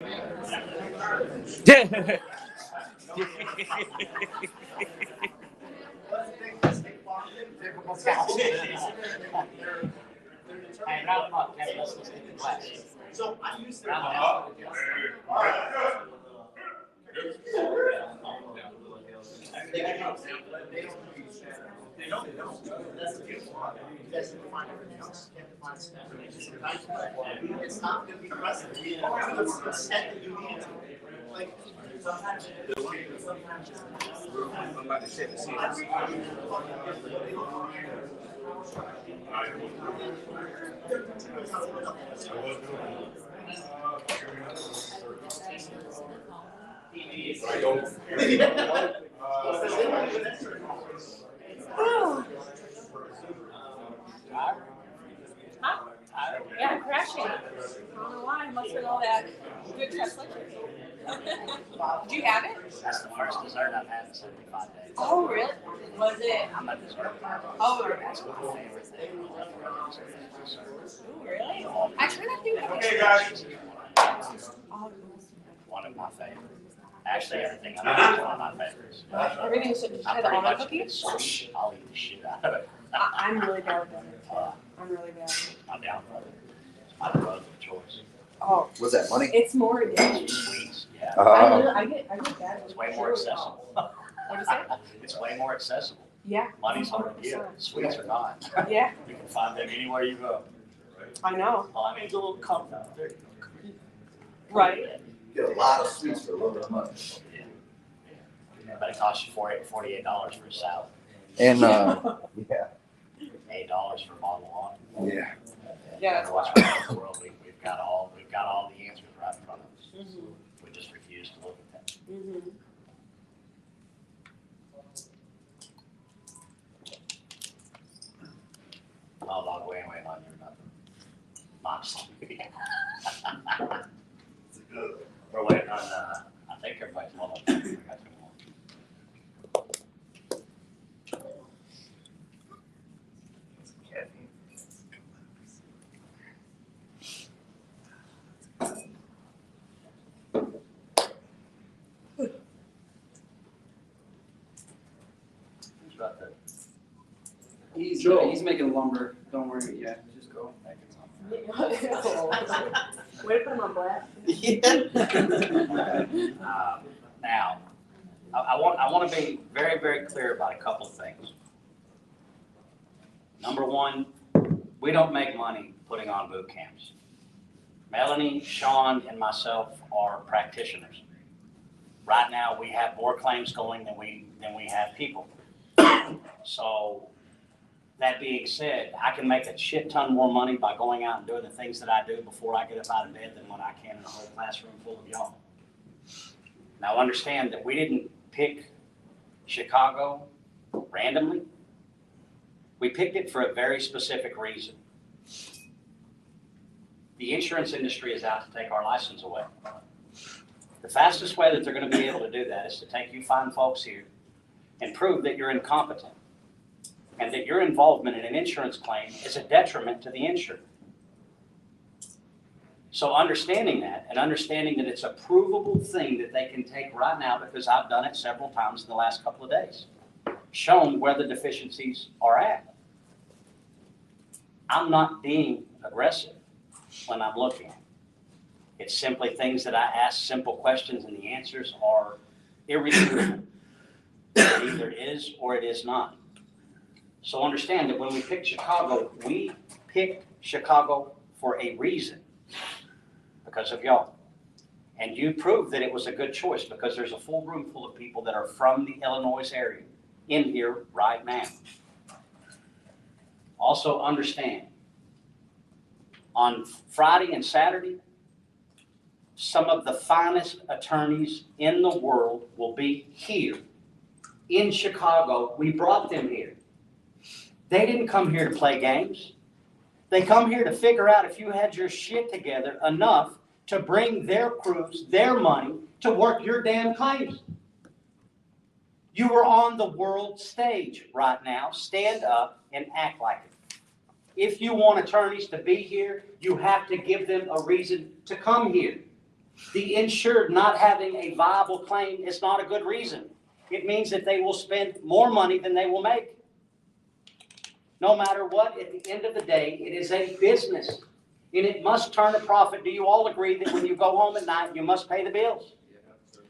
Yeah. Hey, round them up, Kevin. Let's get the class. So I used to round them up. They don't. That's the beautiful part. You guys can find everything else. You can't find stuff. It's not going to be present. It's the set that you need. Like sometimes. I'm about to say the same. Huh? Yeah, I'm crashing. I don't know why. I must have all that good translation. Did you have it? That's the first dessert I've had in 75 days. Oh, really? Was it? I'm a dessert. Oh, That's my favorite thing. Ooh, really? I try not to do that. Okay, guys. One of my favorites. Actually, everything I make is one of my favorites. Everything should I'm have pretty almond much cookies. sweet. I'll eat the shit out of it. I'm really bad with that. I'm really bad. I'm down for it. My drug of choice. Oh, Was that money? it's more addictive. Sweets, yeah. I get bad. It's way more accessible. What'd you say? It's way more accessible. Yeah. Money's hard to get. Sweets are not. Yeah, You can find them anywhere you go. I know. All I need is a little comfort. There you Right. You get a lot of sweets for a little bit of money. go. But it costs you $48 for a salad. And yeah, $8 for a bottle of water. yeah. Yeah, that's What's why. wrong with the world? We've got all the answers right in front of us. Mhm. We just refuse to look at them. Mhm. Oh, dog, we ain't waiting on you or nothing. Honestly. We're waiting on, I think everybody's one of them. We got two more. Who's about to He's making lumber. Don't worry. Yeah, just go. make it something? Way to put him on blast. Now, I want to be very, very clear about a couple of things. Number one, we don't make money putting on boot camps. Melanie, Sean, and myself are practitioners. Right now, we have more claims going than we have people. So, that being said, I can make a shit ton more money by going out and doing the things that I do before I get up out of bed than what I can in a whole classroom full of y'all. Now understand that we didn't pick Chicago randomly. We picked it for a very specific reason. The insurance industry is out to take our license away. The fastest way that they're going to be able to do that is to take you fine folks here and prove that you're incompetent and that your involvement in an insurance claim is a detriment to the insured. So understanding that and understanding that it's a provable thing that they can take right now, because I've done it several times in the last couple of days, shown where the deficiencies are at. I'm not being aggressive when I'm looking. It's simply things that I ask simple questions and the answers are irrefutable. It either is or it is not. So understand that when we picked Chicago, we picked Chicago for a reason, because of y'all. And you proved that it was a good choice because there's a full room full of people that are from the Illinois area in here right now. Also understand, on Friday and Saturday, some of the finest attorneys in the world will be here in Chicago. We brought them here. They didn't come here to play games. They come here to figure out if you had your shit together enough to bring their crews, their money, to work your damn claims. You are on the world stage right now. Stand up and act like it. If you want attorneys to be here, you have to give them a reason to come here. The insured not having a viable claim is not a good reason. It means that they will spend more money than they will make. No matter what, at the end of the day, it is a business, and it must turn a profit. Do you all agree that when you go home at night, you must pay the bills?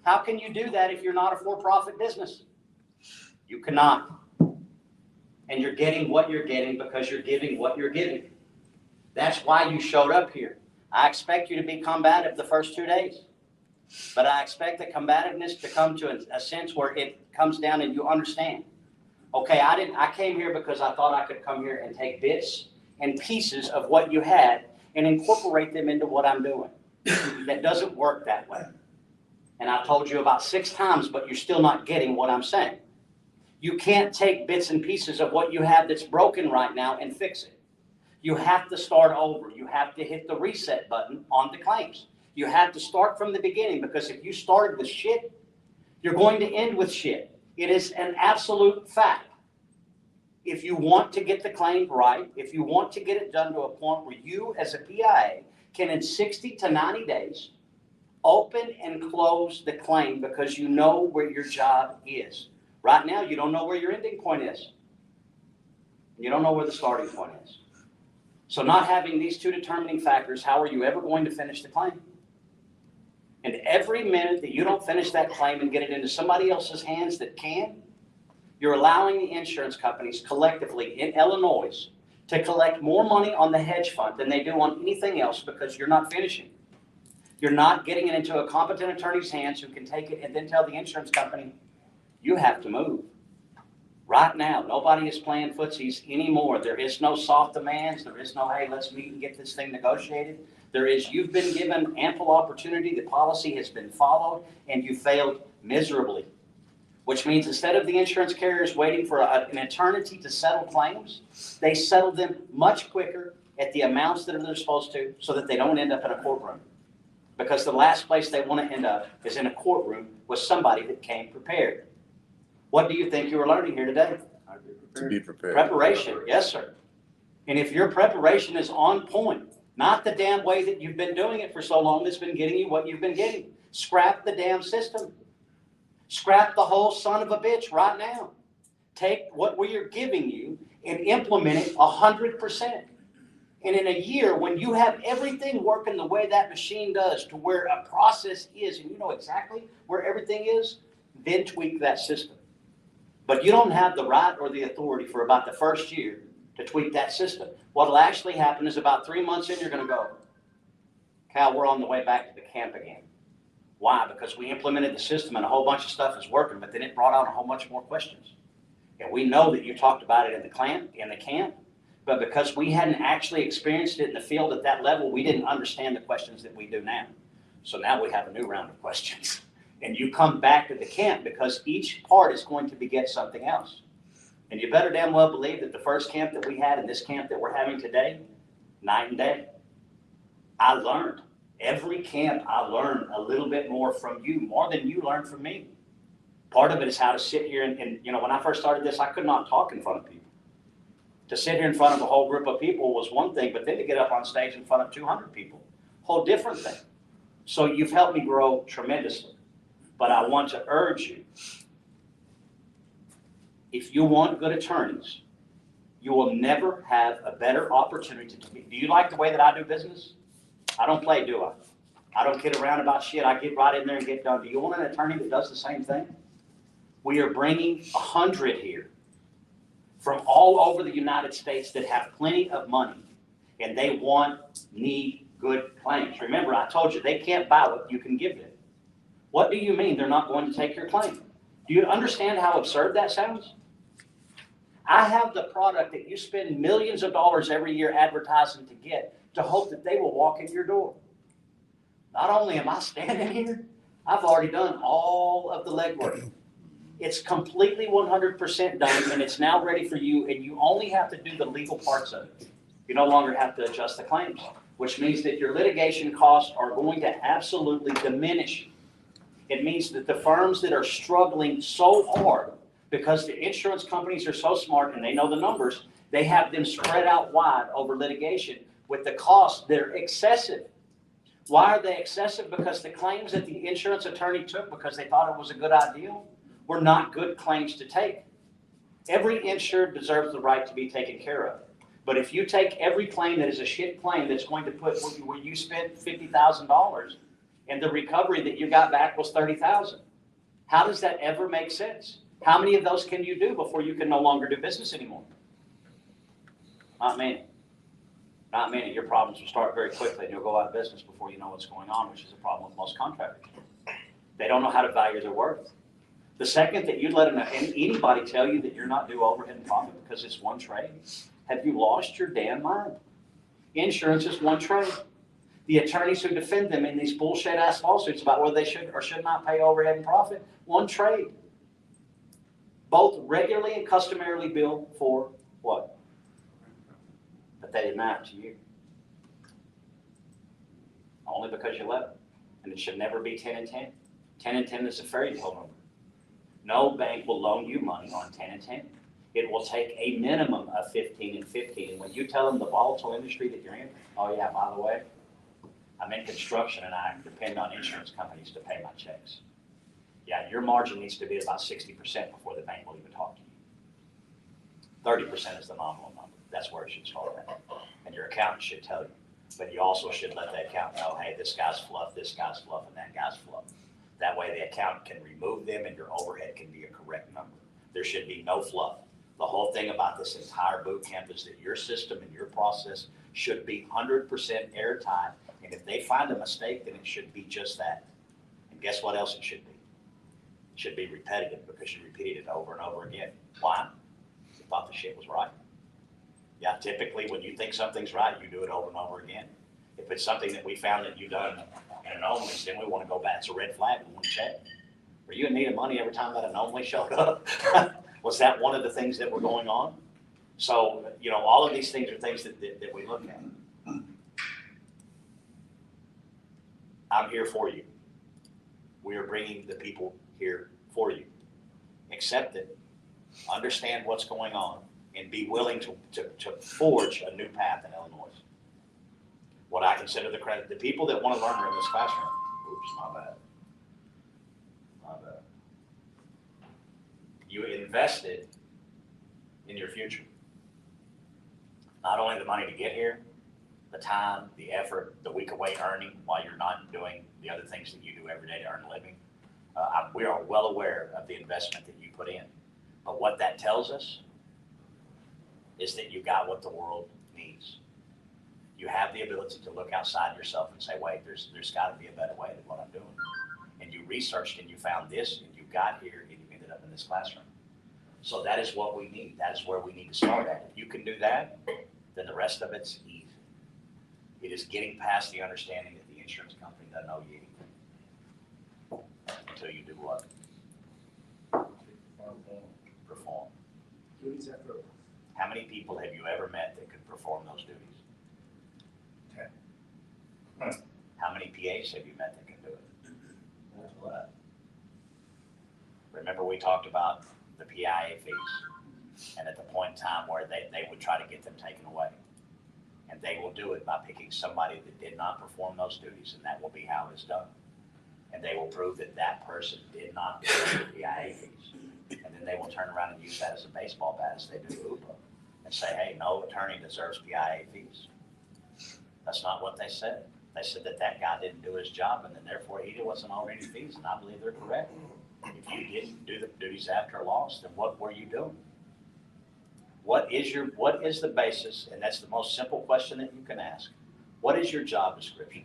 How can you do that if you're not a for-profit business? You cannot. And you're getting what you're getting because you're giving what you're giving. That's why you showed up here. I expect you to be combative the first 2 days. But I expect the combativeness to come to a sense where it comes down and you understand. Okay, I came here because I thought I could come here and take bits and pieces of what you had and incorporate them into what I'm doing. That doesn't work that way. And I told you about 6 times, but you're still not getting what I'm saying. You can't take bits and pieces of what you have that's broken right now and fix it. You have to start over. You have to hit the reset button on the claims. You have to start from the beginning, because if you started with shit, you're going to end with shit. It is an absolute fact. If you want to get the claim right, if you want to get it done to a point where you as a PIA can in 60 to 90 days open and close the claim because you know where your job is. Right now, you don't know where your ending point is. You don't know where the starting point is. So not having these two determining factors, how are you ever going to finish the claim? And every minute that you don't finish that claim and get it into somebody else's hands that can, you're allowing the insurance companies collectively in Illinois to collect more money on the hedge fund than they do on anything else, because you're not finishing. You're not getting it into a competent attorney's hands who can take it and then tell the insurance company, you have to move. Right now, nobody is playing footsies anymore. There is no soft demands. There is no, hey, let's meet and get this thing negotiated. There is, you've been given ample opportunity. The policy has been followed, and you failed miserably. Which means instead of the insurance carriers waiting for an eternity to settle claims, they settle them much quicker at the amounts that they're supposed to, so that they don't end up in a courtroom. Because the last place they want to end up is in a courtroom with somebody that came prepared. What do you think you were learning here today? To be prepared. Preparation, yes, sir. And if your preparation is on point, not the damn way that you've been doing it for so long that's been getting you what you've been getting. Scrap the damn system. Scrap the whole son of a bitch right now. Take what we are giving you and implement it 100%. And in a year, when you have everything working the way that machine does, to where a process is, and you know exactly where everything is, then tweak that system. But you don't have the right or the authority for about the first year to tweak that system. What'll actually happen is about 3 months in, you're going to go, Cal, we're on the way back to the camp again. Why? Because we implemented the system and a whole bunch of stuff is working, but then it brought out a whole bunch more questions. And we know that you talked about it in the camp, but because we hadn't actually experienced it in the field at that level, we didn't understand the questions that we do now. So now we have a new round of questions. And you come back to the camp because each part is going to beget something else. And you better damn well believe that the first camp that we had and this camp that we're having today, night and day. I learned. Every camp I learned a little bit more from you, more than you learned from me. Part of it is how to sit here and you know, when I first started this, I could not talk in front of people. To sit here in front of a whole group of people was one thing, but then to get up on stage in front of 200 people, whole different thing. So you've helped me grow tremendously. But I want to urge you, if you want good attorneys, you will never have a better opportunity to be. Do you like the way that I do business? I don't play, do I? I don't kid around about shit. I get right in there and get done. Do you want an attorney that does the same thing? We are bringing 100 here from all over the United States that have plenty of money, and they need good claims. Remember, I told you, they can't buy what you can give them. What do you mean they're not going to take your claim? Do you understand how absurd that sounds? I have the product that you spend millions of dollars every year advertising to get, to hope that they will walk in your door. Not only am I standing here, I've already done all of the legwork. It's completely 100% done, and it's now ready for you, and you only have to do the legal parts of it. You no longer have to adjust the claims, which means that your litigation costs are going to absolutely diminish. It means that the firms that are struggling so hard because the insurance companies are so smart and they know the numbers, they have them spread out wide over litigation with the costs that are excessive. Why are they excessive? Because the claims that the insurance attorney took because they thought it was a good idea were not good claims to take. Every insured deserves the right to be taken care of. But if you take every claim that is a shit claim that's going to put where you spent $50,000 and the recovery that you got back was $30,000, how does that ever make sense? How many of those can you do before you can no longer do business anymore? Not many. Not many. Your problems will start very quickly and you'll go out of business before you know what's going on, which is a problem with most contractors. They don't know how to value their worth. The second that you let anybody tell you that you're not due overhead and profit because it's one trade, have you lost your damn mind? Insurance is one trade. The attorneys who defend them in these bullshit ass lawsuits about whether they should or should not pay overhead and profit, one trade. Both regularly and customarily bill for what? But they didn't matter to you. Only because you let them. And it should never be 10 and 10. 10 and 10 is a fairy tale number. No bank will loan you money on 10 and 10. It will take a minimum of 15 and 15. And when you tell them the volatile industry that you're in, oh yeah, by the way, I'm in construction and I depend on insurance companies to pay my checks. Yeah, your margin needs to be about 60% before the bank will even talk to you. 30% is the nominal number. That's where it should start at. And your accountant should tell you. But you also should let the accountant know, hey, this guy's fluff, and that guy's fluff. That way the accountant can remove them and your overhead can be a correct number. There should be no fluff. The whole thing about this entire boot camp is that your system and your process should be 100% airtight. And if they find a mistake, then it should be just that. And guess what else it should be? It should be repetitive because you repeated it over and over again. Why? You thought the shit was right. Yeah, typically when you think something's right, you do it over and over again. If it's something that we found that you've done in an anomaly, then we want to go back. It's a red flag. We want to check. Were you in need of money every time that anomaly showed up? Was that one of the things that were going on? So, you know, all of these things are things that we look at. I'm here for you. We are bringing the people here for you. Accept it. Understand what's going on. And be willing to forge a new path in Illinois. What I consider the people that want to learn are in this classroom. Oops, my bad. My bad. You invested in your future. Not only the money to get here, the time, the effort, the week away earning while you're not doing the other things that you do every day to earn a living. We are well aware of the investment that you put in. But what that tells us is that you got what the world needs. You have the ability to look outside yourself and say, wait, there's got to be a better way than what I'm doing. And you researched and you found this and you got here and you ended up in this classroom. So that is what we need. That is where we need to start at. If you can do that, then the rest of it's easy. It is getting past the understanding that the insurance company doesn't owe you anything until you do what? Perform. Duties after. How many people have you ever met that could perform those duties? 10. How many PAs have you met that can do it? Remember we talked about the PIA fees and at the point in time where they would try to get them taken away. And they will do it by picking somebody that did not perform those duties, and that will be how it's done. And they will prove that that person did not pay the PIA fees. And then they will turn around and use that as a baseball bat as they do UPA and say, hey, no attorney deserves PIA fees. That's not what they said. They said that that guy didn't do his job and then therefore he wasn't owed any fees, and I believe they're correct. If you didn't do the duties after a loss, then what were you doing? What is the basis, and that's the most simple question that you can ask. What is your job description?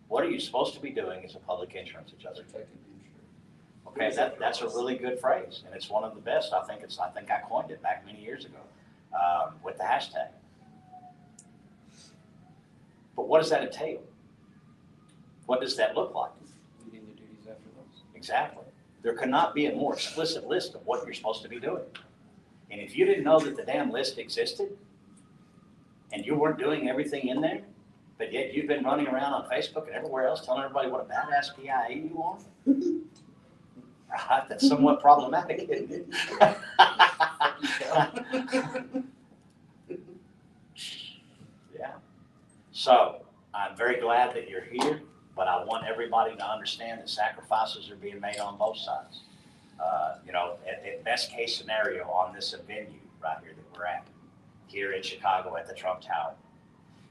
What are you supposed to be doing as a public insurance adjuster? Okay, that's a really good phrase, and it's one of the best. I think I coined it back many years ago with the hashtag. But what does that entail? What does that look like? Leading the duties after those. Exactly. There cannot be a more explicit list of what you're supposed to be doing. And if you didn't know that the damn list existed, and you weren't doing everything in there, but yet you've been running around on Facebook and everywhere else telling everybody what a badass PIA you are, right? That's somewhat problematic, isn't it? Yeah. So I'm very glad that you're here, but I want everybody to understand that sacrifices are being made on both sides. You know, at best case scenario on this venue right here that we're at, here in Chicago at the Trump Tower,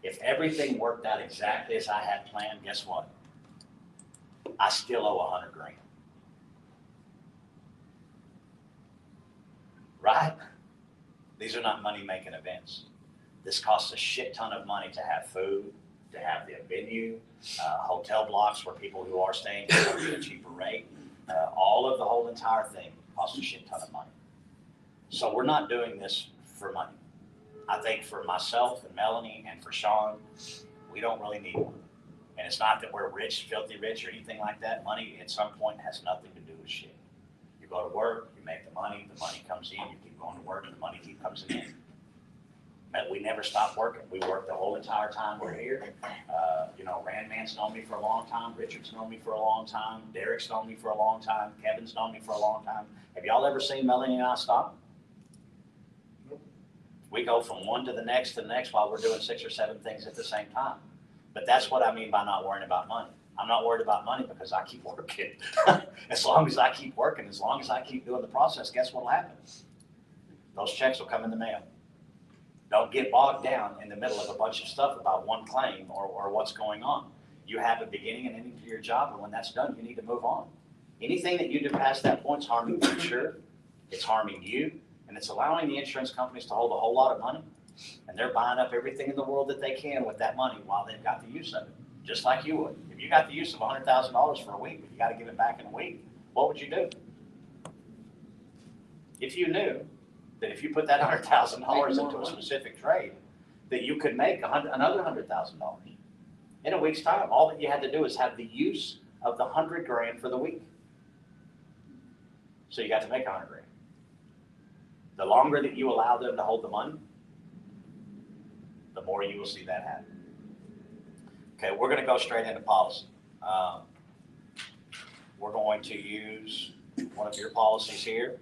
if everything worked out exactly as I had planned, guess what? I still owe 100 grand. Right? These are not money-making events. This costs a shit ton of money to have food, to have the venue, hotel blocks where people who are staying can come at a cheaper rate. All of the whole entire thing costs a shit ton of money. So we're not doing this for money. I think for myself and Melanie and for Sean, we don't really need one. And it's not that we're rich, filthy rich or anything like that. Money at some point has nothing to do with shit. You go to work, you make the money comes in, you keep going to work, and the money keeps coming in. But we never stop working. We work the whole entire time we're here. You know, Randman's known me for a long time. Richard's known me for a long time. Derek's known me for a long time. Kevin's known me for a long time. Have y'all ever seen Melanie and I stop? Nope. We go from one to the next while we're doing 6 or 7 things at the same time. But that's what I mean by not worrying about money. I'm not worried about money because I keep working. As long as I keep working, as long as I keep doing the process, guess what will happen? Those checks will come in the mail. Don't get bogged down in the middle of a bunch of stuff about one claim or what's going on. You have a beginning and ending to your job, and when that's done, you need to move on. Anything that you do past that point is harming the insured, it's harming you, and it's allowing the insurance companies to hold a whole lot of money, and they're buying up everything in the world that they can with that money while they've got the use of it, just like you would. If you got the use of $100,000 for a week, but you got to give it back in a week, what would you do? If you knew that if you put that $100,000 into a specific trade, that you could make another $100,000 in a week's time. All that you had to do is have the use of the 100 grand for the week. So you got to make 100 grand. The longer that you allow them to hold the money, the more you will see that happen. Okay, we're going to go straight into policy. We're going to use one of your policies here.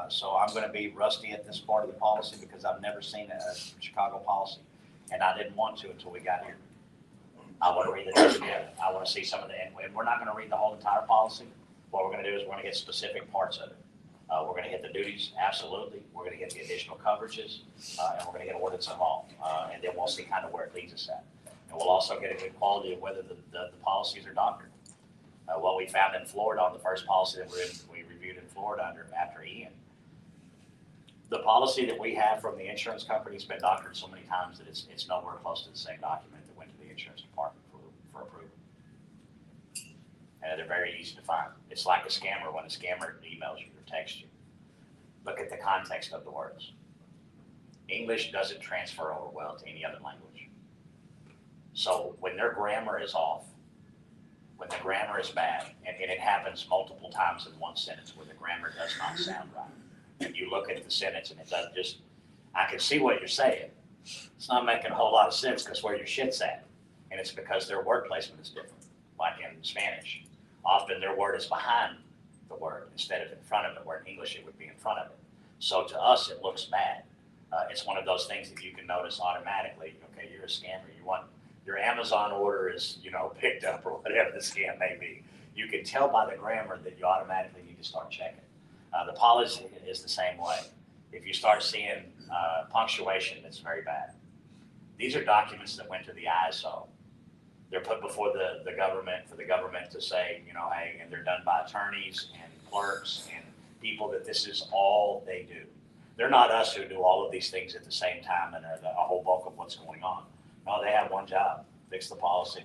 So I'm going to be rusty at this part of the policy because I've never seen a Chicago policy, and I didn't want to until we got here. I want to read the text again. I want to see some of the, and we're not going to read the whole entire policy. What we're going to do is we're going to get specific parts of it. We're going to hit the duties, absolutely. We're going to get the additional coverages, and we're going to get ordinance and law, and then we'll see kind of where it leads us at. And we'll also get a good quality of whether the policies are doctored. What we found in Florida on the first policy that we reviewed in Florida after Ian, the policy that we have from the insurance company has been doctored so many times that it's nowhere close to the same document that went to the insurance department for approval. And they're very easy to find. It's like a scammer when a scammer emails you or texts you. Look at the context of the words. English doesn't transfer over well to any other language. So when their grammar is off, when the grammar is bad, and it happens multiple times in one sentence where the grammar does not sound right. And you look at the sentence and it doesn't just, I can see what you're saying. It's not making a whole lot of sense because where your shit's at. And it's because their word placement is different. Like in Spanish, often their word is behind the word instead of in front of it, where in English it would be in front of it. So to us, it looks bad. It's one of those things that you can notice automatically. Okay, you're a scammer. You want your Amazon order is, picked up or whatever the scam may be. You can tell by the grammar that you automatically need to start checking. The policy is the same way. If you start seeing punctuation that's very bad. These are documents that went to the ISO. They're put before the government for the government to say, hey, and they're done by attorneys and clerks and people that this is all they do. They're not us who do all of these things at the same time and are a whole bulk of what's going on. No, they have one job, fix the policy,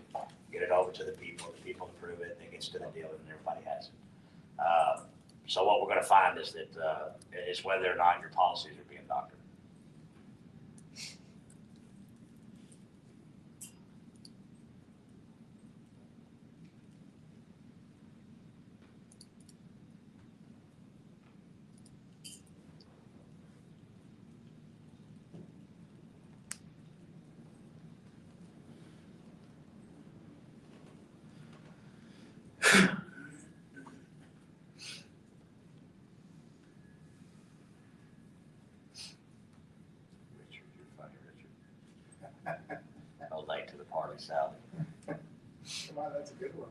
get it over to the people approve it, it gets to the dealer and everybody has it. So what we're going to find is that is whether or not your policies are being doctored. That's a good one.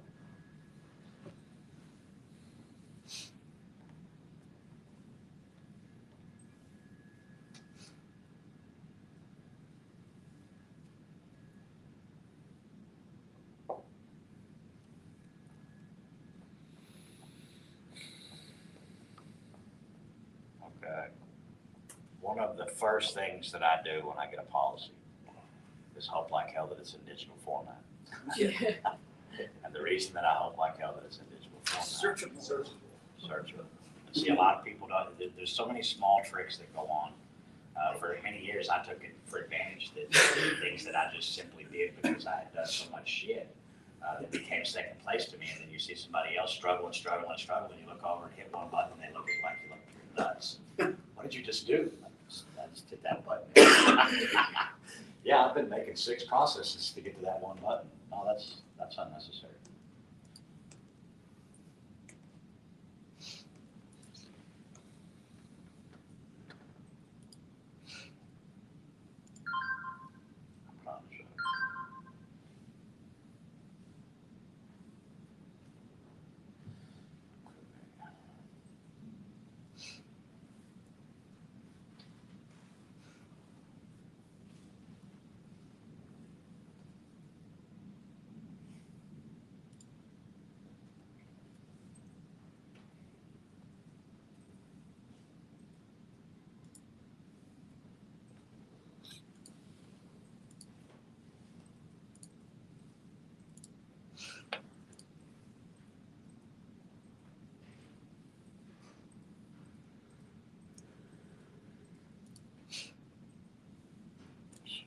Okay. One of the first things that I do when I get a policy is hope like hell that it's in digital format. And the reason that I hope like hell that it's in digital format. Searchable. Searchable. See, a lot of people don't, there's so many small tricks that go on. For many years, I took it for advantage that things that I just simply did because I had done so much shit. It became second place to me, and then you see somebody else struggle, and you look over and hit one button, and they look at you like you look nuts. What did you just do? I just hit that button. Yeah, I've been making 6 processes to get to that one button. No, that's unnecessary. I promise you.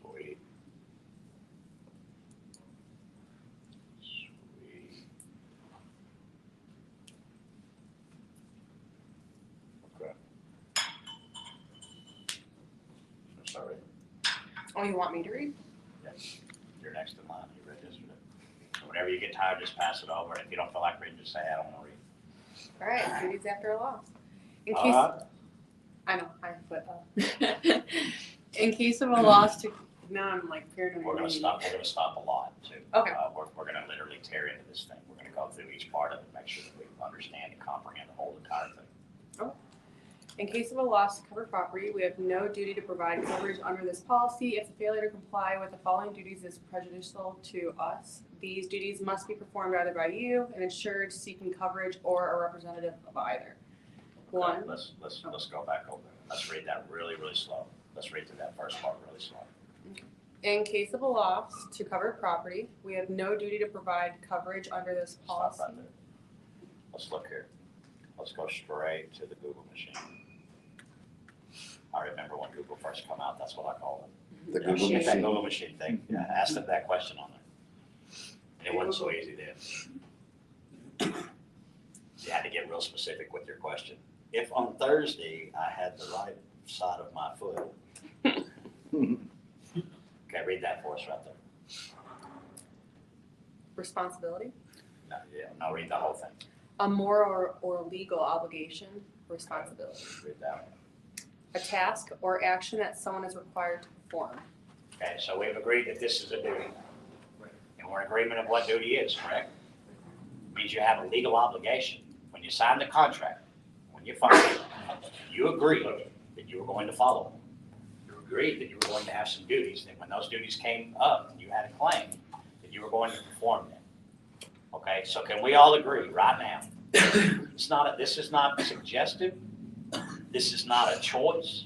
Sweet. Sweet. Okay. Sorry. Oh, you want me to read? Yes. You're next in line. You read yesterday. So whenever you get tired, just pass it over. If you don't feel like reading, just say, I don't want to read. All right, duties after a loss. In All case right. I know, but in case of a loss to now I'm like paranoid. We're gonna stop a lot too. Okay. We're gonna literally tear into this thing. We're gonna go through each part of it, make sure that we understand and comprehend the whole entire thing. In case of a loss to covered property, we have no duty to provide coverage under this policy if the failure to comply with the following duties is prejudicial to us. These duties must be performed either by you, an insured seeking coverage, or a representative of either. One. Let's go back over it. Let's read that really, really slow. Let's read through that first part really slow. In case of a loss to covered property, we have no duty to provide coverage under this policy. Stop right there. Let's look here. Let's go straight to the Google machine. I remember when Google first came out, that's what I called it. The Google Get that machine. Google machine thing. Yeah, I asked them that question on there. It wasn't so easy then. You had to get real specific with your question. If on Thursday I had the right side of my foot. Okay, read that for us right there. Responsibility. No, read the whole thing. A moral or legal obligation, responsibility. Read that one. A task or action that someone is required to perform. Okay, so we've agreed that this is a duty. And we're in agreement of what duty is, correct? Means you have a legal obligation. When you sign the contract, when you file it, you agreed that you were going to follow them. You agreed that you were going to have some duties, that when those duties came up and you had a claim, that you were going to perform them. Okay, so can we all agree right now? This is not suggestive. This is not a choice.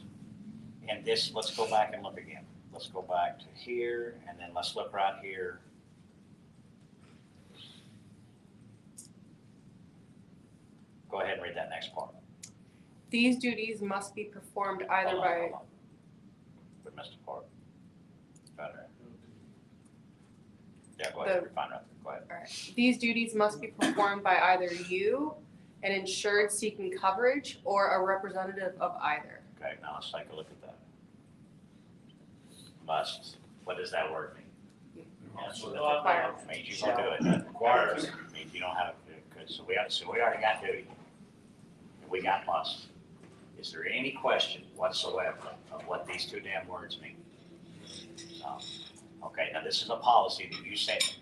And this, let's go back and look again. Let's go back to here, and then let's look right here. Go ahead and read that next part. These duties must be performed either Hold on, by, hold on. We missed a part. Right there. Yeah, go ahead, refine right there. Go ahead. alright. These duties must be performed by either you, an insured seeking coverage, or a representative of either. Okay, now let's take a look at that. Must, what does that word mean? Requires. Means you can do it. Requires. Means you don't have to do it. Good. So we already got duty. And we got must. Is there any question whatsoever of what these two damn words mean? No. Okay, now this is a policy that you set.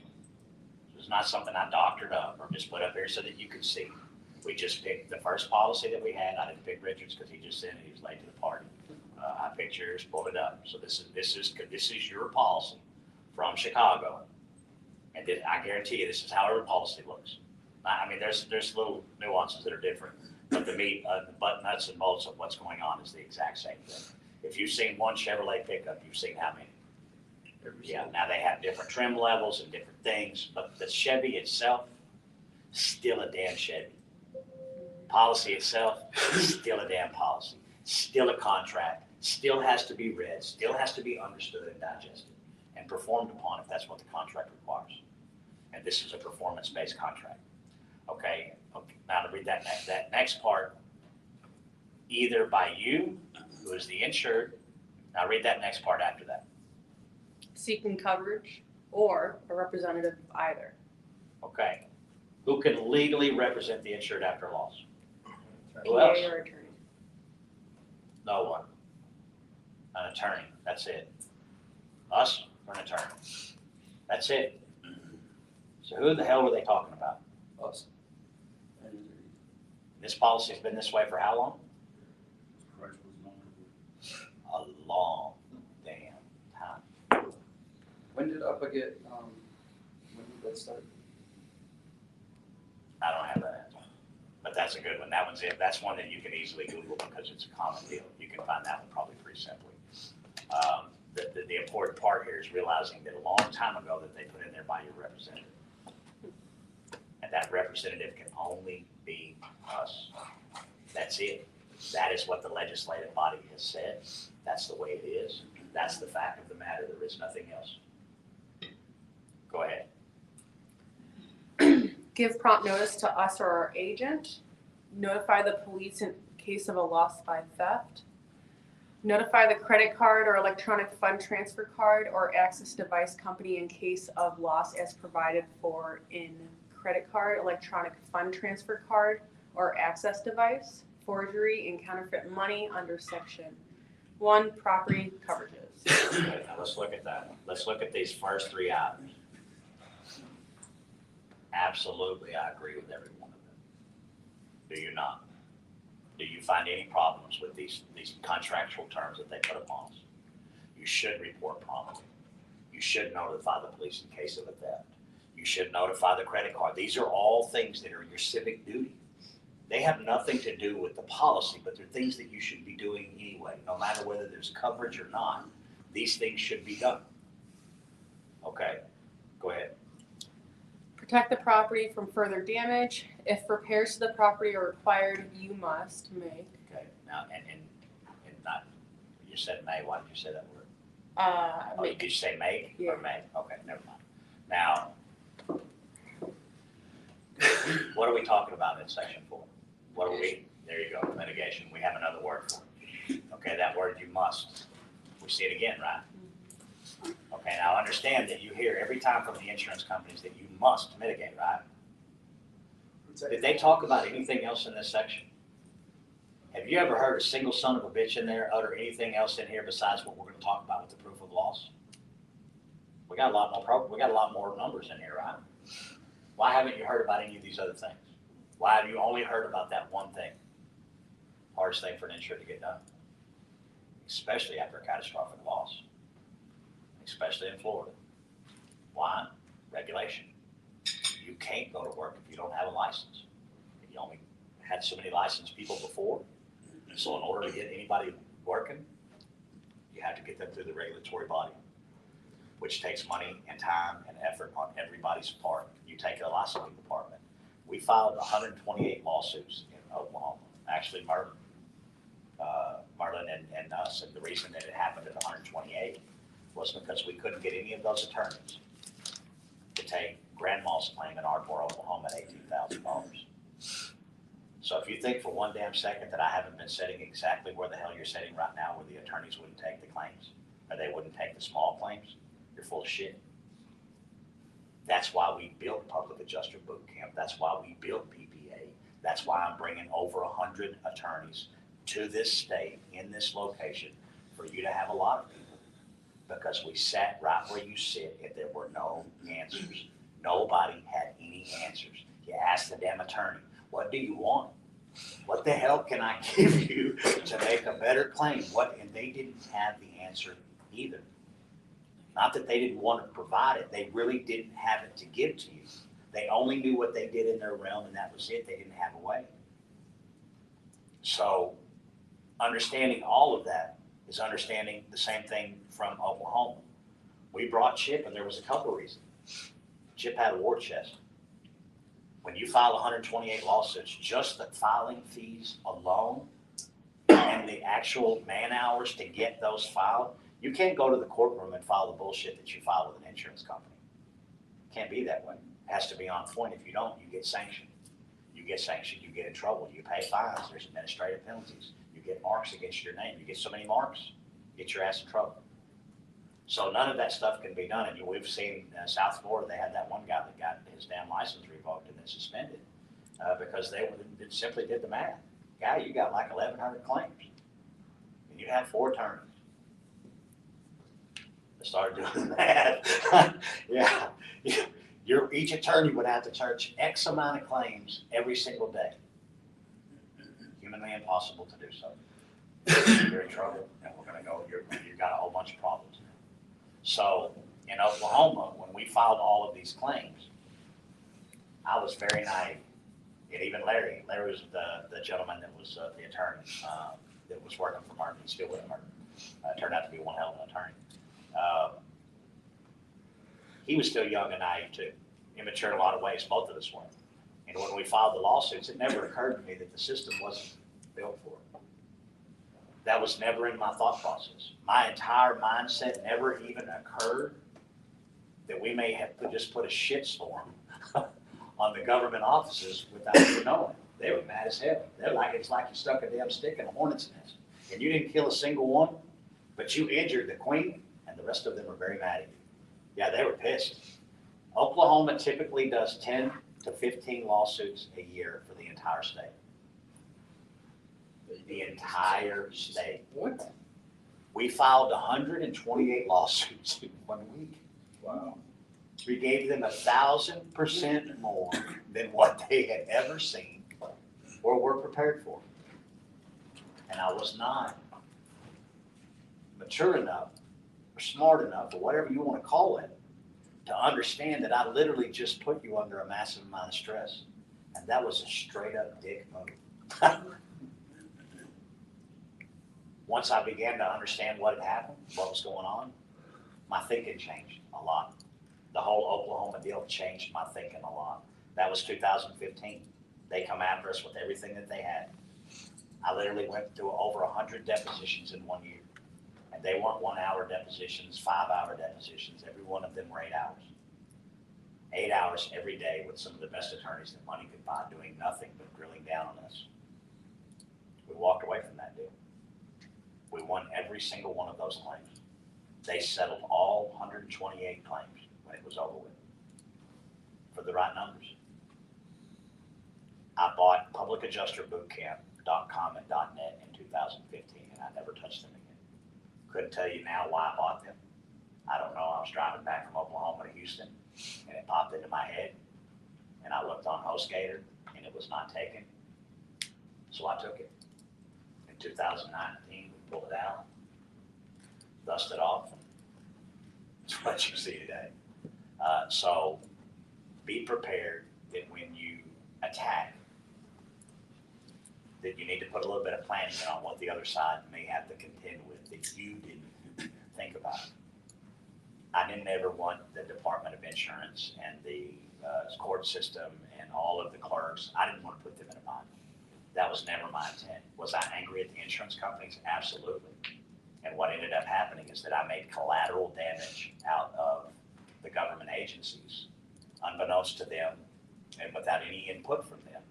It's not something I doctored up or just put up here so that you could see. We just picked the first policy that we had. I didn't pick Richard's because he just said he was late to the party. I picked yours, pulled it up. So this is your policy from Chicago. And I guarantee you, this is how every policy looks. I mean, there's little nuances that are different, but the meat, the butt nuts and bolts of what's going on is the exact same thing. If you've seen one Chevrolet pickup, you've seen how many? Yeah, now they have different trim levels and different things, but the Chevy itself, still a damn Chevy. Policy itself, still a damn policy. Still a contract, still has to be read, still has to be understood and digested and performed upon if that's what the contract requires. And this is a performance-based contract. Okay, now to read that next part, either by you, who is the insured, now read that next part after that. Seeking coverage or a representative of either. Okay, who can legally represent the insured after a loss? Who PA else? or attorney. No one. An attorney, that's it. Us or an attorney. That's it. So who the hell were they talking about? Us. This policy's been this way for how long? A long damn time. When did UPPA get, when did that start? I don't have that answer. But that's a good one. That one's it. That's one that you can easily Google because it's a common deal. You can find that one probably pretty simply. The important part here is realizing that a long time ago that they put in there by your representative. And that representative can only be us. That's it. That is what the legislative body has said. That's the way it is. That's the fact of the matter. There is nothing else. Go ahead. Give prompt notice to us or our agent. Notify the police in case of a loss by theft. Notify the credit card or electronic fund transfer card or access device company in case of loss as provided for in credit card, electronic fund transfer card, or access device, forgery and counterfeit money under section 1, property coverages. Okay, now let's look at that. Let's look at these first three items. Absolutely, I agree with every one of them. Do you not? Do you find any problems with these contractual terms that they put upon us? You should report promptly. You should notify the police in case of a theft. You should notify the credit card. These are all things that are your civic duty. They have nothing to do with the policy, but they're things that you should be doing anyway, no matter whether there's coverage or not. These things should be done. Okay, go ahead. Protect the property from further damage. If repairs to the property are required, you must make. Okay, now, and not, you said may, why did you say that word? Oh, did you say make Yeah. or may? Okay, never mind. Now, what are we talking about in section 4? What are we, there you go, litigation. We have another word for it. Okay, that word you must. We see it again, right? Okay, now understand that you hear every time from the insurance companies that you must mitigate, right? Did they talk about anything else in this section? Have you ever heard a single son of a bitch in there utter anything else in here besides what we're going to talk about with the proof of loss? We got a lot more numbers in here, right? Why haven't you heard about any of these other things? Why have you only heard about that one thing? Hardest thing for an insurer to get done, especially after a catastrophic loss, especially in Florida. Why? Regulation. You can't go to work if you don't have a license. You only had so many licensed people before. So in order to get anybody working, you have to get them through the regulatory body, which takes money and time and effort on everybody's part. You take the licensing department. We filed 128 lawsuits in Oklahoma. Actually, Merlin and us, and the reason that it happened at 128 was because we couldn't get any of those attorneys to take grandma's claim in Ardmore, Oklahoma at $18,000. So if you think for one damn second that I haven't been sitting exactly where the hell you're sitting right now, where the attorneys wouldn't take the claims, or they wouldn't take the small claims, you're full of shit. That's why we built Public Adjuster Boot Camp. That's why we built PPA. That's why I'm bringing over 100 attorneys to this state, in this location, for you to have a lot of people. Because we sat right where you sit and there were no answers. Nobody had any answers. You ask the damn attorney, what do you want? What the hell can I give you to make a better claim? And they didn't have the answer either. Not that they didn't want to provide it, they really didn't have it to give to you. They only knew what they did in their realm and that was it. They didn't have a way. So understanding all of that is understanding the same thing from Oklahoma. We brought Chip and there was a couple of reasons. Chip had a war chest. When you file 128 lawsuits, just the filing fees alone and the actual man hours to get those filed, you can't go to the courtroom and file the bullshit that you file with an insurance company. Can't be that way. It has to be on point. If you don't, you get sanctioned. You get sanctioned, you get in trouble. You pay fines. There's administrative penalties. You get marks against your name. You get so many marks, you get your ass in trouble. So none of that stuff can be done. And we've seen South Florida, they had that one guy that got his damn license revoked and then suspended because they simply did the math. Guy, you got like 1,100 claims and you have 4 attorneys. They started doing the math. Yeah. Each attorney would have to charge X amount of claims every single day. Humanly impossible to do so. You're in trouble and we're gonna go, you've got a whole bunch of problems. So in Oklahoma, when we filed all of these claims, I was very naive. And even Larry was the gentleman that was the attorney that was working for Martin, he's still with Martin. Turned out to be one hell of an attorney. He was still young and naive too, immature in a lot of ways, both of us were. And when we filed the lawsuits, it never occurred to me that the system wasn't built for it. That was never in my thought process. My entire mindset never even occurred that we may have just put a shitstorm on the government offices without even knowing. They were mad as hell. It's like you stuck a damn stick in a hornet's nest. And you didn't kill a single one, but you injured the queen, and the rest of them were very mad at you. Yeah, they were pissed. Oklahoma typically does 10 to 15 lawsuits a year for the entire state. The entire state. What? We filed 128 lawsuits in 1 week. Wow. We gave them 1,000% more than what they had ever seen or were prepared for. And I was not mature enough or smart enough or whatever you want to call it to understand that I literally just put you under a massive amount of stress. And that was a straight up dick move. Once I began to understand what had happened, what was going on, my thinking changed a lot. The whole Oklahoma deal changed my thinking a lot. That was 2015. They come after us with everything that they had. I literally went through over 100 depositions in 1 year. And they weren't 1 hour depositions, 5 hour depositions. Every one of them were 8 hours. 8 hours every day with some of the best attorneys that money could buy doing nothing but drilling down on us. We walked away from that deal. We won every single one of those claims. They settled all 128 claims when it was over with for the right numbers. I bought publicadjusterbootcamp.com and .net in 2015 and I never touched them again. Couldn't tell you now why I bought them. I don't know. I was driving back from Oklahoma to Houston and it popped into my head and I looked on HostGator and it was not taken. So I took it. In 2019, we pulled it out, dusted off, and it's what you see today. So be prepared that when you attack, that you need to put a little bit of planning on what the other side may have to contend with that you didn't think about. I didn't ever want the Department of Insurance and the court system and all of the clerks, I didn't want to put them in a bind. That was never my intent. Was I angry at the insurance companies? Absolutely. And what ended up happening is that I made collateral damage out of the government agencies, unbeknownst to them and without any input from them.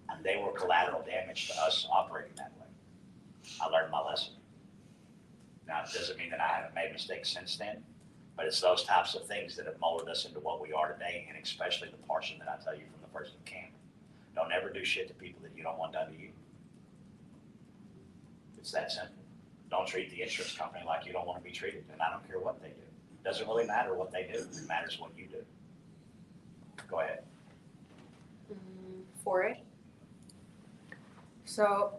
And they were collateral damage to us operating that way. I learned my lesson. Now, it doesn't mean that I haven't made mistakes since then, but it's those types of things that have molded us into what we are today, and especially the portion that I tell you from the first of camp. Don't ever do shit to people that you don't want done to you. It's that simple. Don't treat the insurance company like you don't want to be treated, and I don't care what they do. It doesn't really matter what they do. It matters what you do. Go ahead. 4A. So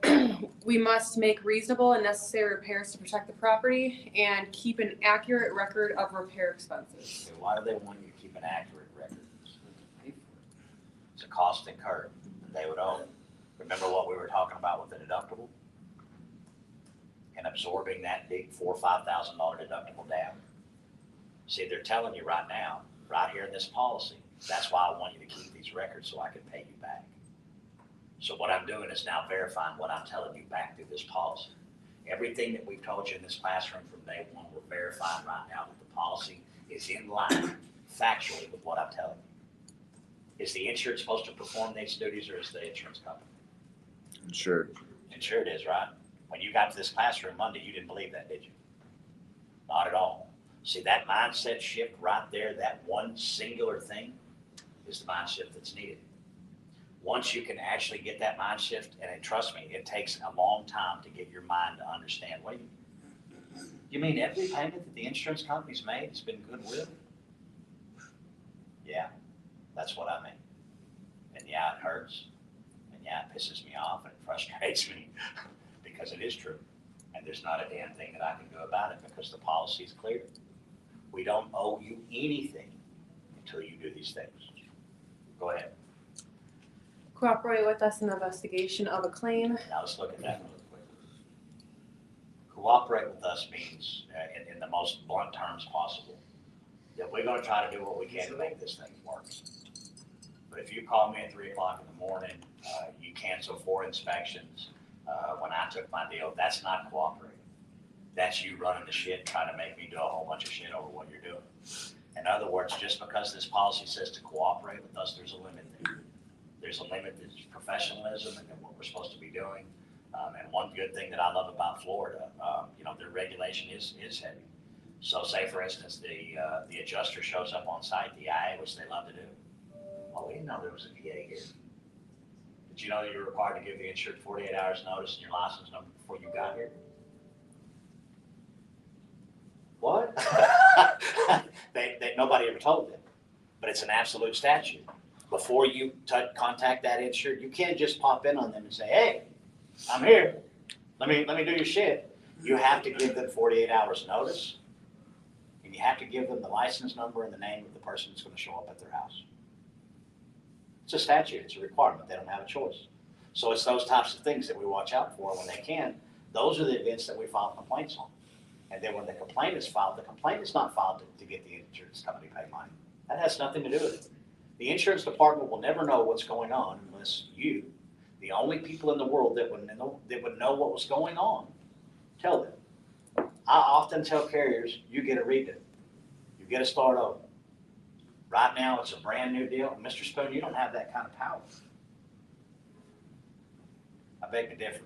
we must make reasonable and necessary repairs to protect the property and keep an accurate record of repair expenses. Okay, why do they want you to keep an accurate record? It's a cost incurred that they would owe. Remember what we were talking about with the deductible? And absorbing that big $4,000 or $5,000 deductible down. See, they're telling you right now, right here in this policy, that's why I want you to keep these records so I can pay you back. So what I'm doing is now verifying what I'm telling you back through this policy. Everything that we've told you in this classroom from day one, we're verifying right now that the policy is in line factually with what I'm telling you. Is the insurance supposed to perform these duties, or is the insurance company? Sure. Sure it is, right? When you got to this classroom Monday, you didn't believe that, did you? Not at all. See, that mindset shift right there, that one singular thing is the mind shift that's needed. Once you can actually get that mind shift, and trust me, it takes a long time to get your mind to understand, wait, you mean every payment that the insurance company's made has been goodwill? Yeah, that's what I mean. And yeah, it hurts. And yeah, it pisses me off and it frustrates me because it is true. And there's not a damn thing that I can do about it because the policy is clear. We don't owe you anything until you do these things. Go ahead. Cooperate with us in the investigation of a claim. Now let's look at that really quick. Cooperate with us means, in the most blunt terms possible, that we're gonna try to do what we can to make this thing work. But if you call me at 3 o'clock in the morning, you cancel 4 inspections, when I took my deal, that's not cooperating. That's you running the shit, trying to make me do a whole bunch of shit over what you're doing. In other words, just because this policy says to cooperate with us, there's a limit there. There's a limit to professionalism and what we're supposed to be doing. And one good thing that I love about Florida, their regulation is heavy. So say for instance, the adjuster shows up on site, the IA, which they love to do. Oh, we didn't know there was a VA here. Did you know that you're required to give the insured 48 hours notice and your license number before you got here? What? Nobody ever told them, but it's an absolute statute. Before you contact that insured, you can't just pop in on them and say, hey, I'm here. Let me do your shit. You have to give them 48 hours notice, and you have to give them the license number and the name of the person that's going to show up at their house. It's a statute. It's a requirement. They don't have a choice. So it's those types of things that we watch out for when they can. Those are the events that we file complaints on. And then when the complaint is filed, the complaint is not filed to get the insurance company to pay money. That has nothing to do with it. The insurance department will never know what's going on unless you, the only people in the world that would know what was going on, tell them. I often tell carriers, you get a redo. You get a start over. Right now, it's a brand new deal. Mr. Spoon, you don't have that kind of power. I beg to differ.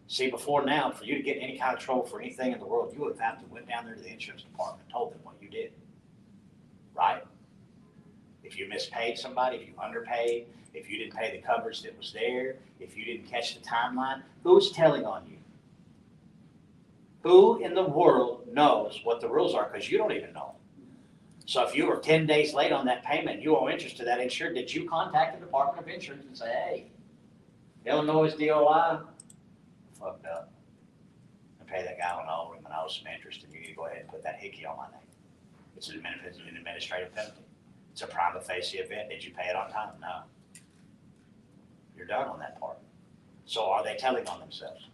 See, before now, for you to get any kind of trouble for anything in the world, you would have had to went down there to the insurance department and told them what you did. Right? If you mispaid somebody, if you underpaid, if you didn't pay the coverage that was there, if you didn't catch the timeline, who's telling on you? Who in the world knows what the rules are? Because you don't even know. So if you were 10 days late on that payment, you owe interest to that insured, did you contact the Department of Insurance and say, hey, Illinois DOI fucked up, and pay that guy on all him and I owe some interest, and you need to go ahead and put that hickey on my name? It's an administrative penalty. It's a prima facie event. Did you pay it on time? No. You're done on that part. So are they telling on themselves?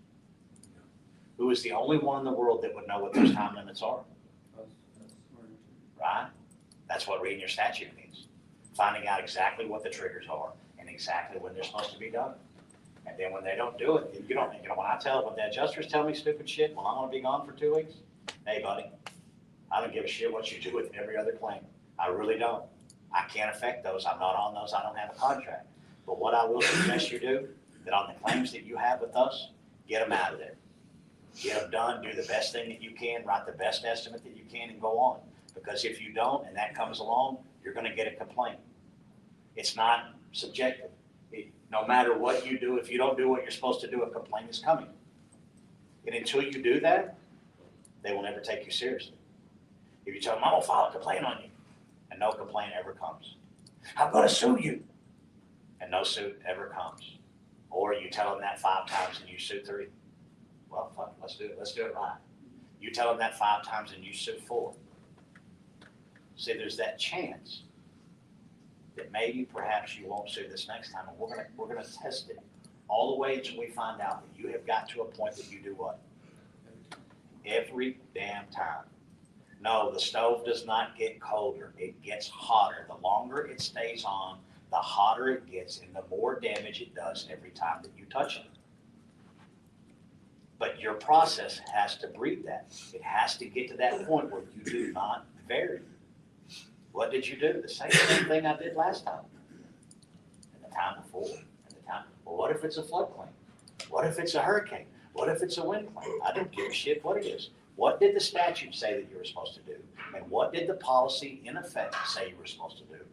Who is the only one in the world that would know what those time limits are? Right? That's what reading your statute means. Finding out exactly what the triggers are and exactly when they're supposed to be done. And then when they don't do it, when the adjusters tell me stupid shit, well, I'm gonna be gone for 2 weeks. Hey, buddy, I don't give a shit what you do with every other claim. I really don't. I can't affect those. I'm not on those. I don't have a contract. But what I will suggest you do, that on the claims that you have with us, get them out of there. Get them done, do the best thing that you can, write the best estimate that you can, and go on. Because if you don't, and that comes along, you're gonna get a complaint. It's not subjective. No matter what you do, if you don't do what you're supposed to do, a complaint is coming. And until you do that, they will never take you seriously. If you tell them, I'm gonna file a complaint on you, and no complaint ever comes. I'm gonna sue you. And no suit ever comes. Or you tell them that 5 times and you sue 3. Well, fuck, let's do it right. You tell them that 5 times and you sue 4. See, there's that chance that maybe perhaps you won't sue this next time, and we're gonna test it all the way until we find out that you have got to a point that you do what? Every damn time. No, the stove does not get colder, it gets hotter. The longer it stays on, the hotter it gets and the more damage it does every time that you touch it. But your process has to breed that. It has to get to that point where you do not vary. What did you do? The same thing I did last time. And the time before. And the time. Well, what if it's a floodplain? What if it's a hurricane? What if it's a wind claim? I don't give a shit what it is. What did the statute say that you were supposed to do? And what did the policy in effect say you were supposed to do?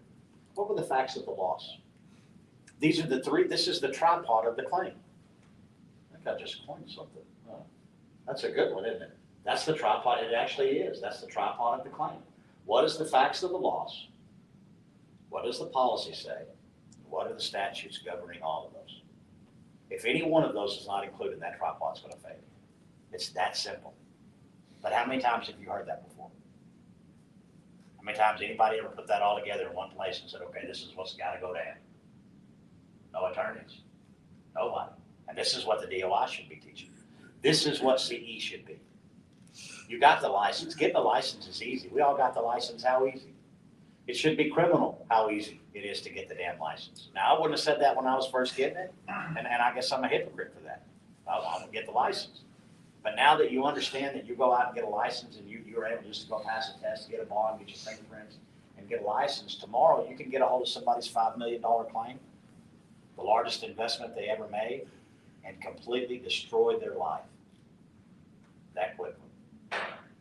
What were the facts of the loss? These are the 3, this is the tripod of the claim. I think I just coined something. Oh, that's a good one, isn't it? That's the tripod, it actually is. That's the tripod of the claim. What is the facts of the loss? What does the policy say? What are the statutes governing all of those? If any one of those is not included, that tripod's gonna fail. It's that simple. But how many times have you heard that before? How many times anybody ever put that all together in one place and said, okay, this is what's gotta go down? No attorneys, nobody. And this is what the DOI should be teaching. This is what CE should be. You got the license, get the license is easy. We all got the license, how easy? It should be criminal how easy it is to get the damn license. Now, I wouldn't have said that when I was first getting it, and I guess I'm a hypocrite for that. I would get the license. But now that you understand that you go out and get a license and you're able just to go pass a test, get a bond, get your fingerprints, and get a license, tomorrow you can get a hold of somebody's $5 million claim, the largest investment they ever made, and completely destroy their life that quickly.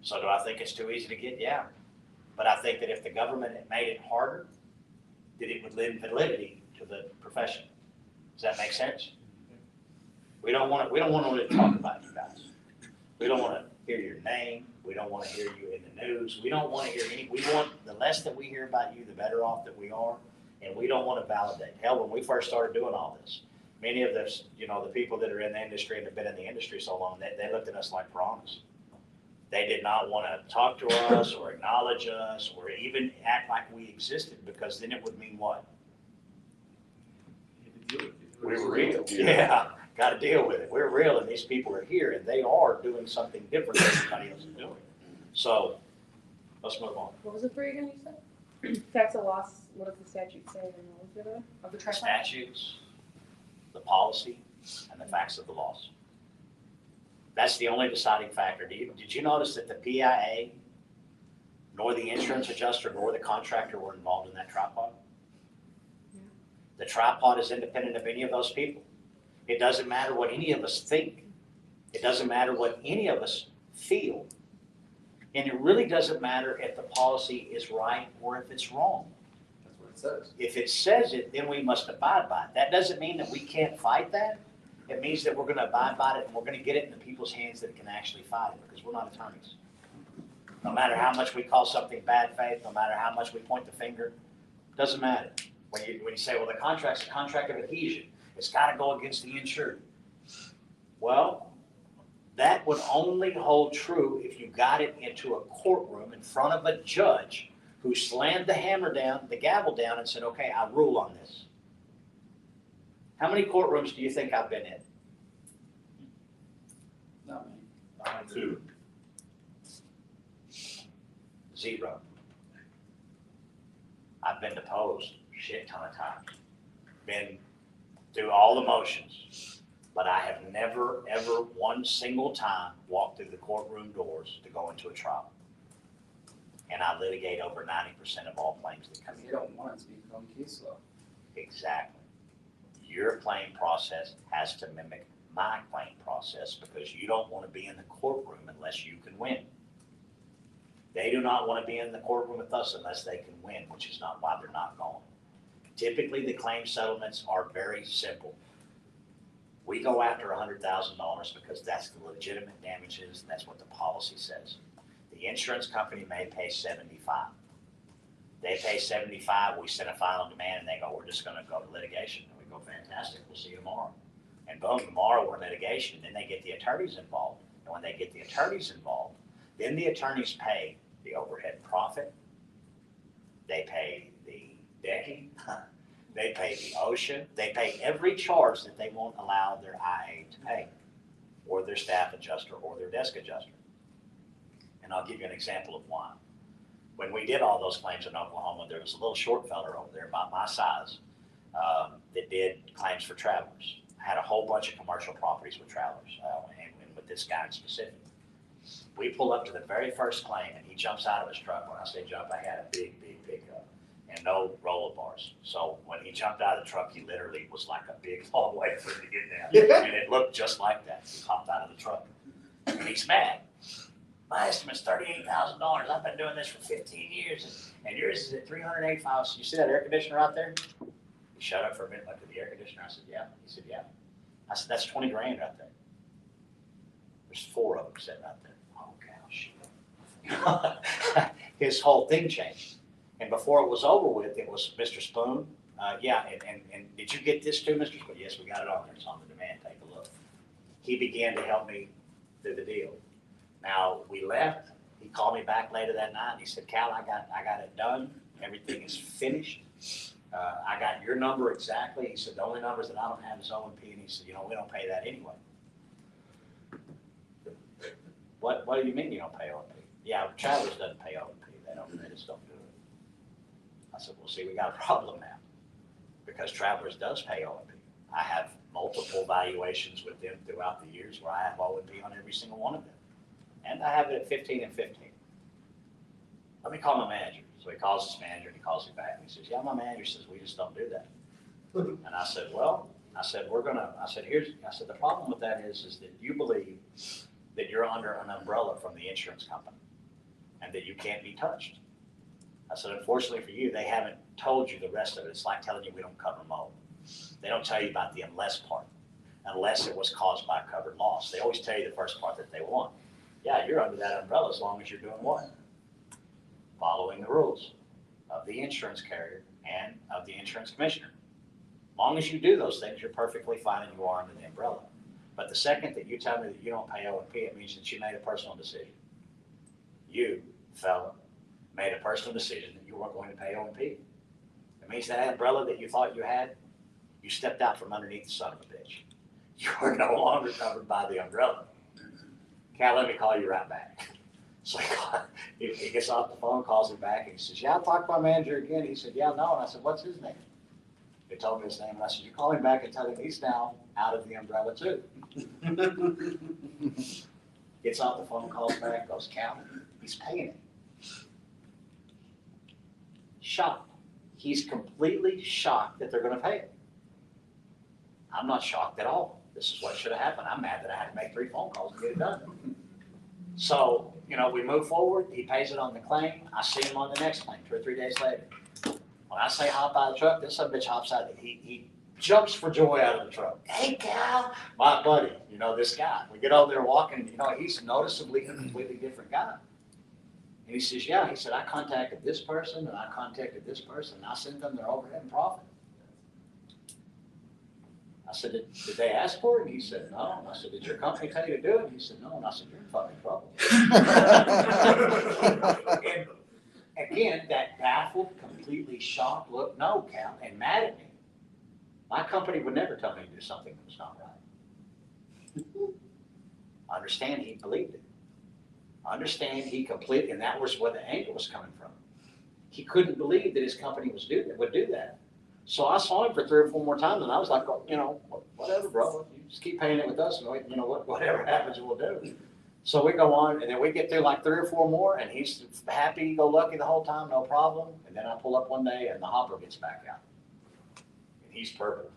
So do I think it's too easy to get? Yeah. But I think that if the government had made it harder, that it would lend validity to the profession. Does that make sense? We don't want to talk about you guys. We don't want to hear your name. We don't want to hear you in the news. We don't want to hear we want, the less that we hear about you, the better off that we are. And we don't want to validate. Hell, when we first started doing all this, many of this, the people that are in the industry and have been in the industry so long, they looked at us like piranhas. They did not want to talk to us or acknowledge us or even act like we existed, because then it would mean what? We were real. Yeah, got to deal with it. We're real, and these people are here, and they are doing something different than everybody else is doing. So let's move on. What was the 3 again you said? Facts of loss, what does the statute say? And what was the other one? Of the The tripod? statutes, the policy, and the facts of the loss. That's the only deciding factor. Did you notice that the PIA, nor the insurance adjuster, nor the contractor were involved in that tripod? Yeah. The tripod is independent of any of those people. It doesn't matter what any of us think. It doesn't matter what any of us feel. And it really doesn't matter if the policy is right or if it's wrong. That's what it says. If it says it, then we must abide by it. That doesn't mean that we can't fight that. It means that we're going to abide by it, and we're going to get it into people's hands that can actually fight it, because we're not attorneys. No matter how much we call something bad faith, no matter how much we point the finger, doesn't matter. When you say, well, the contract's a contract of adhesion, it's got to go against the insured. Well, that would only hold true if you got it into a courtroom in front of a judge who slammed the hammer down, the gavel down, and said, okay, I rule on this. How many courtrooms do you think I've been in? Not me. 2. 0. I've been deposed a shit ton of times. Been through all the motions, but I have never, ever, one single time walked through the courtroom doors to go into a trial. And I litigate over 90% of all claims that come Because in. they don't want it to become case law. Exactly. Your claim process has to mimic my claim process, because you don't want to be in the courtroom unless you can win. They do not want to be in the courtroom with us unless they can win, which is not why they're not going. Typically, the claim settlements are very simple. We go after $100,000 because that's the legitimate damages, and that's what the policy says. The insurance company may pay $75,000. They pay 75, we send a final demand, and they go, we're just gonna go to litigation. And we go, fantastic, we'll see you tomorrow. And boom, tomorrow we're in litigation, and then they get the attorneys involved. And when they get the attorneys involved, then the attorneys pay the overhead profit, they pay the decking, they pay the ocean, they pay every charge that they won't allow their IA to pay, or their staff adjuster, or their desk adjuster. And I'll give you an example of why. When we did all those claims in Oklahoma, there was a little short fella over there about my size that did claims for travelers. Had a whole bunch of commercial properties with travelers, and with this guy in specific. We pull up to the very first claim, and he jumps out of his truck. When I say jump, I had a big pickup and no roller bars. So when he jumped out of the truck, he literally was like a big long way for him to get down. And it looked just like that. He popped out of the truck. And he's mad. My estimate's $38,000. I've been doing this for 15 years, and yours is at $385. So you see that air conditioner out there? He shut up for a minute, looked at the air conditioner. I said, yeah. He said, yeah. I said, that's 20 grand right there. There's 4 of them sitting out there. Oh, cow, shit. His whole thing changed. And before it was over with, it was Mr. Spoon. Yeah, and did you get this too, Mr. Spoon? Yes, we got it on there. It's on the demand. Take a look. He began to help me through the deal. Now, we left. He called me back later that night, and he said, Cal, I got it done. Everything is finished. I got your number exactly. He said, the only numbers that I don't have is O&P, and he said, we don't pay that anyway. What do you mean you don't pay O&P? Yeah, Travelers doesn't pay O&P. They just don't do it. I said, well, see, we got a problem now, because Travelers does pay O&P. I have multiple valuations with them throughout the years where I have O&P on every single one of them. And I have it at 15 and 15. Let me call my manager. So he calls his manager, and he calls me back, and he says, yeah, my manager says, we just don't do that. And I said, well, the problem with that is that you believe that you're under an umbrella from the insurance company and that you can't be touched. I said, unfortunately for you, they haven't told you the rest of it. It's like telling you we don't cover mold. They don't tell you about the unless part, unless it was caused by covered loss. They always tell you the first part that they want. Yeah, you're under that umbrella as long as you're doing what? Following the rules of the insurance carrier and of the insurance commissioner. As long as you do those things, you're perfectly fine and you are under the umbrella. But the second that you tell me that you don't pay O&P, it means that you made a personal decision. You, fella, made a personal decision that you weren't going to pay O&P. It means that umbrella that you thought you had, you stepped out from underneath the son of a bitch. You are no longer covered by the umbrella. Cal, let me call you right back. So he gets off the phone, calls me back, and he says, yeah, I'll talk to my manager again. He said, yeah, no. And I said, what's his name? They told me his name, and I said, you call him back and tell him he's now out of the umbrella too. Gets off the phone, calls back, goes, Cal, he's paying it. Shocked. He's completely shocked that they're going to pay it. I'm not shocked at all. This is what should have happened. I'm mad that I had to make 3 phone calls to get it done. So, we move forward. He pays it on the claim. I see him on the next claim 2 or 3 days later. When I say hop out of the truck, this son of a bitch hops out. He jumps for joy out of the truck. Hey, Cal, my buddy, this guy. We get over there walking, he's noticeably a completely different guy. And he says, yeah, he said, I contacted this person and I contacted this person and I sent them their overhead and profit. I said, did they ask for it? And he said, no. I said, did your company tell you to do it? And he said, no. And I said, you're in fucking trouble. And again, that baffled, completely shocked look, no, Cal, and mad at me. My company would never tell me to do something that was not right. I understand he believed it. I understand he completely, and that was where the anger was coming from. He couldn't believe that his company would do that. So I saw him for 3 or 4 more times, and I was like, well, whatever, bro. You just keep paying it with us, and whatever happens, we'll do. So we go on, and then we get through like 3 or 4 more, and he's happy-go-lucky the whole time, no problem. And then I pull up one day, and the hopper gets back out. And he's purple.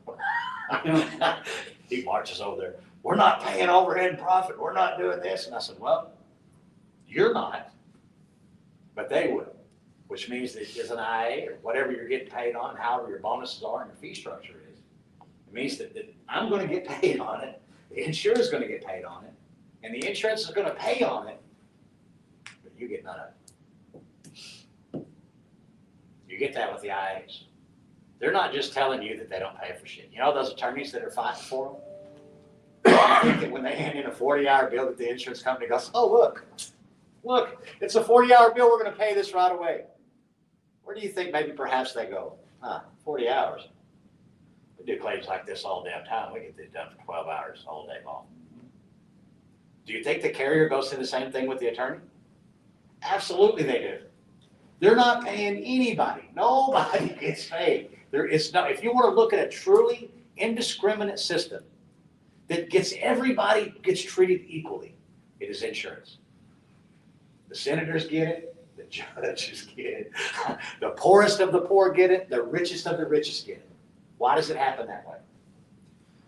He marches over there. We're not paying overhead and profit. We're not doing this. And I said, well, you're not, but they will. Which means that there's an IA or whatever you're getting paid on, however your bonuses are and your fee structure is. It means that I'm going to get paid on it, the insurer is going to get paid on it, and the insurance is going to pay on it, but you get none of it. get that with the IAs. They're not just telling you that they don't pay for shit. You know those attorneys that are fighting for them? I think that when they hand in a 40-hour bill that the insurance company goes, oh, look, it's a 40-hour bill, we're gonna pay this right away. Where do you think maybe perhaps they go, 40 hours? We do claims like this all damn time. We get this done for 12 hours all day long. Do you think the carrier goes through the same thing with the attorney? Absolutely they do. They're not paying anybody. Nobody gets paid. There is no, if you want to look at a truly indiscriminate system that gets everybody gets treated equally, it is insurance. The senators get it, the judges get it, the poorest of the poor get it, the richest of the richest get it. Why does it happen that way?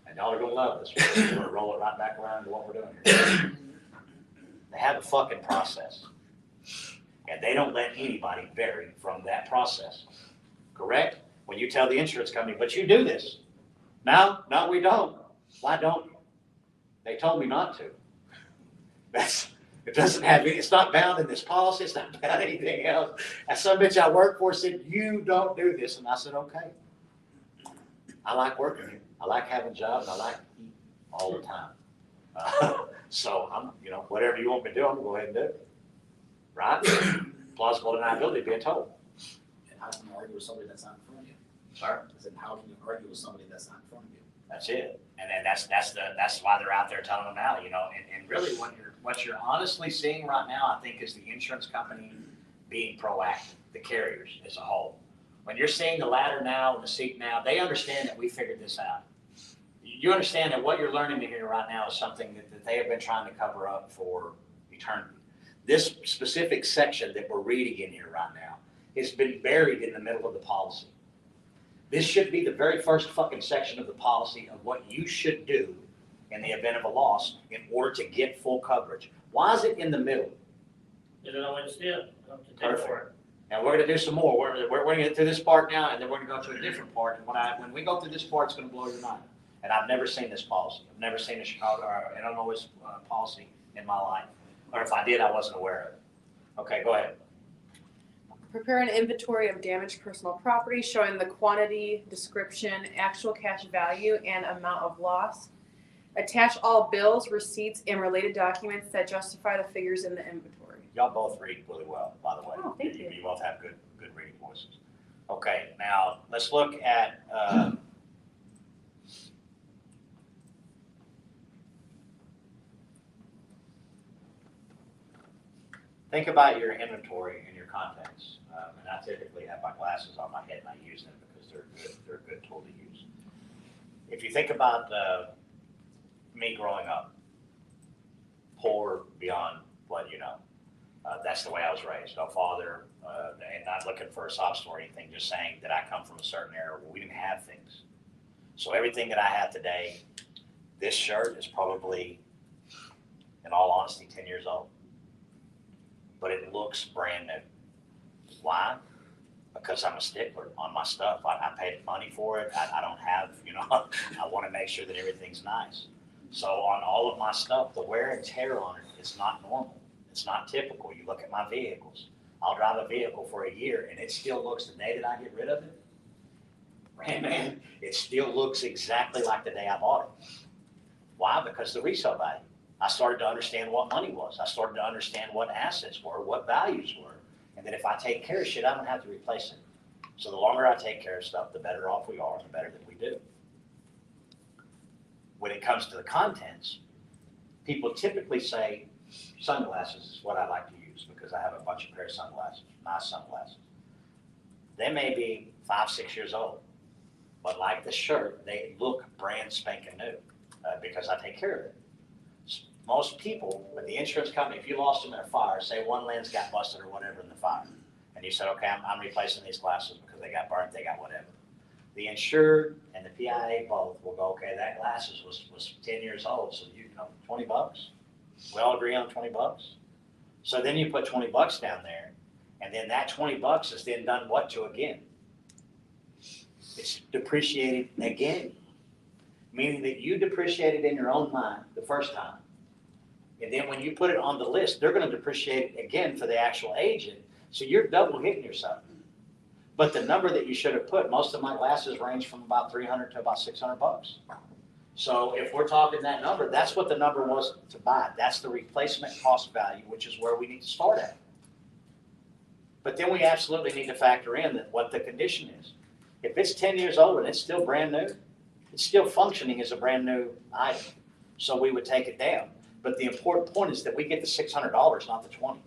And y'all are gonna love this. We're gonna roll it right back around to what we're doing here. They have a fucking process. And they don't let anybody vary from that process. Correct? When you tell the insurance company, but you do this. No, we don't. Why don't you? They told me not to. It doesn't have, it's not bound in this policy, it's not bound in anything else. And some bitch I work for said, you don't do this. And I said, okay. I like working here. I like having jobs. I like to eat all the time. So I'm, whatever you want me to do, I'm gonna go ahead and do it. Right? Plausible deniability being told. And how can you argue with somebody that's not in front of you? Sorry? I said, how can you argue with somebody that's not in front of you? That's it. And then that's why they're out there telling them now, and really what you're honestly seeing right now, I think, is the insurance company being proactive, the carriers as a whole. When you're seeing the ladder now and the seat now, they understand that we figured this out. You understand that what you're learning to hear right now is something that they have been trying to cover up for eternity. This specific section that we're reading in here right now has been buried in the middle of the policy. This should be the very first fucking section of the policy of what you should do in the event of a loss in order to get full coverage. Why is it in the middle? Is it always did? Perfect. And we're going to do some more. We're going to get through this part now, and then we're going to go to a different part. And when we go through this part, it's going to blow your mind. And I've never seen this policy. I've never seen a Chicago or an Illinois policy in my life. Or if I did, I wasn't aware of it. Okay, go ahead. Prepare an inventory of damaged personal property showing the quantity, description, actual cash value, and amount of loss. Attach all bills, receipts, and related documents that justify the figures in the inventory. Y'all both read really well, by the way. Oh, thank you. You both have good reading voices. Okay, now let's look at think about your inventory and your contents. And I typically have my glasses on my head and I use them because they're a good tool to use. If you think about me growing up, poor beyond what you know, that's the way I was raised. No father, and not looking for a sob story or anything, just saying that I come from a certain era where we didn't have things. So everything that I have today, this shirt is probably, in all honesty, 10 years old. But it looks brand new. Why? Because I'm a stickler on my stuff. I paid money for it. I don't have, I want to make sure that everything's nice. So on all of my stuff, the wear and tear on it is not normal. It's not typical. You look at my vehicles. I'll drive a vehicle for a year and it still looks, the day that I get rid of it, man, it still looks exactly like the day I bought it. Why? Because the resale value. I started to understand what money was. I started to understand what assets were, what values were. And that if I take care of shit, I don't have to replace it. So the longer I take care of stuff, the better off we are, the better that we do. When it comes to the contents, people typically say sunglasses is what I like to use because I have a bunch of pair of sunglasses, nice sunglasses. They may be 5, 6 years old, but like the shirt, they look brand spanking new because I take care of it. Most people, with the insurance company, if you lost them in a fire, say one lens got busted or whatever in the fire, and you said, okay, I'm replacing these glasses because they got burnt, they got whatever. The insured and the PIA both will go, okay, that glasses was 10 years old, so $20? We all agree on $20? So then you put $20 down there, and then that $20 is then done what to again? It's depreciated again, meaning that you depreciated in your own mind the first time. And then when you put it on the list, they're going to depreciate it again for the actual agent. So you're double hitting yourself. But the number that you should have put, most of my glasses range from about 300 to about 600 bucks. So if we're talking that number, that's what the number was to buy. That's the replacement cost value, which is where we need to start at. But then we absolutely need to factor in that what the condition is. If it's 10 years old and it's still brand new, it's still functioning as a brand new item. So we would take it down. But the important point is that we get the $600, not the 20.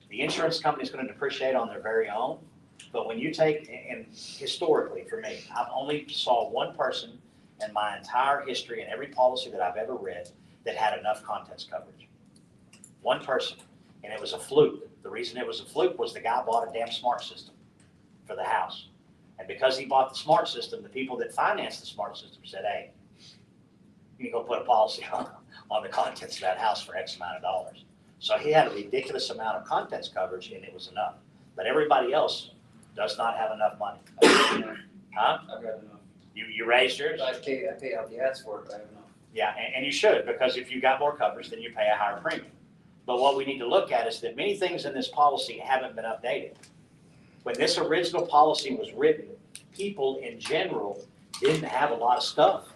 The insurance company is going to depreciate on their very own. But when you take, and historically for me, I've only saw one person in my entire history and every policy that I've ever read that had enough contents coverage. One person, and it was a fluke. The reason it was a fluke was the guy bought a damn smart system for the house. And because he bought the smart system, the people that financed the smart system said, hey, you can go put a policy on the contents of that house for X amount of dollars. So he had a ridiculous amount of contents coverage and it was enough. But everybody else does not have enough money. Huh? I've got enough. You raised yours? I pay out the ads for it, but I have enough. Yeah, and you should, because if you got more coverage, then you pay a higher premium. But what we need to look at is that many things in this policy haven't been updated. When this original policy was written, people in general didn't have a lot of stuff.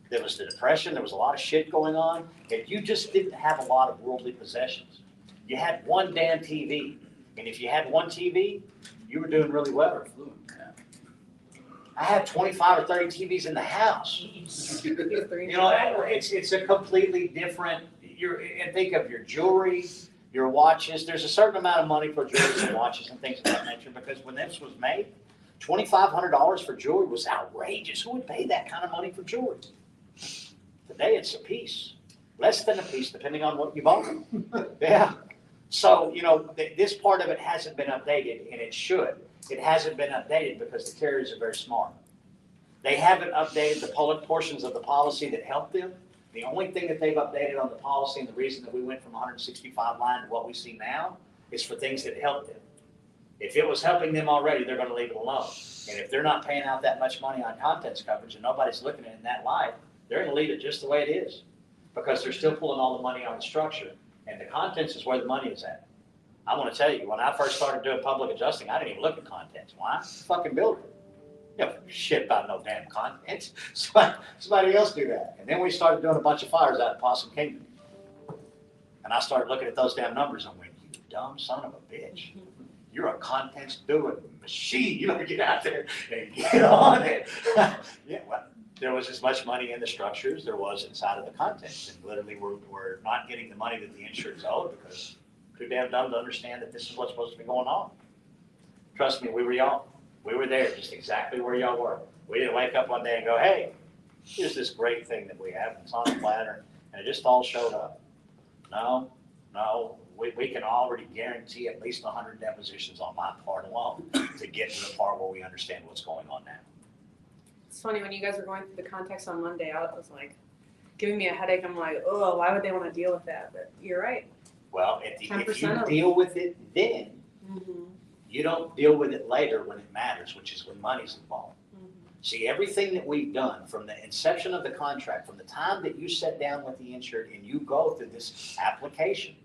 There was the Depression, there was a lot of shit going on, and you just didn't have a lot of worldly possessions. You had one damn TV, and if you had one TV, you were doing really well. I had 25 or 30 TVs in the house. You know, it's a completely different, and think of your jewelry, your watches. There's a certain amount of money for jewelry and watches and things of that nature, because when this was made, $2,500 for jewelry was outrageous. Who would pay that kind of money for jewelry? Today it's a piece, less than a piece, depending on what you bought. Yeah. So, you know, this part of it hasn't been updated, and it should. It hasn't been updated because the carriers are very smart. They haven't updated the public portions of the policy that help them. The only thing that they've updated on the policy, and the reason that we went from 165 line to what we see now, is for things that help them. If it was helping them already, they're going to leave it alone. And if they're not paying out that much money on contents coverage and nobody's looking at it in that light, they're going to leave it just the way it is, because they're still pulling all the money on the structure, and the contents is where the money is at. I want to tell you, when I first started doing public adjusting, I didn't even look at contents. Why? Fucking builder. You know, shit about no damn contents. Somebody else do that. And then we started doing a bunch of fires out in Possum Kingdom. And I started looking at those damn numbers and went, you dumb son of a bitch. You're a contents doing machine. You better get out there and get on it. Yeah, well, there was as much money in the structure as there was inside of the contents. And literally we're not getting the money that the insurance owed because too damn dumb to understand that this is what's supposed to be going on. Trust me, we were y'all. We were there just exactly where y'all were. We didn't wake up one day and go, hey, here's this great thing that we have. It's on a platter. And it just all showed up. No. We can already guarantee at least 100 depositions on my part alone to get to the part where we understand what's going on now. It's funny, when you guys were going through the context on Monday, I was like, giving me a headache. I'm like, oh, why would they want to deal with that? But you're right. Well, if you 10% deal with it then, Mm-hmm. you don't deal with it later when it matters, which is when money's involved. Mm-hmm. See, everything that we've done from the inception of the contract, from the time that you sit down with the insured and you go through this application,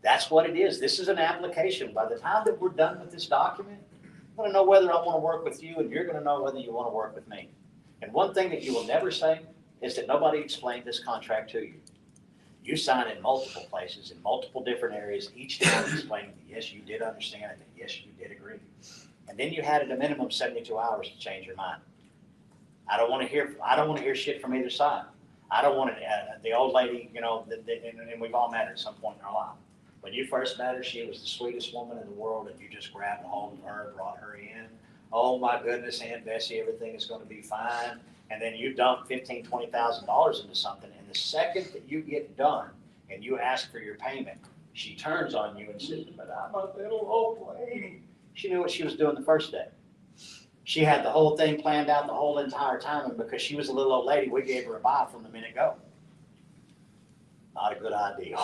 that's what it is. This is an application. By the time that we're done with this document, I'm going to know whether I want to work with you, and you're going to know whether you want to work with me. And one thing that you will never say is that nobody explained this contract to you. You sign in multiple places, in multiple different areas, each time explaining that yes, you did understand it, that yes, you did agree. And then you had at a minimum 72 hours to change your mind. I don't want to hear shit from either side. I don't want to, the old lady, you know, and we've all met her at some point in our life. When you first met her, she was the sweetest woman in the world, and you just grabbed a hold of her, brought her in. Oh my goodness, Aunt Bessie, everything is going to be fine. And then you dump $15,000, $20,000 into something, and the second that you get done and you ask for your payment, she turns on you and says, but I'm a little old lady. She knew what she was doing the first day. She had the whole thing planned out the whole entire time, and because she was a little old lady, we gave her a buy from the minute go. Not a good idea.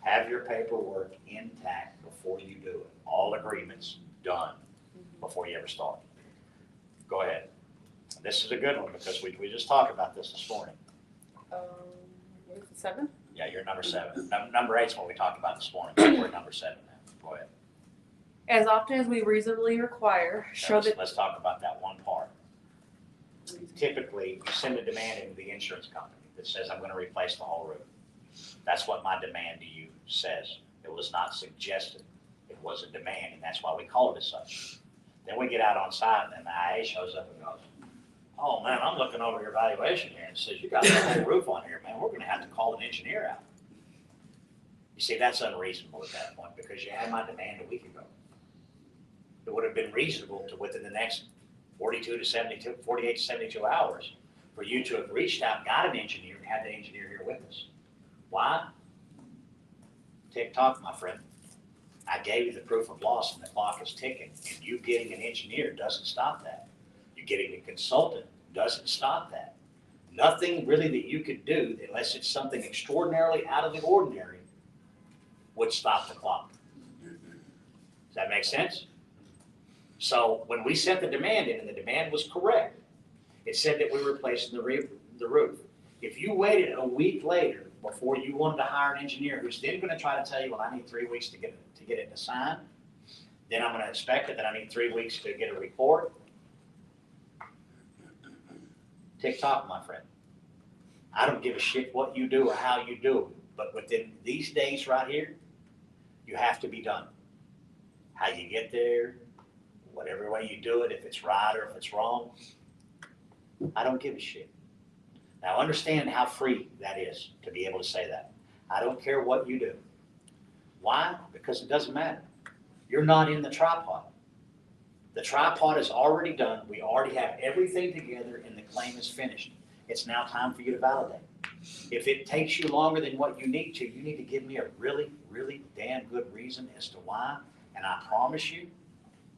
Have your paperwork intact before you do it. All agreements done before you ever start. Go ahead. This is a good one because we just talked about this morning. What is it, 7? Yeah, you're number 7. Number 8 is what we talked about this morning. We're at number 7 now. Go ahead. As often as we reasonably require, show Let's, that. let's talk about that one part. Typically, you send a demand into the insurance company that says, I'm gonna replace the whole roof. That's what my demand to you says. It was not suggested. It was a demand, and that's why we call it as such. Then we get out on site, and the IA shows up and goes, oh man, I'm looking over your evaluation here, and says, you got the whole roof on here, man, we're gonna have to call an engineer out. You see, that's unreasonable at that point, because you had my demand a week ago. It would have been reasonable to, within the next 48 to 72 hours, for you to have reached out, got an engineer, and had the engineer here with us. Why? Tick-tock, my friend. I gave you the proof of loss, and the clock is ticking, and you getting an engineer doesn't stop that. You getting a consultant doesn't stop that. Nothing really that you could do, unless it's something extraordinarily out of the ordinary, would stop the clock. Does that make sense? So when we sent the demand in, and the demand was correct, it said that we were replacing the roof. If you waited a week later before you wanted to hire an engineer who's then gonna try to tell you, well, I need 3 weeks to get it assigned, then I'm gonna inspect it, then I need 3 weeks to get a report. Tick-tock, my friend. I don't give a shit what you do or how you do it, but within these days right here, you have to be done. How you get there, whatever way you do it, if it's right or if it's wrong, I don't give a shit. Now understand how free that is to be able to say that. I don't care what you do. Why? Because it doesn't matter. You're not in the tripod. The tripod is already done. We already have everything together and the claim is finished. It's now time for you to validate. If it takes you longer than what you need to give me a really, really damn good reason as to why. And I promise you,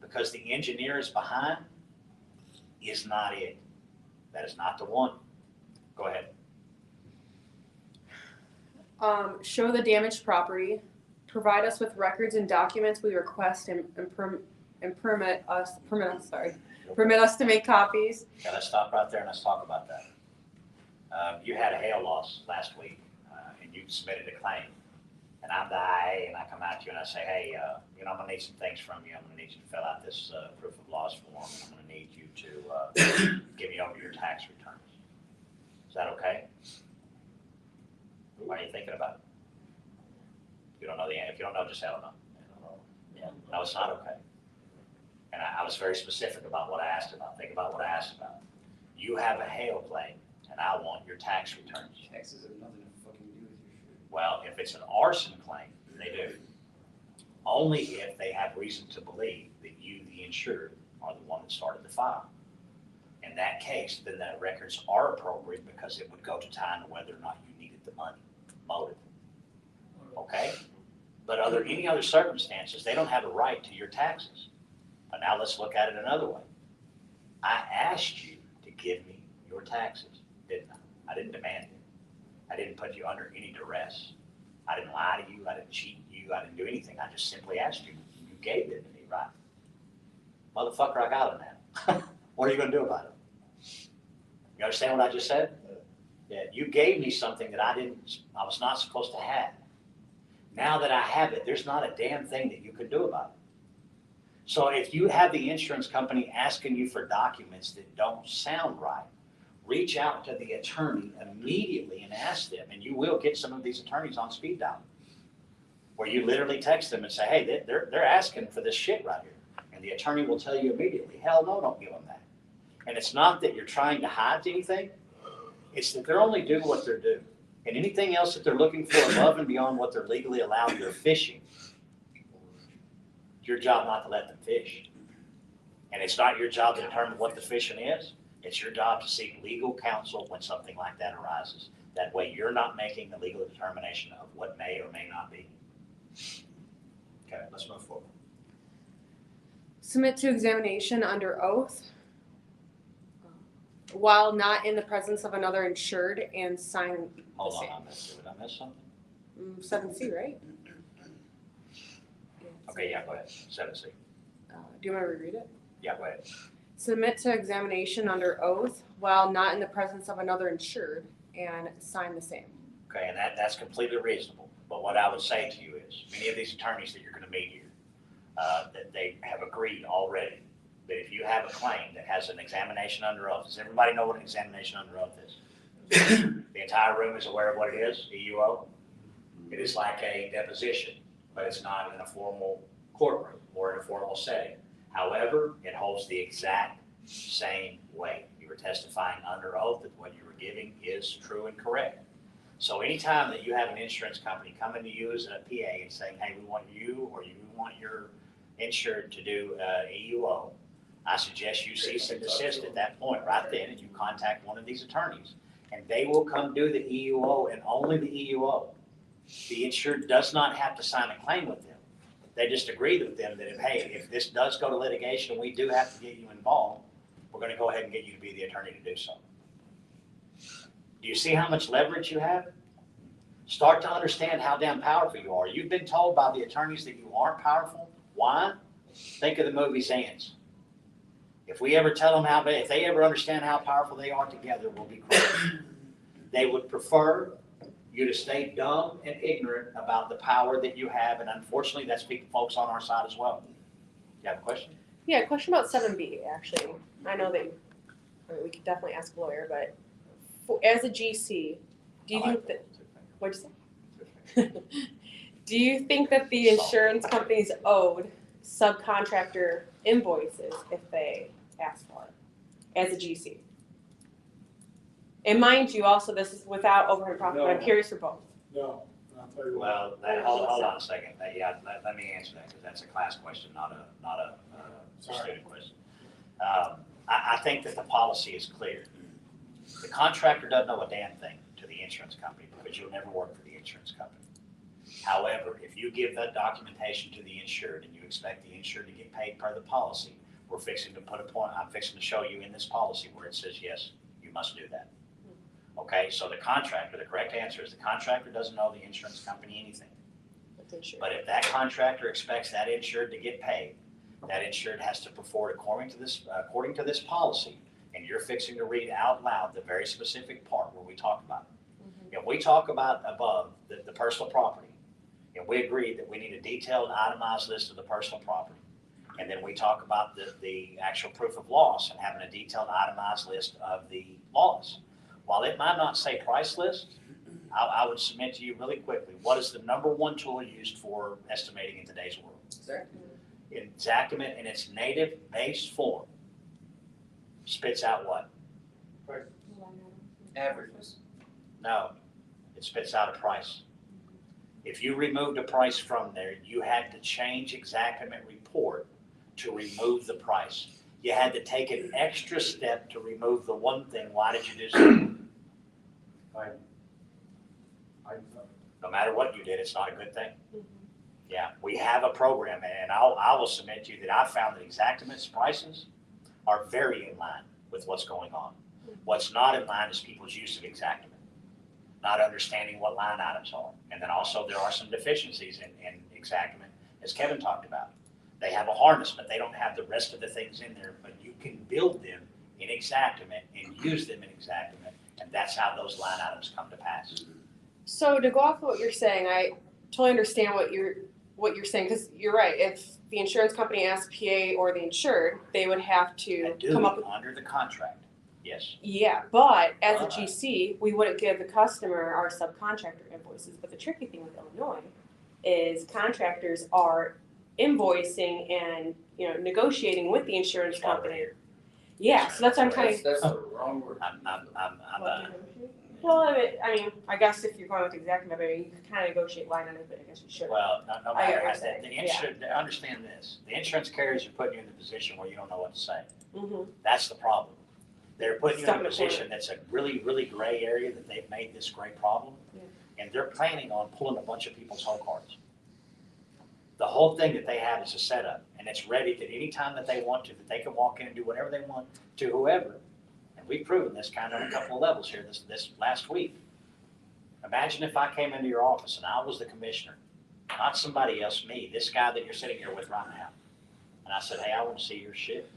because the engineer is behind, is not it. That is not the one. Go ahead. Show the damaged property, provide us with records and documents we request and permit us to make copies. Okay, let's stop right there and let's talk about that. You had a hail loss last week, and you submitted a claim. And I'm the IA, and I come out to you and I say, hey, I'm gonna need some things from you. I'm gonna need you to fill out this proof of loss form. I'm gonna need you to give me over your tax returns. Is that okay? Why are you thinking about it? You don't know the answer. If you don't know, just say I don't know. Yeah. No, it's not okay. And I was very specific about what I asked about. Think about what I asked about. You have a hail claim, and I want your tax returns. Taxes have nothing to fucking do with your shit. Well, if it's an arson claim, they do. Only if they have reason to believe that you, the insured, are the one that started the fire. In that case, then the records are appropriate because it would go to tie into whether or not you needed the money, motive. Okay? But any other circumstances, they don't have a right to your taxes. But now let's look at it another way. I asked you to give me your taxes, didn't I? I didn't demand it. I didn't put you under any duress. I didn't lie to you. I didn't cheat you. I didn't do anything. I just simply asked you. You gave it to me, right? Motherfucker, I got it now. What are you going to do about it? You understand what I just said? Yeah, you gave me something that I was not supposed to have. Now that I have it, there's not a damn thing that you can do about it. So if you have the insurance company asking you for documents that don't sound right, reach out to the attorney immediately and ask them, and you will get some of these attorneys on speed dial, where you literally text them and say, hey, they're asking for this shit right here. And the attorney will tell you immediately, hell no, don't give them that. And it's not that you're trying to hide anything, it's that they're only doing what they're due. And anything else that they're looking for above and beyond what they're legally allowed, they're fishing. It's your job not to let them fish. And it's not your job to determine what the fishing is. It's your job to seek legal counsel when something like that arises. That way you're not making the legal determination of what may or may not be. Okay, let's move forward. Submit to examination under oath while not in the presence of another insured and sign the Hold same. on, did I miss something? 7C, right? Okay, yeah, go ahead. 7C. Do you want to reread it? Yeah, go ahead. Submit to examination under oath while not in the presence of another insured and sign the same. Okay, and that's completely reasonable. But what I would say to you is, many of these attorneys that you're going to meet here that they have agreed already that if you have a claim that has an examination under oath, does everybody know what an examination under oath is? The entire room is aware of what it is, EUO? It is like a deposition, but it's not in a formal courtroom or in a formal setting. However, it holds the exact same weight. You were testifying under oath that what you were giving is true and correct. So anytime that you have an insurance company coming to you as a PA and saying, hey, we want you or you want your insured to do EUO, I suggest you cease and desist at that point right then and you contact one of these attorneys. And they will come do the EUO and only the EUO. The insured does not have to sign a claim with them. They just agree with them that if this does go to litigation, we do have to get you involved, we're going to go ahead and get you to be the attorney to do so. Do you see how much leverage you have? Start to understand how damn powerful you are. You've been told by the attorneys that you aren't powerful. Why? Think of the movie Zans. If we ever tell them if they ever understand how powerful they are together, we'll be crazy. They would prefer you to stay dumb and ignorant about the power that you have, and unfortunately, that's folks on our side as well. You have a question? Yeah, a question about 7B, actually. I know that we could definitely ask a lawyer, but as a GC, do you think that, what'd you say? Do you think that the insurance companies owed subcontractor invoices if they asked for it as a GC? And mind you, also, this is without overhead profit, but I'm curious for both. No, I'll tell you what. Well, hold on a second. Let me answer that because that's a class question, not a student question. I think that the policy is clear. The contractor doesn't owe a damn thing to the insurance company because you'll never work for the insurance company. However, if you give that documentation to the insured and you expect the insured to get paid per the policy, I'm fixing to show you in this policy where it says, yes, you must do that. Okay, so the correct answer is the contractor doesn't owe the insurance company anything. But if that contractor expects that insured to get paid, that insured has to perform according to this policy, and you're fixing to read out loud the very specific part where we talk about it. If we talk about above the personal property, and we agree that we need a detailed itemized list of the personal property, and then we talk about the actual proof of loss and having a detailed itemized list of the loss. While it might not say price list, I would submit to you really quickly, what is the number one tool used for estimating in today's world? Xactimate in its native base form spits out what? Averages. No, it spits out a price. If you removed a price from there, you had to change Xactimate report to remove the price. You had to take an extra step to remove the one thing. Why did you do so? No matter what you did, it's not a good thing. Yeah, we have a program, and I will submit to you that I found that Xactimate's prices are very in line with what's going on. What's not in line is people's use of Xactimate, not understanding what line items are. And then also there are some deficiencies in Xactimate, as Kevin talked about. They have a harness, but they don't have the rest of the things in there, but you can build them in Xactimate and use them in Xactimate, and that's how those line items come to pass. So to go off of what you're saying, I totally understand what you're saying, because you're right. If the insurance company asks PA or the insured, they would have to come up with. Under the contract, yes. Yeah, but as a GC, we wouldn't give the customer our subcontractor invoices. But the tricky thing with Illinois is contractors are invoicing and negotiating with the insurance company. Yeah, so that's what I'm kind of. That's the wrong word. Well, I guess if you're going with Xactimate, you can kind of negotiate line on it, but I guess you should. Well, no matter how, saying. the insurance, understand this, the insurance carriers are putting you in the position where you don't know what to say. Mm-hmm. That's the problem. They're putting you in Stuck a in a position that's a really, really gray area that they've made this great problem. Yeah. And they're planning on pulling a bunch of people's whole cards. The whole thing that they have is a setup, and it's ready that anytime that they want to, that they can walk in and do whatever they want to whoever. And we've proven this kind of on a couple of levels here this last week. Imagine if I came into your office and I was the commissioner, not somebody else, me, this guy that you're sitting here with right now. And I said, hey, I want to see your shit.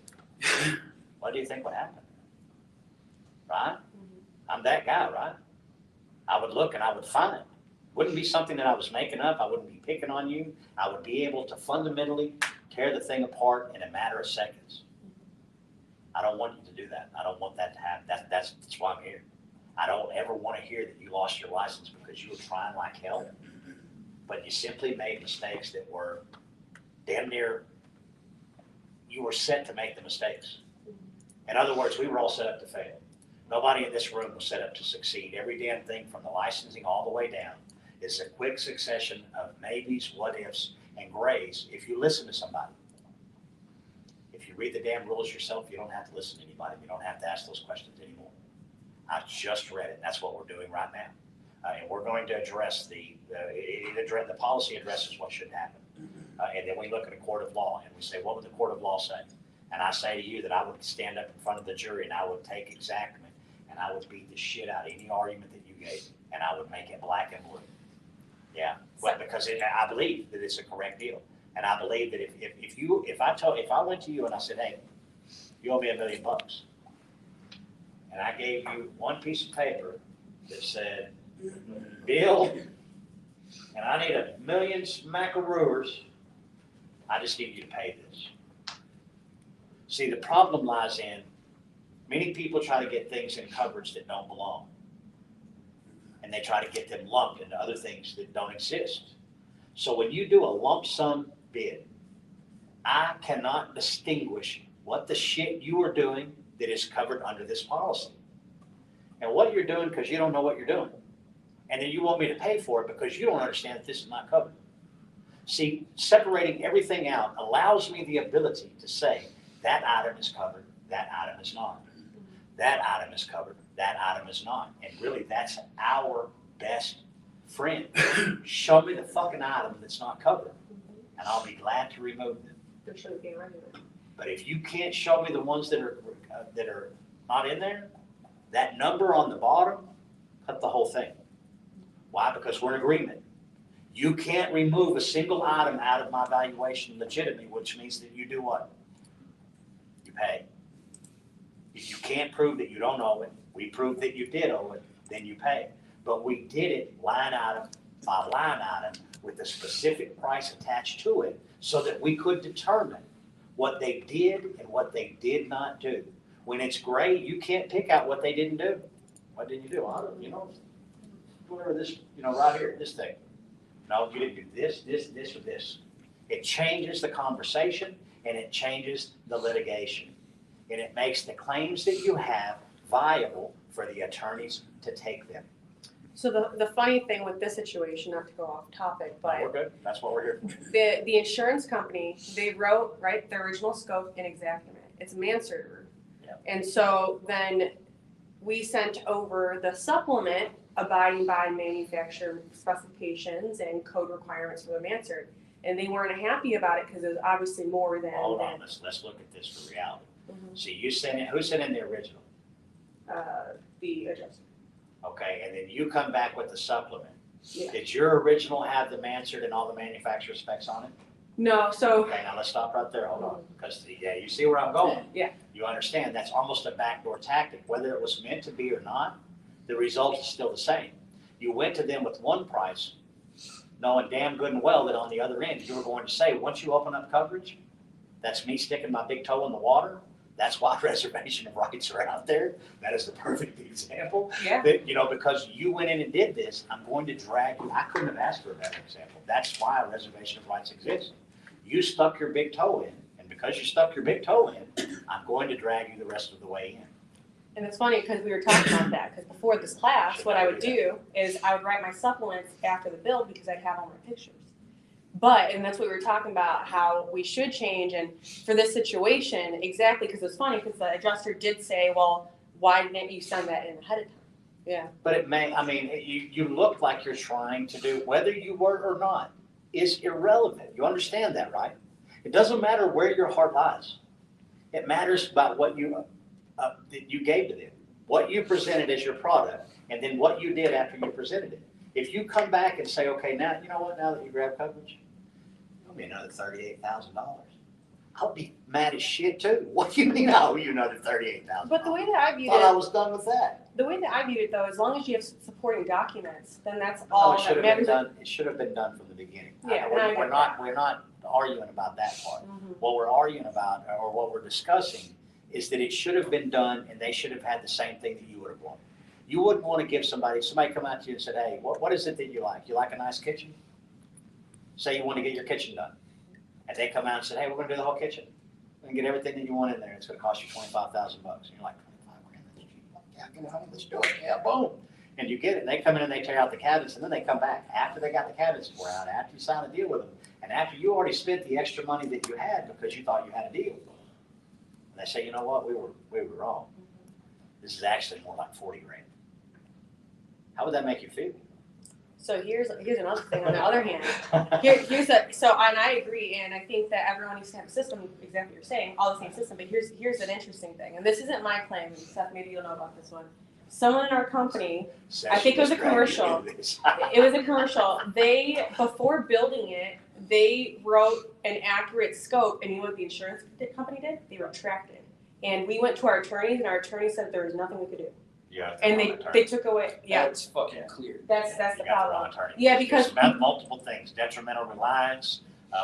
What do you think would happen? Right? Mm-hmm. I'm that guy, right? I would look and I would find. Wouldn't be something that I was making up. I wouldn't be picking on you. I would be able to fundamentally tear the thing apart in a matter of seconds. I don't want you to do that. I don't want that to happen. That's why I'm here. I don't ever want to hear that you lost your license because you were trying like hell, but you simply made mistakes that were damn near, you were set to make the mistakes. In other words, we were all set up to fail. Nobody in this room was set up to succeed. Every damn thing from the licensing all the way down is a quick succession of maybes, what ifs, and grays if you listen to somebody. If you read the damn rules yourself, you don't have to listen to anybody. You don't have to ask those questions anymore. I just read it. That's what we're doing right now. And we're going to address the policy addresses what should happen. And then we look at a court of law and we say, what would the court of law say? And I say to you that I would stand up in front of the jury and I would take exactment and I would beat the shit out of any argument that you gave and I would make it black and blue. Yeah, but because I believe that it's a correct deal. And I believe that if I went to you and I said, hey, you owe me $1 million, and I gave you one piece of paper that said, Bill, and I need 1 million smackaroos, I just need you to pay this. See, the problem lies in many people try to get things in coverage that don't belong. And they try to get them lumped into other things that don't exist. So when you do a lump sum bid, I cannot distinguish what the shit you are doing that is covered under this policy. And what you're doing because you don't know what you're doing. And then you want me to pay for it because you don't understand that this is not covered. See, separating everything out allows me the ability to say, that item is covered, that item is not. That item is covered, that item is not. And really, that's our best friend. Show me the fucking item that's not covered, and I'll be glad to remove them. There shouldn't be a regular. But if you can't show me the ones that are not in there, that number on the bottom, cut the whole thing. Why? Because we're in agreement. You can't remove a single item out of my valuation legitimately, which means that you do what? You pay. If you can't prove that you don't owe it, we prove that you did owe it, then you pay. But we did it line item by line item with a specific price attached to it so that we could determine what they did and what they did not do. When it's gray, you can't pick out what they didn't do. What did you do? Whatever this, right here, this thing. No, you didn't do this, or this. It changes the conversation and it changes the litigation. And it makes the claims that you have viable for the attorneys to take them. So the funny thing with this situation, not to go off topic, but We're good. That's what we're here for. the insurance company, they wrote, right, the original scope and exactament. It's Mansard. Yep. And so then we sent over the supplement abiding by manufacturer specifications and code requirements for the Mansard. And they weren't happy about it because it was obviously more than. Hold on, let's look at this for reality. Mhm. See, who sent in the original? The adjuster. Okay, and then you come back with the supplement. Yeah. Did your original have the Mansard and all the manufacturer specs on it? No, so. Okay, now let's stop right there, hold on, because you see where I'm going. Yeah. You understand, that's almost a backdoor tactic, whether it was meant to be or not, the result is still the same. You went to them with one price, knowing damn good and well that on the other end, you were going to say, once you open up coverage, that's me sticking my big toe in the water. That's why reservation of rights are out there. That is the perfect example. Yeah. That, because you went in and did this, I'm going to drag you. I couldn't have asked for a better example. That's why a reservation of rights exists. You stuck your big toe in, and because you stuck your big toe in, I'm going to drag you the rest of the way in. And it's funny because we were talking about that, because before this class, what I would do is I would write my supplements after the build because I'd have all my pictures. But, and that's what we were talking about, how we should change, and for this situation, exactly, because it's funny, because the adjuster did say, well, why didn't you send that in ahead of time? Yeah. But you look like you're trying to do, whether you were or not, is irrelevant. You understand that, right? It doesn't matter where your heart lies. It matters about what you gave to them, what you presented as your product, and then what you did after you presented it. If you come back and say, okay, now, you know what, now that you grab coverage, it'll be another $38,000. I'll be mad as shit too. What do you mean I owe you another $38,000? But the way that I viewed I thought I it, was done with that. The way that I viewed it though, as long as you have supporting documents, then that's No, all it should that have been matters. done, it should have been done from the beginning. Yeah, and I We're get not, we're not arguing about that part. Mhm. What we're arguing about, or what we're discussing, is that it should have been done and they should have had the same thing that you would have wanted. You wouldn't want to give somebody come out to you and said, hey, what is it that you like? You like a nice kitchen? Say you want to get your kitchen done. And they come out and say, hey, we're gonna do the whole kitchen. We're gonna get everything that you want in there. It's gonna cost you $25,000. And you're like, 25 grand, that's cheap. Yeah, get it, honey, let's do it. Yeah, boom. And you get it. And they come in and they tear out the cabinets and then they come back after they got the cabinets tore out, after you signed a deal with them. And after you already spent the extra money that you had because you thought you had a deal. And they say, you know what, we were wrong. This is actually more like 40 grand. How would that make you feel? So here's another thing on the other hand. And I agree, and I think that everyone needs to have a system, exactly what you're saying, all the same system, but here's an interesting thing, and this isn't my claim, Seth, maybe you'll know about this one. Someone in our company, I think it was a commercial. It was a commercial, before building it, they wrote an accurate scope, and you know what the insurance company did? They retracted. And we went to our attorneys, and our attorney said there was nothing we could do. Yeah. And they took away, yeah, That's fucking clear. that's the You got the problem. wrong attorney. Yeah, because- There's multiple things, detrimental reliance.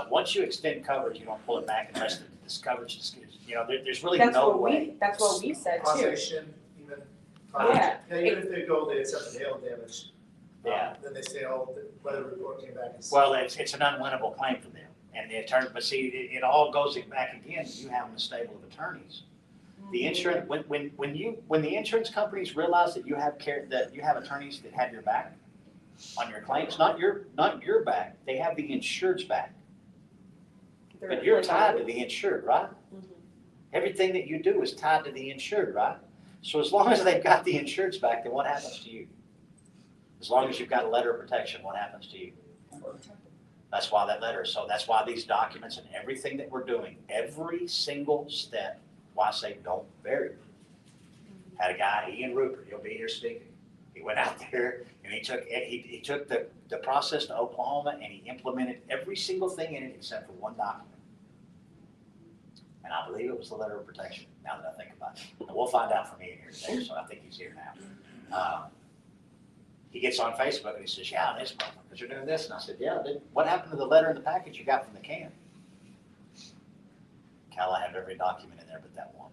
Once you extend coverage, you don't pull it back unless this coverage is, there's really That's no what way. that's what we said too. Causation, even. Yeah. Even if they go, they accept the hail damage. Yeah. Then they say, oh, the weather report came back and. Well, it's an unwinnable claim for them. And the attorney, but see, it all goes back again, you having a stable of attorneys. The insurance, when the insurance companies realize that you have attorneys that have your back on your claims, not your back, they have the insured's back. But you're tied to the insured, right? Mhm. Everything that you do is tied to the insured, right? So as long as they've got the insured's back, then what happens to you? As long as you've got a letter of protection, what happens to you? That's why that's why these documents and everything that we're doing, every single step, why I say don't vary. Had a guy, Ian Rupert, he'll be here speaking. He went out there and he took the process to Oklahoma and he implemented every single thing in it except for one document. And I believe it was the letter of protection, now that I think about it. And we'll find out from Ian here today, so I think he's here now. He gets on Facebook and he says, yeah, this motherfuckers are doing this. And I said, yeah, what happened to the letter in the package you got from the can? Cal, I have every document in there but that one.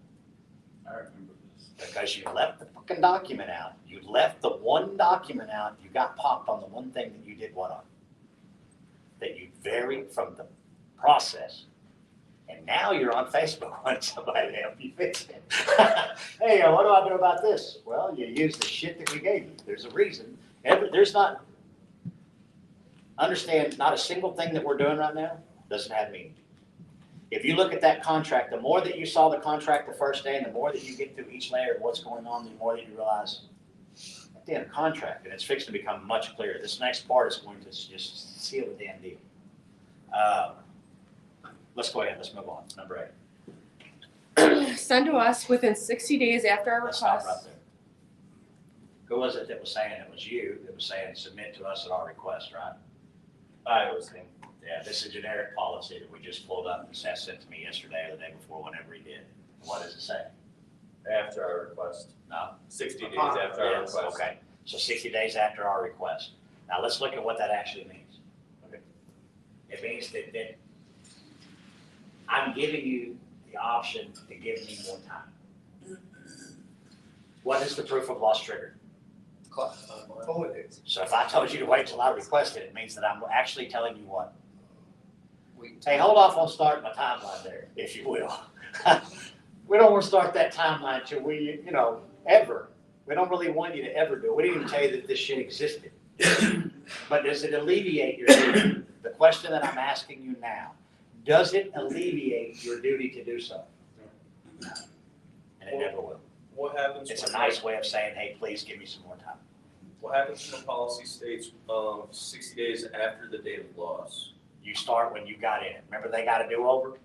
I remember this. Because you left the fucking document out. You left the one document out. You got popped on the one thing that you did what on? That you varied from the process. And now you're on Facebook wanting somebody to help you fix it. Hey, what do I do about this? Well, you use the shit that we gave you. There's a reason. Understand, not a single thing that we're doing right now doesn't have meaning. If you look at that contract, the more that you saw the contract the first day and the more that you get through each layer of what's going on, the more that you realize at the end of contract, and it's fixed to become much clearer. This next part is going to just seal the damn deal. Let's go ahead, let's move on. Number 8. Send to us within 60 days after our Let's stop request. right there. Who was it that was saying it was you that was saying submit to us at our request, right? I was him. Yeah, this is a generic policy that we just pulled up and sent to me yesterday or the day before, whenever he did. What does it say? After our request, No? 60 days after our Yes, request. okay. So 60 days after our request. Now, let's look at what that actually means. Okay. It means that I'm giving you the option to give me more time. What is the proof of loss trigger? Forward days. So if I told you to wait till I requested, it means that I'm actually telling you what? Hey, hold off on starting my timeline there, if you will. We don't want to start that timeline till ever. We don't really want you to ever do it. We didn't even tell you that this shit existed. But does it alleviate your duty? The question that I'm asking you now, does it alleviate your duty to do so? No. And it never will. What happens? It's a when- nice way of saying, hey, please give me some more time. What happens when the policy states 60 days after the date of loss? You start when you got in it. Remember, they got a do-over?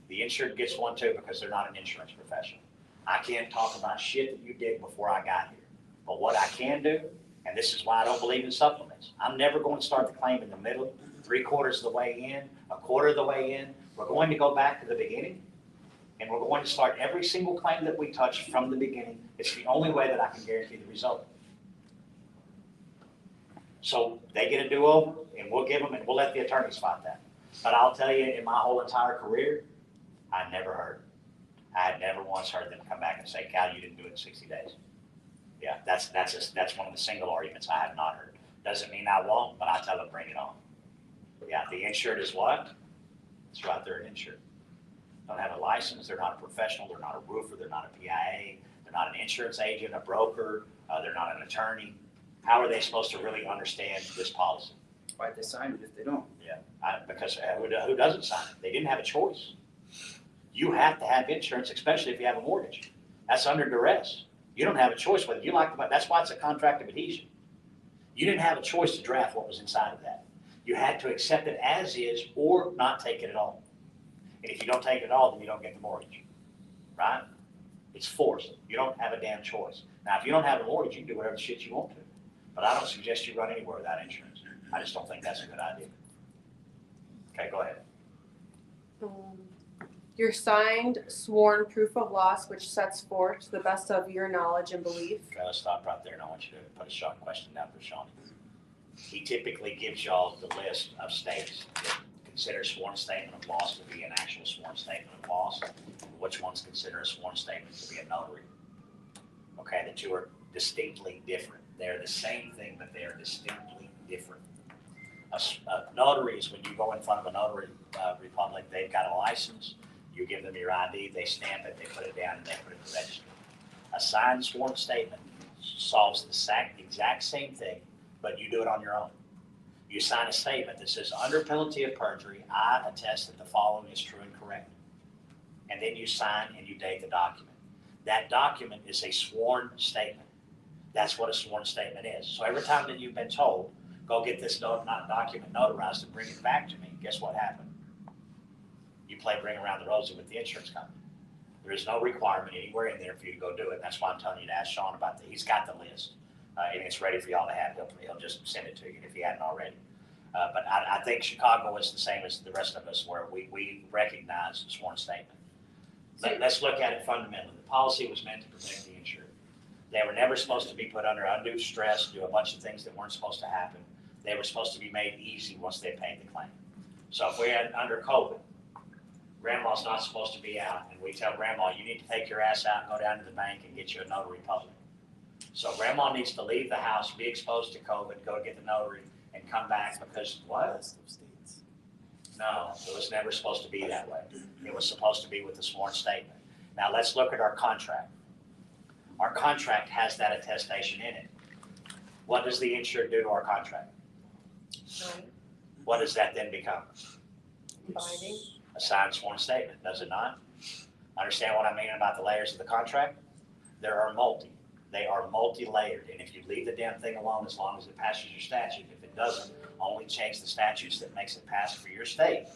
The insured gets one too because they're not an insurance professional. I can't talk about shit that you did before I got here. But what I can do, and this is why I don't believe in supplements, I'm never going to start the claim in the middle, 3/4 of the way in, 1/4 of the way in. We're going to go back to the beginning. And we're going to start every single claim that we touch from the beginning. It's the only way that I can guarantee the result. So they get a do-over, and we'll give them, and we'll let the attorneys fight that. But I'll tell you, in my whole entire career, I never heard. I had never once heard them come back and say, Cal, you didn't do it in 60 days. Yeah, that's one of the single arguments I have not heard. Doesn't mean I won't, but I tell them, bring it on. Yeah, the insured is what? It's right there, insured. Don't have a license, they're not a professional, they're not a roofer, they're not a PIA, they're not an insurance agent, a broker, they're not an attorney. How are they supposed to really understand this policy? Why'd they sign it if they don't? Because who doesn't sign it? They didn't have a choice. You have to have insurance, especially if you have a mortgage. That's under duress. You don't have a choice whether you like the, that's why it's a contract of adhesion. You didn't have a choice to draft what was inside of that. You had to accept it as is or not take it at all. And if you don't take it at all, then you don't get the mortgage, right? It's forced. You don't have a damn choice. Now, if you don't have a mortgage, you can do whatever shit you want to. But I don't suggest you run anywhere without insurance. I just don't think that's a good idea. Okay, go ahead. Your signed sworn proof of loss which sets forth to the best of your knowledge and belief. Okay, let's stop right there, and I want you to put a short question down for Sean. He typically gives y'all the list of states that consider sworn statement of loss to be an actual sworn statement of loss, and which ones consider a sworn statement to be a notary. Okay, the two are distinctly different. They're the same thing, but they are distinctly different. A notary is when you go in front of a notary republic, they've got a license, you give them your ID, they stamp it, they put it down, and they put it in the registry. A signed sworn statement solves the exact same thing, but you do it on your own. You sign a statement that says, under penalty of perjury, I attest that the following is true and correct. And then you sign and you date the document. That document is a sworn statement. That's what a sworn statement is. So every time that you've been told, go get this document notarized and bring it back to me, guess what happened? You play bring around the rosy with the insurance company. There is no requirement anywhere in there for you to go do it. That's why I'm telling you to ask Sean about that. He's got the list, and it's ready for y'all to have. He'll just send it to you if he hadn't already. But I think Chicago is the same as the rest of us, where we recognize the sworn statement. Let's look at it fundamentally. The policy was meant to protect the insured. They were never supposed to be put under undue stress, do a bunch of things that weren't supposed to happen. They were supposed to be made easy once they paid the claim. So if we're under COVID, grandma's not supposed to be out, and we tell grandma, you need to take your ass out and go down to the bank and get you a notary public. So grandma needs to leave the house, be exposed to COVID, go get the notary, and come back because what? No, it was never supposed to be that way. It was supposed to be with a sworn statement. Now let's look at our contract. Our contract has that attestation in it. What does the insured do to our contract? What does that then become? Binding. A signed sworn statement, does it not? Understand what I mean about the layers of the contract? They are multi-layered, and if you leave the damn thing alone, as long as it passes your statute, if it doesn't, only change the statutes that makes it pass for your state,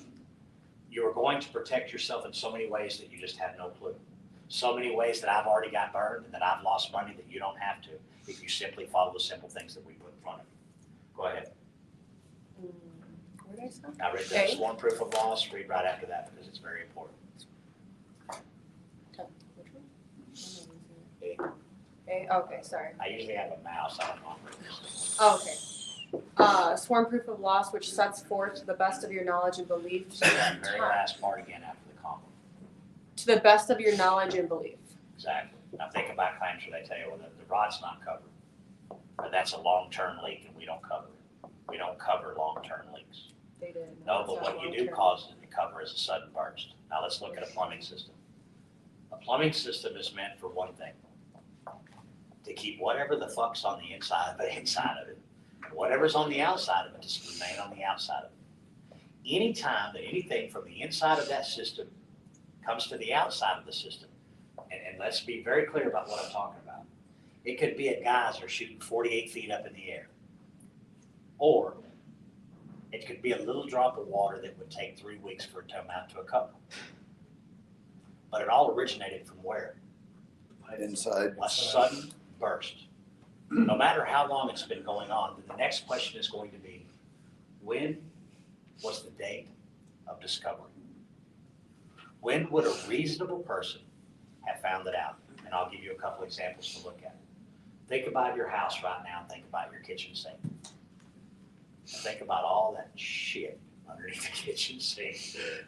you are going to protect yourself in so many ways that you just have no clue. So many ways that I've already got burned and that I've lost money that you don't have to if you simply follow the simple things that we put in front of you. Go ahead. Where did I stop? I read the sworn proof of loss, read right after that because it's very important. Which one? Okay, sorry. I usually have a mouse, I don't know. Okay. Sworn proof of loss which sets forth to the best of your knowledge and belief. Say that very last part again after the comma. To the best of your knowledge and belief. Exactly. Now think about claims where they tell you, well, the rod's not covered. But that's a long-term leak and we don't cover it. We don't cover long-term leaks. They did. No, but what you do cause it to cover is a sudden burst. Now let's look at a plumbing system. A plumbing system is meant for one thing. To keep whatever the fuck's on the inside of it, whatever's on the outside of it, to remain on the outside of it. Anytime that anything from the inside of that system comes to the outside of the system, and let's be very clear about what I'm talking about. It could be a geyser shooting 48 feet up in the air. Or it could be a little drop of water that would take 3 weeks for it to amount to a cup. But it all originated from where? Right inside. A sudden burst. No matter how long it's been going on, the next question is going to be, when was the date of discovery? When would a reasonable person have found it out? And I'll give you a couple examples to look at. Think about your house right now, and think about your kitchen sink. Think about all that shit underneath the kitchen sink.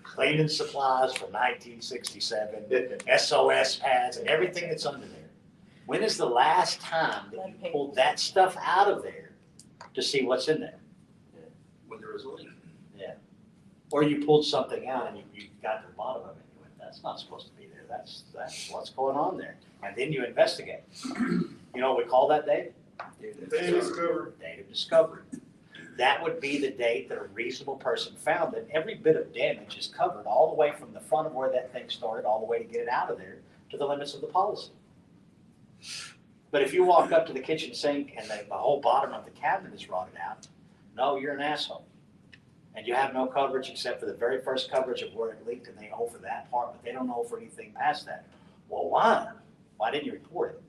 Cleaning supplies from 1967, SOS pads, and everything that's under there. When is the last time that you pulled that stuff out of there to see what's in there? When there was a leak. Or you pulled something out and you got to the bottom of it, and you went, that's not supposed to be there, that's what's going on there. And then you investigate. You know what we call that date? They discovered. Date of discovery. That would be the date that a reasonable person found that every bit of damage is covered all the way from the front of where that thing started, all the way to get it out of there to the limits of the policy. But if you walk up to the kitchen sink and the whole bottom of the cabinet is rotted out, no, you're an asshole. And you have no coverage except for the very first coverage of where it leaked, and they owe for that part, but they don't owe for anything past that. Well, why? Why didn't you report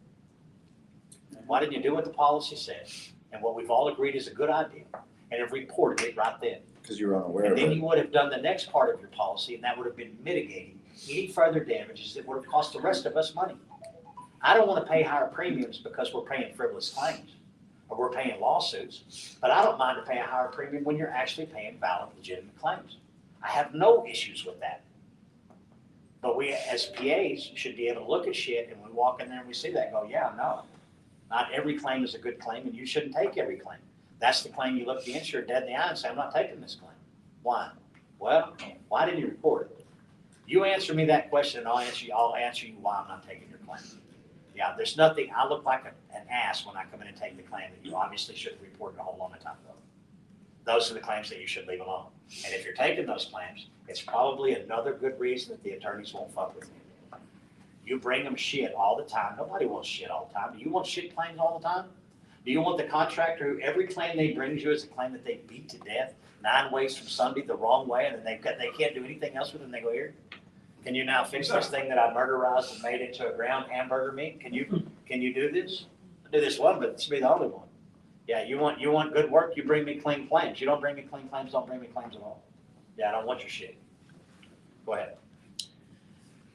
it? Why didn't you do what the policy said? And what we've all agreed is a good idea, and have reported it right then. Because you're unaware And of then it. you would have done the next part of your policy, and that would have been mitigating any further damages that would have cost the rest of us money. I don't want to pay higher premiums because we're paying frivolous claims, or we're paying lawsuits, but I don't mind to pay a higher premium when you're actually paying valid, legitimate claims. I have no issues with that. But we, as PAs, should be able to look at shit, and we walk in there and we see that and go, yeah, no, not every claim is a good claim, and you shouldn't take every claim. That's the claim you look the insurer dead in the eye and say, I'm not taking this claim. Why? Well, why didn't you report it? You answer me that question, and I'll answer you why I'm not taking your claim. Yeah, there's nothing, I look like an ass when I come in and take the claim that you obviously should have reported a whole long time ago. Those are the claims that you should leave alone. And if you're taking those claims, it's probably another good reason that the attorneys won't fuck with you. You bring them shit all the time. Nobody wants shit all the time. Do you want shit claims all the time? Do you want the contractor who every claim they bring you is a claim that they beat to death 9 ways from Sunday the wrong way, and then they can't do anything else with it, and they go, here, can you now fix this thing that I murderized and made into a ground hamburger meat? Can you do this? I do this one, but this will be the only one. Yeah, you want good work, you bring me clean claims. You don't bring me clean claims, don't bring me claims at all. Yeah, I don't want your shit. Go ahead.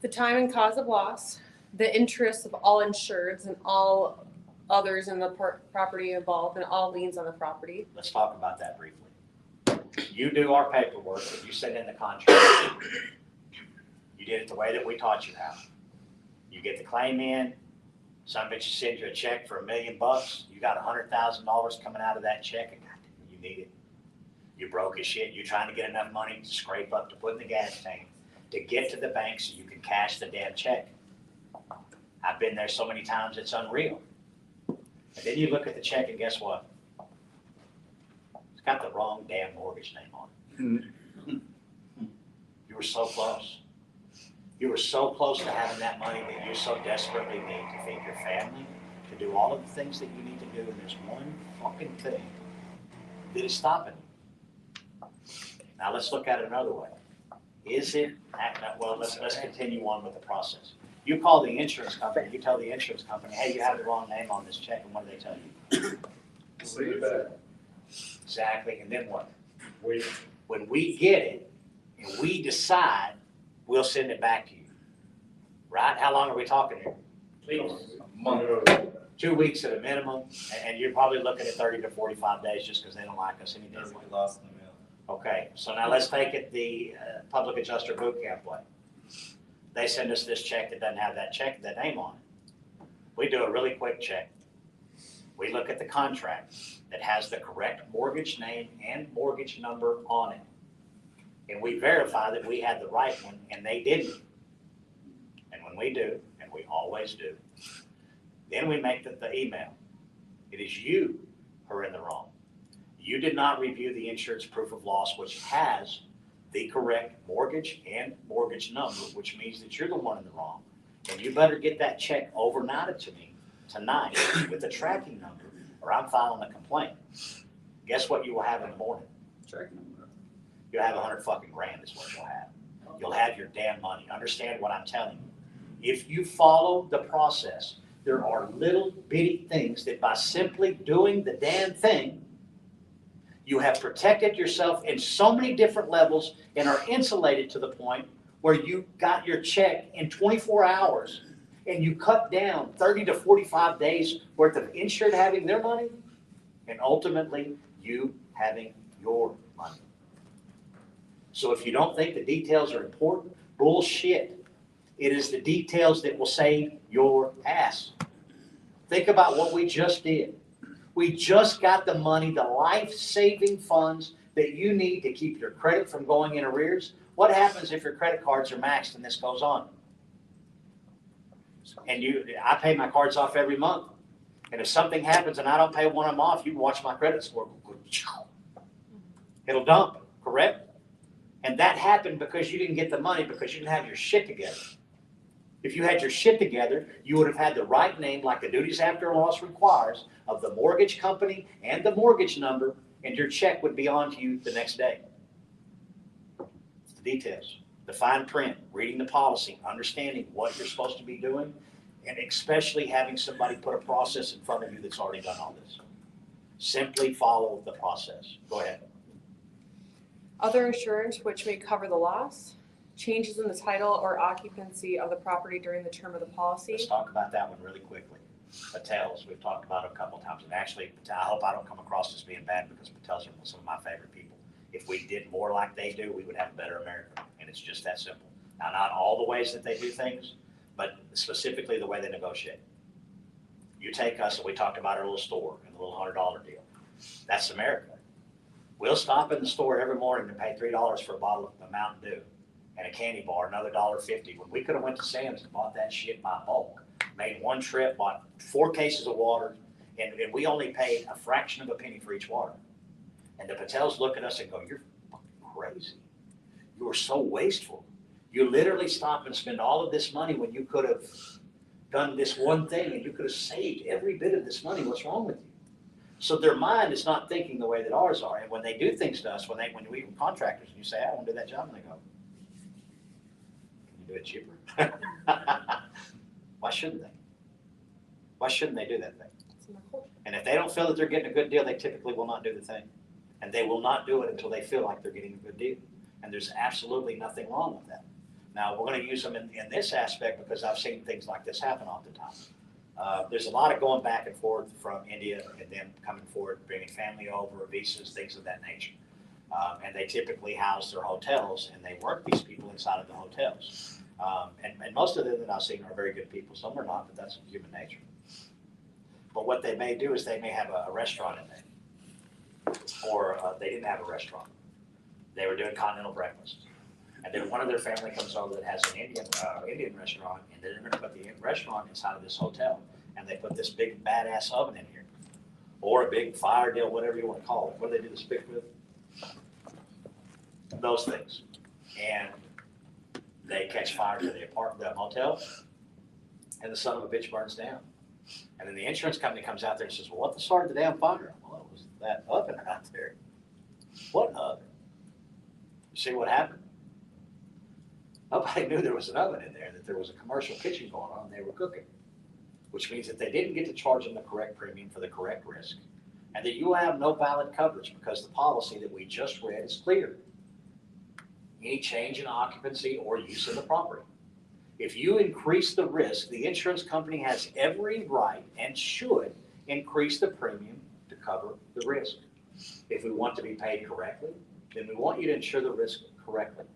The time and cause of loss, the interests of all insureds and all others in the property involved, and all liens on the property. Let's talk about that briefly. You do our paperwork that you send in the contract. You did it the way that we taught you how. You get the claim in, some bitch sends you a check for $1 million. You got $100,000 coming out of that check, and God, you need it. You broke as shit. You're trying to get enough money to scrape up to put in the gas tank to get to the bank so you can cash the damn check. I've been there so many times, it's unreal. And then you look at the check, and guess what? It's got the wrong damn mortgage name on it. You were so close. You were so close to having that money that you so desperately need to feed your family, to do all of the things that you need to do, and there's one fucking thing that is stopping you. Now let's look at it another way. Is it, well, let's continue on with the process. You call the insurance company, you tell the insurance company, hey, you have the wrong name on this check, and what do they tell you? Leave it back. Exactly, and then what? When we get it, and we decide, we'll send it back to you. Right? How long are we talking here? Please. 2 weeks at a minimum, and you're probably looking at 30 to 45 days just because they don't like us any damn way. Lost in the mail. Okay, so now let's take it the public adjuster boot camp way. They send us this check that doesn't have that name on it. We do a really quick check. We look at the contract that has the correct mortgage name and mortgage number on it. And we verify that we had the right one, and they didn't. And when we do, and we always do, then we make the email. It is you who are in the wrong. You did not review the insurance proof of loss, which has the correct mortgage and mortgage number, which means that you're the one in the wrong. And you better get that check overnighted to me tonight with the tracking number, or I'm filing a complaint. Guess what you will have in the morning? Tracking number. You'll have $100 fucking grand is what you'll have. You'll have your damn money. Understand what I'm telling you. If you follow the process, there are little bitty things that by simply doing the damn thing, you have protected yourself in so many different levels and are insulated to the point where you got your check in 24 hours and you cut down 30 to 45 days worth of insured having their money and ultimately you having your money. So if you don't think the details are important, bullshit. It is the details that will save your ass. Think about what we just did. We just got the money, the life-saving funds that you need to keep your credit from going in arrears. What happens if your credit cards are maxed and this goes on? And I pay my cards off every month. And if something happens and I don't pay one of them off, you can watch my credit score go. It'll dump, correct? And that happened because you didn't get the money because you didn't have your shit together. If you had your shit together, you would have had the right name like the duties after loss requires of the mortgage company and the mortgage number, and your check would be on to you the next day. It's the details, the fine print, reading the policy, understanding what you're supposed to be doing, and especially having somebody put a process in front of you that's already done all this. Simply follow the process. Go ahead. Other insurance which may cover the loss, changes in the title or occupancy of the property during the term of the policy. Let's talk about that one really quickly. Patels, we've talked about it a couple times, and actually, I hope I don't come across as being bad because Patels are some of my favorite people. If we did more like they do, we would have a better America, and it's just that simple. Now, not all the ways that they do things, but specifically the way they negotiate. You take us, and we talked about our little store and the little $100 deal. That's America. We'll stop in the store every morning and pay $3 for a bottle of Mountain Dew and a candy bar, another $1.50. When we could have went to Sam's and bought that shit by bulk, made one trip, bought 4 cases of water, and we only paid a fraction of a penny for each water. And the Patels look at us and go, "You're fucking crazy. You are so wasteful. You literally stop and spend all of this money when you could have done this one thing and you could have saved every bit of this money. What's wrong with you?" So their mind is not thinking the way that ours are. And when they do things to us, when we were contractors, and you say, "I want to do that job," and they go, "Can you do it cheaper?" Why shouldn't they? Why shouldn't they do that thing? It's in their culture. And if they don't feel that they're getting a good deal, they typically will not do the thing. And they will not do it until they feel like they're getting a good deal. And there's absolutely nothing wrong with that. Now, we're going to use them in this aspect because I've seen things like this happen oftentimes. There's a lot of going back and forth from India and them coming forward, bringing family over, visas, things of that nature. And they typically house their hotels, and they work these people inside of the hotels. And most of them that I've seen are very good people. Some are not, but that's human nature. But what they may do is they may have a restaurant in there. Or they didn't have a restaurant. They were doing continental breakfast. And then one of their family comes over that has an Indian restaurant, and they're going to put the restaurant inside of this hotel. And they put this big badass oven in here. Or a big fire deal, whatever you want to call it. What do they do the stick with? Those things. And they catch fire to the hotel, and the son of a bitch burns down. And then the insurance company comes out there and says, "Well, what started the damn fire?" "Well, it was that oven out there." "What oven?" You see what happened? Nobody knew there was an oven in there, that there was a commercial kitchen going on, and they were cooking. Which means that they didn't get to charge them the correct premium for the correct risk, and that you have no valid coverage because the policy that we just read is clear. Any change in occupancy or use of the property. If you increase the risk, the insurance company has every right and should increase the premium to cover the risk. If we want to be paid correctly, then we want you to insure the risk correctly.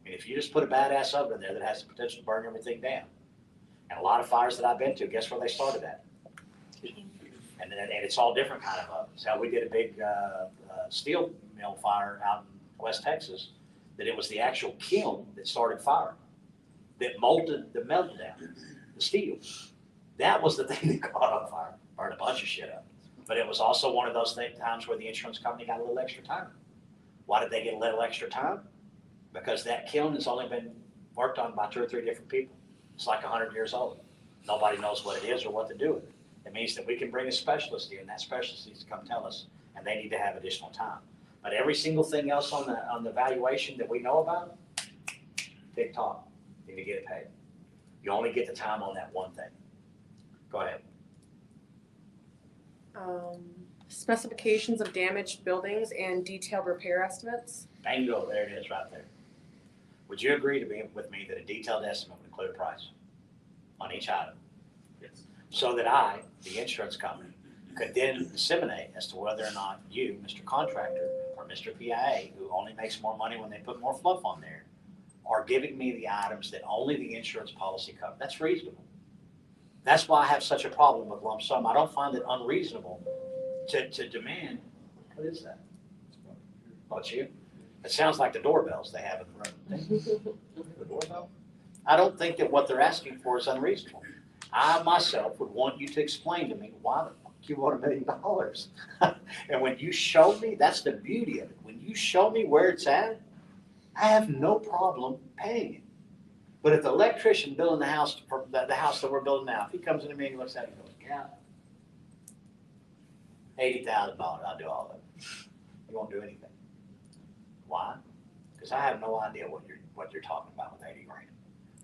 And if you just put a badass oven in there that has the potential to burn everything down, and a lot of fires that I've been to, guess where they started at? And it's all different kind of ovens. How we did a big steel mill fire out in West Texas, that it was the actual kiln that started fire, that melted down, the steel. That was the thing that caught on fire, burned a bunch of shit up. But it was also one of those times where the insurance company got a little extra time. Why did they get a little extra time? Because that kiln has only been worked on by 2 or 3 different people. It's like 100 years old. Nobody knows what it is or what to do with it. It means that we can bring a specialist in, and that specialist needs to come tell us, and they need to have additional time. But every single thing else on the valuation that we know about, tick tock, need to get it paid. You only get the time on that one thing. Go ahead. Specifications of damaged buildings and detailed repair estimates. Bingo, there it is right there. would you agree to be with me that a detailed estimate would include a price on each item? Yes. So that I, the insurance company, could then disseminate as to whether or not you, Mr. Contractor, or Mr. PIA, who only makes more money when they put more fluff on there, are giving me the items that only the insurance policy covers. That's reasonable. That's why I have such a problem with lump sum. I don't find it unreasonable to demand. What is that? Oh, it's you? It sounds like the doorbells they have in the room. The doorbell? I don't think that what they're asking for is unreasonable. I myself would want you to explain to me why the fuck you want $1 million. And when you show me, that's the beauty of it. When you show me where it's at, I have no problem paying it. But if the electrician building the house, the house that we're building now, if he comes in to me and he looks at it and goes, yeah, $80,000, I'll do all of it. You won't do anything. Why? Because I have no idea what you're talking about with 80 grand.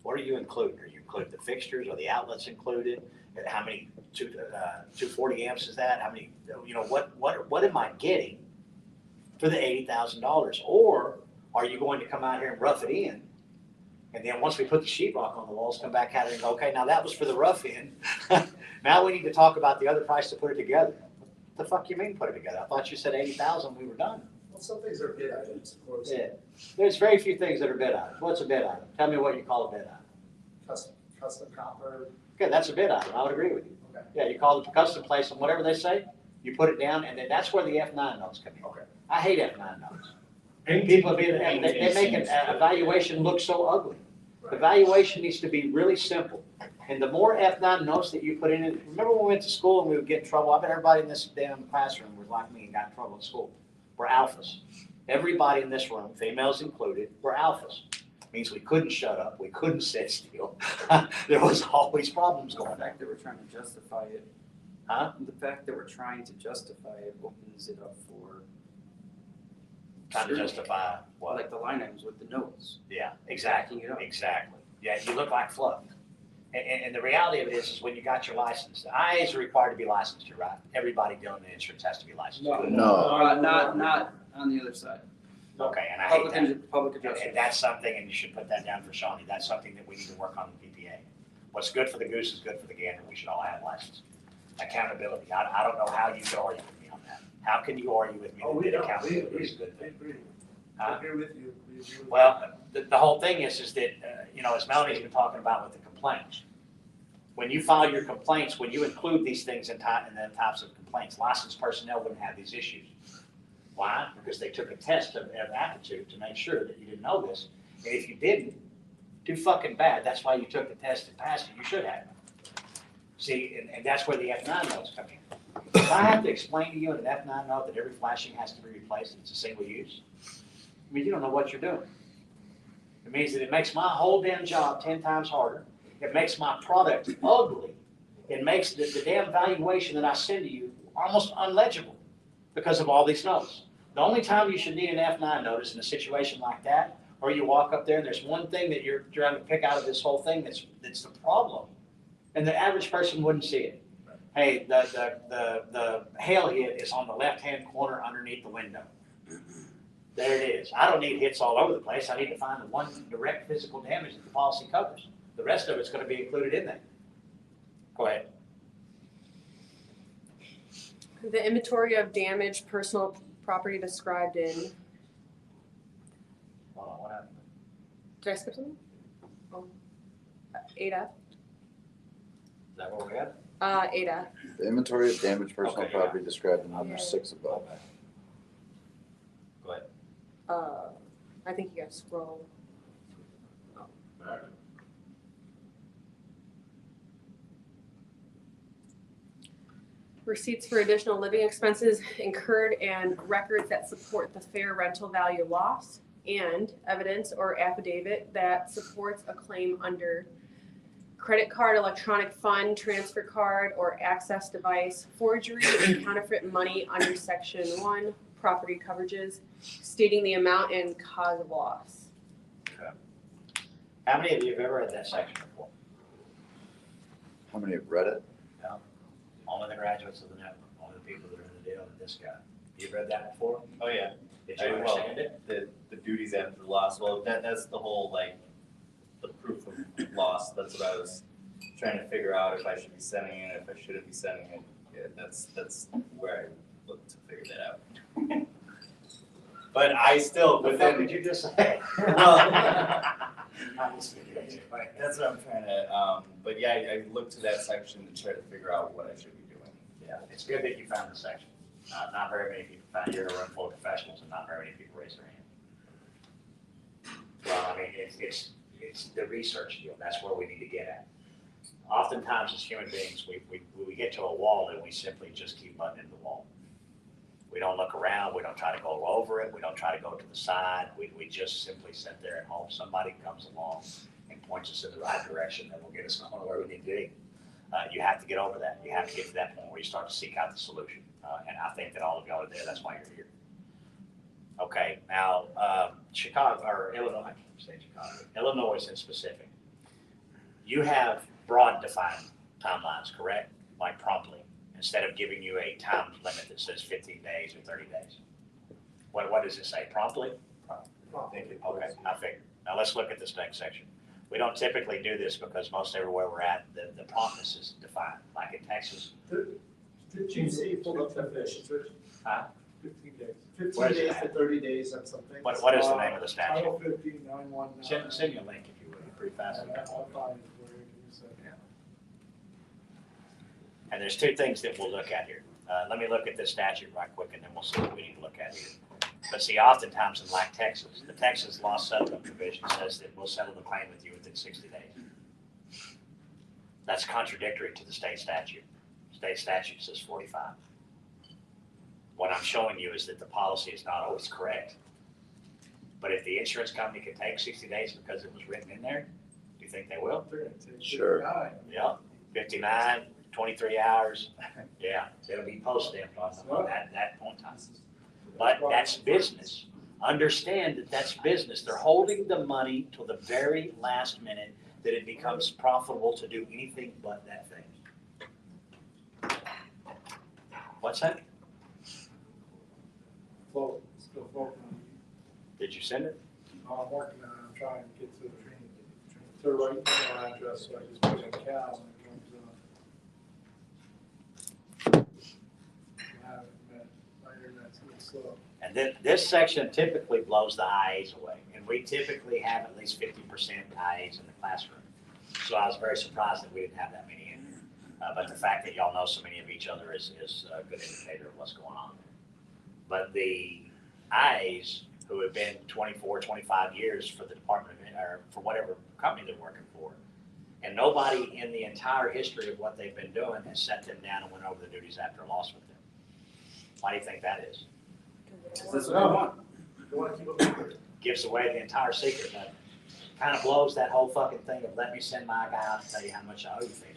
What are you including? Are you including the fixtures or the outlets included? And how many 240 amps is that? How many, what am I getting for the $80,000? Or are you going to come out here and rough it in? And then once we put the sheetrock on the walls, come back out and go, okay, now that was for the rough end. Now we need to talk about the other price to put it together. What the fuck you mean put it together? I thought you said 80,000, we were done. Well, some things are bid items, of course. Yeah. There's very few things that are bid items. What's a bid item? Tell me what you call a bid item. Custom copper. Okay, that's a bid item. I would agree with you. Okay. Yeah, you call it the custom place and whatever they say, you put it down, and then that's where the F9 notes come in. Okay. I hate F9 notes. People they make an evaluation look so ugly. The evaluation needs to be really simple. And the more F9 notes that you put in it, remember when we went to school and we would get in trouble? I bet everybody in this damn classroom was like me and got in trouble at school. We're alphas. Everybody in this room, females included, were alphas. Means we couldn't shut up, we couldn't sit still. There was always problems The going on. fact that we're trying to justify it. Huh? The fact that we're trying to justify it opens it up for. Trying to justify what? Like the line items with the notes. Yeah, exactly, Backing it up. exactly. Yeah, you look like fluff. And the reality of it is when you got your license, the IAs are required to be licensed, you're right. Everybody dealing in insurance has to be licensed. No. Not on the other side. Okay, and I hate that. Public And adjustment. that's something, and you should put that down for Shawnee, that's something that we need to work on in PPA. What's good for the goose is good for the gander, we should all have license. Accountability, I don't know how you could argue with me on that. How can you argue with me Oh, we that don't, we accountability agree, is a good we thing? agree. Huh? I agree with you. We agree with Well, the whole thing is that, as Melanie's been talking about with the complaints, when you file your complaints, when you include these things in the types of complaints, licensed personnel wouldn't have these issues. Why? Because they took a test of aptitude to make sure that you didn't know this. And if you didn't, too fucking bad. That's why you took the test and passed it. You should have. See, and that's where the F9 notes come in. If I have to explain to you in an F9 note that every flashing has to be replaced and it's a single use, I mean, you don't know what you're doing. It means that it makes my whole damn job 10 times harder. It makes my product ugly. It makes the damn valuation that I send to you almost unlegible because of all these notes. The only time you should need an F9 notice in a situation like that, or you walk up there and there's one thing that you're trying to pick out of this whole thing that's the problem, and the average person wouldn't see it. Hey, the hail hit is on the left-hand corner underneath the window. There it is. I don't need hits all over the place. I need to find the one direct physical damage that the policy covers. The rest of it's going to be included in that. Go ahead. The inventory of damaged personal property described in, Hold on, what happened? did I skip something? Oh, Ada, Is that where we're at? Ada. The inventory of damaged personal Okay, yeah. property described in number Yeah. 6 above. Go ahead. I think you gotta scroll. Receipts for additional living expenses incurred and records that support the fair rental value loss, and evidence or affidavit that supports a claim under credit card, electronic fund, transfer card, or access device, forgery, and counterfeit money under section 1, property coverages, stating the amount and cause of loss. How many of you have ever read that section before? How many have read it? Only the graduates of the network, only the people that are in the deal with this guy. You read that before? Oh, yeah, Did you I will. understand it? the duties after the loss, well, that's the whole, like, the proof of loss, that's what I was trying to figure out, if I should be sending it, if I shouldn't be sending it. Yeah, that's where I looked to figure that out. But I still, What the fuck within, did you just say? Well- I'm just kidding. that's what I'm trying to, but yeah, I looked to that section to try to figure out what I should be doing. Yeah, it's good that you found the section. Not very many people found, you're in a room full of professionals and not very many people raise their hand. Well, I mean, it's the research deal, that's where we need to get at. Oftentimes as human beings, we get to a wall and we simply just keep butting into the wall. We don't look around, we don't try to go over it, we don't try to go to the side, we just simply sit there and hope somebody comes along and points us in the right direction that will get us going where we need to be. You have to get over that. You have to get to that point where you start to seek out the solution. And I think that all of y'all are there. That's why you're here. Okay, now Chicago or Illinois, I can't say Chicago, Illinois in specific. You have broad defined timelines, correct? Like promptly, instead of giving you a time limit that says 15 days or 30 days. What does it say? Promptly? Okay, I figured. Now let's look at this next section. We don't typically do this because most everywhere we're at, the promptness is defined. Like in Texas, 15 days, pulled up definitions, Rich. Huh? 15 days. What 15 is it? days to 30 days, that's something. what is the name of the statute? Title 15, 919. Send me a link if you would. It's pretty fast. I'll find it for you. Give me a second. And there's two things that we'll look at here. Let me look at this statute right quick and then we'll see what we need to look at here. But see, oftentimes in like Texas, the Texas law settlement provision says that we'll settle the claim with you within 60 days. That's contradictory to the state statute. State statute says 45. What I'm showing you is that the policy is not always correct. But if the insurance company can take 60 days because it was written in there, do you think they will? They're gonna take Sure. 59. Yeah, 59, 23 hours, yeah, it'll be post-stamped on that point in time. But that's business. Understand that that's business. They're holding the money till the very last minute that it becomes profitable to do anything but that thing. What's that? Float, still floating on Did you send it? I'm working on it, I'm trying to get to the training. To the right email address, so I just put in Cal and it comes up. I haven't met, my internet's a little slow. And then this section typically blows the IAs away. And we typically have at least 50% IAs in the classroom. So I was very surprised that we didn't have that many in here. But the fact that y'all know so many of each other is a good indicator of what's going on. But the IAs who have been 24, 25 years for the department of, or for whatever company they're working for, and nobody in the entire history of what they've been doing has sat them down and went over the duties after a loss with them. Why do you think that is? That's what I want. You wanna keep it moving. Gives away the entire secret. That kind of blows that whole fucking thing of let me send my guy out to tell you how much I owe you thing.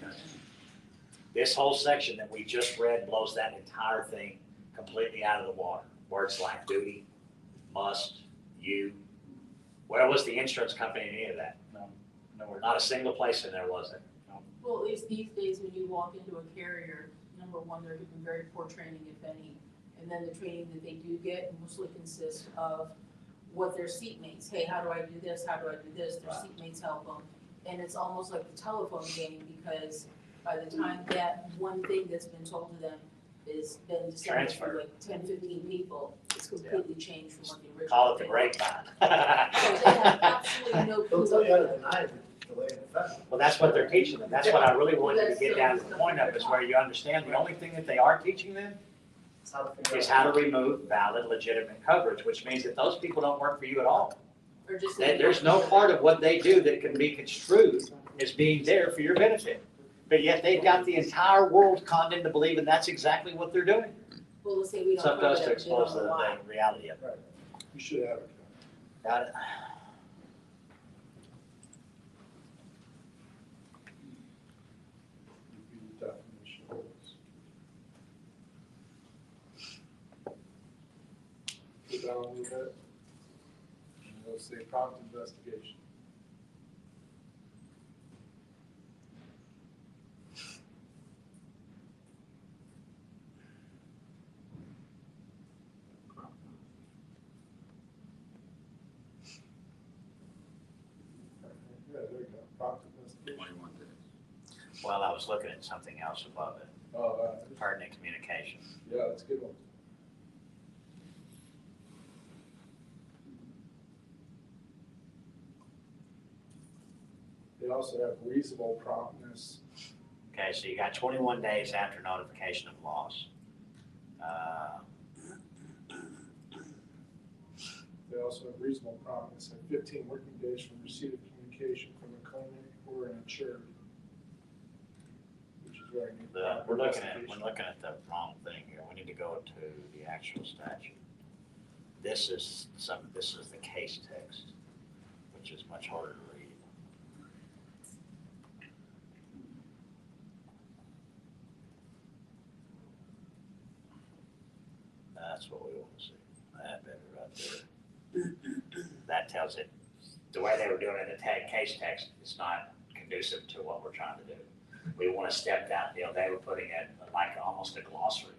This whole section that we just read blows that entire thing completely out of the water. Words like duty, must, you. Where was the insurance company in any of that? Nowhere. Not a single place in there, was it? Well, at least these days, when you walk into a carrier, number one, they're given very poor training, if any. And then the training that they do get mostly consists of what their seatmates, hey, how do I do this, how do I do this, their seatmates help them. And it's almost like the telephone game, because by the time that one thing that's been told to them is been disseminated to Transfer. like 10, 15 people, it's completely changed from what the original. Call it the thing grapevine. was. So they have absolutely no They'll clue. tell you how to deny it, delay in effect. Well, that's what they're teaching them. That's what I really want you to get down to the point of, is where you understand the only thing that they are teaching them It's how to figure is out. how to remove valid, legitimate coverage, which means that those people don't work for you at all. Or just. There's no part of what they do that can be construed as being there for your benefit. But yet they've got the entire world conned into believing that's exactly what they're doing. Well, let's say we It's don't up to us cover to that, they don't expose know why. the reality of it. You should have it. Got it? Definition. Put down a little bit. And it'll say prompt investigation. Well, I was looking at something else above it, Oh, pertinent communication. yeah, that's a good one. They also have reasonable promptness. Okay, so you got 21 days after notification of loss. They also have reasonable promptness at 15 working days from receipt of communication from a claimant or an insured. Which is where I need. We're looking at the wrong thing here. We need to go to the actual statute. This is the case text, which is much harder to read. That's what we want to see. That better right there. That tells it, the way they were doing it in the case text is not conducive to what we're trying to do. We want to step that, they were putting it like almost a glossary.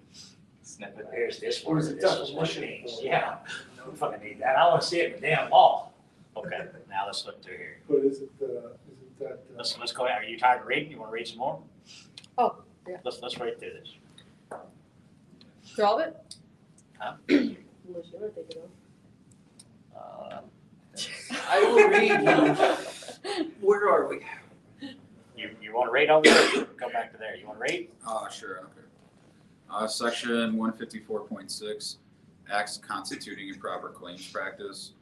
Snippet. Here's this Or word, is it this is what it definition means. for it? Yeah, we fucking need that. I want to see it in the damn law. Okay, now let's look through here. But isn't that? Let's go ahead. Are you tired of reading? You want to read some more? Oh, yeah. Let's read through this. Through all of it? Huh? Unless you want to take it off. I will read. Where are we? You want to read over there? Or you go back to there. You want to read? Sure, okay. Section 154.6, acts constituting improper claims practice.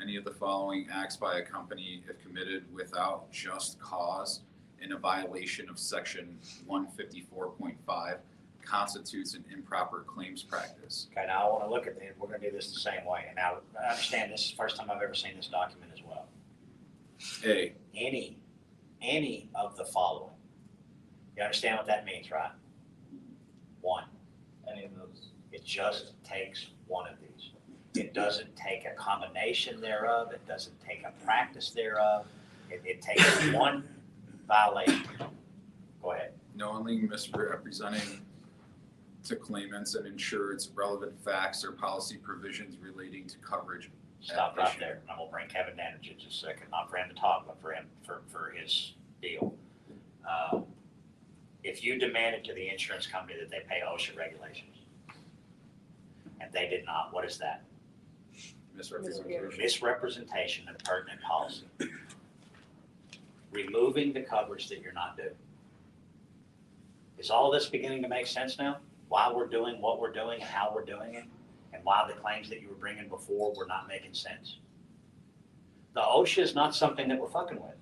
Any of the following acts by a company, if committed without just cause in a violation of section 154.5, constitutes an improper claims practice. Okay, now I want to look at it. We're going to do this the same way. And now I understand this is the first time I've ever seen this document as well. A, Any of the following. You understand what that means, right? One. Any of those. It just takes one of these. It doesn't take a combination thereof. It doesn't take a practice thereof. It takes one violation. Go ahead. knowingly misrepresenting to claimants and insureds relevant facts or policy provisions relating to coverage. Stop right there. I'm gonna bring Kevin Dandridge in just a second, not for him to talk, but for him, for his deal. If you demanded to the insurance company that they pay OSHA regulations, and they did not, what is that? Misrepresentation. Misrepresentation of pertinent policy. Removing the coverage that you're not due. Is all this beginning to make sense now? Why we're doing what we're doing and how we're doing it? And why the claims that you were bringing before were not making sense? The OSHA is not something that we're fucking with.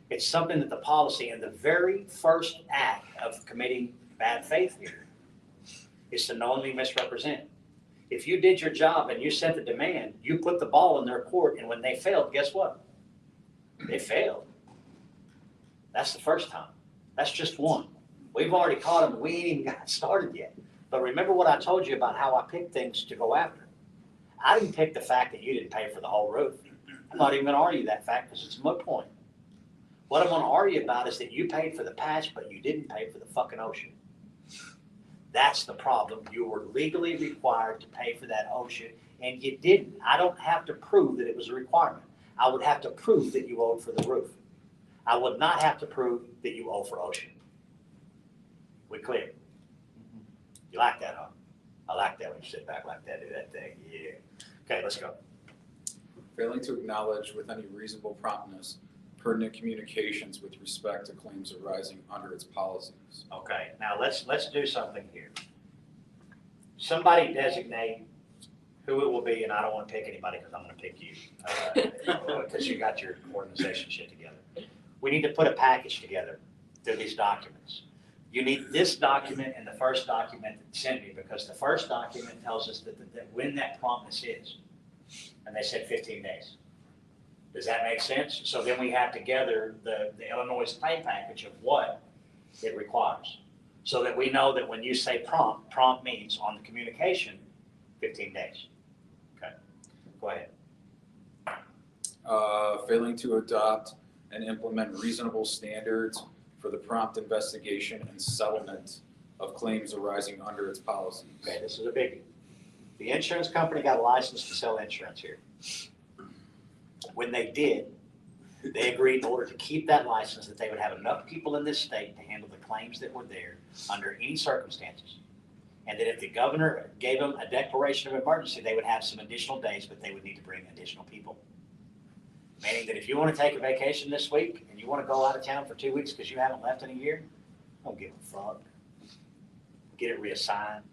It's something that the policy in the very first act of committing bad faith here is to knowingly misrepresent. If you did your job and you sent the demand, you put the ball in their court, and when they failed, guess what? They failed. That's the first time. That's just one. We've already caught them. We ain't even got started yet. But remember what I told you about how I picked things to go after. I didn't pick the fact that you didn't pay for the whole roof. I'm not even going to argue that fact because it's a moot point. What I'm going to argue about is that you paid for the patch, but you didn't pay for the fucking OSHA. That's the problem. You were legally required to pay for that OSHA, and you didn't. I don't have to prove that it was a requirement. I would have to prove that you owed for the roof. I would not have to prove that you owe for OSHA. We clear? You like that, huh? I like that when you sit back like that, do that thing. Yeah. Okay, let's go. Failing to acknowledge with any reasonable promptness pertinent communications with respect to claims arising under its policies. Okay, now let's do something here. Somebody designate who it will be, and I don't want to pick anybody because I'm going to pick you because you got your organization shit together. We need to put a package together through these documents. You need this document and the first document that you sent me because the first document tells us that when that promptness is, and they said 15 days. Does that make sense? So then we have together the Illinois pay package of what it requires. So that we know that when you say prompt means on the communication, 15 days. Okay, go ahead. Failing to adopt and implement reasonable standards for the prompt investigation and settlement of claims arising under its policies. Okay, this is a biggie. The insurance company got a license to sell insurance here. When they did, They agreed in order to keep that license that they would have enough people in this state to handle the claims that were there under any circumstances. And that if the governor gave them a declaration of emergency, they would have some additional days, but they would need to bring additional people. Meaning that if you want to take a vacation this week and you want to go out of town for 2 weeks because you haven't left in a year, don't give a fuck. Get it reassigned.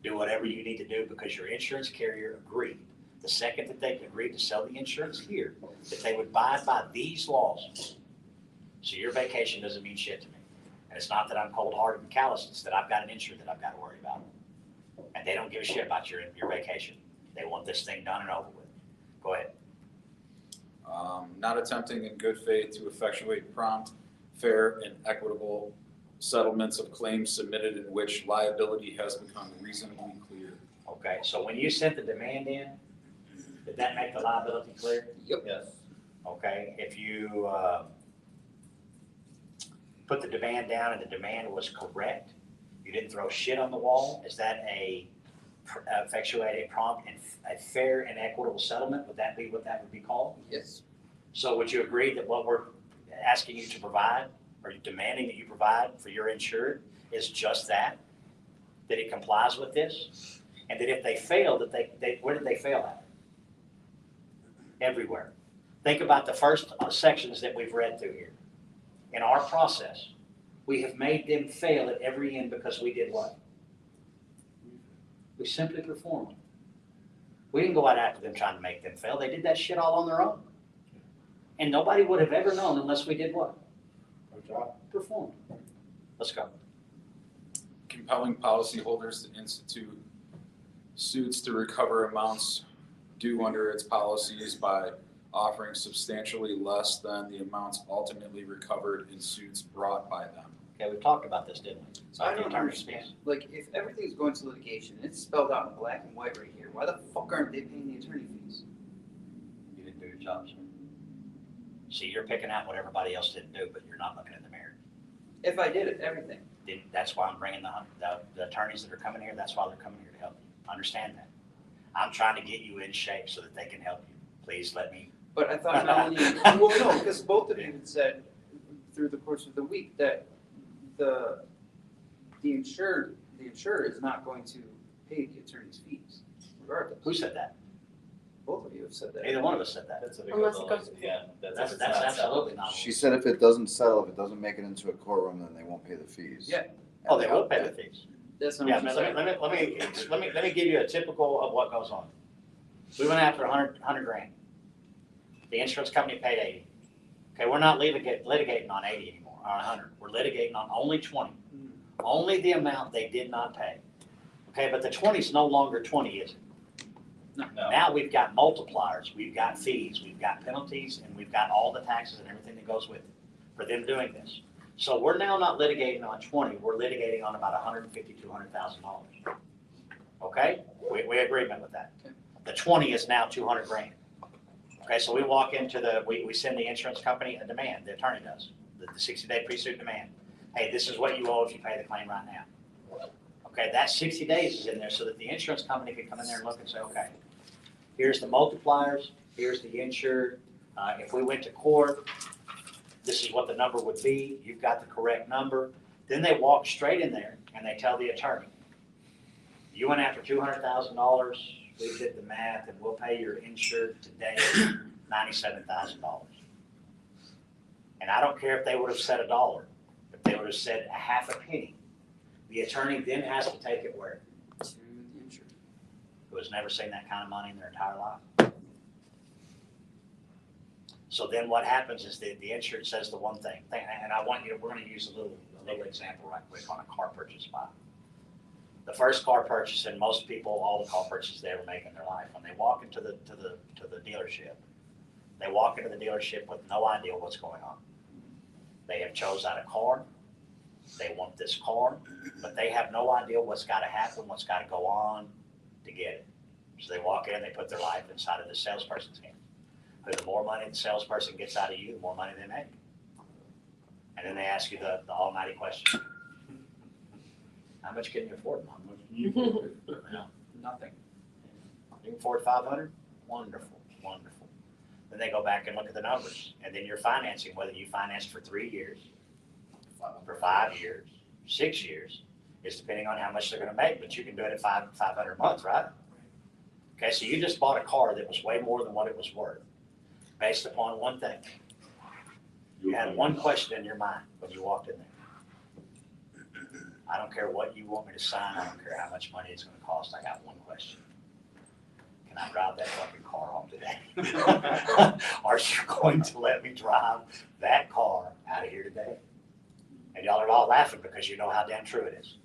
Do whatever you need to do because your insurance carrier agreed. The second that they agreed to sell the insurance here, that they would abide by these laws. So your vacation doesn't mean shit to me. And it's not that I'm cold-hearted and callous, it's that I've got an insurance that I've got to worry about. And they don't give a shit about your vacation. They want this thing done and over with. Go ahead. Not attempting in good faith to effectuate prompt, fair, and equitable settlements of claims submitted in which liability has become reasonably clear. Okay, so when you sent the demand in, did that make the liability clear? Yes. Okay, if you put the demand down and the demand was correct, you didn't throw shit on the wall, is that effectuate a prompt and a fair and equitable settlement? Would that be what that would be called? Yes. So would you agree that what we're asking you to provide, or demanding that you provide for your insured, is just that it complies with this? And that if they fail, that they where did they fail at? Everywhere. Think about the first sections that we've read through here. In our process, we have made them fail at every end because we did what? We simply performed. We didn't go out after them trying to make them fail. They did that shit all on their own. And nobody would have ever known unless we did what? Our job. Performed. Let's go. Compelling policyholders to institute suits to recover amounts due under its policies by offering substantially less than the amounts ultimately recovered in suits brought by them. Okay, we talked about this, didn't we? So I About the don't attorney's understand, fees. like, if everything's going to litigation, it's spelled out in black and white right here, why the fuck aren't they paying the attorney fees? You didn't do your job, sir. See, you're picking out what everybody else didn't do, but you're not looking in the mirror. If I did it, everything. That's why I'm bringing the attorneys that are coming here, that's why they're coming here to help you. Understand that. I'm trying to get you in shape so that they can help you. Please let me. But I thought Melanie, well, no, because both of you had said through the course of the week that the insurer is not going to pay the attorney's fees regardless. Who said that? Both of you have said that. Neither one of us said that. That's what it Unless goes it on. goes- Yeah, that's That's if it's not absolutely settled. not. She said if it doesn't settle, if it doesn't make it into a courtroom, then they won't pay the fees. Yeah. Oh, they will pay the fees. That's not Yeah, what you but said. let me give you a typical of what goes on. We went after 100 grand. The insurance company paid 80. Okay, we're not litigating on 80 anymore, or 100. We're litigating on only 20. Only the amount they did not pay. Okay, but the 20 is no longer 20, is it? No. Now we've got multipliers, we've got fees, we've got penalties, and we've got all the taxes and everything that goes with it for them doing this. So we're now not litigating on 20, we're litigating on about $150,000 to $200,000. Okay, we agreement with that. The 20 is now 200 grand. Okay, so we walk into we send the insurance company a demand, the attorney does, the 60-day pre-suit demand. Hey, this is what you owe if you pay the claim right now. Okay, that 60 days is in there so that the insurance company can come in there and look and say, okay, here's the multipliers, here's the insured. If we went to court, this is what the number would be. You've got the correct number. Then they walk straight in there and they tell the attorney, you went after $200,000. We did the math and we'll pay your insured today $97,000. And I don't care if they would have said $1, if they would have said a half a penny. The attorney then has to take it where? To the insurer. Who has never seen that kind of money in their entire life. So then what happens is the insured says the one thing, and I want you to, we're going to use a little example right quick on a car purchase spot. The first car purchase, and most people, all the car purchases they ever make in their life, when they walk into the dealership, they walk into the dealership with no idea what's going on. They have chose out a car. They want this car, but they have no idea what's got to happen, what's got to go on to get it. So they walk in, they put their life inside of the salesperson's hands. But the more money the salesperson gets out of you, the more money they make. And then they ask you the almighty question. How much can you afford, Mom? What can you afford? Nothing. You can afford $500? Wonderful, wonderful. Then they go back and look at the numbers, and then you're financing, whether you financed for 3 years, for 5 years, 6 years, is depending on how much they're gonna make, but you can do it at 500 a month, right? Okay, so you just bought a car that was way more than what it was worth, based upon one thing. You had one question in your mind when you walked in there. I don't care what you want me to sign, I don't care how much money it's gonna cost, I got one question. Can I drive that fucking car home today? Are you going to let me drive that car out of here today? And y'all are all laughing because you know how damn true it is.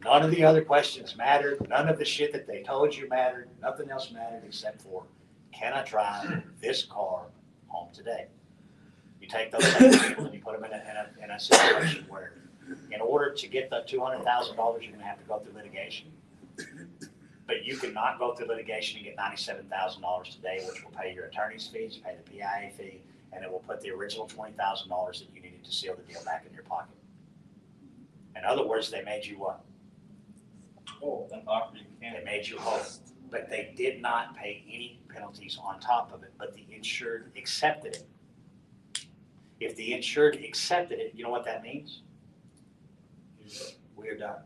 None of the other questions mattered, none of the shit that they told you mattered, nothing else mattered except for, can I drive this car home today? You take those same people and you put them in a situation where in order to get the $200,000, you're gonna have to go through litigation. But you cannot go through litigation and get $97,000 today, which will pay your attorney's fees, pay the PIA fee, and it will put the original $20,000 that you needed to seal the deal back in your pocket. In other words, they made you what? Oh, then offer you They can't. made you whole, but they did not pay any penalties on top of it, but the insured accepted it. If the insured accepted it, you know what that means? We're done.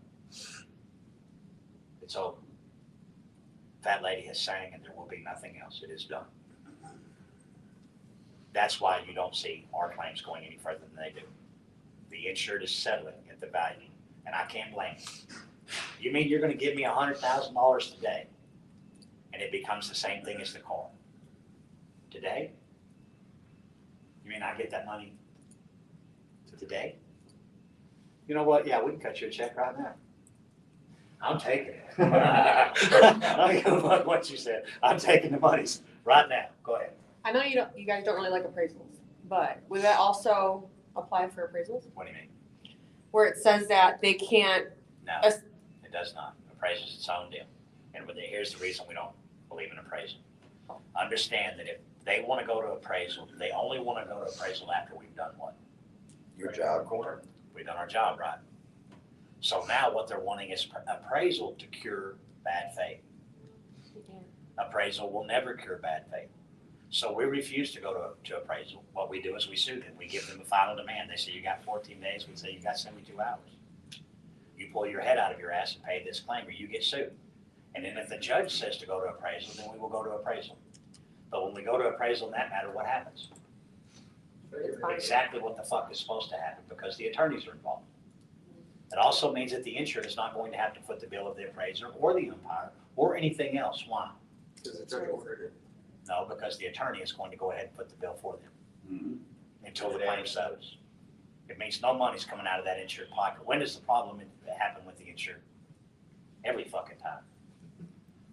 It's over. That lady has sang and there will be nothing else. It is done. That's why you don't see our claims going any further than they do. The insured is settling at the value, and I can't blame you. You mean you're gonna give me $100,000 today, and it becomes the same thing as the car? Today? You mean I get that money today? You know what? Yeah, we can cut you a check right now. I'm taking it. I don't give a fuck what you said. I'm taking the monies right now. Go ahead. I know you guys don't really like appraisals, but would that also apply for appraisals? What do you mean? Where it says that they can't, No, As- it does not. Appraisal is its own deal. And here's the reason we don't believe in appraisal. Understand that if they want to go to appraisal, they only want to go to appraisal after we've done what? Your job. We've done our job, right? So now what they're wanting is appraisal to cure bad faith. Appraisal will never cure bad faith. So we refuse to go to appraisal. What we do is we sue them. We give them a final demand. They say you got 14 days. We say you got 72 hours. You pull your head out of your ass and pay this claim or you get sued. And then if the judge says to go to appraisal, then we will go to appraisal. But when we go to appraisal in that matter, what happens? it's fine. Exactly what the fuck is supposed to happen because the attorneys are involved. It also means that the insured is not going to have to foot the bill of the appraiser or the umpire or anything else. Why? Because it's already ordered it. No, because the attorney is going to go ahead and foot the bill for them until the claim settles. It means no money's coming out of that insured pocket. When does the problem happen with the insured? Every fucking time.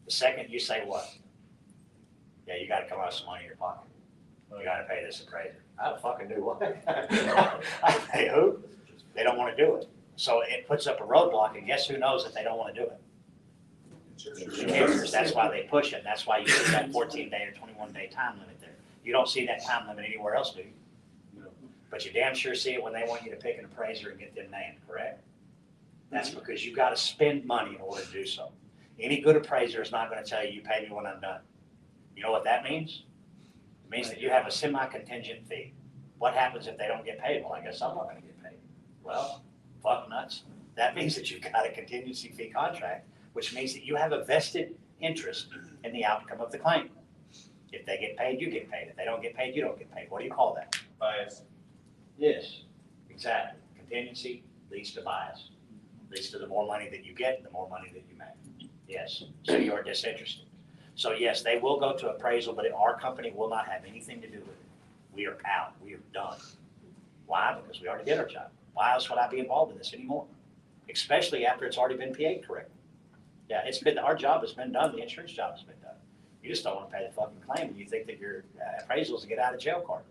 The second you say what? Yeah, you gotta come out with some money in your pocket. You gotta pay this appraiser. I don't fucking do what? I pay who? They don't wanna do it. So it puts up a roadblock and guess who knows that they don't wanna do it? Insurers. That's why they push it. That's why you see that 14-day or 21-day time limit there. You don't see that time limit anywhere else, do you? But you damn sure see it when they want you to pick an appraiser and get them named, correct? That's because you gotta spend money in order to do so. Any good appraiser is not gonna tell you, you pay me when I'm done. You know what that means? It means that you have a semi-contingent fee. What happens if they don't get paid? Well, I guess I'm not gonna get paid. Well, fuck nuts. That means that you've got a contingency fee contract, which means that you have a vested interest in the outcome of the claim. If they get paid, you get paid. If they don't get paid, you don't get paid. What do you call that? Bias. Yes, exactly. Contingency leads to bias. Leads to the more money that you get, the more money that you make. Yes, so you are disinterested. So yes, they will go to appraisal, but our company will not have anything to do with it. We are out. We are done. Why? Because we already did our job. Why else would I be involved in this anymore? Especially after it's already been PA'd correctly. Yeah, it's been, our job has been done. The insurance job has been done. You just don't want to pay the fucking claim and you think that your appraisal is a get out of jail card.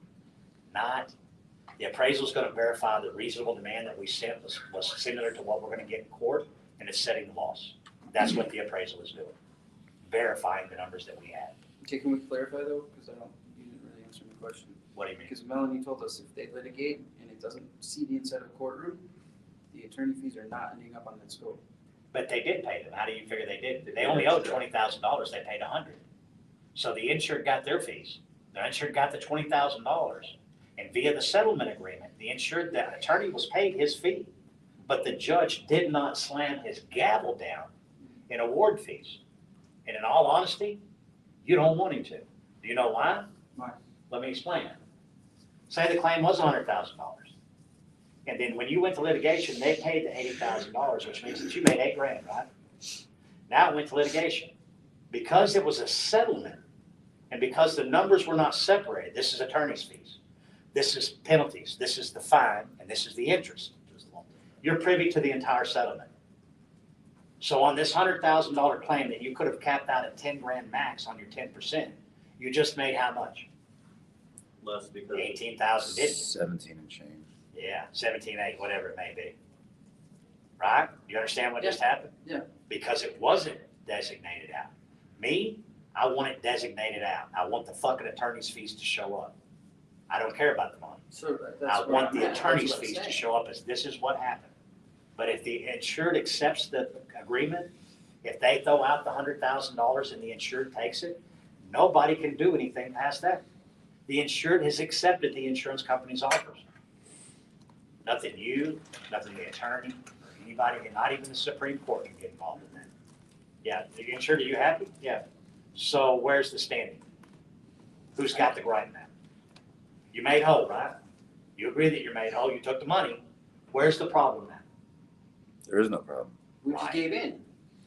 Not. The appraisal is going to verify the reasonable demand that we sent was similar to what we're going to get in court, and it's setting the loss. That's what the appraisal is doing, verifying the numbers that we had. Okay, can we clarify though? Because you didn't really answer my question. What do you mean? Because Melanie told us if they litigate and it doesn't see the inside of a courtroom, the attorney fees are not ending up on that scope. But they did pay them. How do you figure they did? They only owed $20,000. They paid $100,000. So the insured got their fees. The insured got the $20,000, and via the settlement agreement, the attorney was paid his fee, but the judge did not slam his gavel down in award fees. And in all honesty, you don't want him to. Do you know why? Why? Let me explain. Say the claim was $100,000. And then when you went to litigation, they paid the $80,000, which means that you made $8,000, right? Now it went to litigation. Because it was a settlement, and because the numbers were not separated, this is attorney's fees, this is penalties, this is the fine, and this is the interest. You're privy to the entire settlement. So on this $100,000 claim that you could have capped out at $10,000 max on your 10%, you just made how much? Less because. 18,000, didn't you? 17 and change. Yeah, 17.8, whatever it may be. Right? You understand what just happened? Yeah. Because it wasn't designated out. Me, I want it designated out. I want the fucking attorney's fees to show up. I don't care about the money. So that's I where want I'm the at. That's attorney's what I'm fees to saying. show up as this is what happened. But if the insured accepts the agreement, if they throw out the $100,000 and the insured takes it, nobody can do anything past that. The insured has accepted the insurance company's offers. Nothing you, nothing the attorney, or anybody, and not even the Supreme Court can get involved in that. Yeah, the insured, are you happy? Yeah. So where's the standing? Who's got the right now? You made whole, right? You agree that you're made whole, you took the money. Where's the problem now? There is no problem. We just Right. gave in.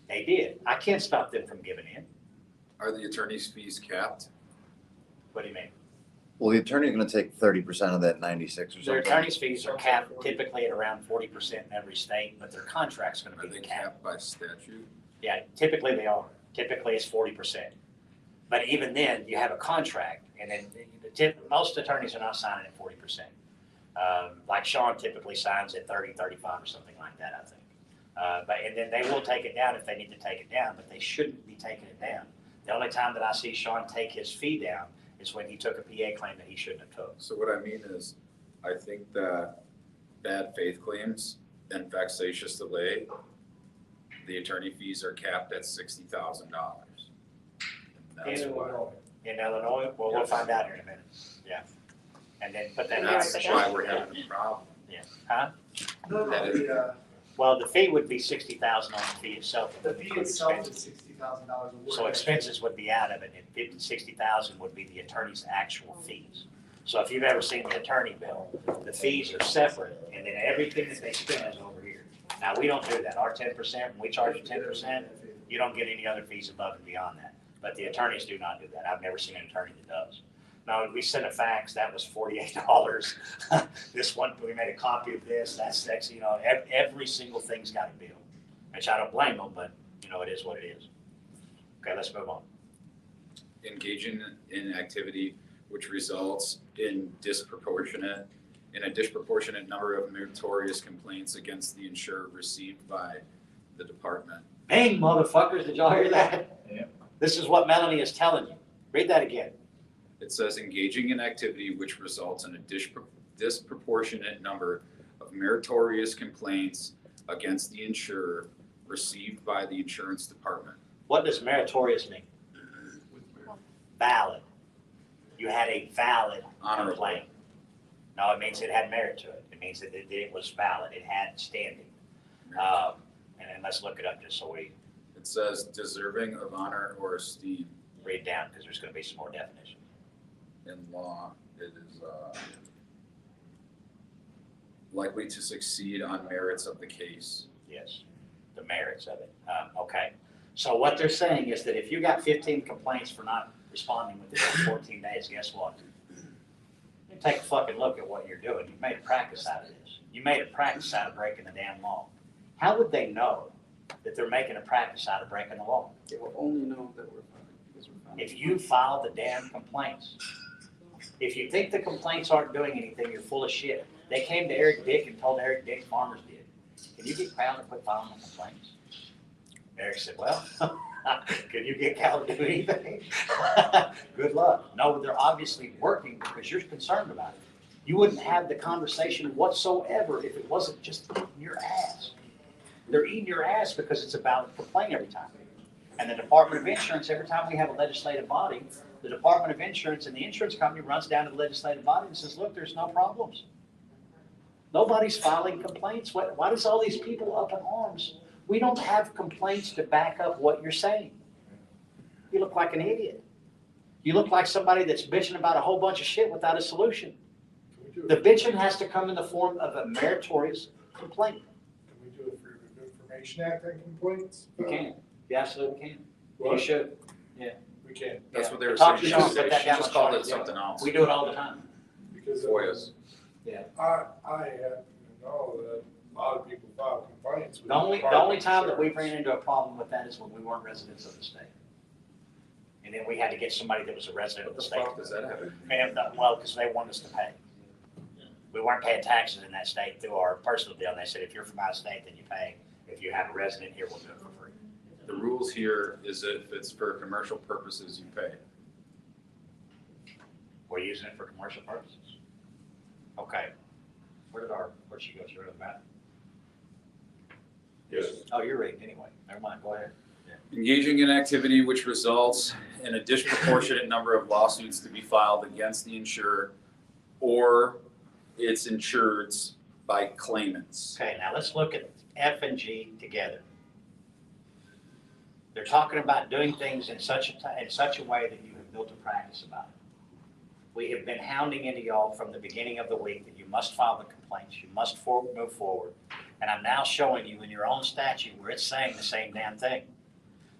They did. I can't stop them from giving in. Are the attorney's fees capped? What do you mean? Well, the attorney's gonna take 30% of that 96 or Their something. attorney's fees are capped typically at around 40% in every state, but their contract's gonna Are be they capped. capped by statute? Yeah, typically they are. Typically it's 40%. But even then, you have a contract, and then most attorneys are not signing at 40%. Like Sean typically signs at 30, 35 or something like that, I think. And then they will take it down if they need to take it down, but they shouldn't be taking it down. The only time that I see Sean take his fee down is when he took a PA claim that he shouldn't have took. So what I mean is, I think that bad faith claims and vexatious delay, the attorney fees are capped at $60,000. That's In why, Illinois. In Illinois, well, we'll find out here in a minute. Yeah. And then put that. and that's why we're having a problem. Yeah. Huh? No, That is- Well, the fee would be 60,000 on the fee itself. the fee itself is $60,000 a word. So expenses would be out of it, and 50, 60,000 would be the attorney's actual fees. So if you've ever seen the attorney bill, the fees are separate, and then everything that they spend is over here. Now, we don't do that. Our 10%, when we charge you 10%, you don't get any other fees above and beyond that. But the attorneys do not do that. I've never seen an attorney that does. Now, we sent a fax, that was $48. This one, we made a copy of this, that's sexy, you know, every single thing's got a bill. Which I don't blame them, but, you know, it is what it is. Okay, let's move on. Engaging in activity which results in a disproportionate number of meritorious complaints against the insurer received by the department. Bang, motherfuckers, did y'all hear that? Yeah. This is what Melanie is telling you. Read that again. It says engaging in activity which results in a disproportionate number of meritorious complaints against the insurer received by the insurance department. What does meritorious mean? Valid. You had a valid Honorable. complaint. No, it means it had merit to it. It means that it was valid. It had standing. And then let's look it up just so we It says deserving of honor or esteem. read down because there's going to be some more definition. In law, it is likely to succeed on merits of the case. Yes, the merits of it. Okay. So what they're saying is that if you got 15 complaints for not responding within 14 days, guess what? You take a fucking look at what you're doing. You made a practice out of this. You made a practice out of breaking the damn law. How would they know that they're making a practice out of breaking the law? They will only know that we're fine because we're fine. If you file the damn complaints. If you think the complaints aren't doing anything, you're full of shit. They came to Eric Dick and told Eric Dick farmers did. Can you get Cal to quit filing the complaints? Eric said, well, can you get Cal to do anything? Good luck. No, they're obviously working because you're concerned about it. You wouldn't have the conversation whatsoever if it wasn't just eating your ass. They're eating your ass because it's a valid complaint every time. And the Department of Insurance, every time we have a legislative body, the Department of Insurance and the insurance company runs down to the legislative body and says, look, there's no problems. Nobody's filing complaints. Why does all these people up in arms? We don't have complaints to back up what you're saying. You look like an idiot. You look like somebody that's bitching about a whole bunch of shit without a solution. The bitching has to come in the form of a meritorious complaint. Can we do it for the Information Act and complaints? You can. You absolutely can. You What? should. We can, That's what they were Talk saying to Sean, yesterday, put that she down just on called chart. it something else. We do it all the time. because FOIAs. I happen to know that a lot of people file complaints. with The only Department of time that we Insurance. ran into a problem with that is when we weren't residents of the state. And then we had to get somebody that was a resident of What the the state. fuck does that have? Well, because they wanted us to pay. We weren't paying taxes in that state through our personal deal, and they said, if you're from out of state, then you pay. If you have a resident here, we'll do it for free. The rules here is if it's for commercial purposes, you pay. We're using it for commercial purposes. Okay. Where'd she go? She read the map? Yes. Oh, you're reading anyway. Never mind, go ahead. Engaging in activity which results in a disproportionate number of lawsuits to be filed against the insurer or its insureds by claimants. Okay, now let's look at F and G together. They're talking about doing things in such a way that you have built a practice about it. We have been hounding into y'all from the beginning of the week that you must file the complaints, you must move forward. And I'm now showing you in your own statute where it's saying the same damn thing.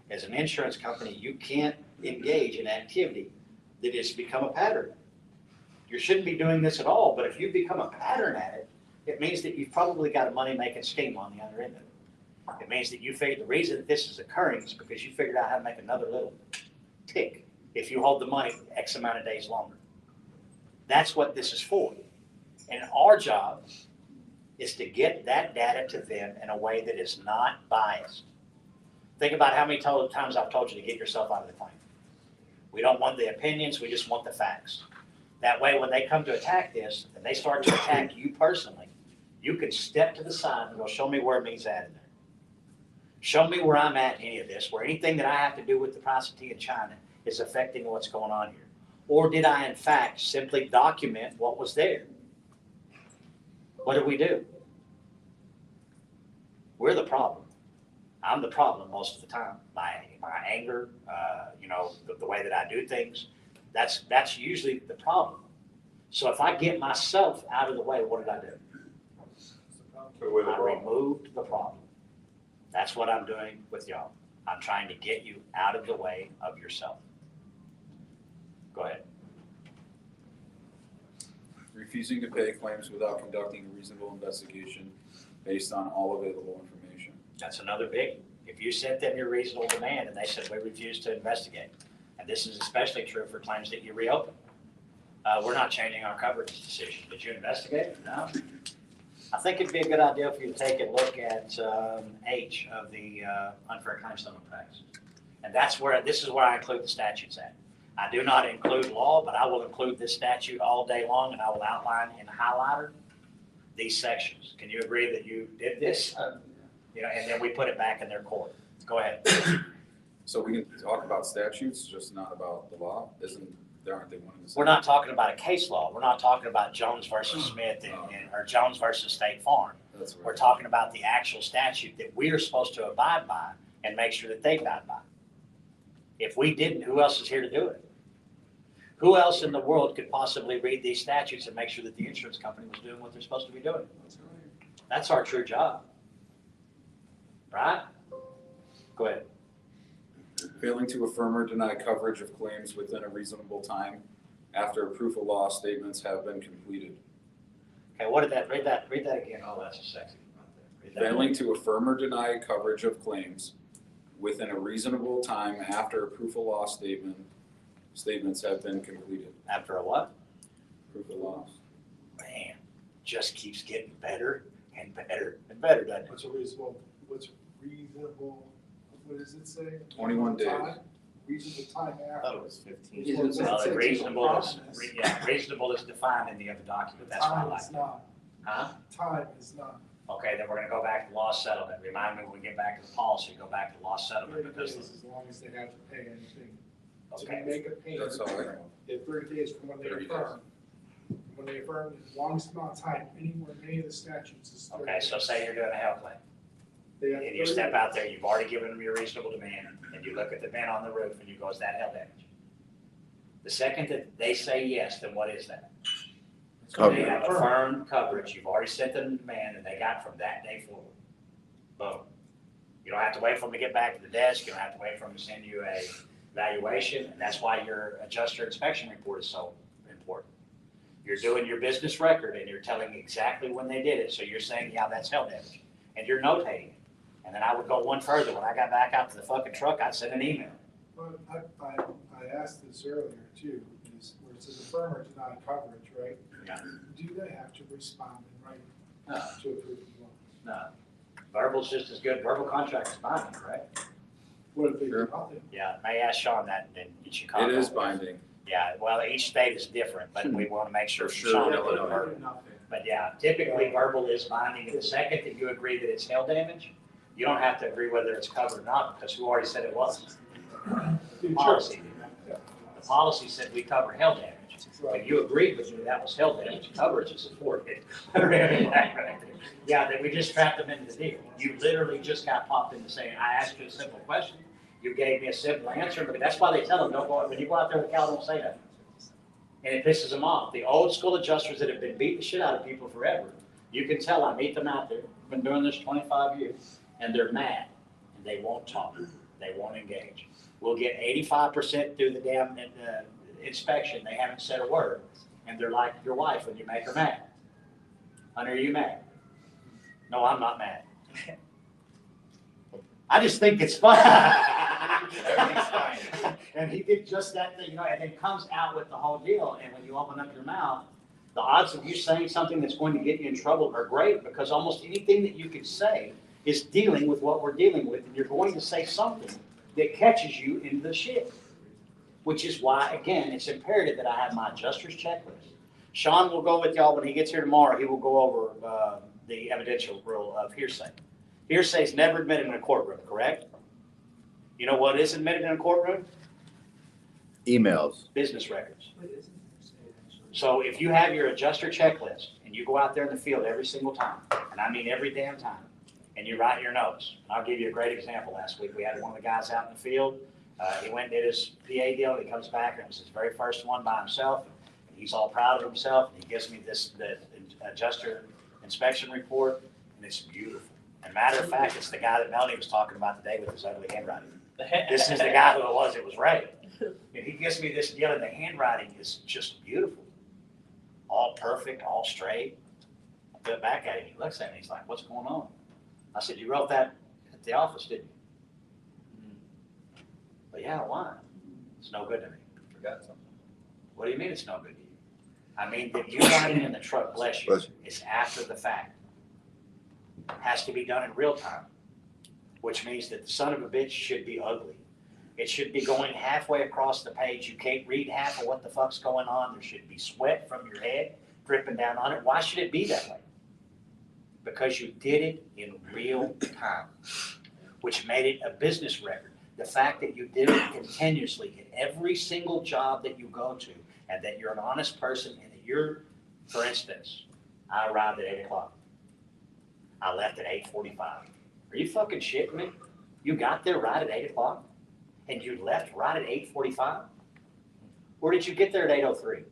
As an insurance company, you can't engage in activity that has become a pattern. You shouldn't be doing this at all, but if you've become a pattern at it, it means that you've probably got a money-making scheme on the other end of it. It means that you figured the reason that this is occurring is because you figured out how to make another little tick if you hold the money X amount of days longer. That's what this is for. And our job is to get that data to them in a way that is not biased. Think about how many times I've told you to get yourself out of the claim. We don't want the opinions, we just want the facts. That way, when they come to attack this, and they start to attack you personally, you can step to the side and go, show me where me's at in there. Show me where I'm at in any of this, where anything that I have to do with the price of tea in China is affecting what's going on here. Or did I, in fact, simply document what was there? What did we do? We're the problem. I'm the problem most of the time. My anger, the way that I do things, that's usually the problem. So if I get myself out of the way, what did I do? I removed the problem. That's what I'm doing with y'all. I'm trying to get you out of the way of yourself. Go ahead. Refusing to pay claims without conducting a reasonable investigation based on all available information. That's another big. If you sent them your reasonable demand and they said, we refuse to investigate, and this is especially true for claims that you reopen, we're not changing our coverage decision. Did you investigate? No. I think it'd be a good idea for you to take a look at H of the unfair claims settlement practice. And this is where I include the statutes at. I do not include law, but I will include this statute all day long, and I will outline in highlighter these sections. Can you agree that you did this? And then we put it back in their court. Go ahead. So we can talk about statutes, just not about the law? Aren't they one of the same? We're not talking about a case law. We're not talking about Jones versus Smith or Jones versus State Farm. That's right. We're talking about the actual statute that we are supposed to abide by and make sure that they abide by. If we didn't, who else is here to do it? Who else in the world could possibly read these statutes and make sure that the insurance company was doing what they're supposed to be doing? That's our true job. Right? Go ahead. Failing to affirm or deny coverage of claims within a reasonable time after proof of loss statements have been completed. Okay, what did that, read that again. Oh, that's a sexy. Read that Failing to affirm or deny coverage of claims within a reasonable time after a proof of loss statements have been completed. After a what? Proof of loss. Man, just keeps getting better and better and better, doesn't it? What's reasonable, what does it say? 21 days. Time? Reasonable time I thought after. it was 15. Yeah, Well, that's reasonable is defined in the other document. That's why I Time like is it. not, Huh? time is not. Okay, then we're gonna go back to loss settlement. Remind me when we get back to the policy, go back to loss settlement It because is, as long as they have to pay anything Okay. make a payment. That's all I know. They have 30 days from when they 30 days. affirm. When they affirm, the longest amount of time anywhere in any of the statutes is 30 Okay, so days. say you're doing a health claim, They have and you 30 step days. out there, you've already given them your reasonable demand, and you look at the vent on the roof, and you go, is that hail damage? The second that they say yes, then what is that? So they have affirmed coverage, you've already sent them the demand, and they got from that day forward. Boom. You don't have to wait for them to get back to the desk, you don't have to wait for them to send you a evaluation, and that's why your adjuster inspection report is so important. You're doing your business record, and you're telling exactly when they did it, so you're saying, yeah, that's hail damage, and you're notating it. And then I would go one further, when I got back out to the fucking truck, I'd send an email. Well, I asked this earlier too, is where it says affirm or deny coverage, right? Yeah. Do they have to respond in writing No. to approve the loan? No. Verbal's just as good, verbal contract is binding, correct? What if they do Sure. nothing? Yeah, may ask Sean that in Chicago. It is binding. Yeah, well, each state is different, but we want to make sure. For sure, Sean yeah, knows no, verbal. Do nothing. But yeah, typically verbal is binding, and the second that you agree that it's hail damage, you don't have to agree whether it's covered or not, because who already said it was? The Policy. insurance. The policy said we cover hail damage. Right. If you agreed with me that was hail damage, coverage is afforded. Yeah, then we just trapped them into the deal. You literally just got popped into saying, I asked you a simple question. You gave me a simple answer, but that's why they tell them, don't go, when you go out there with Cal, don't say that. And it pisses them off. The old school adjusters that have been beating the shit out of people forever, you can tell, I meet them out there, been doing this 25 years, and they're mad, and they won't talk, they won't engage. We'll get 85% through the damn inspection, they haven't said a word, and they're like your wife when you make her mad. Honey, are you mad? No, I'm not mad. I just think it's fun. Everything's fine. And he did just that thing, and then comes out with the whole deal, and when you open up your mouth, the odds of you saying something that's going to get you in trouble are great, because almost anything that you can say is dealing with what we're dealing with, and you're going to say something that catches you in the shit. Which is why, again, it's imperative that I have my adjuster's checklist. Sean will go with y'all when he gets here tomorrow. He will go over the evidential rule of hearsay. Hearsay is never admitted in a courtroom, correct? You know what is admitted in a courtroom? Emails. Business records. So if you have your adjuster checklist and you go out there in the field every single time, and I mean every damn time, and you write your notes. I'll give you a great example. Last week we had one of the guys out in the field. He went and did his PA deal, and he comes back, and it was his very first one by himself. And he's all proud of himself, and he gives me the adjuster inspection report, and it's beautiful. And matter of fact, it's the guy that Melanie was talking about today with his ugly handwriting. This is the guy who it was Ray. And he gives me this deal, and the handwriting is just beautiful. All perfect, all straight. I put it back at him, he looks at me, he's like, what's going on? I said, you wrote that at the office, didn't you? But yeah, why? It's no good to me. Forgot something. What do you mean it's no good to you? I mean, that you riding in the truck, bless you, Bless you. is after the fact. Has to be done in real time, which means that the son of a bitch should be ugly. It should be going halfway across the page. You can't read half of what the fuck's going on. There should be sweat from your head dripping down on it. Why should it be that way? Because you did it in real time, which made it a business record. The fact that you did it continuously in every single job that you go to, and that you're an honest person, and that you're, for instance, I arrived at 8 o'clock. I left at 8:45. Are you fucking shitting me? You got there right at 8 o'clock? And you left right at 8:45? Or did you get there at 8:03?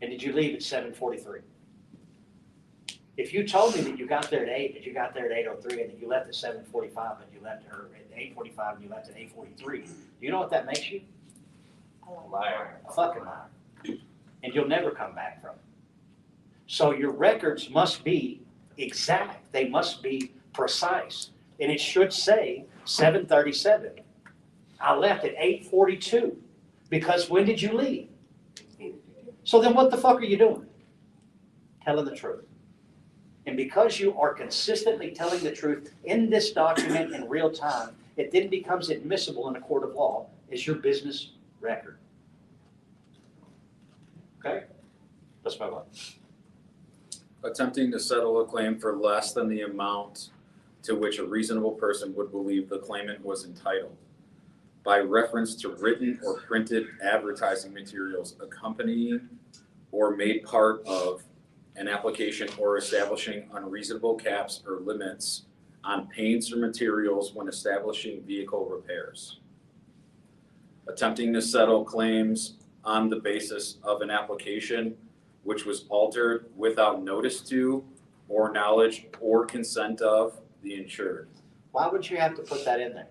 And did you leave at 7:43? If you told me that you got there at 8, that you got there at 8:03, and that you left at 7:45, and you left her at 8:45, and you left at 8:43, do you know what that makes you? Liar. A fucking liar. And you'll never come back from it. So your records must be exact. They must be precise. And it should say 7:37. I left at 8:42. Because when did you leave? So then what the fuck are you doing? Telling the truth. And because you are consistently telling the truth in this document in real time, it then becomes admissible in a court of law as your business record. Okay? Let's move on. Attempting to settle a claim for less than the amount to which a reasonable person would believe the claimant was entitled. by reference to written or printed advertising materials accompanying or made part of an application or establishing unreasonable caps or limits on paints or materials when establishing vehicle repairs. Attempting to settle claims on the basis of an application which was altered without notice to or knowledge or consent of the insured. Why would you have to put that in there?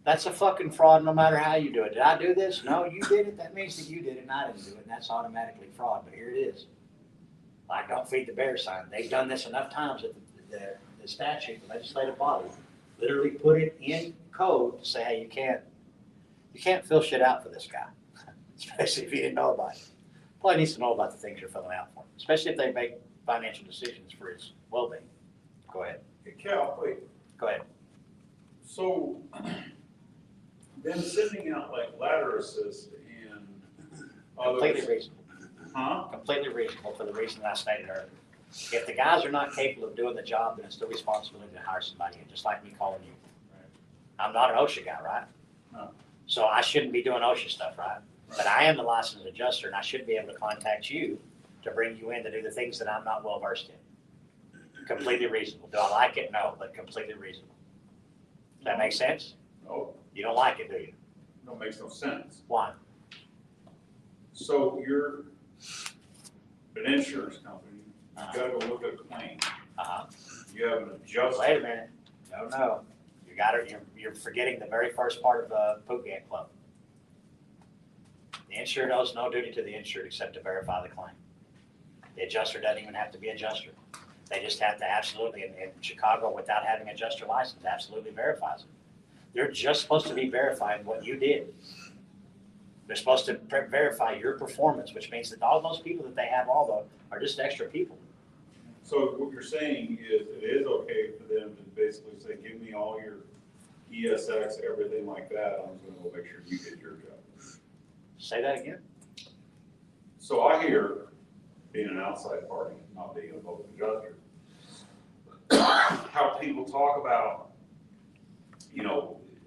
That's a fucking fraud no matter how you do it. Did I do this? No, you did it. That means that you did it and I didn't do it, and that's automatically fraud, but here it is. Like, don't feed the bear sign. They've done this enough times that the statute, the legislative body, literally put it in code to say, hey, you can't fill shit out for this guy, especially if you didn't know about it. Probably needs to know about the things you're filling out for him, especially if they make financial decisions for his well-being. Go ahead. Hey, Cal, wait, Go ahead. so them sending out like ladder assist and Completely others, reasonable. Completely reasonable for the reason that I stated earlier. If the guys are not capable of doing the job, then it's their responsibility to hire somebody in, just like me calling you. I'm not an OSHA guy, right? No. So I shouldn't be doing OSHA stuff, right? But I am the licensed adjuster, and I should be able to contact you to bring you in to do the things that I'm not well versed in. Completely reasonable. Do I like it? No, but completely reasonable. Does that make sense? No, You don't like it, do you? no, makes no sense. Why? So you're an insurance company, you gotta go look at a claim, Uh-huh. you have an adjuster. Wait a minute. No. You got it. You're forgetting the very first part of the boot camp club. The insured owes no duty to the insured except to verify the claim. The adjuster doesn't even have to be adjuster. They just have to absolutely, in Chicago, without having an adjuster license, absolutely verifies it. They're just supposed to be verifying what you did. They're supposed to verify your performance, which means that all those people that they have are just extra people. So what you're saying is it is okay for them to basically say, give me all your ESX, everything like that, I'm just gonna go make sure you did your job. Say that again? So I hear, being an outside party, not being a public adjuster, how people talk about,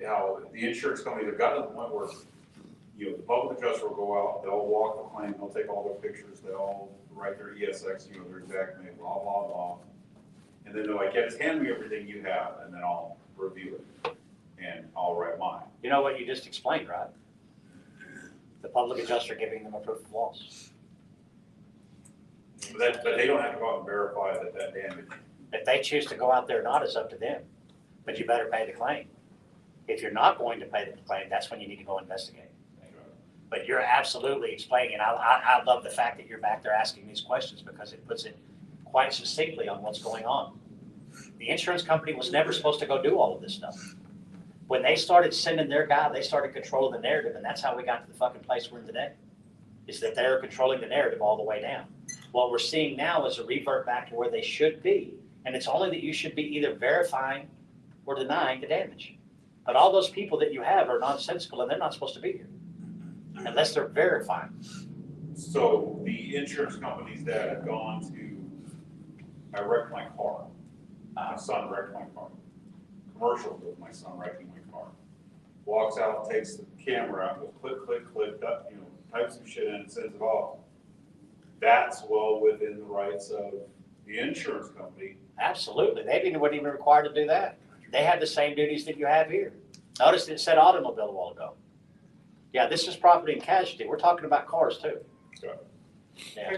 how the insurance company, they've gotten to the point where, the public adjuster will go out, they'll walk the claim, they'll take all their pictures, they'll write their ESX, their exact name, blah, blah, blah. And then they're like, yeah, just hand me everything you have, and then I'll review it, and I'll write mine. You know what you just explained, right? The public adjuster giving them a proof of loss. But they don't have to go out and verify that damage. If they choose to go out there or not, it's up to them. But you better pay the claim. If you're not going to pay the claim, that's when you need to go investigate. But you're absolutely explaining, and I love the fact that you're back there asking these questions because it puts it quite succinctly on what's going on. The insurance company was never supposed to go do all of this stuff. When they started sending their guy, they started controlling the narrative, and that's how we got to the fucking place we're in today, is that they're controlling the narrative all the way down. What we're seeing now is a revert back to where they should be, and it's only that you should be either verifying or denying the damage. But all those people that you have are nonsensical, and they're not supposed to be here unless they're verifying. So the insurance companies that have gone to, I wrecked my car. My son wrecked my car. Commercials of my son wrecking my car. Walks out, takes the camera out, goes click, click, click, types some shit in and sends it off. That's well within the rights of the insurance company. Absolutely. They wouldn't even required to do that. They had the same duties that you have here. Notice it said automobile a while ago. Yeah, this is property and casualty. We're talking about cars too. Okay. Yeah.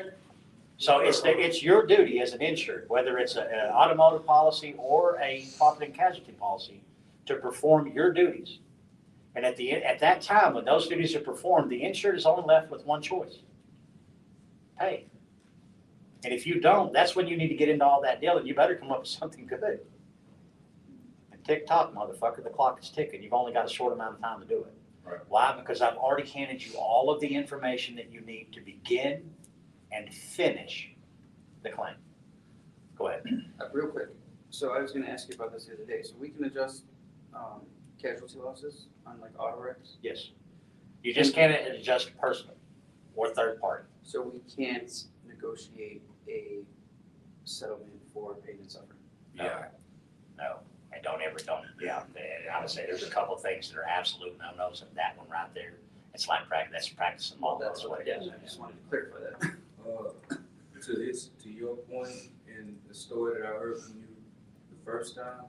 So it's your duty as an insured, whether it's an automotive policy or a property and casualty policy, to perform your duties. And at that time, when those duties are performed, the insured is only left with one choice: pay. And if you don't, that's when you need to get into all that deal, and you better come up with something good. And tick tock, motherfucker, the clock is ticking. You've only got a short amount of time to do it. Right. Why? Because I've already handed you all of the information that you need to begin and finish the claim. Go ahead. Real quick, so I was gonna ask you about this the other day, so we can adjust casualty losses on like auto wrecks? Yes. You just can't adjust personal or third party. So we can't negotiate a settlement for pain and suffering? Yeah. No. Yeah, and I would say there's a couple of things that are absolute no-nos, and that one right there, it's like that's practicing law, that's what it is. I just wanted to clarify that. To your point in the story that I heard from you the first time,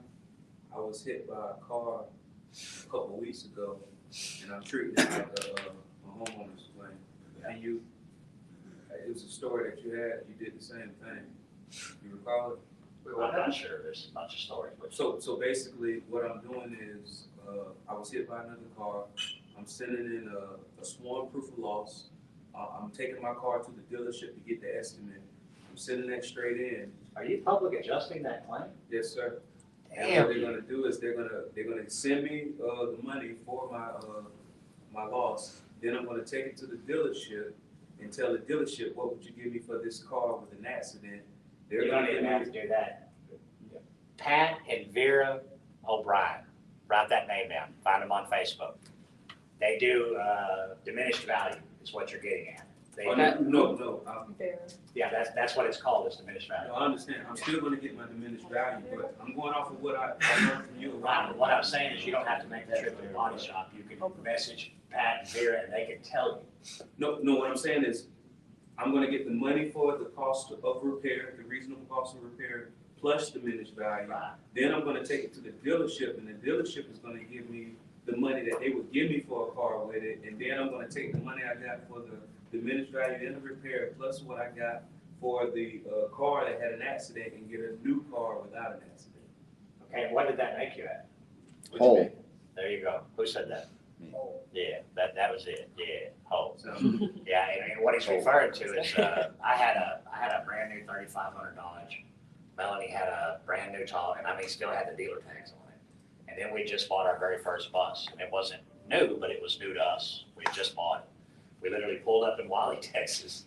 I was hit by a car a couple of weeks ago, and I'm treating it like a homeowner's claim. And it was a story that you had, you did the same thing. You recall it? I'm not sure, there's a bunch of stories, but. So basically, what I'm doing is, I was hit by another car. I'm sending in a sworn proof of loss. I'm taking my car to the dealership to get the estimate. I'm sending that straight in. Are you public adjusting that claim? Yes, sir. And Damn. what they're gonna do is they're gonna send me the money for my loss. Then I'm gonna take it to the dealership and tell the dealership, what would you give me for this car with an accident? They're You gonna don't even give have me- to do that. Pat and Vera O'Brien, write that name down, find them on Facebook. They do diminished value, is what you're getting at. They, Oh, no, Fair. yeah, that's what it's called, is diminished value. I understand. I'm still gonna get my diminished value, but I'm going off of what I learned from you. Right, what I'm saying is you don't have to make the trip to the body shop. You can message Pat and Vera and they can tell you. No, what I'm saying is, I'm gonna get the money for the cost of repair, the reasonable cost of repair, plus diminished value. Right. Then I'm gonna take it to the dealership, and the dealership is gonna give me the money that they would give me for a car with it, and then I'm gonna take the money I got for the diminished value and the repair, plus what I got for the car that had an accident, and get a new car without an accident. Okay, and what did that make you at? Whole. There you go. Who said that? Me. Yeah, that was it. Yeah, whole. So, Yeah, and what he's referring to is, I had a brand new 3500 Dodge. Melanie had a brand new Tahoe, and I mean, still had the dealer tags on it. And then we just bought our very first bus, and it wasn't new, but it was new to us. We had just bought it. We literally pulled up in Wally, Texas,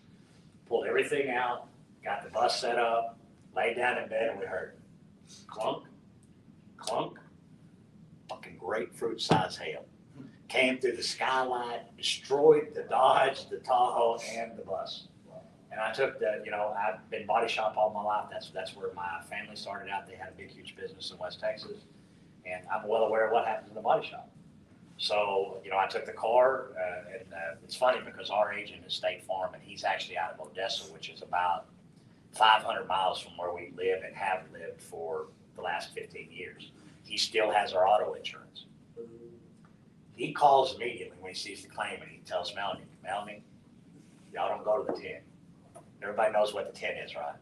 pulled everything out, got the bus set up, laid down in bed, and we heard clunk, clunk, fucking grapefruit size hail. Came through the skylight, destroyed the Dodge, the Tahoe, and the bus. And I took I've been body shop all my life. That's where my family started out. They had a big, huge business in West Texas. And I'm well aware of what happens in the body shop. So, I took the car, and it's funny because our agent is State Farm, and he's actually out of Odessa, which is about 500 miles from where we live and have lived for the last 15 years. He still has our auto insurance. He calls immediately when he sees the claim, and he tells Melanie, y'all don't go to the 10. Everybody knows what the 10 is, right?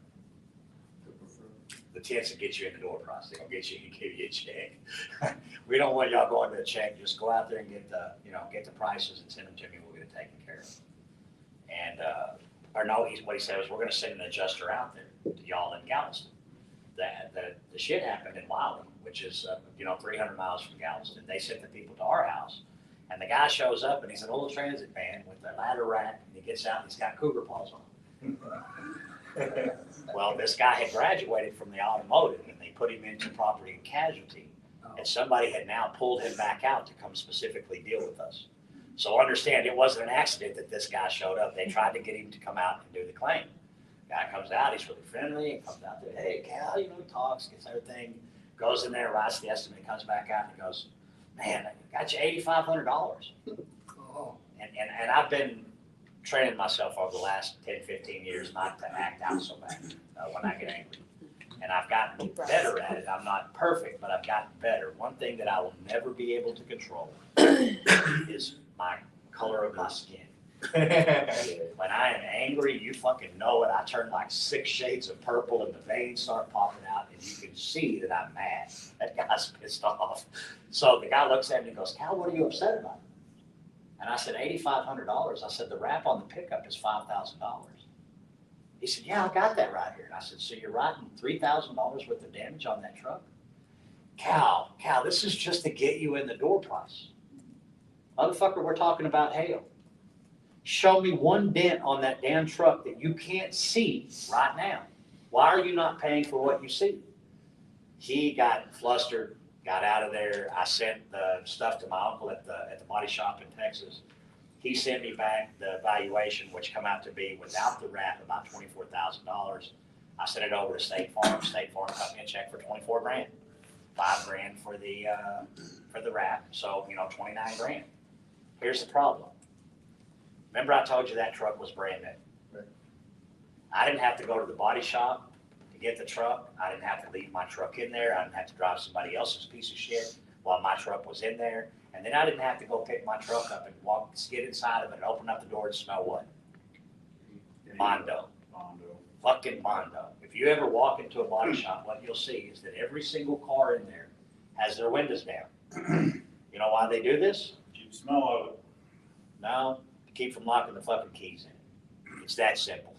The 10's to get you in the door price. They're gonna get you and give you a check. We don't want y'all going to a check. Just go out there and get the prices and send them to me. We'll get it taken care of. And, what he said was, we're gonna send an adjuster out there to y'all in Galveston. The shit happened in Wiley, which is, 300 miles from Galveston. They sent the people to our house. And the guy shows up, and he's an old transit van with a ladder rack, and he gets out and he's got cougar paws on. Well, this guy had graduated from the automotive, and they put him into property and casualty. And somebody had now pulled him back out to come specifically deal with us. So understand, it wasn't an accident that this guy showed up. They tried to get him to come out and do the claim. Guy comes out, he's really friendly, and comes out there, hey, Cal, talks, gets everything, goes in there, writes the estimate, comes back out and goes, man, I got you $8,500. And I've been training myself over the last 10, 15 years not to act out so bad when I get angry. And I've gotten better at it. I'm not perfect, but I've gotten better. One thing that I will never be able to control is my color of my skin. When I am angry, you fucking know it. I turn like 6 shades of purple and the veins start popping out, and you can see that I'm mad. That guy's pissed off. So the guy looks at me and goes, Cal, what are you upset about? And I said, $8,500. I said, the wrap on the pickup is $5,000. He said, yeah, I got that right here. And I said, so you're writing $3,000 worth of damage on that truck? Cal, this is just to get you in the door price. Motherfucker, we're talking about hail. Show me one dent on that damn truck that you can't see right now. Why are you not paying for what you see? He got flustered, got out of there. I sent the stuff to my uncle at the body shop in Texas. He sent me back the valuation, which come out to be, without the wrap, about $24,000. I sent it over to State Farm. State Farm cut me a check for $24,000. $5,000 for the wrap, so, $29,000. Here's the problem. Remember I told you that truck was brand new? Right. I didn't have to go to the body shop to get the truck. I didn't have to leave my truck in there. I didn't have to drive somebody else's piece of shit while my truck was in there. And then I didn't have to go pick my truck up and get inside of it and open up the door and smell what? Mondo. Fucking Mondo. If you ever walk into a body shop, what you'll see is that every single car in there has their windows down. You know why they do this? Keep the smell out of it. No, to keep from locking the fucking keys in. It's that simple.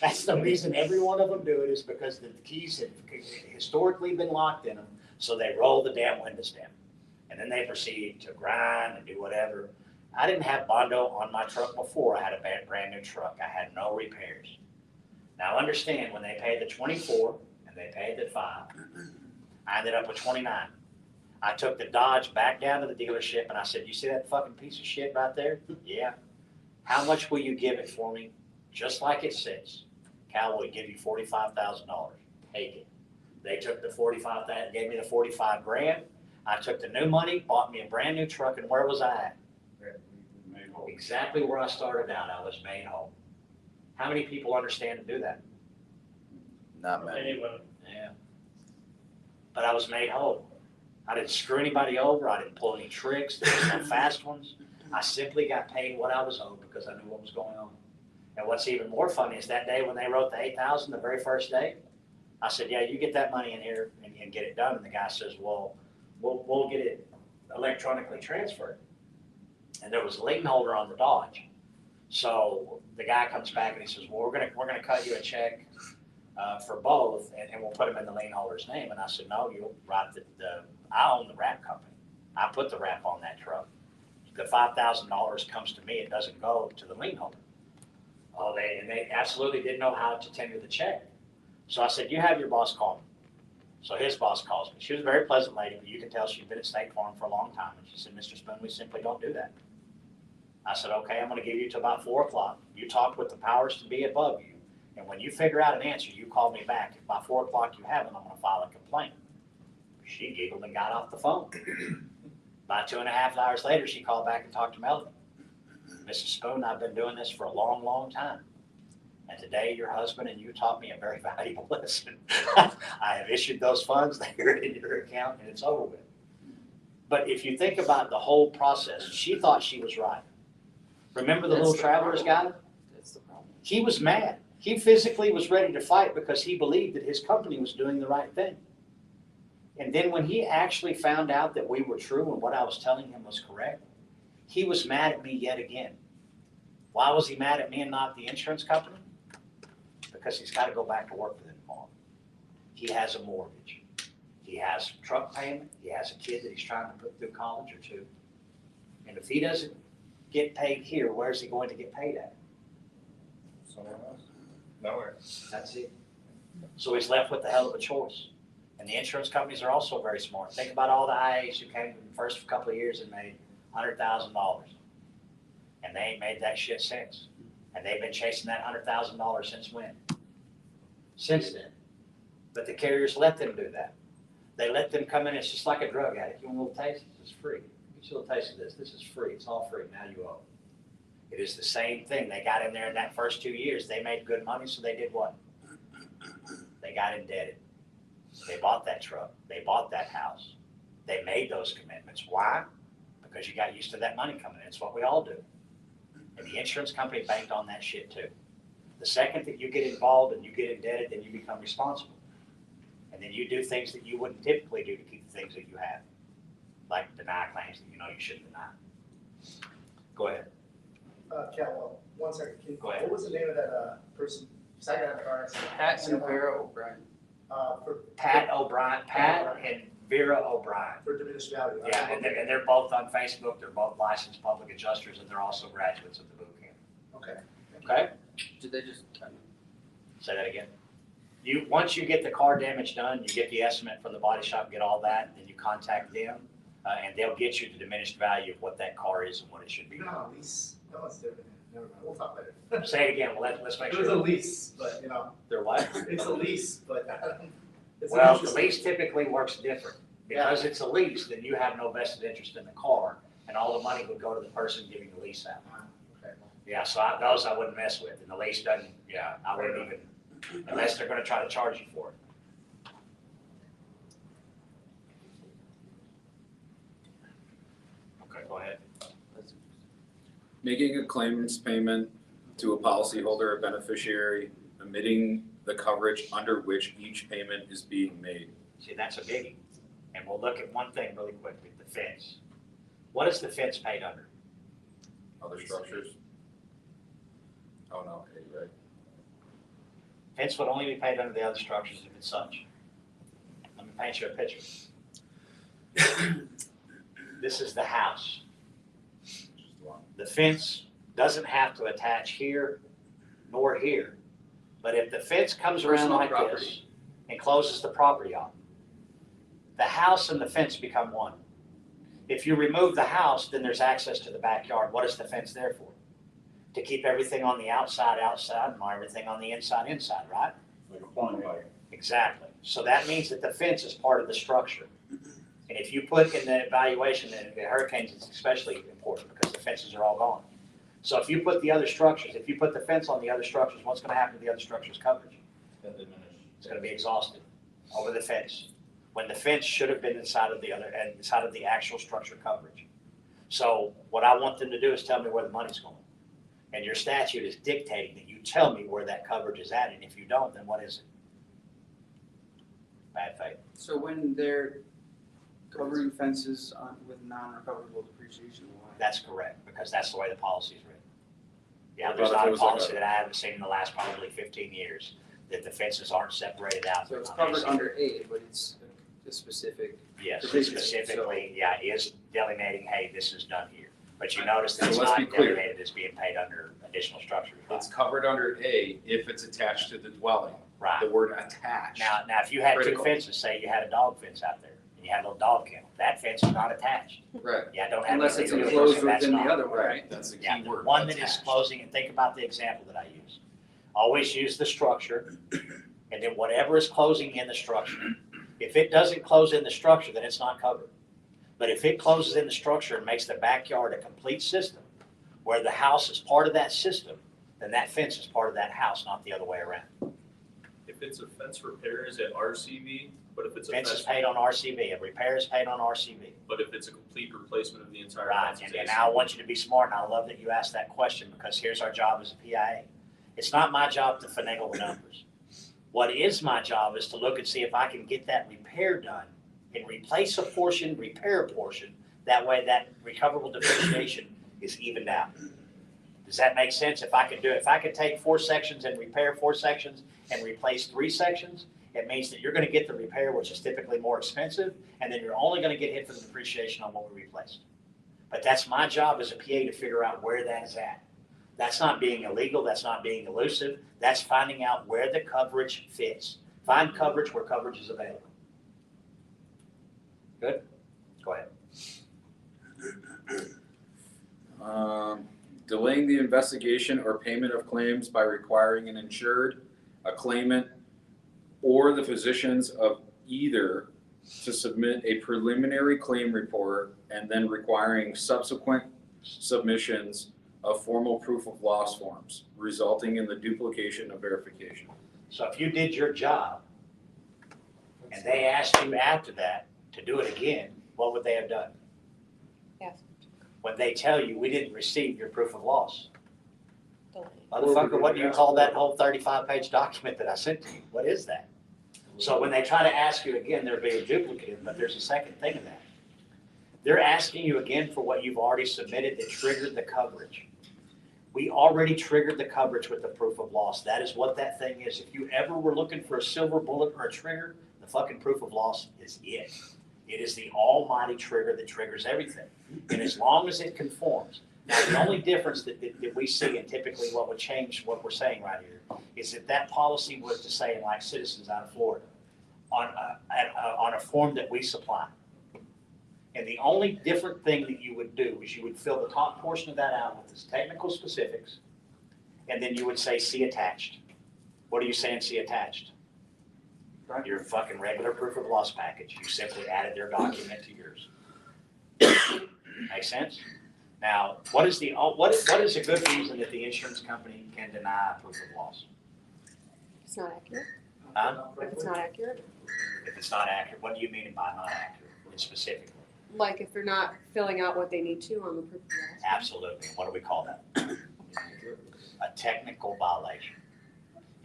That's the reason every one of them do it, is because the keys have historically been locked in them, so they roll the damn windows down. And then they proceed to grind and do whatever. I didn't have Bondo on my truck before. I had a brand new truck. I had no repairs. Now understand, when they paid the 24 and they paid the 5, I ended up with 29. I took the Dodge back down to the dealership and I said, you see that fucking piece of shit right there? Yeah. How much will you give it for me? Just like it says. Cal will give you $45,000. Take it. They took the 45, that gave me the $45,000. I took the new money, bought me a brand new truck, and where was I at? Exactly where I started out. I was made whole. How many people understand to do that? Not many. Anyone. Yeah. But I was made whole. I didn't screw anybody over. I didn't pull any tricks. There was no fast ones. I simply got paid what I was owed because I knew what was going on. And what's even more funny is that day when they wrote the $8,000, the very first day, I said, yeah, you get that money in here and get it done. And the guy says, well, we'll get it electronically transferred. And there was a lien holder on the Dodge. So the guy comes back and he says, well, we're gonna cut you a check for both, and we'll put them in the lien holder's name. And I said, no, you'll write I own the wrap company. I put the wrap on that truck. The $5,000 comes to me. It doesn't go to the lien holder. Oh, they absolutely didn't know how to tender the check. So I said, you have your boss call me. So his boss calls me. She was a very pleasant lady, but you can tell she'd been at State Farm for a long time. And she said, Mr. Spoon, we simply don't do that. I said, okay, I'm going to give you to about 4 o'clock. You talk with the powers to be above you. And when you figure out an answer, you call me back. If by 4 o'clock you haven't, I'm going to file a complaint. She giggled and got off the phone. About 2.5 hours later, she called back and talked to Melody. Mrs. Spoon, I've been doing this for a long, long time. And today, your husband and you taught me a very valuable lesson. I have issued those funds. They're in your account, and it's over with. But if you think about the whole process, she thought she was right. Remember the little traveler's guy? That's the problem. He was mad. He physically was ready to fight because he believed that his company was doing the right thing. And then when he actually found out that we were true and what I was telling him was correct, he was mad at me yet again. Why was he mad at me and not the insurance company? Because he's got to go back to work for them tomorrow. He has a mortgage. He has truck payment. He has a kid that he's trying to put through college or two. And if he doesn't get paid here, where's he going to get paid at? Somewhere else. Nowhere. That's it. So he's left with a hell of a choice. And the insurance companies are also very smart. Think about all the IAs who came in the first couple of years and made $100,000. And they ain't made that shit since. And they've been chasing that $100,000 since when? Since then. But the carriers let them do that. They let them come in. It's just like a drug addict. You want a little taste? It's free. Get you a little taste of this. This is free. It's all free. Now you owe. It is the same thing. They got in there in that first 2 years. They made good money, so they did what? They got indebted. They bought that truck. They bought that house. They made those commitments. Why? Because you got used to that money coming in. It's what we all do. And the insurance company banked on that shit too. The second that you get involved and you get indebted, then you become responsible. And then you do things that you wouldn't typically do to keep the things that you have. Like deny claims that you know you shouldn't deny. Go ahead. Cal, 1 second. Go ahead. What was the name of that person? Because I got in a car accident. Pat and Vera O'Brien. For Pat and Vera O'Brien. For diminished value. Yeah, and they're both on Facebook. They're both licensed public adjusters, and they're also graduates of the boot camp. Okay. Okay? Did they just kind Say that again. Once you get the car damage done, you get the estimate from the body shop, get all that, then you contact them, and they'll get you the diminished value of what that car is and what it should be. No, lease. No, it's different. Never mind. We'll talk later. Say it again. Let's make It was a sure. lease, but They're what? it's a lease, but It's Well, the interesting. lease typically works different. Because it's a lease, then you have no vested interest in the car, and all the money would go to the person giving the lease out. Okay. Yeah, so those I wouldn't mess with, and the lease doesn't, yeah, I wouldn't even, unless they're gonna try to charge you for it. Okay, go ahead. Making a claims payment to a policyholder or beneficiary, omitting the coverage under which each payment is being made. See, that's a biggie. And we'll look at one thing really quickly, the fence. What is the fence paid under? Other structures? Oh, no, okay, right. Fence would only be paid under the other structures if it's such. Let me paint you a picture. This is the house. The fence doesn't have to attach here nor here. But if the fence comes around Personal like this property. and closes the property off, the house and the fence become one. If you remove the house, then there's access to the backyard. What is the fence there for? To keep everything on the outside, outside, and everything on the inside, inside, right? Like a pond pipe. Exactly. So that means that the fence is part of the structure. And if you put in the evaluation, and the hurricanes is especially important because the fences are all gone. So if you put the other structures, if you put the fence on the other structures, what's gonna happen to the other structures' coverage? It's gonna be exhausted over the fence, when the fence should have been inside of the other, and inside of the actual structure coverage. So what I want them to do is tell me where the money's going. And your statute is dictating that you tell me where that coverage is at, and if you don't, then what is it? Bad faith. So when they're covering fences with non-recoverable depreciation, why? That's correct, because that's the way the policy is written. Yeah, What there's about if not it a was like policy that I haven't seen in the last probably 15 years, that the fences aren't separated out. So it's covered under A, but it's a specific. Yes, provision, specifically, yeah, it is delineating, hey, this is done here. But you notice that So it's let's not be clear. delineated as being paid under additional structures. It's covered under A if it's attached to the dwelling. Right. The word attached. Now, if you had two Critical. fences, say you had a dog fence out there, and you had a little dog kennel, that fence is not attached. Right, Yeah, don't have. Unless it's anything to do enclosed with it, that's within the not. other one, right? that's the key Yeah, the word. one that is attached. closing, and think about the example that I use. Always use the structure, and then whatever is closing in the structure. If it doesn't close in the structure, then it's not covered. But if it closes in the structure and makes the backyard a complete system, where the house is part of that system, then that fence is part of that house, not the other way around. If it's a fence repair, is it RCV? But if it's a Fence is fence, paid on RCV, and repair is paid on RCV. but if it's a complete replacement of the entire Right, fence, it's and AC. now I want you to be smart, and I love that you asked that question, because here's our job as a PIA. It's not my job to finagle the numbers. What is my job is to look and see if I can get that repair done and replace a portion, repair a portion. That way that recoverable depreciation is evened out. Does that make sense? If I could do it, if I could take 4 sections and repair 4 sections and replace 3 sections, it means that you're gonna get the repair, which is typically more expensive, and then you're only gonna get hit for the depreciation on what we replaced. But that's my job as a PA to figure out where that is at. That's not being illegal, that's not being elusive, that's finding out where the coverage fits. Find coverage where coverage is available. Good? Go ahead. Delaying the investigation or payment of claims by requiring an insured, a claimant, or the physicians of either to submit a preliminary claim report and then requiring subsequent submissions of formal proof of loss forms, resulting in the duplication of verification. So if you did your job and they asked you after that to do it again, what would they have done? Yes. When they tell you, we didn't receive your proof of loss. Delay. Motherfucker, what do you call that whole 35-page document that I sent to you? What is that? So when they try to ask you again, they're being duplicative, but there's a second thing in that. They're asking you again for what you've already submitted that triggered the coverage. We already triggered the coverage with the proof of loss. That is what that thing is. If you ever were looking for a silver bullet or a trigger, the fucking proof of loss is it. It is the almighty trigger that triggers everything. And as long as it conforms. Now, the only difference that we see, and typically what would change what we're saying right here, is if that policy was to say, like Citizens out of Florida, on a form that we supply. And the only different thing that you would do is you would fill the top portion of that out with its technical specifics, and then you would say, see attached. What are you saying, see attached? Your fucking regular proof of loss package. You simply added their document to yours. Make sense? Now, what is a good reason that the insurance company can deny a proof of loss? It's not accurate. Huh? If it's not accurate, If it's not accurate, what do you mean by not accurate specifically? like if they're not filling out what they need to on the proof of loss. Absolutely. What do we call that? A technical violation.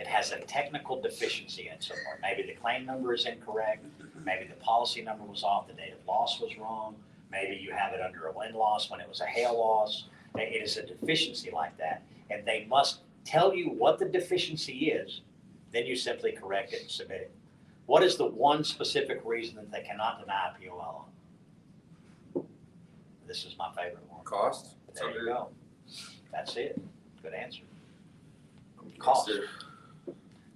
It has a technical deficiency in somewhere. Maybe the claim number is incorrect. Maybe the policy number was off. The date of loss was wrong. Maybe you have it under a wind loss when it was a hail loss. It is a deficiency like that. And they must tell you what the deficiency is. Then you simply correct it and submit it. What is the one specific reason that they cannot deny a POL on? This is my favorite one. Cost? There you go. That's it. Good answer. Cost.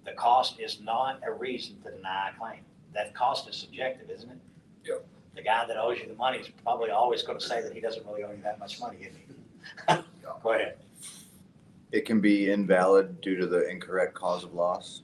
The cost is not a reason to deny a claim. That cost is subjective, isn't it? Yep. The guy that owes you the money is probably always going to say that he doesn't really owe you that much money, isn't he? Go ahead. It can be invalid due to the incorrect cause of loss.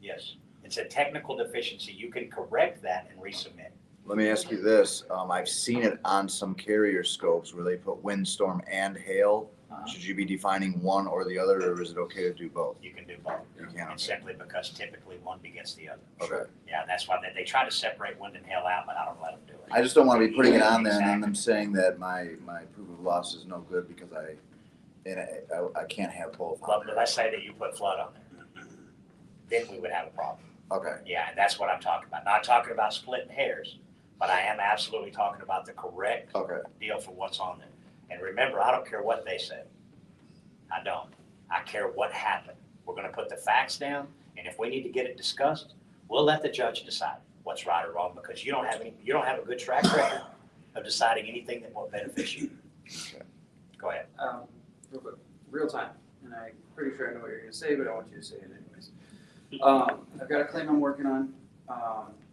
Yes. It's a technical deficiency. You can correct that and resubmit. Let me ask you this, I've seen it on some carrier scopes where they put windstorm and hail. Should you be defining one or the other, or is it okay to do both? You can do both. You can, And simply because typically one begets the other. okay. Yeah, that's why they try to separate wind and hail out, but I don't let them do it. I just don't want to be putting it on there and then them saying that my proof of loss is no good because I can't have both Well, on there. let's say that you put flood on there. Then we would have a problem. Okay, Yeah, and that's what I'm talking about. Not talking about splitting hairs, but I am absolutely talking about the correct okay. deal for what's on there. And remember, I don't care what they say. I don't. I care what happened. We're gonna put the facts down, and if we need to get it discussed, we'll let the judge decide what's right or wrong, because you don't have a good track record of deciding anything that will benefit you. Okay. Go ahead. Real quick, real time, and I'm pretty sure I know what you're gonna say, but I want you to say it anyways. I've got a claim I'm working on.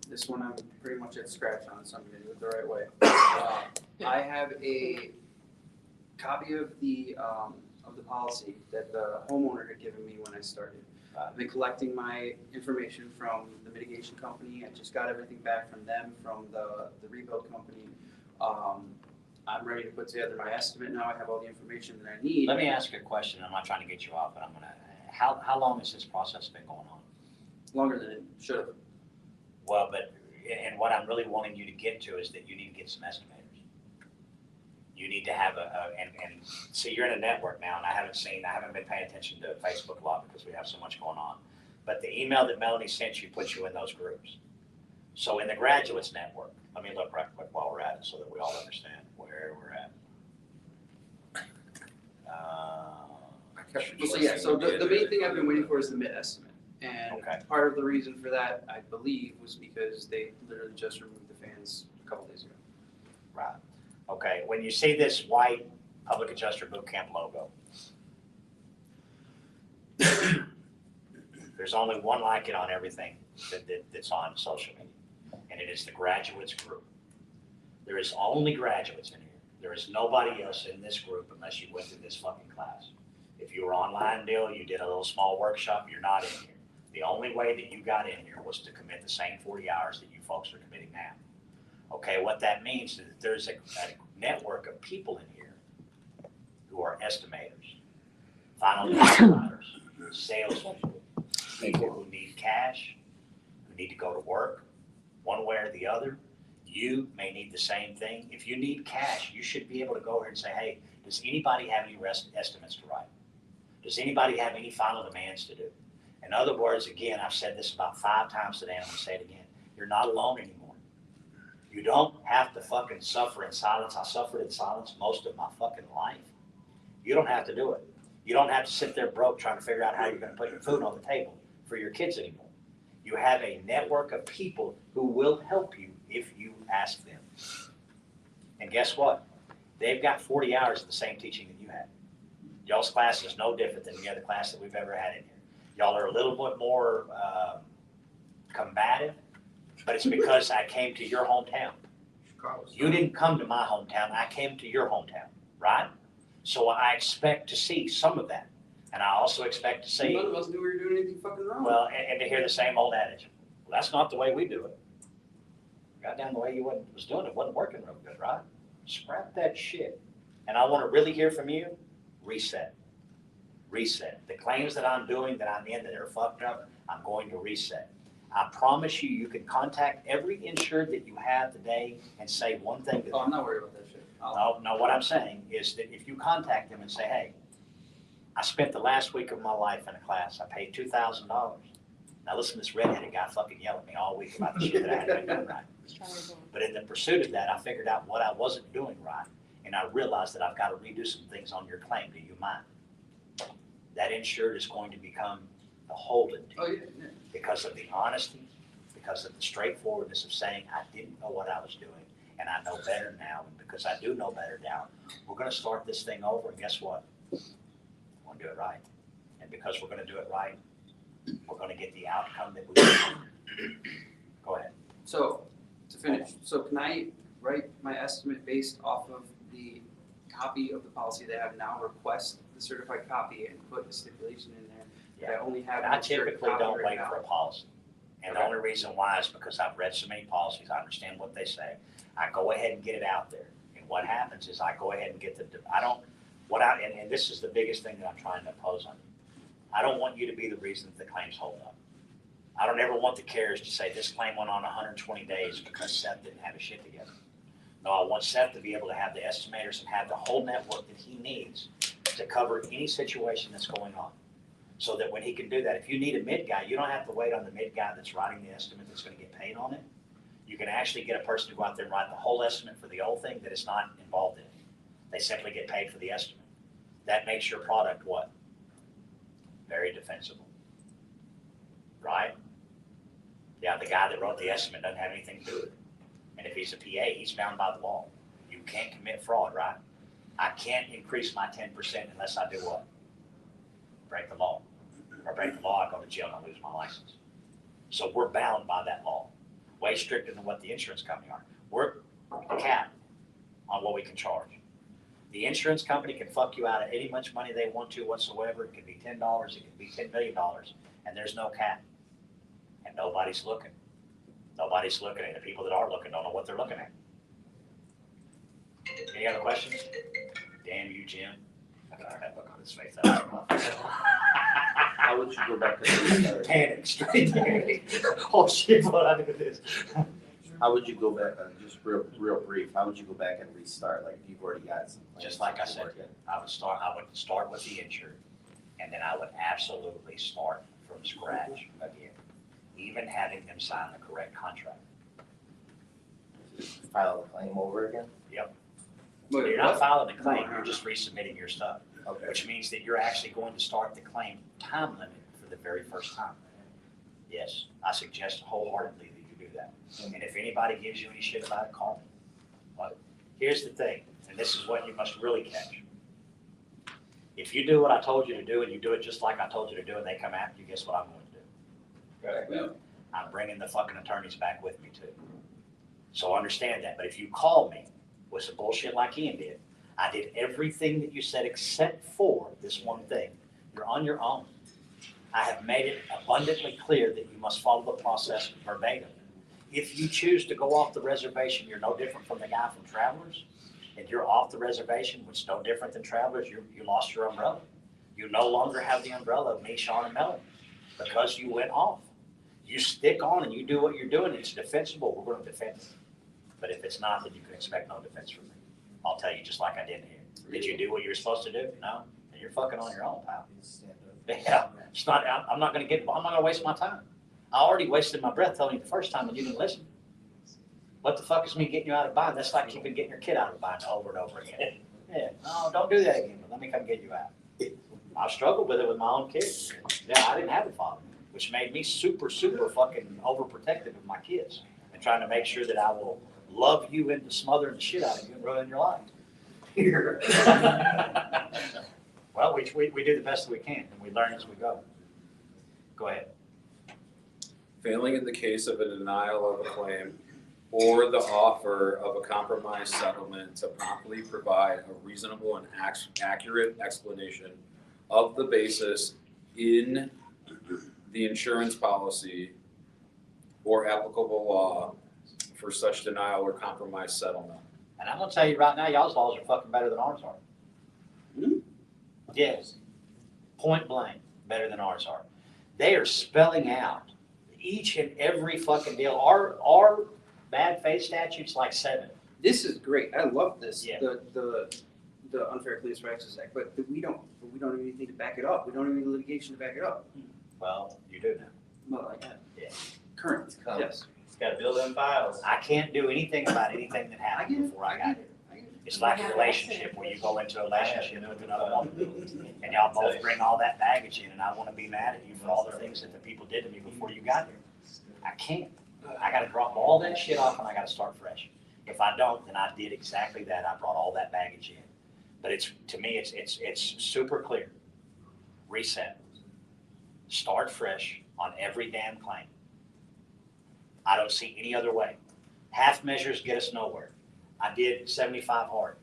This one I'm pretty much at scratch on, so I'm gonna do it the right way. I have a copy of the policy that the homeowner had given me when I started. I've been collecting my information from the mitigation company. I just got everything back from them, from the rebuild company. I'm ready to put together my estimate now. I have all the information that I need. Let me ask you a question. I'm not trying to get you off, but how long has this process been going on? Longer than it should have. Well, and what I'm really wanting you to get to is that you need to get some estimators. You need to have and see, you're in a network now, and I haven't been paying attention to Facebook a lot because we have so much going on. But the email that Melanie sent you puts you in those groups. So in the graduates network, let me look right quick while we're at it so that we all understand where we're at. So the main thing I've been waiting for is the mid estimate. And Okay. part of the reason for that, I believe, was because they literally just removed the fans a couple days ago. Right. Okay, when you see this white public adjuster boot camp logo, there's only one like it on everything that's on social media, and it is the graduates group. There is only graduates in here. There is nobody else in this group unless you went to this fucking class. If you were online deal, you did a little small workshop, you're not in here. The only way that you got in here was to commit the same 40 hours that you folks are committing now. Okay, what that means is that there's a network of people in here who are estimators, final providers, salespeople, people who need cash, who need to go to work, one way or the other. You may need the same thing. If you need cash, you should be able to go here and say, hey, does anybody have any estimates to write? Does anybody have any final demands to do? In other words, again, I've said this about 5 times today, and I'm gonna say it again. You're not alone anymore. You don't have to fucking suffer in silence. I suffered in silence most of my fucking life. You don't have to do it. You don't have to sit there broke trying to figure out how you're gonna put your food on the table for your kids anymore. You have a network of people who will help you if you ask them. And guess what? They've got 40 hours of the same teaching that you had. Y'all's class is no different than any other class that we've ever had in here. Y'all are a little bit more combative, but it's because I came to your hometown. You didn't come to my hometown, I came to your hometown, right? So I expect to see some of that. And I also expect to see, None of us knew we were doing anything fucking wrong. well, and to hear the same old adage, That's not the way we do it. Goddamn, the way you was doing it wasn't working real good, right? Scrap that shit. And I want to really hear from you, reset. Reset. The claims that I'm doing, that I'm in, that are fucked up, I'm going to reset. I promise you, you can contact every insured that you have today and say one thing to them. Oh, I'm not worried about that shit. I'll- No, what I'm saying is that if you contact them and say, hey, I spent the last week of my life in a class, I paid $2,000. Now listen, this redheaded guy fucking yelled at me all week about the shit that I hadn't been doing right. But in the pursuit of that, I figured out what I wasn't doing right, and I realized that I've got to redo some things on your claim. Do you mind? That insured is going to become beholden to Oh, you yeah, yeah. because of the honesty, because of the straightforwardness of saying, I didn't know what I was doing, and I know better now, and because I do know better now, we're gonna start this thing over, and guess what? We're gonna do it right. And because we're gonna do it right, we're gonna get the outcome that we want. Go ahead. So, to finish, so can I write my estimate based off of the copy of the policy that I have now, request the certified copy and put a stipulation in there that I only have I an insured typically copy don't right wait now? for a policy. And the only reason why is because I've read so many policies, I understand what they say. I go ahead and get it out there. And what happens is I go ahead and get and this is the biggest thing that I'm trying to impose on you. I don't want you to be the reason that the claims hold up. I don't ever want the carriers to say this claim went on 120 days because Seth didn't have his shit together. No, I want Seth to be able to have the estimators and have the whole network that he needs to cover any situation that's going on. So that when he can do that, if you need a mid guy, you don't have to wait on the mid guy that's writing the estimate that's gonna get paid on it. You can actually get a person to go out there and write the whole estimate for the old thing that is not involved in it. They simply get paid for the estimate. That makes your product what? Very defensible. Right? Yeah, the guy that wrote the estimate doesn't have anything to do with it. And if he's a PA, he's bound by the law. You can't commit fraud, right? I can't increase my 10% unless I do what? Break the law. If I break the law, I go to jail and I lose my license. So we're bound by that law, way stricter than what the insurance company are. We're capped on what we can charge. The insurance company can fuck you out of any much money they want to whatsoever. It can be $10, it can be $10 million, and there's no cap. And nobody's looking. Nobody's looking, and the people that are looking don't know what they're looking at. Any other questions? Damn you, Jim. I got that look on his face. How would you go back and restart? Panic, straight panic. Oh shit, what I do with this? How would you go back, just real brief, how would you go back and restart, like, you've already got some plans? Just like I to said, work in? I would start with the insured, and then I would absolutely start from scratch again, even having them sign the correct contract. File the claim over again? Wait, You're not what? filing a claim, you're just resubmitting your stuff, Okay. which means that you're actually going to start the claim time limit for the very first time. Yes, I suggest wholeheartedly that you do that. And if anybody gives you any shit about it, call me. But here's the thing, and this is what you must really catch. If you do what I told you to do and you do it just like I told you to do and they come after you, guess what I'm going to do? I'm bringing the fucking attorneys back with me too. So understand that. But if you call me with some bullshit like Ian did, I did everything that you said except for this one thing. You're on your own. I have made it abundantly clear that you must follow the process verbatim. If you choose to go off the reservation, you're no different from the guy from Travelers. If you're off the reservation, which is no different than Travelers, you lost your umbrella. You no longer have the umbrella of me, Sean, and Melanie because you went off. You stick on and you do what you're doing. It's defensible. We're going to defend it. But if it's not, then you can expect no defense from me. I'll tell you just like I did here. Did you do what you were supposed to do? No. Then you're fucking on your own, pal. Yeah. It's not. I'm not going to waste my time. I already wasted my breath telling you the first time and you didn't listen. What the fuck is me getting you out of bind? That's like you've been getting your kid out of bind over and over again. Yeah. No, don't do that again. Let me come get you out. I struggled with it with my own kids. Yeah, I didn't have a father, which made me super fucking overprotective of my kids and trying to make sure that I will love you into smothering the shit out of you and ruin your life. Well, we do the best that we can and we learn as we go. Go ahead. Failing in the case of a denial of a claim or the offer of a compromise settlement to promptly provide a reasonable and accurate explanation of the basis in the insurance policy or applicable law for such denial or compromise settlement. And I'm gonna tell you right now, y'all's laws are fucking better than ours are. Yes, point blank, better than ours are. They are spelling out each and every fucking deal. Our bad faith statute's like 7. This is great. I love this. Yeah. The Unfair Claims Practices Act, but we don't have anything to back it up. We don't have any litigation to back it up. Well, you do now. Well, I got Yeah. current, yes. It's gotta build them files. I can't do anything about anything that happened before I got here. It's like a relationship where you go into a relationship with another woman, and y'all both bring all that baggage in, and I wanna be mad at you for all the things that the people did to me before you got here. I can't. I gotta drop all that shit off and I gotta start fresh. If I don't, then I did exactly that. I brought all that baggage in. But to me, it's super clear. Reset. Start fresh on every damn claim. I don't see any other way. Half measures get us nowhere. I did 75 hard.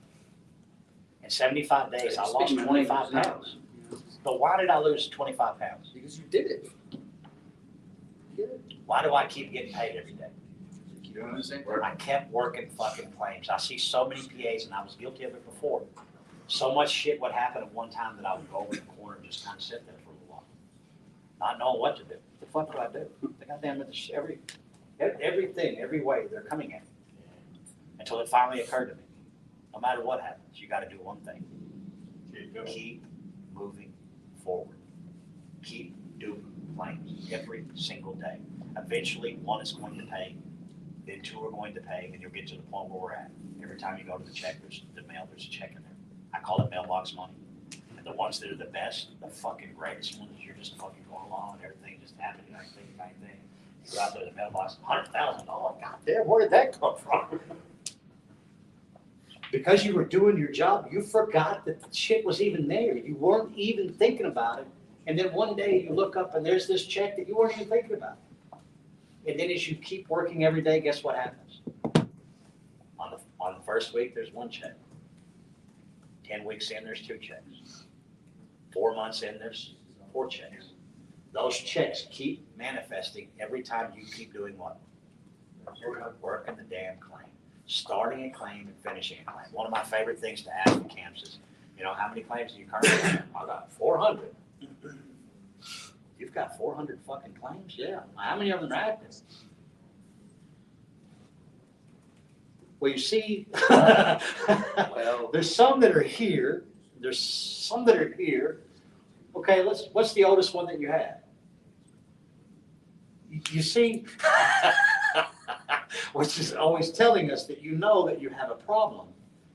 In 75 days, I lost 25 pounds. But why did I lose 25 pounds? Because you did it. Why do I keep getting paid every day? Keep doing the same I kept working fucking claims. I see so many PAs, and I was guilty of it before. So much shit would happen at one time that I would go over in the corner and just kind of sit there for a little while, not knowing what to do. What the fuck do I do? The goddamn everything, every way they're coming at me. Until it finally occurred to me, no matter what happens, you got to do one thing: keep moving forward. Keep doing claims every single day. Eventually, one is going to pay, then 2 are going to pay, and you'll get to the point where we're at. Every time you go to the check, there's a check in there. I call it mailbox money. And the ones that are the best, the fucking greatest ones, you're just fucking going along and everything just happening, anything. You go out there to the mailbox, $100,000. God damn, where did that come from? Because you were doing your job, you forgot that the shit was even there. You weren't even thinking about it. And then one day you look up and there's this check that you weren't even thinking about. And then as you keep working every day, guess what happens? On the first week, there's 1 check. 10 weeks in, there's 2 checks. 4 months in, there's 4 checks. Those checks keep manifesting every time you keep doing what? Working the damn claim. Starting a claim and finishing a claim. One of my favorite things to ask the camps is, how many claims do you currently have? I got 400. You've got 400 fucking claims? Yeah. How many of them are active? Well, you see, there's some that are here. There's some that are here. Okay, what's the oldest one that you have? You see, which is always telling us that you know that you have a problem,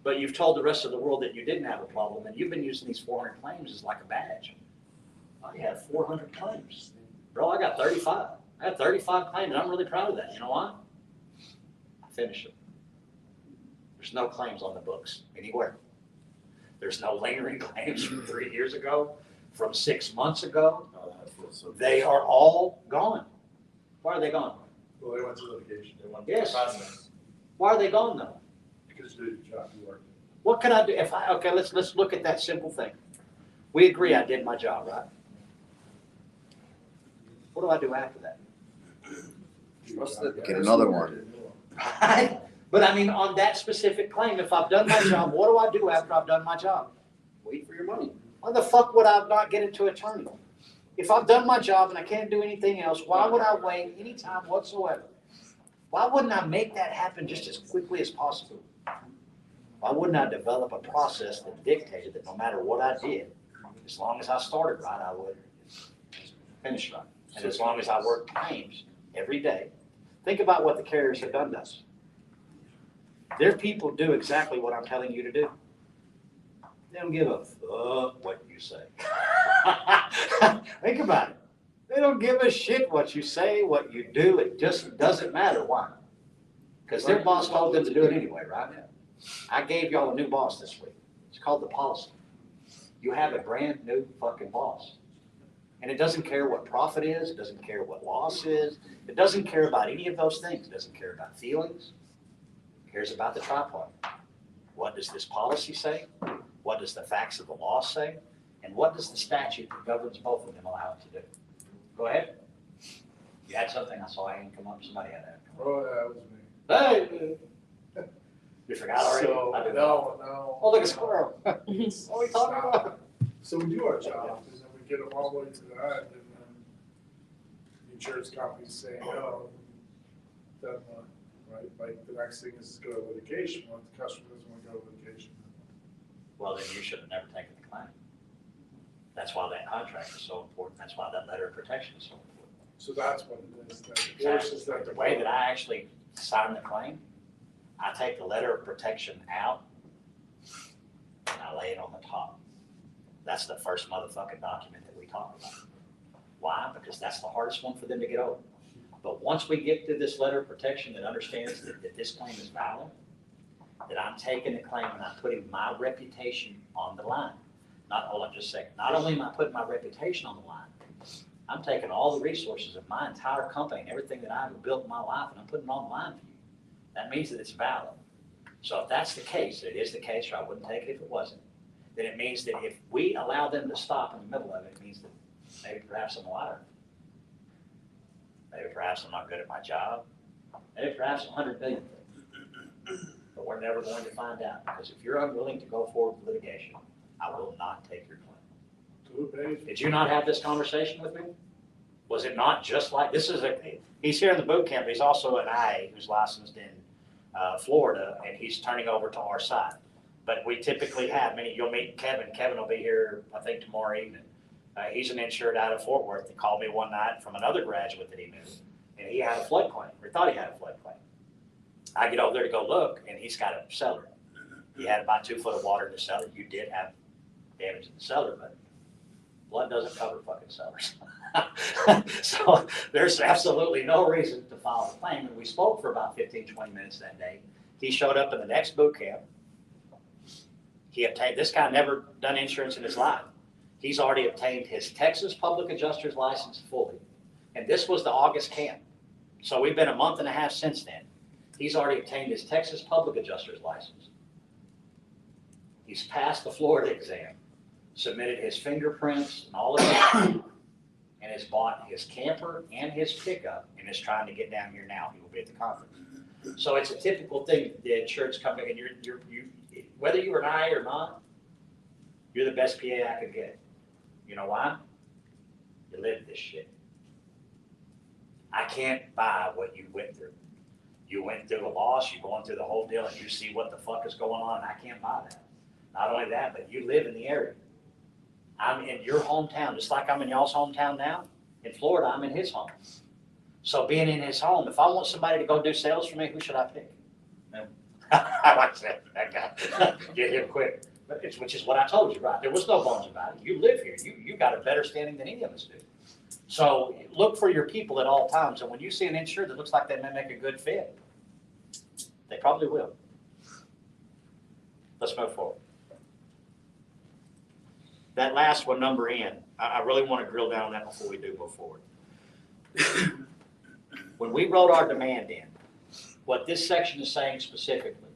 but you've told the rest of the world that you didn't have a problem, and you've been using these 400 claims as like a badge. I have 400 claims. Bro, I got 35. I have 35 claims, and I'm really proud of that. You know why? I finished them. There's no claims on the books anywhere. There's no lingering claims from 3 years ago, from 6 months ago. They are all gone. Why are they gone? Well, they went to litigation. They went Yes. to process. Why are they gone though? Because you did your job, you worked. What can I do if let's look at that simple thing. We agree I did my job, right? What do I do after that? Get another one. Right? But I mean, on that specific claim, if I've done my job, what do I do after I've done my job? Wait for your money. Why the fuck would I not get into attorney? If I've done my job and I can't do anything else, why would I wait any time whatsoever? Why wouldn't I make that happen just as quickly as possible? Why wouldn't I develop a process that dictated that no matter what I did, as long as I started right, I would finish right? And as long as I worked claims every day, think about what the carriers have done to us. Their people do exactly what I'm telling you to do. They don't give a fuck what you say. Think about it. They don't give a shit what you say, what you do. It just doesn't matter. Why? Because their boss told them to do it anyway, right? I gave y'all a new boss this week. It's called the policy. You have a brand new fucking boss. And it doesn't care what profit is. It doesn't care what loss is. It doesn't care about any of those things. It doesn't care about feelings. It cares about the tripod. What does this policy say? What does the facts of the law say? And what does the statute that governs both of them allow it to do? Go ahead. You had something, I saw a hand come up, somebody had that. Oh, that was me. Hey! You forgot already? So, I didn't. no. Oh, look, a squirrel. What are we talking about? So we do our job, and then we get them all the way to the end, and then the insurance companies say, no, then, right, like, the next thing is go to litigation, well, the customer doesn't want to go to litigation. Well, then you should have never taken the claim. That's why that contract is so important. That's why that letter of protection is so important. So that's what it is, that forces them to. The way that I actually sign the claim, I take the letter of protection out and I lay it on the top. That's the first motherfucking document that we talk about. Why? Because that's the hardest one for them to get over. But once we get through this letter of protection that understands that this claim is valid, that I'm taking the claim and I'm putting my reputation on the line. Hold on just a second. Not only am I putting my reputation on the line, I'm taking all the resources of my entire company and everything that I've built in my life and I'm putting it on the line for you. That means that it's valid. So if that's the case, it is the case, or I wouldn't take it if it wasn't, then it means that if we allow them to stop in the middle of it, it means that maybe perhaps I'm a liar. Maybe perhaps I'm not good at my job. Maybe perhaps 100 million things. But we're never going to find out, because if you're unwilling to go forward with litigation, I will not take your claim. Did you not have this conversation with me? Was it not just like, he's here in the boot camp, he's also an IA who's licensed in Florida, and he's turning over to our side. But we typically have you'll meet Kevin. Kevin will be here, I think, tomorrow evening. He's an insured out of Fort Worth. He called me one night from another graduate that he knew, and he had a flood claim, or thought he had a flood claim. I get over there to go look, and he's got a cellar. He had about 2 foot of water in the cellar. You did have damage in the cellar, but flood doesn't cover fucking cellars. So there's absolutely no reason to file a claim. And we spoke for about 15, 20 minutes that day. He showed up in the next boot camp. This guy never done insurance in his life. He's already obtained his Texas public adjuster's license fully. And this was the August camp. So we've been a month and a half since then. He's already obtained his Texas public adjuster's license. He's passed the Florida exam, submitted his fingerprints and all of that, and has bought his camper and his pickup and is trying to get down here now. He will be at the conference. So it's a typical thing, the insurance company, and you whether you were an IA or not, you're the best PA I could get. You know why? You lived this shit. I can't buy what you went through. You went through the loss, you're going through the whole deal, and you see what the fuck is going on, and I can't buy that. Not only that, but you live in the area. I'm in your hometown, just like I'm in y'all's hometown now. In Florida, I'm in his home. So being in his home, if I want somebody to go do sales for me, who should I pick? I like that guy. Get him quick. Which is what I told you, right? There was no bones about it. You live here. You got a better standing than any of us do. So look for your people at all times. And when you see an insured that looks like they may make a good fit, they probably will. Let's move forward. That last one, number N, I really want to drill down on that before we do move forward. When we wrote our demand in, what this section is saying specifically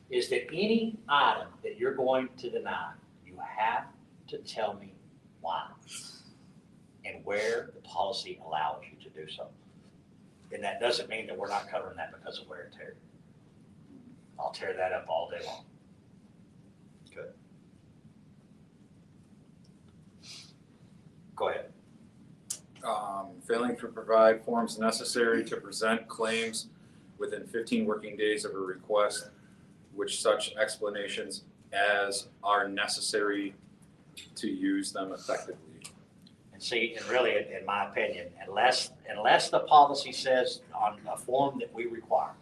is that any item that you're going to deny, you have to tell me why and where the policy allows you to do so. And that doesn't mean that we're not covering that because of wear and tear. I'll tear that up all day long. Good. Go ahead. Failing to provide forms necessary to present claims within 15 working days of a request, which such explanations as are necessary to use them effectively. And see, and really, in my opinion, unless the policy says on a form that we require,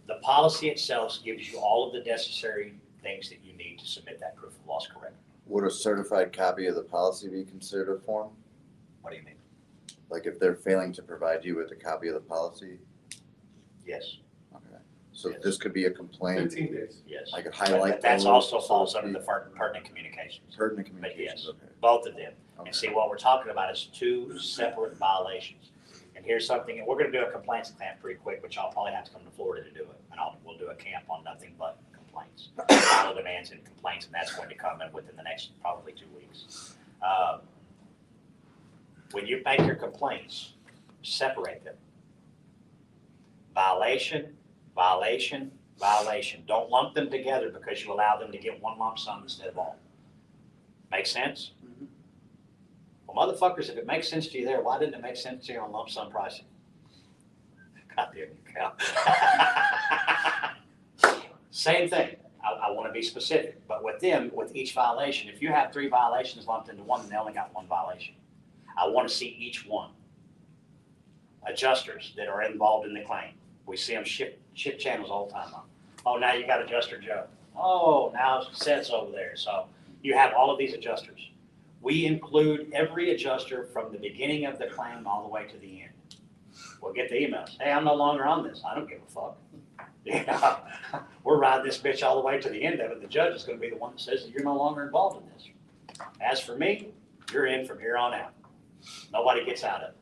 the policy itself gives you all of the necessary things that you need to submit that proof of loss correctly. Would a certified copy of the policy be considered a form? What do you mean? Like if they're failing to provide you with a copy of the policy? Yes. Okay. So Yes. this could be a complaint. 15 days. Yes. I could highlight That's those, also so falls to under the speak. pertinent communications. Pertinent But communications, yes, okay. both of them. Okay. And see, what we're talking about is 2 separate violations. And here's something, and we're gonna do a complaints camp pretty quick, which I'll probably have to come to Florida to do it. And we'll do a camp on nothing but complaints. File demands and complaints, and that's going to come in within the next probably 2 weeks. When you make your complaints, Separate them. Violation, violation, violation. Don't lump them together because you allow them to get one lump sum instead of all. Make sense? Mhm. Well, motherfuckers, if it makes sense to you there, why didn't it make sense to you on lump sum pricing? God damn you, Cal. Same thing. I want to be specific, but with them, with each violation, if you have 3 violations lumped into one, then they only got 1 violation. I want to see each one. Adjusters that are involved in the claim. We see them ship channels all the time. Oh, now you got adjuster Joe. Oh, now Seth's over there. So you have all of these adjusters. We include every adjuster from the beginning of the claim all the way to the end. We'll get the emails. Hey, I'm no longer on this. I don't give a fuck. Yeah, we're riding this bitch all the way to the end of it. The judge is going to be the one that says that you're no longer involved in this. As for me, you're in from here on out. Nobody gets out of it.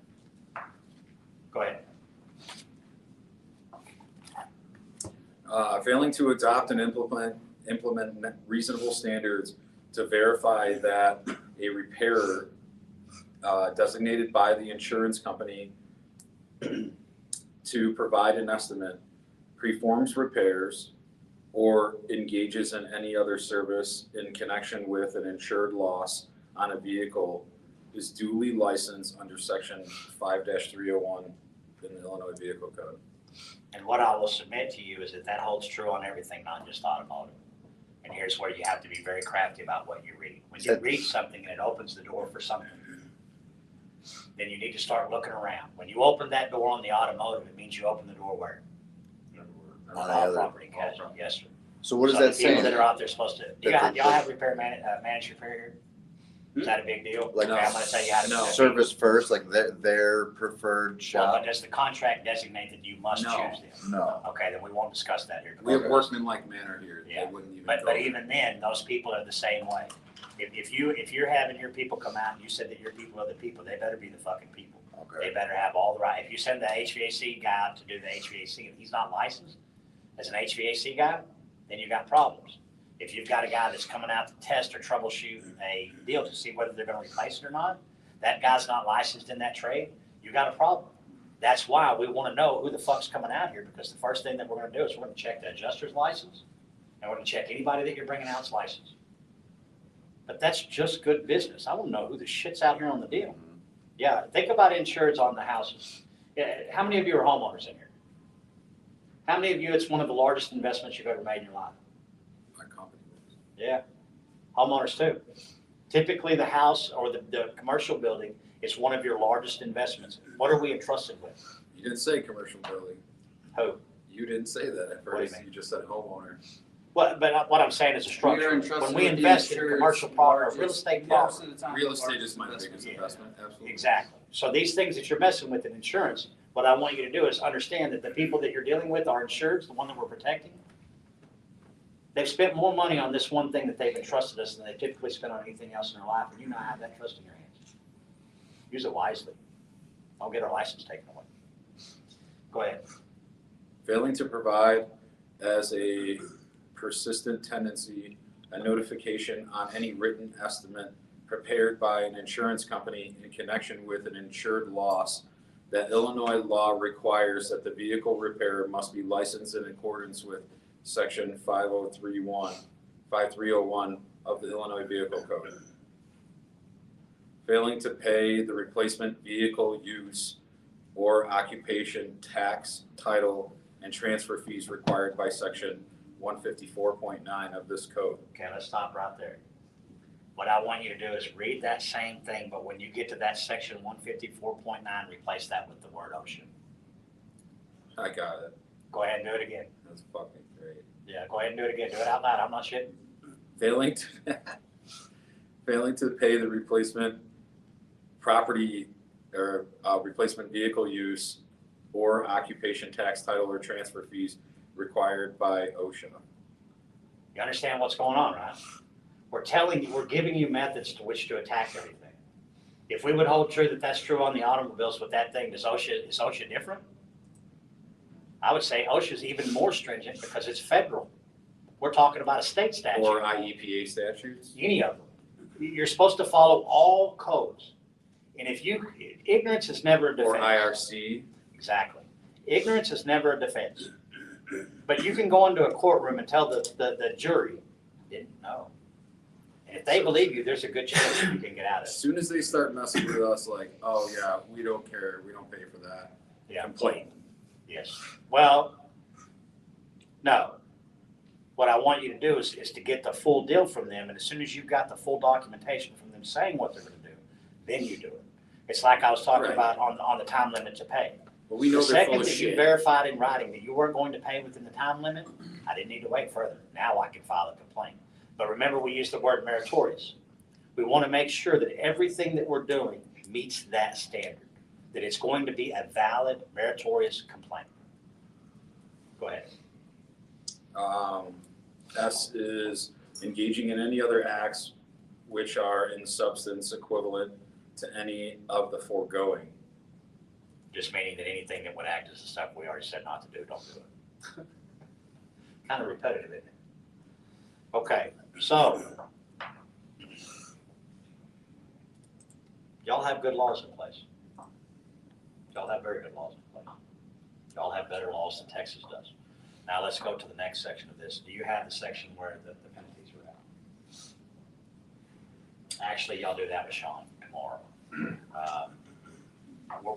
Go ahead. Failing to adopt and implement reasonable standards to verify that a repairer designated by the insurance company to provide an estimate performs repairs or engages in any other service in connection with an insured loss on a vehicle is duly licensed under section 5-301 in the Illinois Vehicle Code. And what I will submit to you is that that holds true on everything, not just automotive. And here's where you have to be very crafty about what you read. When you read something and it opens the door for something, then you need to start looking around. When you open that door on the automotive, it means you open the door where? On the All other. property casualty, yes, sir. So what is So that the people saying? that are out there supposed to, y'all have repair managed repair here? Is that a big deal? Like, Okay, I'm gonna tell you how to. no. Service first, like their preferred Well, shop? but does the contract designate that you must No. choose them? No. Okay, then we won't discuss that here. We have workmanlike manner here. Yeah. They wouldn't even But go even then, those people are the same way. If you're having your people come out and you said that your people are the people, they better be the fucking people. Okay. They better have all the right, if you send the HVAC guy out to do the HVAC and he's not licensed as an HVAC guy, then you got problems. If you've got a guy that's coming out to test or troubleshoot a deal to see whether they're gonna replace it or not, that guy's not licensed in that trade, you got a problem. That's why we wanna know who the fuck's coming out here, because the first thing that we're gonna do is we're gonna check the adjuster's license, and we're gonna check anybody that you're bringing out's license. But that's just good business. I wanna know who the shit's out here on the deal. Yeah, think about insurance on the houses. Yeah, how many of you are homeowners in here? How many of you, it's one of the largest investments you've ever made in your life? my company. Yeah, homeowners too. Typically, the house or the commercial building is one of your largest investments. What are we entrusted with? You didn't say commercial building. Who? You didn't say that at What do you first. mean? You just said homeowner. What I'm saying is a We are structure. entrusted When we with the invest in insurer's commercial property, real largest- estate most property. of the time, Real the estate largest is my investment. biggest Yeah. investment, absolutely. Exactly. So these things that you're messing with in insurance, what I want you to do is understand that the people that you're dealing with are insured, the one that we're protecting. They've spent more money on this one thing that they've entrusted us than they typically spend on anything else in their life, and you now have that trust in your hands. Use it wisely. Don't get our license taken away. Go ahead. Failing to provide as a persistent tendency a notification on any written estimate prepared by an insurance company in connection with an insured loss that Illinois law requires that the vehicle repairer must be licensed in accordance with section 5301 of the Illinois Vehicle Code. Failing to pay the replacement vehicle use or occupation tax, title, and transfer fees required by section 154.9 of this code. Okay, let's stop right there. What I want you to do is read that same thing, but when you get to that section 154.9, replace that with the word OSHA. I got it. Go ahead and do it again. That's fucking great. Yeah, go ahead and do it again. Do it out loud. I'm not shitting. Failing to pay the replacement property or replacement vehicle use or occupation tax, title, or transfer fees required by OSHA. You understand what's going on, right? We're giving you methods to which to attack everything. If we would hold true that that's true on the automobiles with that thing, is OSHA different? I would say OSHA is even more stringent because it's federal. We're talking about a state statute. Or IEPA statutes. Any of them. You're supposed to follow all codes. And if ignorance is never a defense. Or IRC. Exactly. Ignorance is never a defense. But you can go into a courtroom and tell the jury, didn't know. And if they believe you, there's a good chance you can get out of As it. soon as they start messing with us, like, oh yeah, we don't care, we don't pay for that. Yeah. Complain. Yes. Well, no. What I want you to do is to get the full deal from them, and as soon as you've got the full documentation from them saying what they're gonna do, then you do it. It's like I was talking Right. about on the time limit to pay. But we know The they're full second of that you shit. verified in writing that you weren't going to pay within the time limit, I didn't need to wait further. Now I can file a complaint. But remember, we used the word meritorious. We want to make sure that everything that we're doing meets that standard, that it's going to be a valid, meritorious complaint. Go ahead. S is engaging in any other acts which are in substance equivalent to any of the foregoing. Just meaning that anything that would act as the stuff we already said not to do, don't do it. Kind of repetitive, isn't it? Okay, so y'all have good laws in place. Y'all have very good laws in place. Y'all have better laws than Texas does. Now let's go to the next section of this. Do you have the section where the penalties are at? Actually, y'all do that with Sean tomorrow.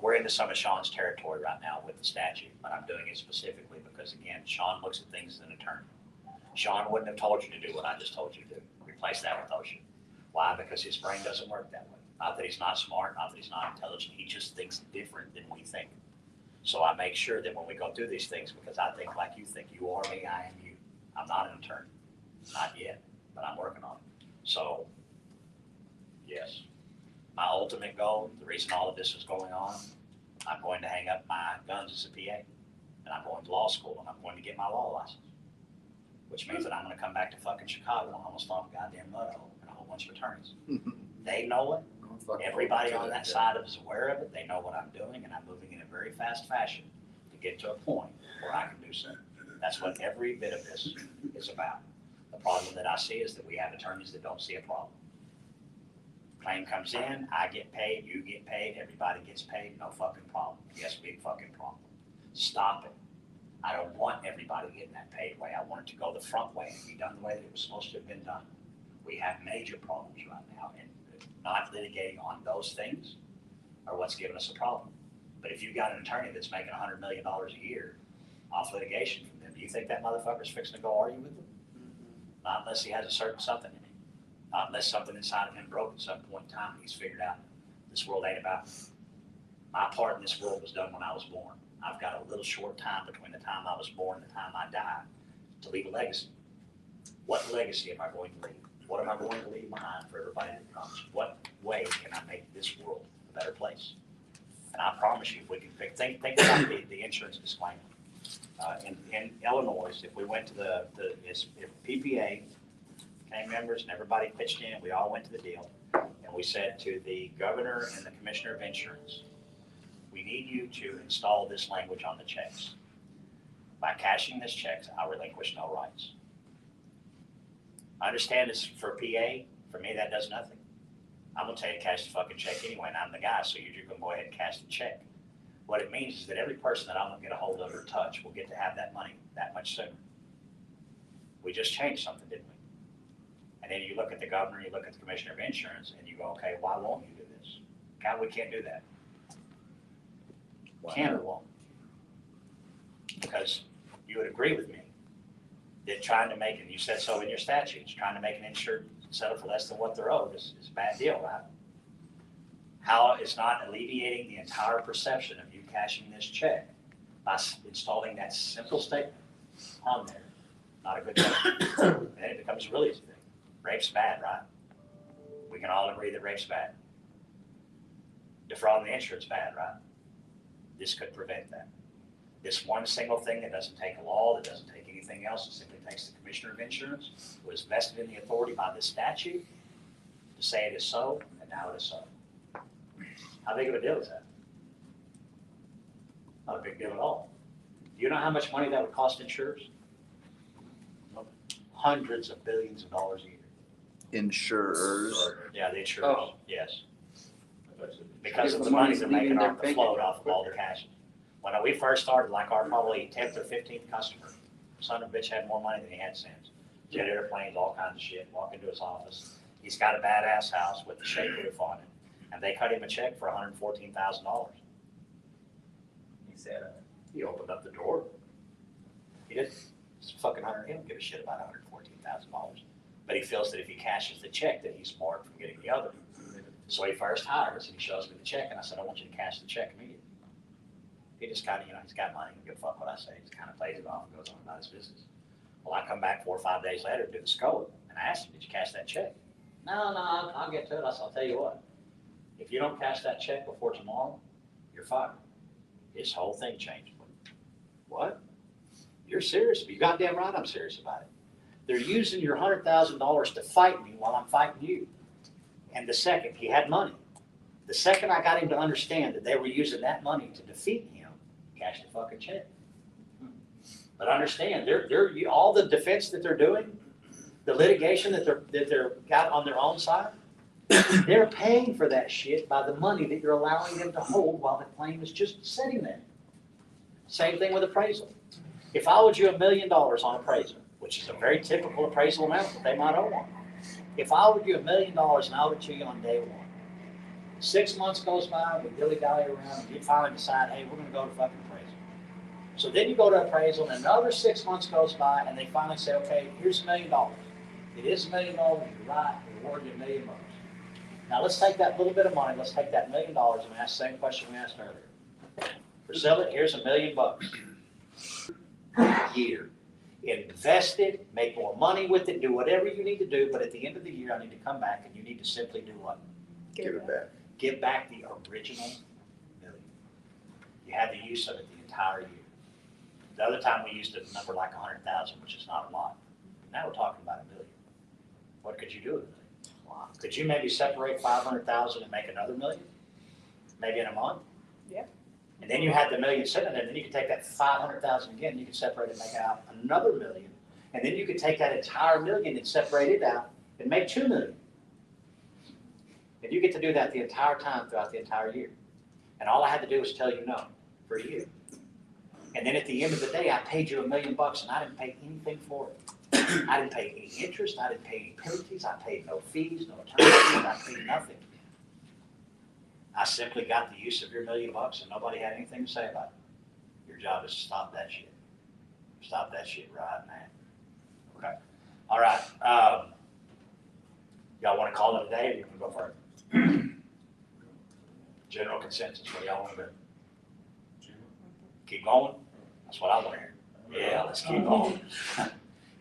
We're into some of Sean's territory right now with the statute, but I'm doing it specifically because, again, Sean looks at things as an attorney. Sean wouldn't have told you to do what I just told you to do. Replace that with OSHA. Why? Because his brain doesn't work that way. Not that he's not smart, not that he's not intelligent. He just thinks different than we think. So I make sure that when we go through these things, because I think like you think, you are me, I am you. I'm not an attorney, not yet, but I'm working on it. So, yes, my ultimate goal, the reason all of this is going on, I'm going to hang up my guns as a PA, and I'm going to law school, and I'm going to get my law license, which means that I'm going to come back to fucking Chicago and almost fall a goddamn mud hole and a whole bunch of attorneys. They know it. Everybody on that side is aware of it. They know what I'm doing, and I'm moving in a very fast fashion to get to a point where I can do something. That's what every bit of this is about. The problem that I see is that we have attorneys that don't see a problem. Claim comes in, I get paid, you get paid, everybody gets paid, no fucking problem. Yes, big fucking problem. Stop it. I don't want everybody getting that paid way. I want it to go the front way and be done the way that it was supposed to have been done. We have major problems right now, and not litigating on those things are what's giving us a problem. But if you've got an attorney that's making $100 million a year off litigation from them, do you think that motherfucker's fixing to go argue with them? Not unless he has a certain something in him. Not unless something inside of him broke at some point in time and he's figured out this world ain't about me. My part in this world was done when I was born. I've got a little short time between the time I was born and the time I die to leave a legacy. What legacy am I going to leave? What am I going to leave behind for everybody that comes? What way can I make this world a better place? And I promise you, if we can think about the insurance disclaimer. In Illinois, if we went to if PPA came members and everybody pitched in, we all went to the deal, and we said to the governor and the commissioner of insurance, we need you to install this language on the checks. By cashing this checks, I relinquish no rights. I understand it's for PA. For me, that does nothing. I'm gonna tell you to cash the fucking check anyway, and I'm the guy, so you're just gonna go ahead and cash the check. What it means is that every person that I'm gonna get a hold of or touch will get to have that money that much sooner. We just changed something, didn't we? And then you look at the governor, you look at the commissioner of insurance, and you go, okay, why won't you do this? We can't do that. Can or won't? Because you would agree with me that trying to make, and you said so in your statutes, trying to make an insured settle for less than what they're owed is a bad deal, right? How it's not alleviating the entire perception of you cashing this check by installing that simple statement on there, not a good thing. And then it becomes a really easy thing. Rape's bad, right? We can all agree that rape's bad. Defrauding the insurance bad, right? This could prevent that. This one single thing that doesn't take a law, that doesn't take anything else, it simply takes the commissioner of insurance, who is vested in the authority by this statute, to say it is so, and now it is so. How big of a deal is that? Not a big deal at all. Do you know how much money that would cost insurers? Hundreds of billions of dollars a year. Insurers. Yeah, the insurers, yes. because of the money they're making off the float off of all the cash. When we first started, like our probably 10th or 15th customer, son of a bitch had more money than he had since. Jet airplanes, all kinds of shit, walk into his office. He's got a badass house with the shake roof on it. And they cut him a check for $114,000. He said, He opened up the door. He didn't, it's fucking he don't give a shit about $114,000. But he feels that if he cashes the check, that he's smart from getting the other. So he first hires and he shows me the check and I said, I want you to cash the check immediately. He just kind of, he's got money, he don't give a fuck what I say. He just kind of plays it off and goes on about his business. Well, I come back 4 or 5 days later to do the scope and I asked him, did you cash that check? No, I'll get to it. I said, I'll tell you what. If you don't cash that check before tomorrow, you're fired. His whole thing changed. What? You're serious? You goddamn right I'm serious about it. They're using your $100,000 to fight me while I'm fighting you. And the second, he had money. The second I got him to understand that they were using that money to defeat him, cash the fucking check. But understand, they're all the defense that they're doing, the litigation that they're got on their own side, they're paying for that shit by the money that you're allowing them to hold while the claim is just sitting there. Same thing with appraisal. If I owed you $1 million on appraisal, which is a very typical appraisal amount that they might owe on, if I owed you $1 million and I owed it to you on day 1, 6 months goes by, we dilly-dally around, and you finally decide, hey, we're gonna go to fucking appraisal. So then you go to appraisal, and another 6 months goes by, and they finally say, okay, here's $1 million. It is $1 million, you're right, we award you $1 million. Now let's take that little bit of money, let's take that $1 million and ask the same question we asked earlier. Priscilla, here's $1 million. A year. Invest it, make more money with it, do whatever you need to do, but at the end of the year, I need to come back and you need to simply do what? Give it back. Give back the original $1 million. You had the use of it the entire year. The other time we used a number like 100,000, which is not a lot. Now we're talking about $1 million. What could you do with it? Could you maybe separate 500,000 and make another $1 million? Maybe in a month? Yep. And then you had the $1 million sitting there, then you could take that 500,000 again, you could separate it and make out another $1 million. And then you could take that entire $1 million and separate it out and make $2 million. And you get to do that the entire time throughout the entire year. And all I had to do was tell you no for a year. And then at the end of the day, I paid you $1 million and I didn't pay anything for it. I didn't pay any interest, I didn't pay any penalties, I paid no fees, no attorney fees, I paid nothing. I simply got the use of your $1 million and nobody had anything to say about it. Your job is to stop that shit. Stop that shit right now. Okay. All right. Y'all want to call it a day or you can go further? General consensus, what do y'all want to do? Keep going? That's what I want to hear. Yeah, let's keep going.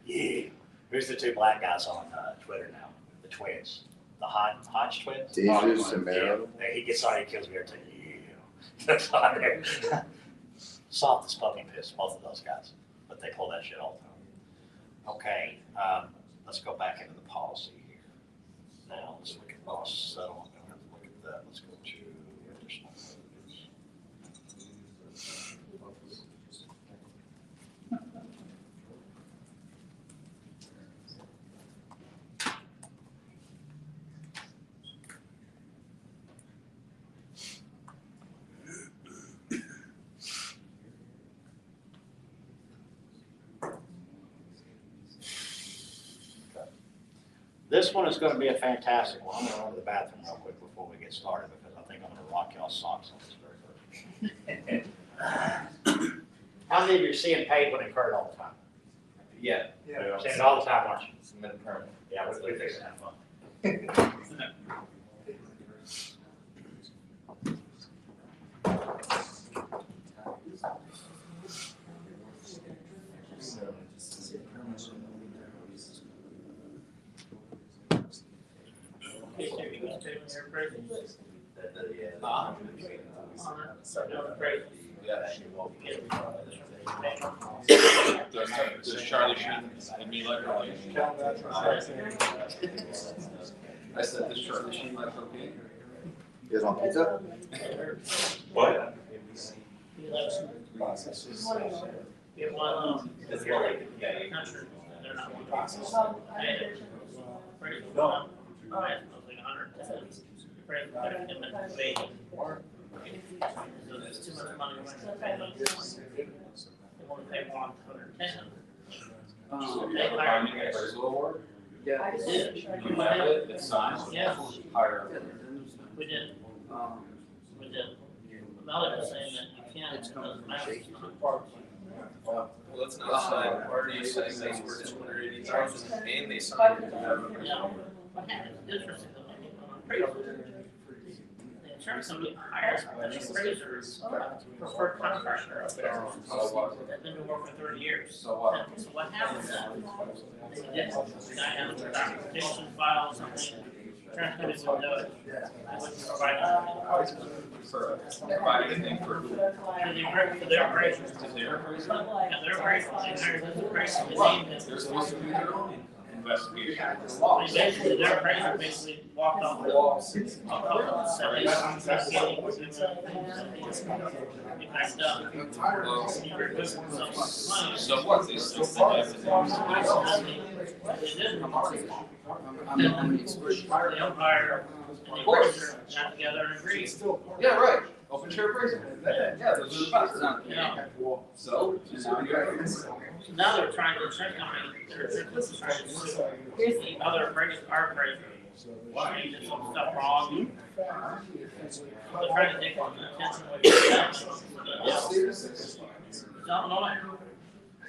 Yeah. Who's the 2 black guys on Twitter now? The twins. The Hodge twins? Jesus and Mero. Yeah. He gets on, he kills me every time. Yeah. That's on there. Soft as puppy piss, both of those guys. But they pull that shit all the time. Okay, let's go back into the policy here. Now, let's look at loss settlement. We have to look at that. Let's go to additional motives. This one is going to be a fantastic one. I'm going to run to the bathroom real quick before we get started because I think I'm going to rock y'all's socks on this very first. How many of you are seeing paid when incurred all the time? yeah. Seeing it all the time, aren't you? Submit permit. Yeah, we're fixing that fun. Does Charlie Sheen and me like cocaine? I said, does Charlie Sheen like cocaine? You guys want pizza? What? appraisal, they're gonna pay. So there's too much money. They want to pay 110. They hired me. Appraisal award? Yeah. I did. You have it, it's signed? Yeah, Higher. we did. Um, We did. Malik was saying that you can't, it doesn't matter. Well, that's not signed, already saying that's worth 280,000 and they signed it. Yeah. What happens, interesting, though, on appraisal. The insurance company hires an appraiser, preferred contractor up there. That's been doing work for 30 years. So what? So what happens then? They get, the guy has a documentation file or something, insurance company wouldn't do it. They wouldn't provide Provide anything for who? for their appraiser. To their appraisal? Yeah, their appraiser, they hired this appraiser, they named him. They're supposed to do their own investigation. Basically, their appraiser basically walked off the wall. Said, hey, I'm investigating. We backed up. So what, they still think They didn't. I'm the expert. The umpire and the appraiser got together and agreed. Yeah, right, open chair appraisal. Yeah, those are the best. Yeah. So, now you got. So now they're trying to, insurance company, they're trying to sue the other appraiser, our appraiser. Why you did some stuff wrong. They're trying to take on the attention away from them. Don't know it.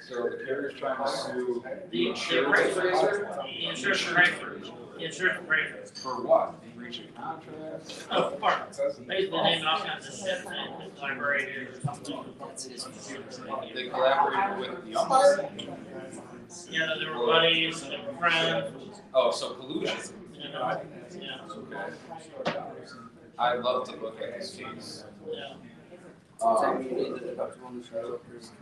So the carrier's trying to sue The insurance appraiser, appraiser? the insurance appraiser, the insurance appraiser. For what? Breach of contract? Oh, part, basically naming all kinds of shit, saying they collaborated or something. They collaborated with the umpire? Yeah, they were buddies, they were friends, Oh, so collusion. you know, yeah, Okay. I'd love to look at this case. yeah. So Um, you need the deductible on the travel person.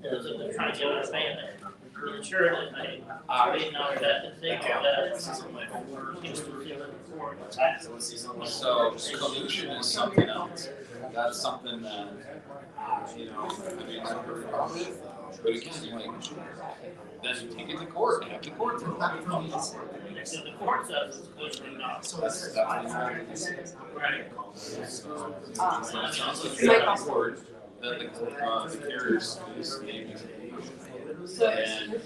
So they're trying to get us paying it. The insured is paying, they know that, they know that. So collusion is something else. That's something that, you know, I mean, I've heard about it. But again, like, then take it to court, have the court. So the court says it's good enough. That's Right. That the carriers is named. And the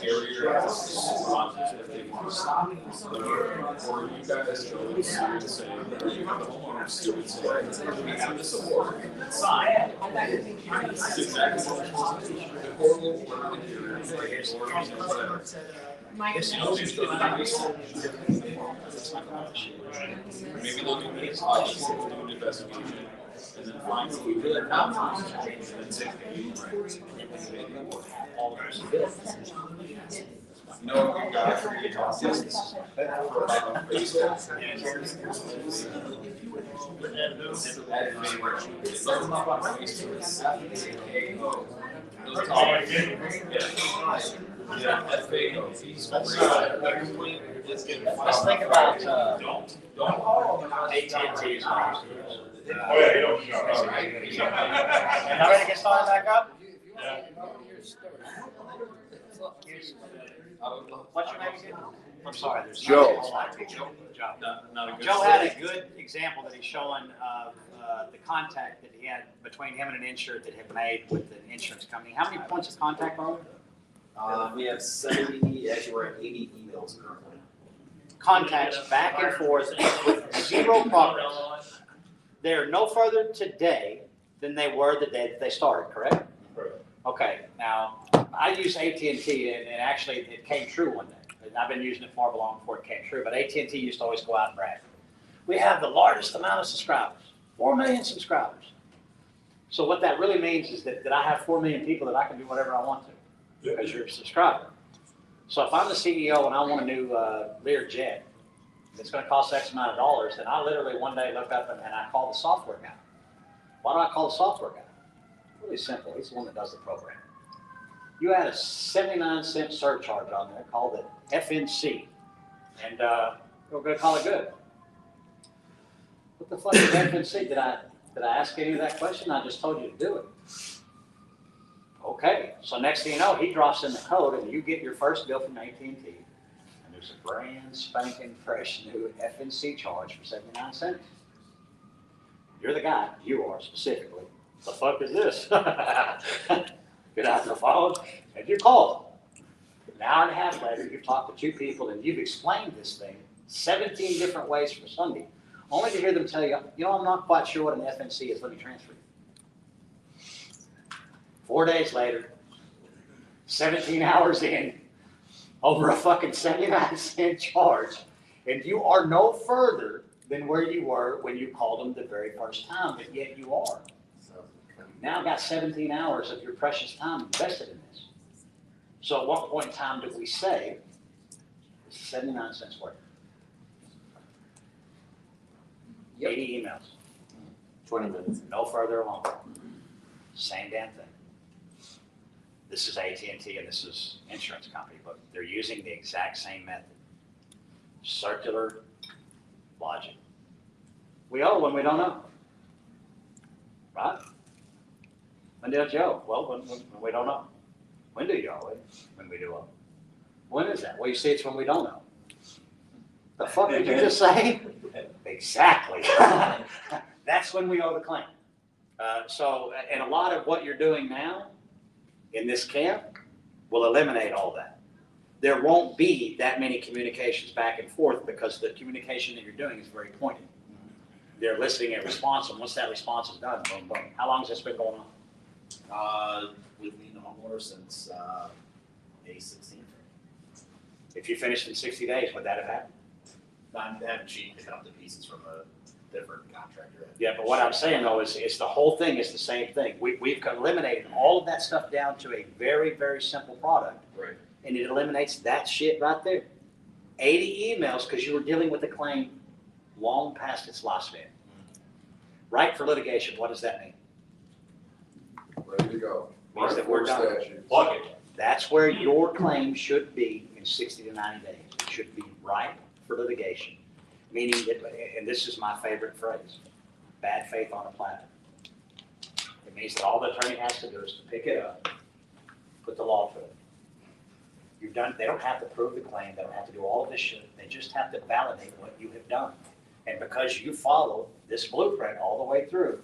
carrier has to respond if they want to stop it. Or you guys go and sue and say, you have the homeowner sue and say, we have this award, sign. It's exactly what the court will order the carrier to say, or whatever. Mike, You know, it's the maybe look at these options, do an investigation, and then find what we really have. And then take you know, we got distance for baseball. Yeah, that's big. Let's think about, Don't. AT&T's. Oh, yeah, you don't shut up. Y'all ready to get started back up? What's your name again? I'm sorry, there's. Joe. Joe. Not a good. Joe had a good example that he's showing of the contact that he had between him and an insured that had made with the insurance company. How many points of contact are there? We have 70, actually we're at 80 emails currently. Contacts back and forth with zero progress. They're no further today than they were the day that they started, correct? Correct. Okay, now, I use AT&T and actually it came true one day. And I've been using it far long before it came true, but AT&T used to always go out and brag. We have the largest amount of subscribers, 4 million subscribers. So what that really means is that I have 4 million people that I can do whatever I want to because you're a subscriber. So if I'm the CEO and I want a new Lear jet, it's going to cost X amount of dollars, then I literally one day look up and I call the software guy. Why do I call the software guy? Really simple. He's the one that does the program. You add a 79-cent surcharge on there called the FNC, and we're going to call it good. What the fuck is FNC? Did I ask any of that question? I just told you to do it. Okay, so next thing you know, he drops in the code, and you get your first bill from AT&T, and There's a brand spanking fresh new FNC charge for 79 cents. You're the guy, you are specifically. The fuck is this? Get out the phone and you call. An hour and a half later, you've talked to two people and you've explained this thing 17 different ways for Sunday, only to hear them tell you, you know, I'm not quite sure what an FNC is, let me transfer you. 4 days later, 17 hours in, over a fucking 79-cent charge, and you are no further than where you were when you called them the very first time, but yet you are. Now I've got 17 hours of your precious time invested in this. So at what point in time did we say, this is 79 cents worth? 80 emails. 20 minutes. No further along. Same damn thing. This is AT&T and this is insurance company, but they're using the exact same method. Circular logic. We owe when we don't know. Right? When did you owe? Well, when we don't know. When do you owe it? When we do owe. When is that? Well, you see, it's when we don't know. The fuck did you just say? Exactly. That's when we owe the claim. And a lot of what you're doing now in this camp will eliminate all that. There won't be that many communications back and forth because the communication that you're doing is very pointed. They're eliciting a response, and once that response is done, boom, boom. How long has this been going on? With me no more since May 16th. If you finished in 60 days, would that have happened? I'm having cheated picking up the pieces from a different contractor. Yeah, but what I'm saying though is the whole thing is the same thing. We've eliminated all of that stuff down to a very, very simple product. Right. And it eliminates that shit right there. 80 emails because you were dealing with a claim long past its lifespan. Right for litigation, what does that mean? Ready to go. Means that we're done. Statutes. Plug it. That's where your claim should be in 60 to 90 days. It should be right for litigation. Meaning that, and this is my favorite phrase, bad faith on a platter. It means that all the attorney has to do is to pick it up, put the law to it. You've done, they don't have to prove the claim, they don't have to do all of this shit, they just have to validate what you have done. And because you follow this blueprint all the way through,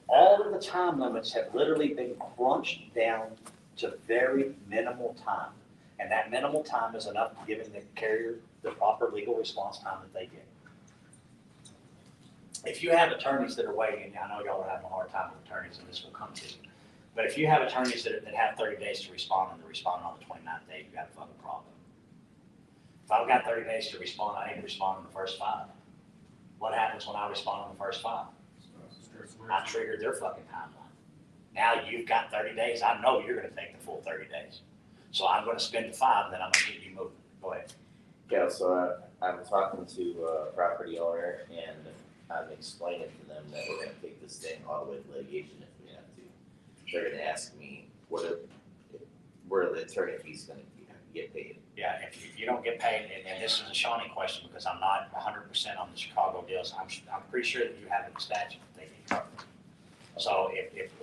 all of the time limits have literally been crunched down to very minimal time. And that minimal time is enough to giving the carrier the proper legal response time that they get. If you have attorneys that are waiting, I know y'all are having a hard time with attorneys and this will come to you, but if you have attorneys that have 30 days to respond and they're responding on the 29th day, you got a fucking problem. If I've got 30 days to respond, I need to respond in the first 5. What happens when I respond in the first 5? I triggered their fucking timeline. Now you've got 30 days. I know you're gonna take the full 30 days. So I'm gonna spend the 5 and then I'm gonna get you moving. Go ahead. Yeah, so I'm talking to a property owner and I'm explaining to them that we're gonna take this thing all the way to litigation if we have to. They're gonna ask me, where are the attorney fees gonna get paid? Yeah, if you don't get paid, and this is a Shawnee question because I'm not 100% on the Chicago deals, I'm pretty sure that you have a statute that they can cover. So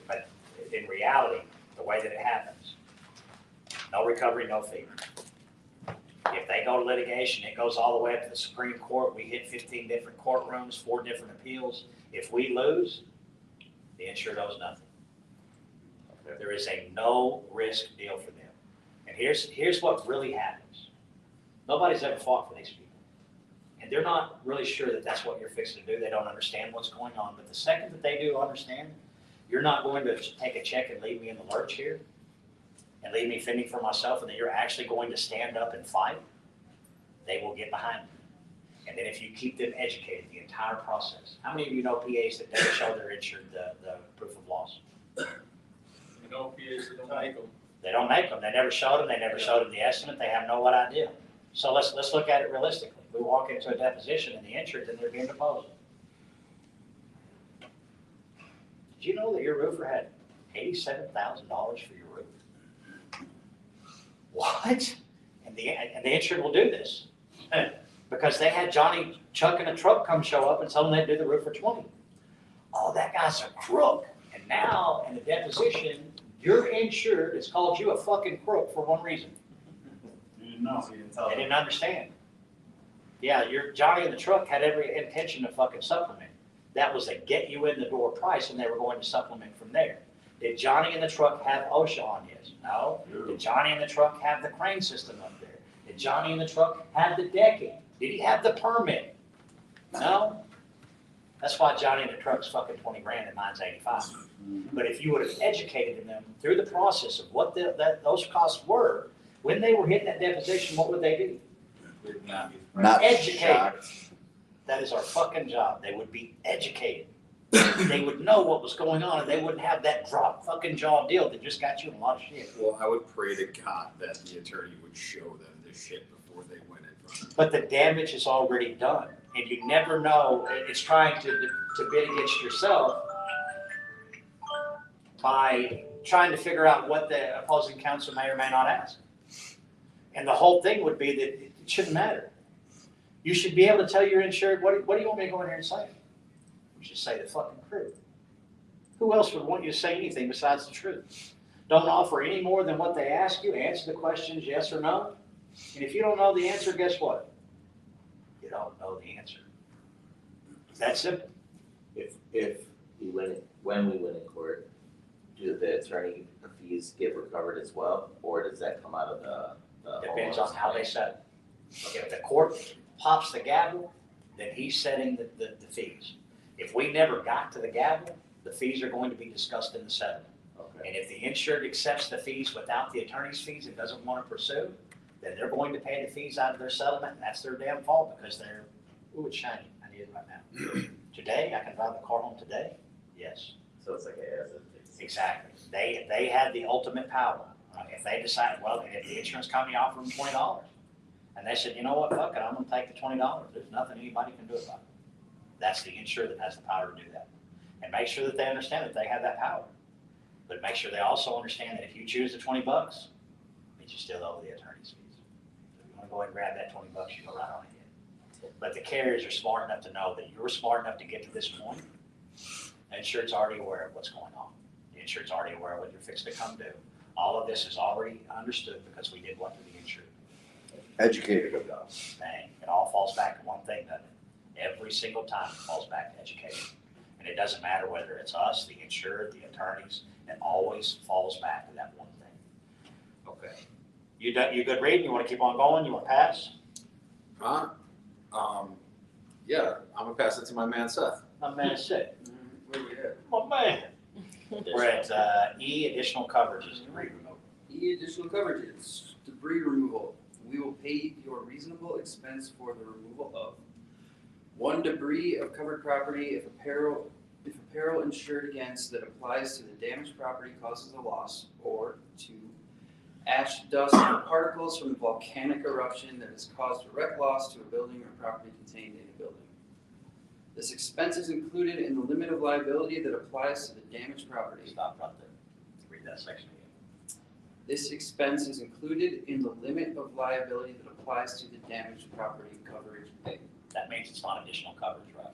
but in reality, the way that it happens, no recovery, no fee. If they go to litigation, it goes all the way up to the Supreme Court. We hit 15 different courtrooms, 4 different appeals. If we lose, the insured owes nothing. Okay. There is a no risk deal for them. And here's what really happens. Nobody's ever fought for these people. And they're not really sure that that's what you're fixing to do. They don't understand what's going on. But the second that they do understand, you're not going to take a check and leave me in the lurch here and leave me fending for myself, and that you're actually going to stand up and fight, they will get behind you. And then if you keep them educated the entire process. How many of you know PAs that never show their insured the proof of loss? You know, PAs that don't make them. They don't make them. They never showed them. They never showed them the estimate. They have no idea. So let's look at it realistically. We walk into a deposition and the insured and they're being deposed. Did you know that your roofer had $87,000 for your roof? What? And the insured will do this because they had Johnny Chuck in a truck come show up and tell them they'd do the roof for 20. Oh, that guy's a crook. And now in the deposition, your insured has called you a fucking crook for one reason. No, you didn't tell They them. didn't understand. Yeah, your Johnny in the truck had every intention of fucking supplement. That was a get you in the door price and they were going to supplement from there. Did Johnny in the truck have OSHA on his? No. Did Johnny in the truck have the crane system up there? Did Johnny in the truck have the decking? Did he have the permit? No. That's why Johnny in the truck's fucking 20 grand and mine's 85. But if you would have educated them through the process of what those costs were, when they were hitting that deposition, what would they do? Not Educated. shocked. That is our fucking job. They would be educated. They would know what was going on and they wouldn't have that drop fucking jaw deal that just got you in a lot of shit. Well, I would pray to God that the attorney would show them this shit before they went in front of But the damage is already done. And you never know, it's trying to bid against yourself by trying to figure out what the opposing counsel may or may not ask. And the whole thing would be that it shouldn't matter. You should be able to tell your insured, what do you want me to go in here and say? You should say the fucking truth. Who else would want you to say anything besides the truth? Don't offer any more than what they ask you. Answer the questions yes or no. And if you don't know the answer, guess what? You don't know the answer. It's that simple. If we win it, when we win in court, do the attorney fees get recovered as well, or does that come out of the Depends on how they set it. If the court pops the gavel, then he's setting the fees. If we never got to the gavel, the fees are going to be discussed in the settlement. Okay. And if the insured accepts the fees without the attorney's fees and doesn't want to pursue, then they're going to pay the fees out of their settlement, and that's their damn fault because they're, ooh, it's shiny. I need it right now. Today, I can drive the car home today? Yes. So it's like a as if it's. Exactly. They had the ultimate power. If they decide, well, if the insurance company offered them $20, and they said, you know what, fuck it, I'm gonna take the $20. There's nothing anybody can do about it. That's the insurer that has the power to do that. And make sure that they understand that they have that power. But make sure they also understand that if you choose the $20, that you still owe the attorney's fees. So if you wanna go ahead and grab that $20, you go right on ahead. But the carriers are smart enough to know that you're smart enough to get to this point. The insured's already aware of what's going on. The insured's already aware of what you're fixing to come do. All of this is already understood because we did what to the insured. Educated. Bang. It all falls back to one thing, doesn't it? Every single time it falls back to education. And it doesn't matter whether it's us, the insured, the attorneys, it always falls back to that one thing. Okay. You good reading? You want to keep on going? You want to pass? Huh? Yeah, I'm gonna pass it to my man Seth. My man said, Where we at? my man. We're at E, additional coverages, debris removal. E, additional coverages, debris removal. We will pay your reasonable expense for the removal of one, debris of covered property if a peril insured against that applies to the damaged property causes a loss, or two, ash, dust, or particles from volcanic eruption that has caused direct loss to a building or property contained in a building. This expense is included in the limit of liability that applies to the damaged property. Stop right there. Read that section again. This expense is included in the limit of liability that applies to the damaged property coverage paid. That means it's not additional coverage, right?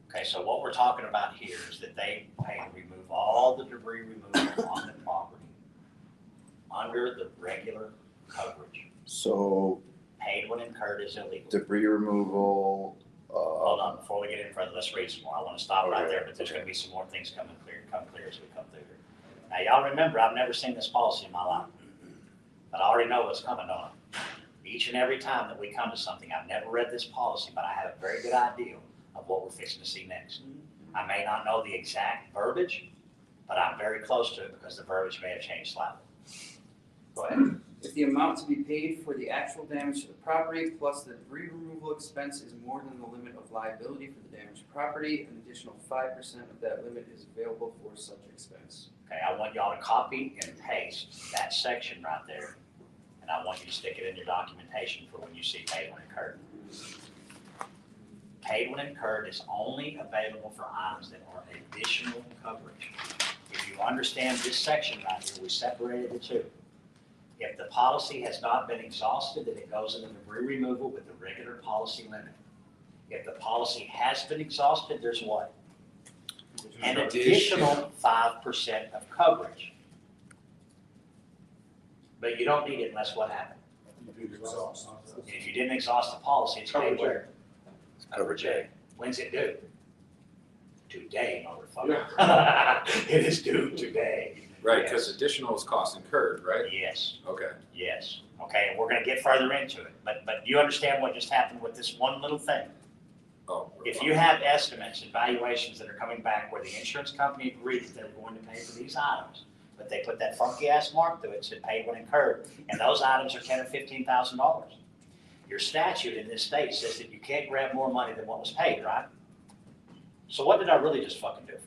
Okay, so what we're talking about here is that they pay to remove all the debris removal on the property under the regular coverage. So Paid when incurred is illegal. debris removal, Hold on, before we get in further, let's read some more. I want to stop right Okay, there, but there's okay. gonna be some more things come clear as we come through here. Now, y'all remember, I've never seen this policy in my life, but I already know what's coming on. Each and every time that we come to something, I've never read this policy, but I have a very good idea of what we're fixing to see next. I may not know the exact verbiage, but I'm very close to it because the verbiage may have changed slightly. Go ahead. If the amount to be paid for the actual damage to the property plus the debris removal expense is more than the limit of liability for the damaged property, an additional 5% of that limit is available for such expense. Okay, I want y'all to copy and paste that section right there, and I want you to stick it in your documentation for when you see paid when incurred. Paid when incurred is only available for items that are additional coverage. If you understand this section right here, we separated the two. If the policy has not been exhausted, then it goes into debris removal with the regular policy limit. If the policy has been exhausted, there's what? An additional 5% of coverage. But you don't need it unless what happened? You did exhaust. If you didn't exhaust the policy, it's paid where? Coverage A. When's it due? Today, motherfucker. It is due today. Right, Yes. because additional is cost incurred, right? Yes, Okay. yes. Okay, and we're gonna get further into it, but you understand what just happened with this one little thing? Oh. If you have estimates and valuations that are coming back where the insurance company agreed that they're going to pay for these items, but they put that funky ass mark through it, said paid when incurred, and those items are $10,000 or $15,000. Your statute in this state says that you can't grab more money than what was paid, right? So what did I really just fucking do for you?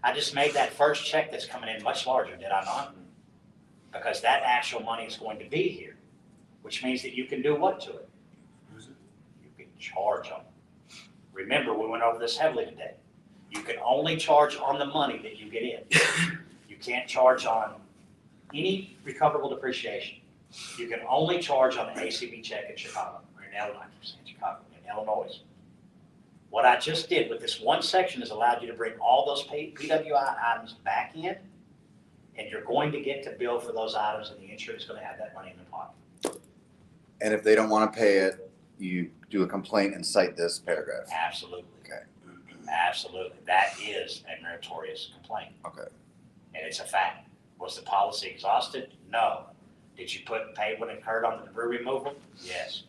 I just made that first check that's coming in much larger, did I not? Because that actual money is going to be here, which means that you can do what to it? You can charge them. Remember, we went over this heavily today. You can only charge on the money that you get in. You can't charge on any recoverable depreciation. You can only charge on the ACB check in Chicago, or in Illinois, in Illinois. What I just did with this one section is allowed you to bring all those PWI items back in, and you're going to get to bill for those items, and the insurance is going to have that money in the pocket. And if they don't want to pay it, you do a complaint and cite this paragraph. Absolutely. Okay. Absolutely. That is a meritorious complaint. Okay. And it's a fact. Was the policy exhausted? No. Did you put paid when incurred on the debris removal? Yes.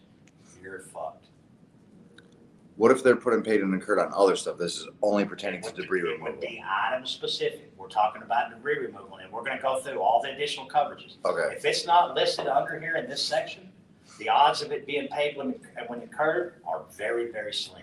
You're fucked. What if they're putting paid and incurred on other stuff? This is only pertaining to debris It would removal. be item specific. We're talking about debris removal, and we're gonna go through all the additional coverages. Okay. If it's not listed under here in this section, the odds of it being paid when incurred are very, very slim.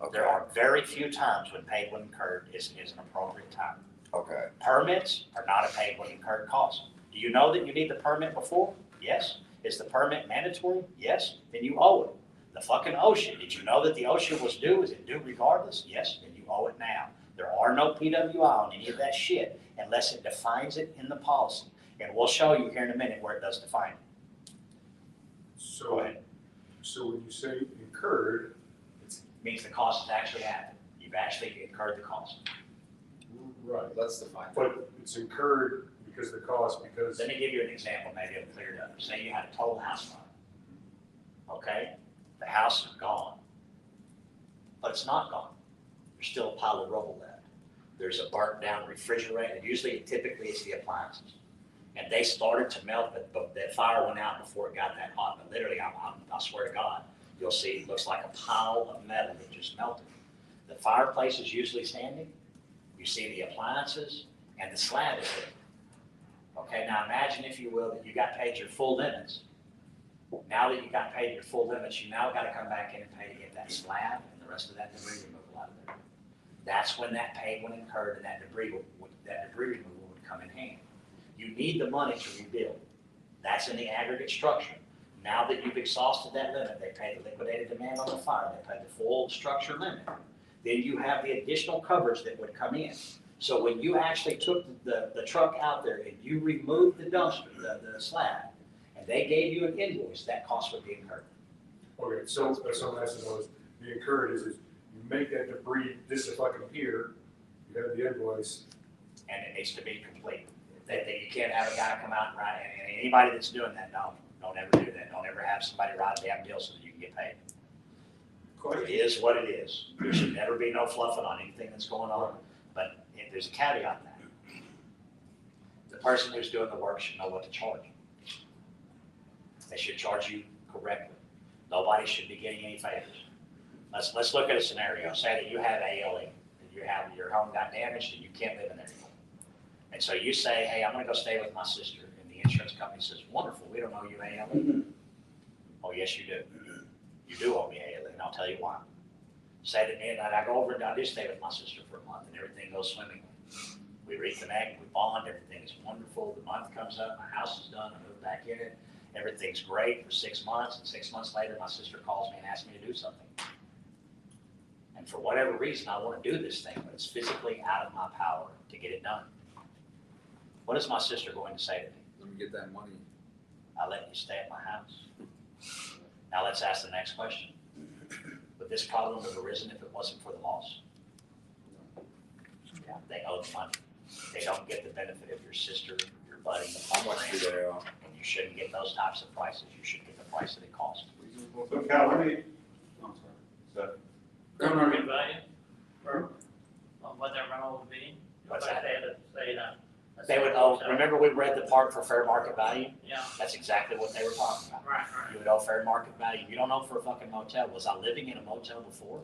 Okay. There are very few times when paid when incurred is an appropriate time. Okay. Permits are not a paid when incurred cost. Do you know that you need the permit before? Yes. Is the permit mandatory? Yes. Then you owe it. The fucking OSHA, did you know that the OSHA was due? Is it due regardless? Yes, then you owe it now. There are no PWI on any of that shit unless it defines it in the policy. And we'll show you here in a minute where it does define it. Go ahead. So when you say incurred, It means the cost has actually happened. You've actually incurred the cost. right, Let's define that. but it's incurred because Let me give you an example, maybe it'll clear it up. Say you had a total house fire. Okay? The house is gone. But it's not gone. There's still a pile of rubble left. There's a burnt down refrigerator. Typically it's the appliances. And they started to melt, but that fire went out before it got that hot. But literally, I swear to God, you'll see it looks like a pile of metal that just melted. The fireplace is usually standing. You see the appliances and the slab is there. Okay, now imagine, if you will, that you got paid your full limits. Now that you got paid your full limits, you now got to come back in and pay to get that slab and the rest of that debris removal out of there. That's when that paid when incurred and that debris removal would come in handy. You need the money to rebuild. That's in the aggregate structure. Now that you've exhausted that limit, they pay the liquidated demand on the fire, they pay the full structure limit. Then you have the additional coverage that would come in. So when you actually took the truck out there and you removed the dumpster, the slab, and they gave you an invoice, that cost would be incurred. okay, so in essence, the incurred is you make that debris disappear, you have the invoice. And it needs to be complete. That you can't have a guy come out and write, and anybody that's doing that, don't ever do that. Don't ever have somebody write a damn bill so that you can get paid. It is what it is. There should never be no fluffing on anything that's going on, but there's a caveat to that. The person who's doing the work should know what to charge. They should charge you correctly. Nobody should be getting any favors. Let's look at a scenario. Say that you have ALE, and your home got damaged and you can't live in there anymore. And so you say, hey, I'm gonna go stay with my sister, and the insurance company says, wonderful, we don't owe you ALE. Oh, yes, you do. You do owe me ALE, and I'll tell you why. Say to me, and I go over and I do stay with my sister for a month, and everything goes swimmingly. We reconnect, we bond, everything is wonderful. The month comes up, my house is done, I move back in it. Everything's great for 6 months, and 6 months later, my sister calls me and asks me to do something. And for whatever reason, I want to do this thing, but it's physically out of my power to get it done. What is my sister going to say to me? Let me get that money. I let you stay at my house. Now let's ask the next question. Would this problem have arisen if it wasn't for the loss? Yeah, they owe the money. They don't get the benefit of your sister, your buddy. How much do they owe? And you shouldn't get those types of prices. You should get the price that it costs. So Cal, let me, I'm sorry. Fair market value for what their rental would be. What's Like that? say They would owe, remember we read the part for fair market value? Yeah, That's exactly what they were talking about. right, You would owe fair market value. You don't owe for a fucking motel. Was I living in a motel before?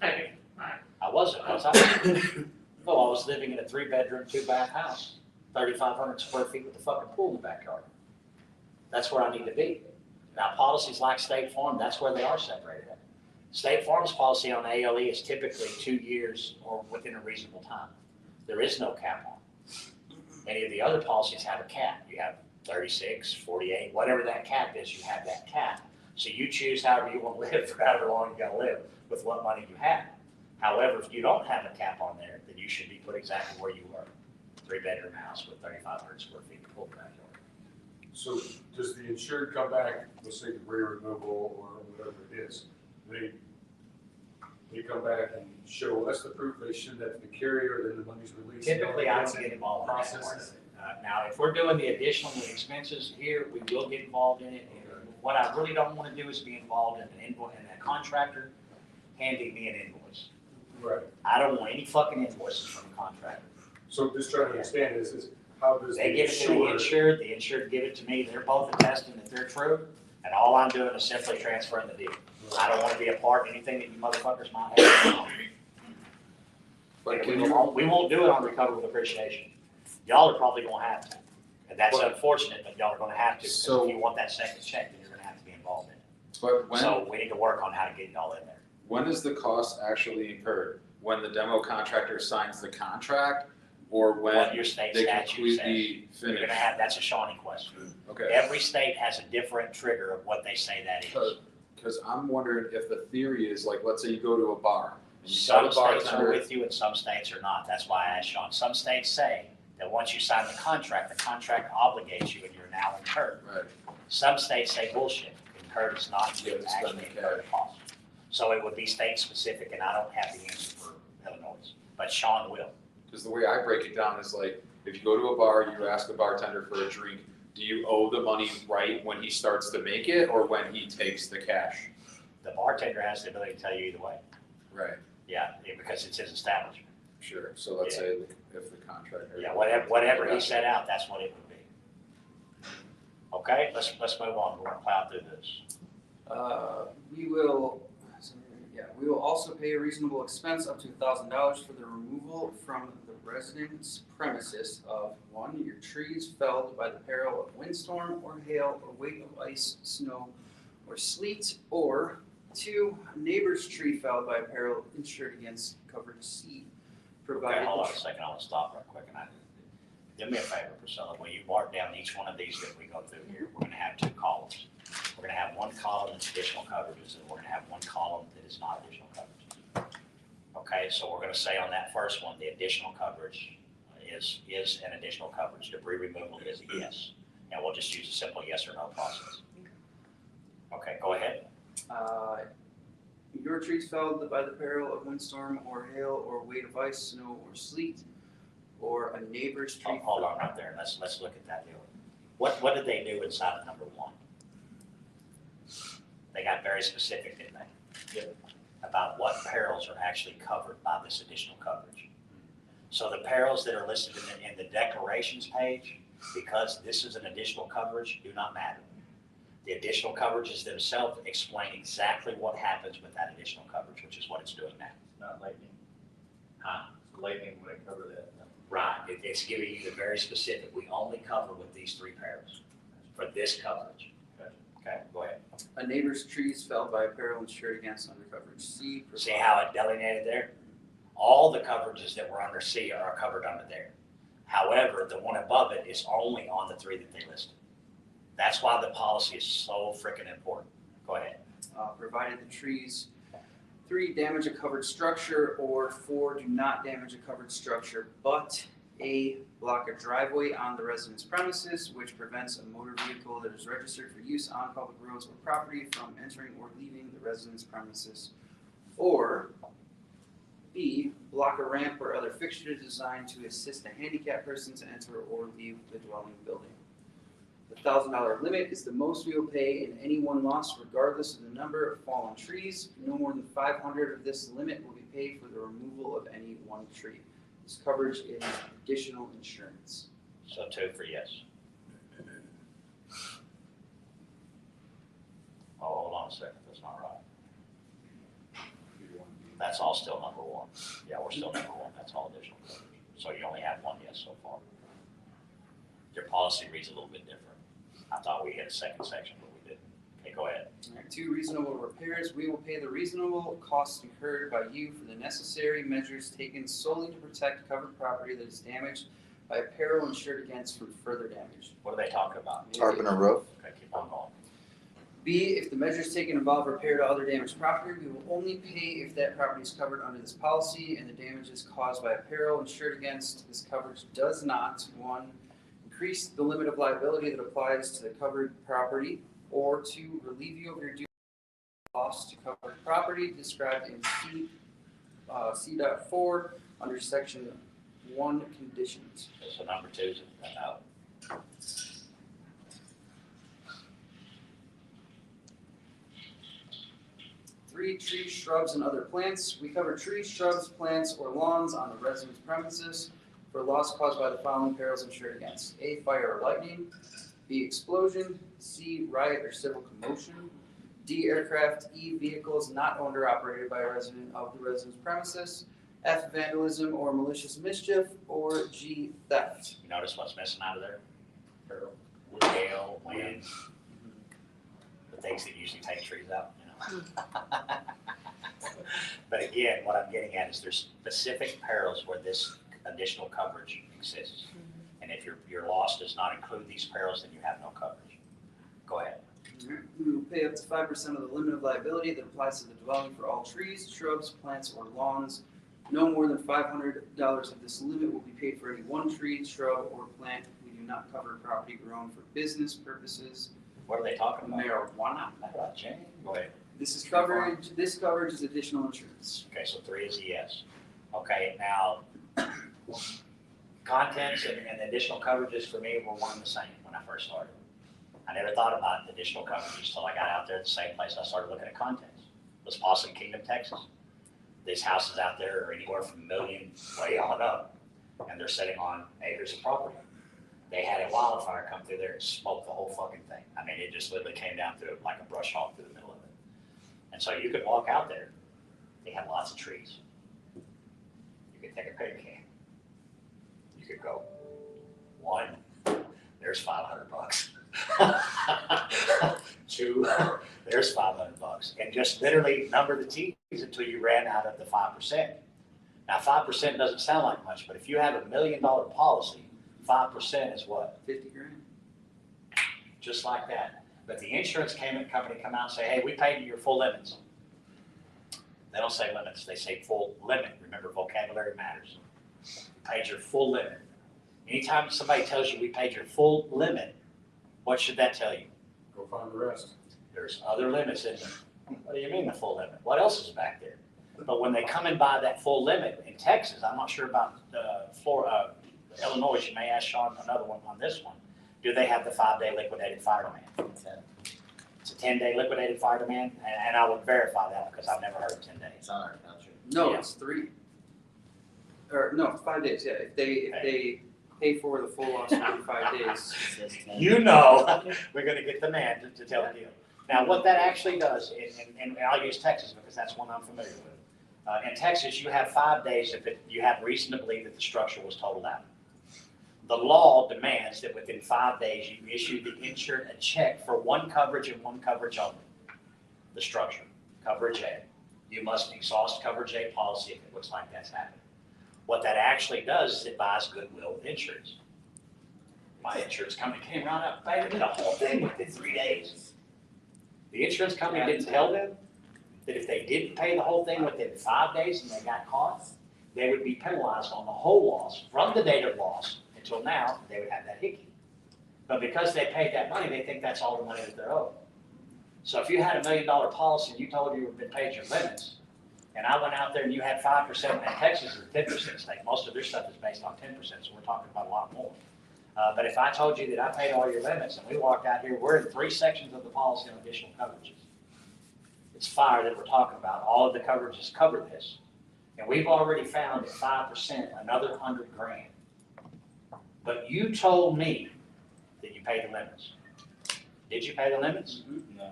right, right. I wasn't, was I? Well, I was living in a 3-bedroom, 2-bath house, 3,500 square feet with a fucking pool in the backyard. That's where I need to be. Now, policies like State Farm, that's where they are separated at. State Farm's policy on ALE is typically 2 years or within a reasonable time. There is no cap on it. Many of the other policies have a cap. You have 36, 48, whatever that cap is, you have that cap. So you choose however you want to live for however long you gotta live with what money you have. However, if you don't have a cap on there, then you should be put exactly where you were. 3-bedroom house with 3,500 square feet of pool backyard. So does the insured come back, let's say debris removal or whatever it is, they come back and show us the proof, they show that to the carrier, then the money's released? Typically, I don't get involved in that Process part of is- it. Now, if we're doing the additional expenses here, we will get involved in it. What I really don't want to do is be involved in an invoice, in a contractor handing me an invoice. Right, I don't want any fucking invoices from the contractor. so just trying to understand is how does They the give it to insured? the insured give it to me, they're both attesting that they're true, and all I'm doing is simply transferring the deal. I don't want to be a part of anything that you motherfuckers might have. But We can you, won't do it on recovery with appreciation. Y'all are probably gonna have to. And that's But- unfortunate, but y'all are gonna have to, because So- if you want that second check, then you're gonna have to be involved in it. but when, So we need to work on how to get y'all in there. when is the cost actually incurred? When the demo contractor signs the contract or What when your state they statute says. completely You're gonna finish? have, that's a Shawnee question. Okay, Every state has a different trigger of what they say that is. because I'm wondering if the theory is like, let's say you go to a bar and you tell Some the states are bartender. with you and some states are not. That's why I asked Sean. Some states say that once you sign the contract obligates you and you're now incurred. Right, Some states say bullshit. Incurred is not Yeah, due, it's actually done in incurred cost. So it would be state specific and I don't have the answer for Illinois, but Sean will. because the way I break it down is like, if you go to a bar, you ask the bartender for a drink, do you owe the money right when he starts to make it or when he takes the cash? The bartender has the ability to tell you either way. Right, Because it's his establishment. sure, so let's say if the contractor. Yeah, whatever he set out, that's what it would be. Okay, let's move on. We're gonna plow through this. We will also pay a reasonable expense up to $1,000 for the removal from the residence premises of 1, your trees felled by the peril of windstorm or hail or weight of ice, snow, or sleet, or 2, a neighbor's tree felled by peril insured against covered C, Okay, provided. hold on a second, I want to stop right quick. Do me a favor, Priscilla, will you mark down each one of these that we go through here? We're gonna have 2 columns. We're gonna have one column that's additional coverages, and we're gonna have one column that is not additional coverages. Okay, so we're gonna say on that first one, the additional coverage is an additional coverage. Debris removal is a yes. And we'll just use a simple yes or no process. Okay, go ahead. Your trees felled by the peril of windstorm or hail or weight of ice, snow, or sleet, or a neighbor's tree. Hold on right there, let's look at that deal. What did they do inside of number 1? They got very specific, didn't they? About what perils are actually covered by this additional coverage. So the perils that are listed in the declarations page, because this is an additional coverage, do not matter. The additional coverages themselves explain exactly what happens with that additional coverage, which is what it's doing now. Not lightning. Huh? Lightning would cover that. Right, it's giving you the very specific, we only cover with these 3 perils for this coverage. Okay, go ahead. A neighbor's trees felled by a peril insured against under coverage C. See how it delineated there? All the coverages that were under C are covered under there. However, the one above it is only on the 3 that they listed. That's why the policy is so freaking important. Go ahead. Provided the trees 3, damage a covered structure, or 4, do not damage a covered structure, but A, block a driveway on the residence premises, which prevents a motor vehicle that is registered for use on public roads or property from entering or leaving the residence premises. Or B, block a ramp or other fixture designed to assist a handicapped person to enter or leave the dwelling building. The The $1,000 limit is the most we will pay in any one loss regardless of the number of fallen trees. No more than 500 of this limit will be paid for the removal of any one tree. This coverage is additional insurance. So 2 for yes. Oh, hold on a second, that's not right. That's all still number 1. Yeah, we're still number 1, that's all additional coverage. So you only have 1 yes so far. Your policy reads a little bit different. I thought we had a second section, but we didn't. Okay, go ahead. All right, 2 reasonable repairs. We will pay the reasonable costs incurred by you for the necessary measures taken solely to protect covered property that is damaged by a peril insured against from further damage. What are they talking about? Tarp and a roof? Okay, keep on going. B, if the measures taken involve repair to other damaged property, we will only pay if that property is covered under this policy and the damage is caused by a peril insured against. This coverage does not, 1, increase the limit of liability that applies to the covered property, or 2, relieve you of your duty loss to covered property described in C.4 under section 1 conditions. So number 2 is out. 3, trees, shrubs, and other plants. We cover trees, shrubs, plants, or lawns on the resident's premises for loss caused by the following perils insured against: A, fire or lightning; B, explosion; C, riot or civil commotion; D, aircraft; E, vehicles not owned or operated by a resident of the resident's premises; F, vandalism or malicious mischief; or G, theft. You notice what's missing out of there? Hail, wind, the things that usually take trees out, you know. But again, what I'm getting at is there's specific perils where this additional coverage exists. And if your loss does not include these perils, then you have no coverage. Go ahead. We will pay up to 5% of the limit of liability that applies to the dwelling for all trees, shrubs, plants, or lawns. No more than $500 of this limit will be paid for any one tree, shrub, or plant. We do not cover property grown for business purposes. What are they talking about? Marijuana. Go ahead. This coverage is additional insurance. Okay, so 3 is a yes. Okay, now, contents and additional coverages for me were one and the same when I first started. I never thought about additional coverages until I got out there at the same place I started looking at contents. Was Possum Kingdom, Texas. These houses out there are anywhere from $1 million way on up, and they're sitting on acres of property. They had a wildfire come through there and smoke the whole fucking thing. I mean, it just literally came down through it like a brush hog through the middle of it. And so you could walk out there. They had lots of trees. You could take a paint can. You could go, 1, there's $500. 2, there's $500. And just literally number the T's until you ran out of the 5%. Now, 5% doesn't sound like much, but if you have $1 million policy, 5% is what? 50 grand. Just like that. But the insurance company come out and say, hey, we paid you your full limits. They don't say limits, they say full limit. Remember, vocabulary matters. We paid your full limit. Anytime somebody tells you we paid your full limit, what should that tell you? Go find the rest. There's other limits in there. What do you mean the full limit? What else is back there? But when they come and buy that full limit in Texas, I'm not sure about Florida, Illinois, you may ask Sean another one on this one. Do they have the 5-day liquidated fire demand? It's a 10-day liquidated fire demand, and I would verify that because I've never heard of 10 days. It's on our country. No, Yeah. it's 3. Or no, 5 days. Yeah, if they pay for the full loss within 5 days. You know, we're gonna get the man to tell the deal. Now, what that actually does, and I'll use Texas because that's one I'm familiar with. In Texas, you have 5 days if you have reason to believe that the structure was totaled out. The law demands that within 5 days, you issue the insured a check for one coverage and one coverage only. The structure, coverage A. You must exhaust coverage A policy if it looks like that's happening. What that actually does is it buys goodwill with insurance. My insurance company came around and paid me the whole thing within 3 days. The insurance company didn't tell them that if they didn't pay the whole thing within 5 days and they got caught, they would be penalized on the whole loss from the date of loss until now, they would have that hickey. But because they paid that money, they think that's all the money that they're owed. So if you had $1 million policy and you told you had been paid your limits, and I went out there and you had 5%, and Texas is a 10% state, most of their stuff is based on 10%, so we're talking about a lot more. But if I told you that I paid all your limits and we walked out here, we're in 3 sections of the policy on additional coverages. It's fire that we're talking about. All of the coverages cover this. And we've already found at 5% another $100,000. But you told me that you paid the limits. Did you pay the limits? No.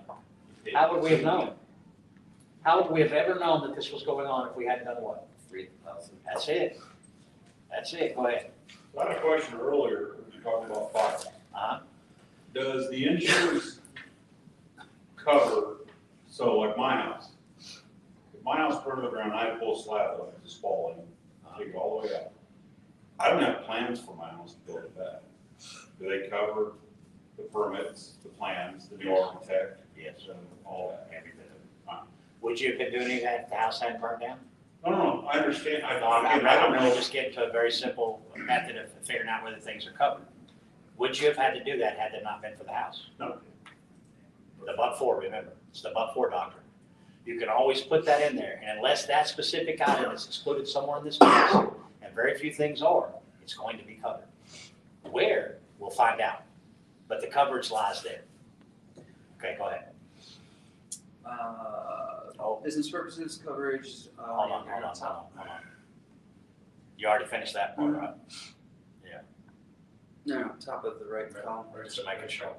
How would we have known? How would we have ever known that this was going on if we hadn't done what? 3,000. That's it. That's it. Go ahead. So I had a question earlier, when you talked about fire. Uh-huh. Does the insurance cover, so like my house, if my house burned to the ground, I pull a slab up and just fall in, take it all the way out. I don't have plans for my house to build it back. Do they cover the permits, the plans, the new architect, Yes. and all that? Every bit of it. Would you have been doing that if the house hadn't burned down? No, I understand, I I'm don't really know. just getting to a very simple method of figuring out whether things are covered. Would you have had to do that had it not been for the house? No. The but-for, remember, it's the but-for doctrine. You can always put that in there, and unless that specific item is excluded somewhere in this policy, and very few things are, it's going to be covered. Where, we'll find out, but the coverage lies there. Okay, go ahead. Business purposes coverage. Hold on. You already finished that part, right? No, top of the right column. Just making sure.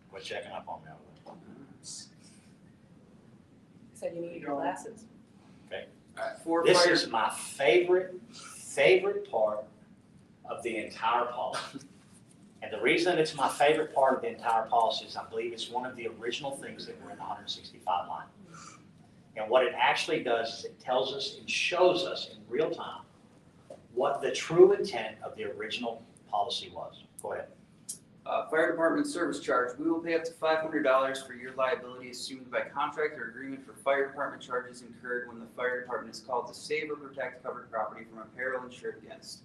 Quit checking up on me over Said you needed your glasses. For there. This fire, is my favorite part of the entire policy. And the reason it's my favorite part of the entire policy is I believe it's one of the original things that were in the 165 line. And what it actually does is it tells us and shows us in real time what the true intent of the original policy was. Go ahead. fire department service charge, we will pay up to $500 for your liability assumed by contract or agreement for fire department charges incurred when the fire department is called to save or protect covered property from a peril insured against.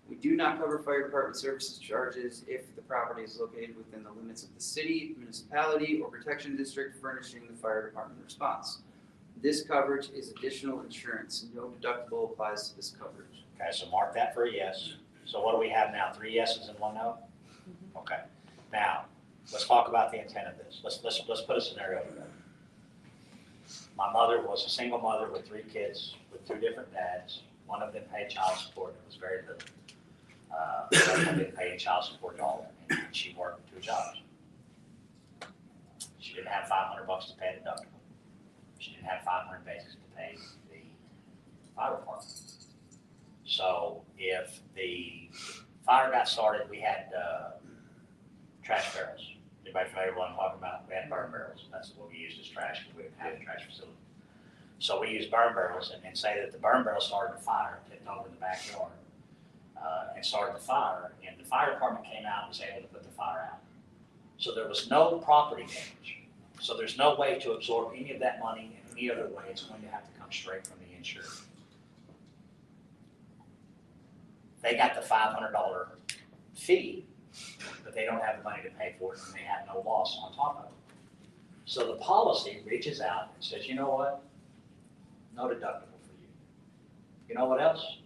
We do not cover fire department services charges if the property is located within the limits of the city, municipality, or protection district furnishing the fire department response. This coverage is additional insurance. No deductible applies to this coverage. Okay, so mark that for a yes. So what do we have now? 3 yeses and 1 no? Okay. Now, let's talk about the intent of this. Let's put a scenario together. My mother was a single mother with 3 kids with 2 different dads. One of them paid child support. It was very little. The other one didn't pay child support at all, and she worked 2 jobs. She didn't have $500 to pay a deductible. She didn't have 500 basics to pay the fire department. So if the fire got started, we had trash barrels. Anybody familiar with what I'm talking about? We had burn barrels. That's what we used as trash because we didn't have a trash facility. So we used burn barrels and say that the burn barrel started a fire, tipped over in the backyard, and started the fire, and the fire department came out and was able to put the fire out. So there was no property damage. So there's no way to absorb any of that money in any other way. It's going to have to come straight from the insurer. They got the $500 fee, but they don't have the money to pay for it, and they have no loss on top of it. So the policy reaches out and says, you know what? No deductible for you. You know what else?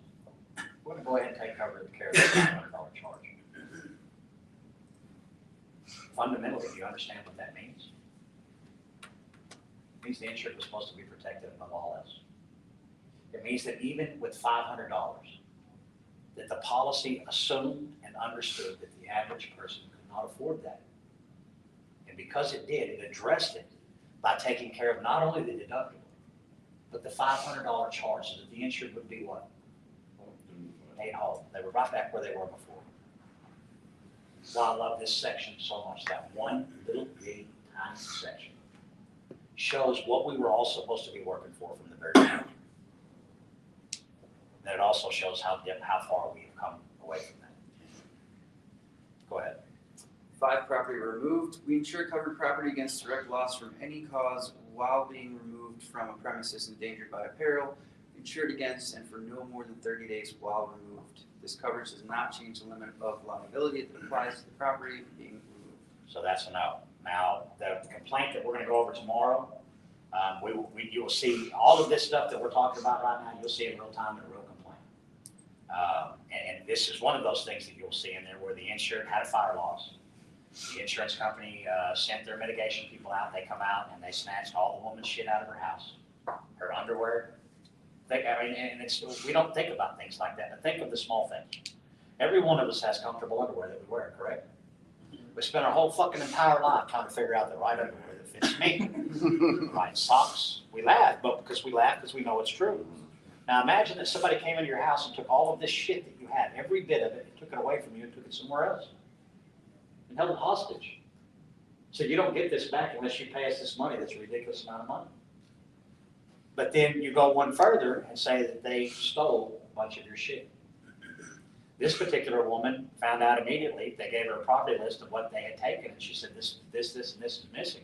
We're going to go ahead and take cover of the care of the $500 charge. Fundamentally, do you understand what that means? It means the insured was supposed to be protected above all else. It means that even with $500, that the policy assumed and understood that the average person could not afford that. And because it did, it addressed it by taking care of not only the deductible, but the $500 charge, so that the insured would be what? Paid whole. They were right back where they were before. That's why I love this section so much. That one little bitty tiny section shows what we were all supposed to be working for from the very beginning. Then it also shows how far we have come away from that. Go ahead. 5, property removed. We insure covered property against direct loss from any cause while being removed from a premises endangered by a peril, insured against and for no more than 30 days while removed. This coverage does not change the limit of liability that applies to the property being removed. So that's a no. Now, the complaint that we're going to go over tomorrow, you will see all of this stuff that we're talking about right now, you'll see in real time in a real complaint. And this is one of those things that you'll see in there where the insured had a fire loss. The insurance company sent their mitigation people out. They come out and they snatched all the woman's shit out of her house, her underwear. We don't think about things like that, but think of the small things. Every one of us has comfortable underwear that we wear, correct? We spend our whole fucking entire life trying to figure out the right underwear that fits me. Right socks. We laugh, but because we know it's true. Now imagine that somebody came into your house and took all of this shit that you had, every bit of it, and took it away from you and took it somewhere else. And held it hostage. So you don't get this back unless you pay us this money, that's a ridiculous amount of money. But then you go one further and say that they stole a bunch of your shit. This particular woman found out immediately. They gave her a property list of what they had taken, and she said, this, and this is missing.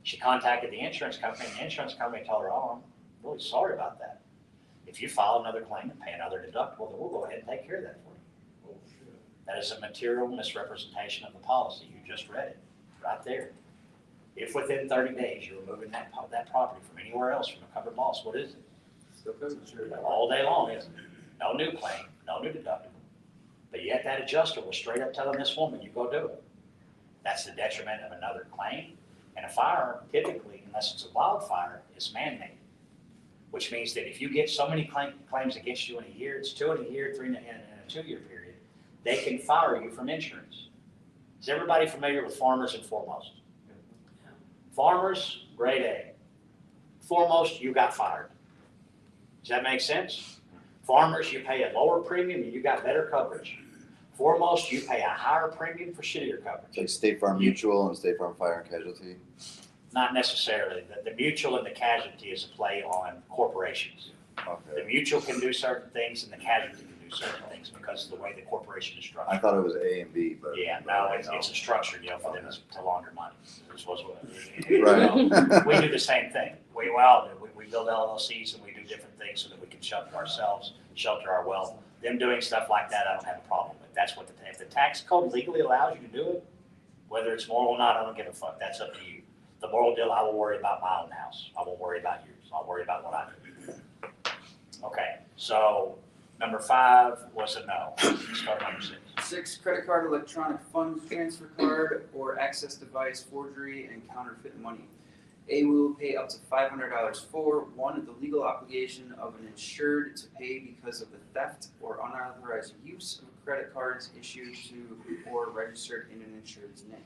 She contacted the insurance company, and the insurance company told her, oh, I'm really sorry about that. If you file another claim and pay another deductible, then we'll go ahead and take care of that for you. That is a material misrepresentation of the policy. You just read it, right there. If within 30 days you're removing that property from anywhere else from a covered loss, what is it? All day long, isn't it? No new claim, no new deductible. But yet that adjuster was straight up telling this woman, you go do it. That's the detriment of another claim. And a fire, typically, unless it's a wildfire, is man-made. Which means that if you get so many claims against you in a year, it's 2 in a year, 3 in a 2-year period, they can fire you from insurance. Is everybody familiar with Farmers and Foremost? Farmers, grade A. Foremost, you got fired. Does that make sense? Farmers, you pay a lower premium and you got better coverage. Foremost, you pay a higher premium for shittier coverage. Like State Farm Mutual and State Farm Fire and Casualty? Not necessarily. The mutual and the casualty is a play on corporations. Okay. The mutual can do certain things and the casualty can do certain things because of the way the corporation is structured. I thought it was A and B, but. Yeah, no, it's a structure deal for them to launder money. This was what. Right. We do the same thing. We build LLCs and we do different things so that we can shelter ourselves, shelter our wealth. Them doing stuff like that, I don't have a problem with. That's what if the tax code legally allows you to do it, whether it's moral or not, I don't give a fuck. That's up to you. The moral deal, I will worry about my own house. I won't worry about yours. I'll worry about what I do. Okay, so number 5 was a no. Let's start number 6. 6, credit card, electronic funds transfer card, or access device, forgery, and counterfeit money. A, we will pay up to $500 for 1, the legal obligation of an insured to pay because of the theft or unauthorized use of credit cards issued to or registered in an insured's name.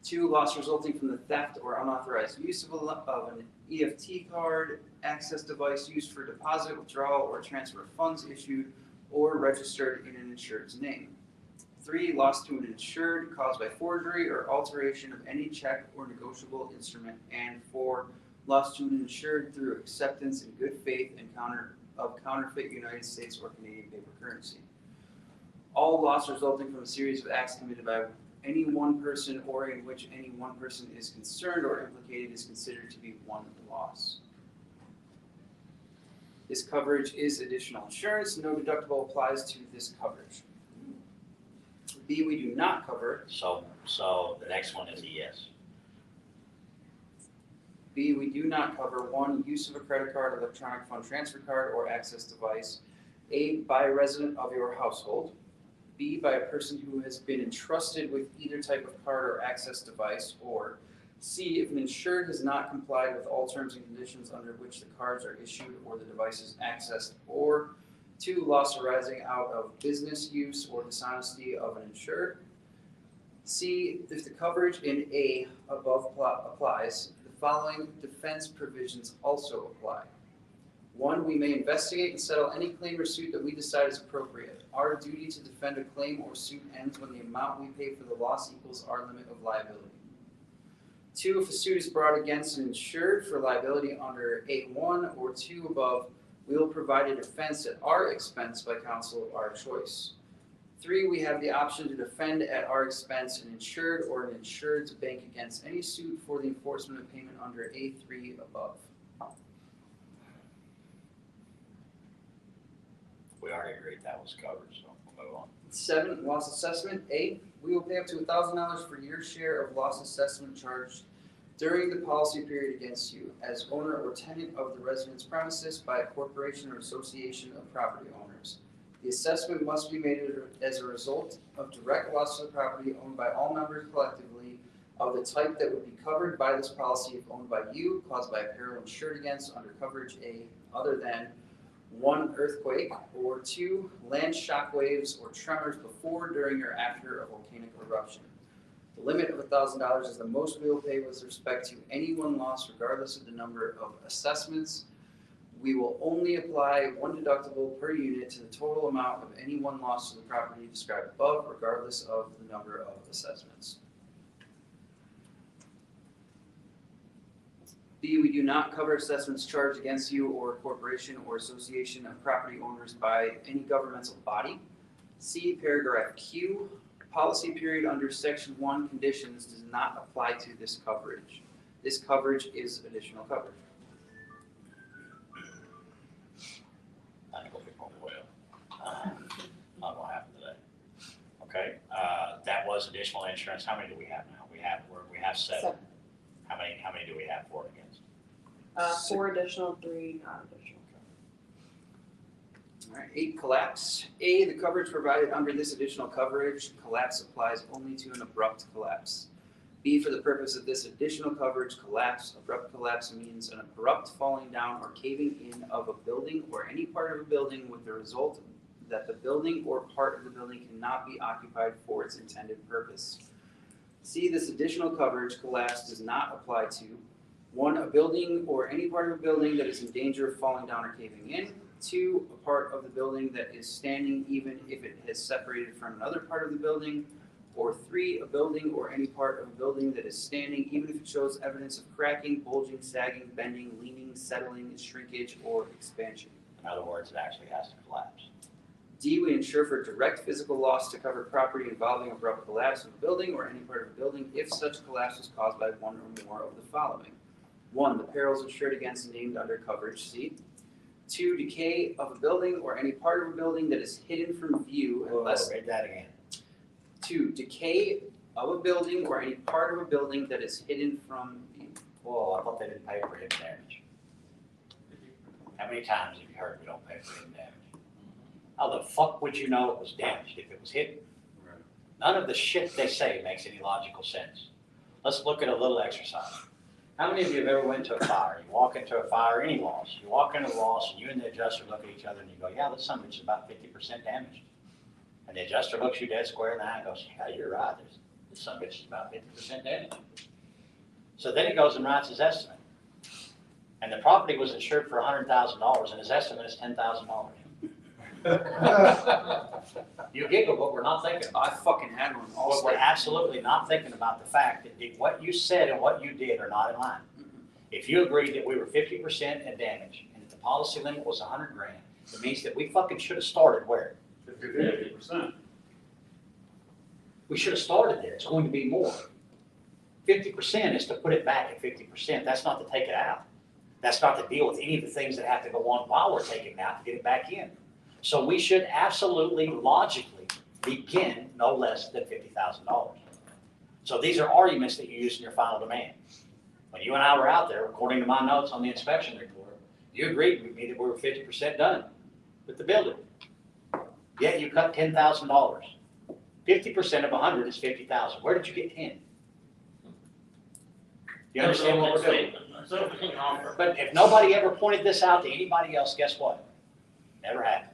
2, loss resulting from the theft or unauthorized use of an EFT card, access device used for deposit, withdrawal, or transfer of funds issued or registered in an insured's name. 3, loss to an insured caused by forgery or alteration of any check or negotiable instrument. And 4, loss to an insured through acceptance in good faith and counterfeit United States or Canadian paper currency. All loss resulting from a series of acts committed by any one person or in which any one person is concerned or implicated is considered to be one loss. This coverage is additional insurance. No deductible applies to this coverage. B, we do not cover. So the next one is a yes. B, we do not cover 1, use of a credit card, electronic fund transfer card, or access device. A, by a resident of your household. B, by a person who has been entrusted with either type of card or access device. Or C, if an insured has not complied with all terms and conditions under which the cards are issued or the device is accessed. Or 2, loss arising out of business use or dishonesty of an insured. C, if the coverage in A above applies, the following defense provisions also apply. 1, we may investigate and settle any claim or suit that we decide is appropriate. Our duty to defend a claim or suit ends when the amount we pay for the loss equals our limit of liability. 2, if a suit is brought against an insured for liability under A1 or 2 above, we will provide a defense at our expense by counsel of our choice. 3, we have the option to defend at our expense an insured or an insured to bank against any suit for the enforcement of payment under A3 above. We already agreed that was covered, so we'll move on. 7, loss assessment. A, we will pay up to $1,000 for your share of loss assessment charged during the policy period against you as owner or tenant of the residence premises by a corporation or association of property owners. The assessment must be made as a result of direct loss to the property owned by all members collectively of the type that would be covered by this policy if owned by you, caused by a peril insured against under coverage A, other than 1, earthquake, or 2, land shock waves or tremors before, during, or after a volcanic eruption. The limit of $1,000 is the most we will pay with respect to any one loss regardless of the number of assessments. We will only apply one deductible per unit to the total amount of any one loss to the property described above, regardless of the number of assessments. B, we do not cover assessments charged against you or a corporation or association of property owners by any governmental body. C, paragraph Q, policy period under section 1 conditions does not apply to this coverage. This coverage is additional coverage. I think we'll be going well. Not gonna happen today. Okay, that was additional insurance. How many do we have now? We have 7. How many do we have for it against? 4 additional, 3 non-additional. All right, 8, collapse. A, the coverage provided under this additional coverage, collapse applies only to an abrupt collapse. B, for the purpose of this additional coverage, abrupt collapse means an abrupt falling down or caving in of a building or any part of a building with the result that the building or part of the building cannot be occupied for its intended purpose. C, this additional coverage, collapse, does not apply to 1, a building or any part of a building that is in danger of falling down or caving in. 2, a part of the building that is standing even if it has separated from another part of the building. Or 3, a building or any part of a building that is standing even if it shows evidence of cracking, bulging, sagging, bending, leaning, settling, shrinkage, or expansion. In other words, it actually has to collapse. D, we insure for direct physical loss to cover property involving abrupt collapse of a building or any part of a building if such collapse is caused by one or more of the following. 1, the perils insured against named under coverage C. 2, decay of a building or any part of a building that is hidden from view unless. Read that again. 2, decay of a building or any part of a building that is hidden from view. Whoa, I thought they didn't pay for hidden damage. How many times have you heard we don't pay for hidden damage? How the fuck would you know it was damaged if it was hidden? None of the shit they say makes any logical sense. Let's look at a little exercise. How many of you have ever went to a fire? You walk into a fire, any loss. You walk into a loss and you and the adjuster look at each other and you go, yeah, this son of a bitch is about 50% damaged. And the adjuster looks you dead square in the eye and goes, yeah, you're right. This son of a bitch is about 50% damaged. So then he goes and writes his estimate. And the property was insured for $100,000 and his estimate is $10,000. You giggle, but we're not thinking. I fucking had one But also. we're absolutely not thinking about the fact that what you said and what you did are not in line. If you agreed that we were 50% in damage and that the policy limit was $100,000, it means that we fucking should have started where? 50%. We should have started there. It's going to be more. 50% is to put it back at 50%. That's not to take it out. That's not to deal with any of the things that have to go on while we're taking it out to get it back in. So we should absolutely, logically begin no less than $50,000. So these are arguments that you use in your final demand. When you and I were out there, according to my notes on the inspection report, you agreed with me that we were 50% done with the building. Yet you cut $10,000. 50% of 100 is 50,000. Where did you get 10? You understand what we're doing? But if nobody ever pointed this out to anybody else, guess what? Never happened.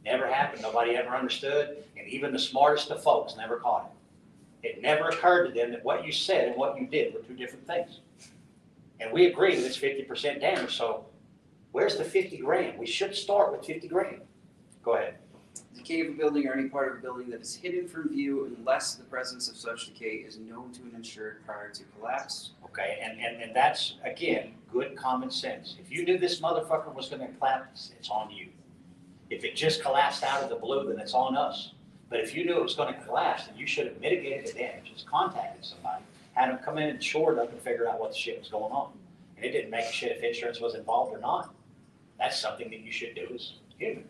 Never happened. Nobody ever understood, and even the smartest of folks never caught it. It never occurred to them that what you said and what you did were two different things. And we agree that it's 50% damage, so where's the $50,000? We should start with $50,000. Go ahead. Decay of a building or any part of a building that is hidden from view unless the presence of such decay is known to an insured prior to collapse. Okay, and that's, again, good common sense. If you knew this motherfucker was gonna collapse, it's on you. If it just collapsed out of the blue, then it's on us. But if you knew it was gonna collapse, then you should have mitigated the damages, contacted somebody, had them come in and shored up and figure out what the shit was going on. And it didn't make a shit if insurance was involved or not. That's something that you should do as human.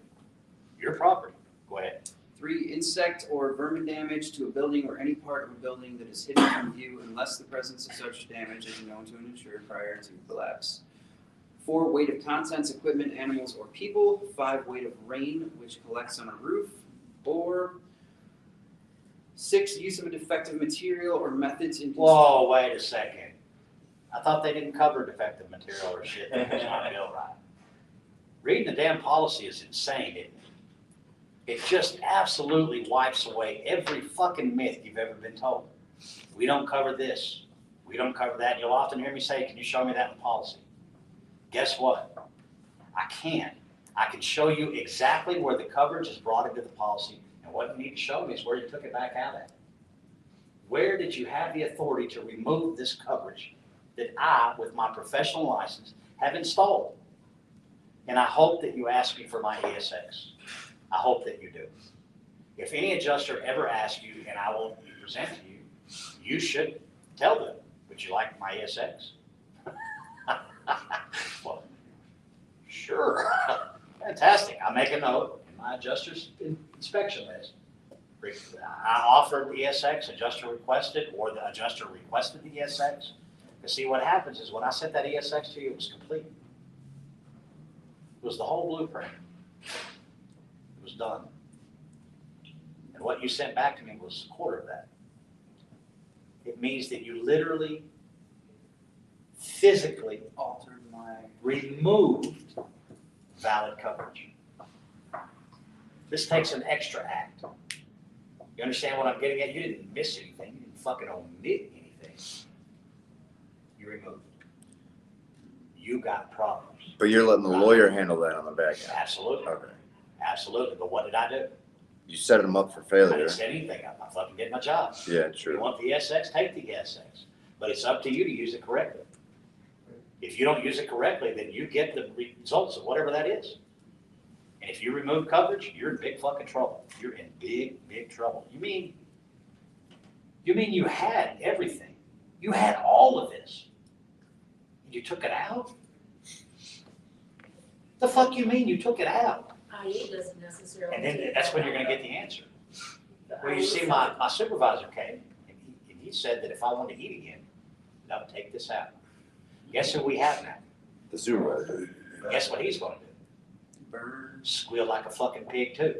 Your property. Go ahead. 3, insect or vermin damage to a building or any part of a building that is hidden from view unless the presence of such damage is known to an insured prior to collapse. 4, weight of contents, equipment, animals, or people. 5, weight of rain which collects on a roof. Or 6, use of a defective material or methods in. Whoa, wait a second. I thought they didn't cover defective material or shit that was not built right. Reading the damn policy is insane, isn't it? It just absolutely wipes away every fucking myth you've ever been told. We don't cover this. We don't cover that. You'll often hear me say, can you show me that in policy? Guess what? I can. I can show you exactly where the coverage is brought into the policy, and what you need to show me is where you took it back out at. Where did you have the authority to remove this coverage that I, with my professional license, have installed? And I hope that you ask me for my ESX. I hope that you do. If any adjuster ever asks you, and I will present to you, you should tell them, would you like my ESX? Well, sure. Fantastic. I make a note in my adjuster's inspection list. I offered the ESX, adjuster requested, or the adjuster requested the ESX. Because see, what happens is when I sent that ESX to you, it was complete. It was the whole blueprint. It was done. And what you sent back to me was a quarter of that. It means that you literally, physically Altered my. removed valid coverage. This takes an extra act. You understand what I'm getting at? You didn't miss anything. You didn't fucking omit anything. You removed. You got problems. But you're letting the lawyer handle that on the back end. Absolutely. Okay. Absolutely. But what did I do? You set them up for I failure. didn't set anything up. I fucking did my job. Yeah, If you true. want the SX, take the SX. But it's up to you to use it correctly. If you don't use it correctly, then you get the results of whatever that is. And if you remove coverage, you're in big fucking trouble. You're in big, big trouble. You mean you had everything? You had all of this. You took it out? The fuck you mean you took it out? IA doesn't necessarily. And then that's when you're gonna get the answer. The Well, you IA see, my supervisor came, and he said that if I wanted to eat again, I would take this out. Guess who we have now? The supervisor. Guess what he's gonna do? Burn. Squeal like a fucking pig too.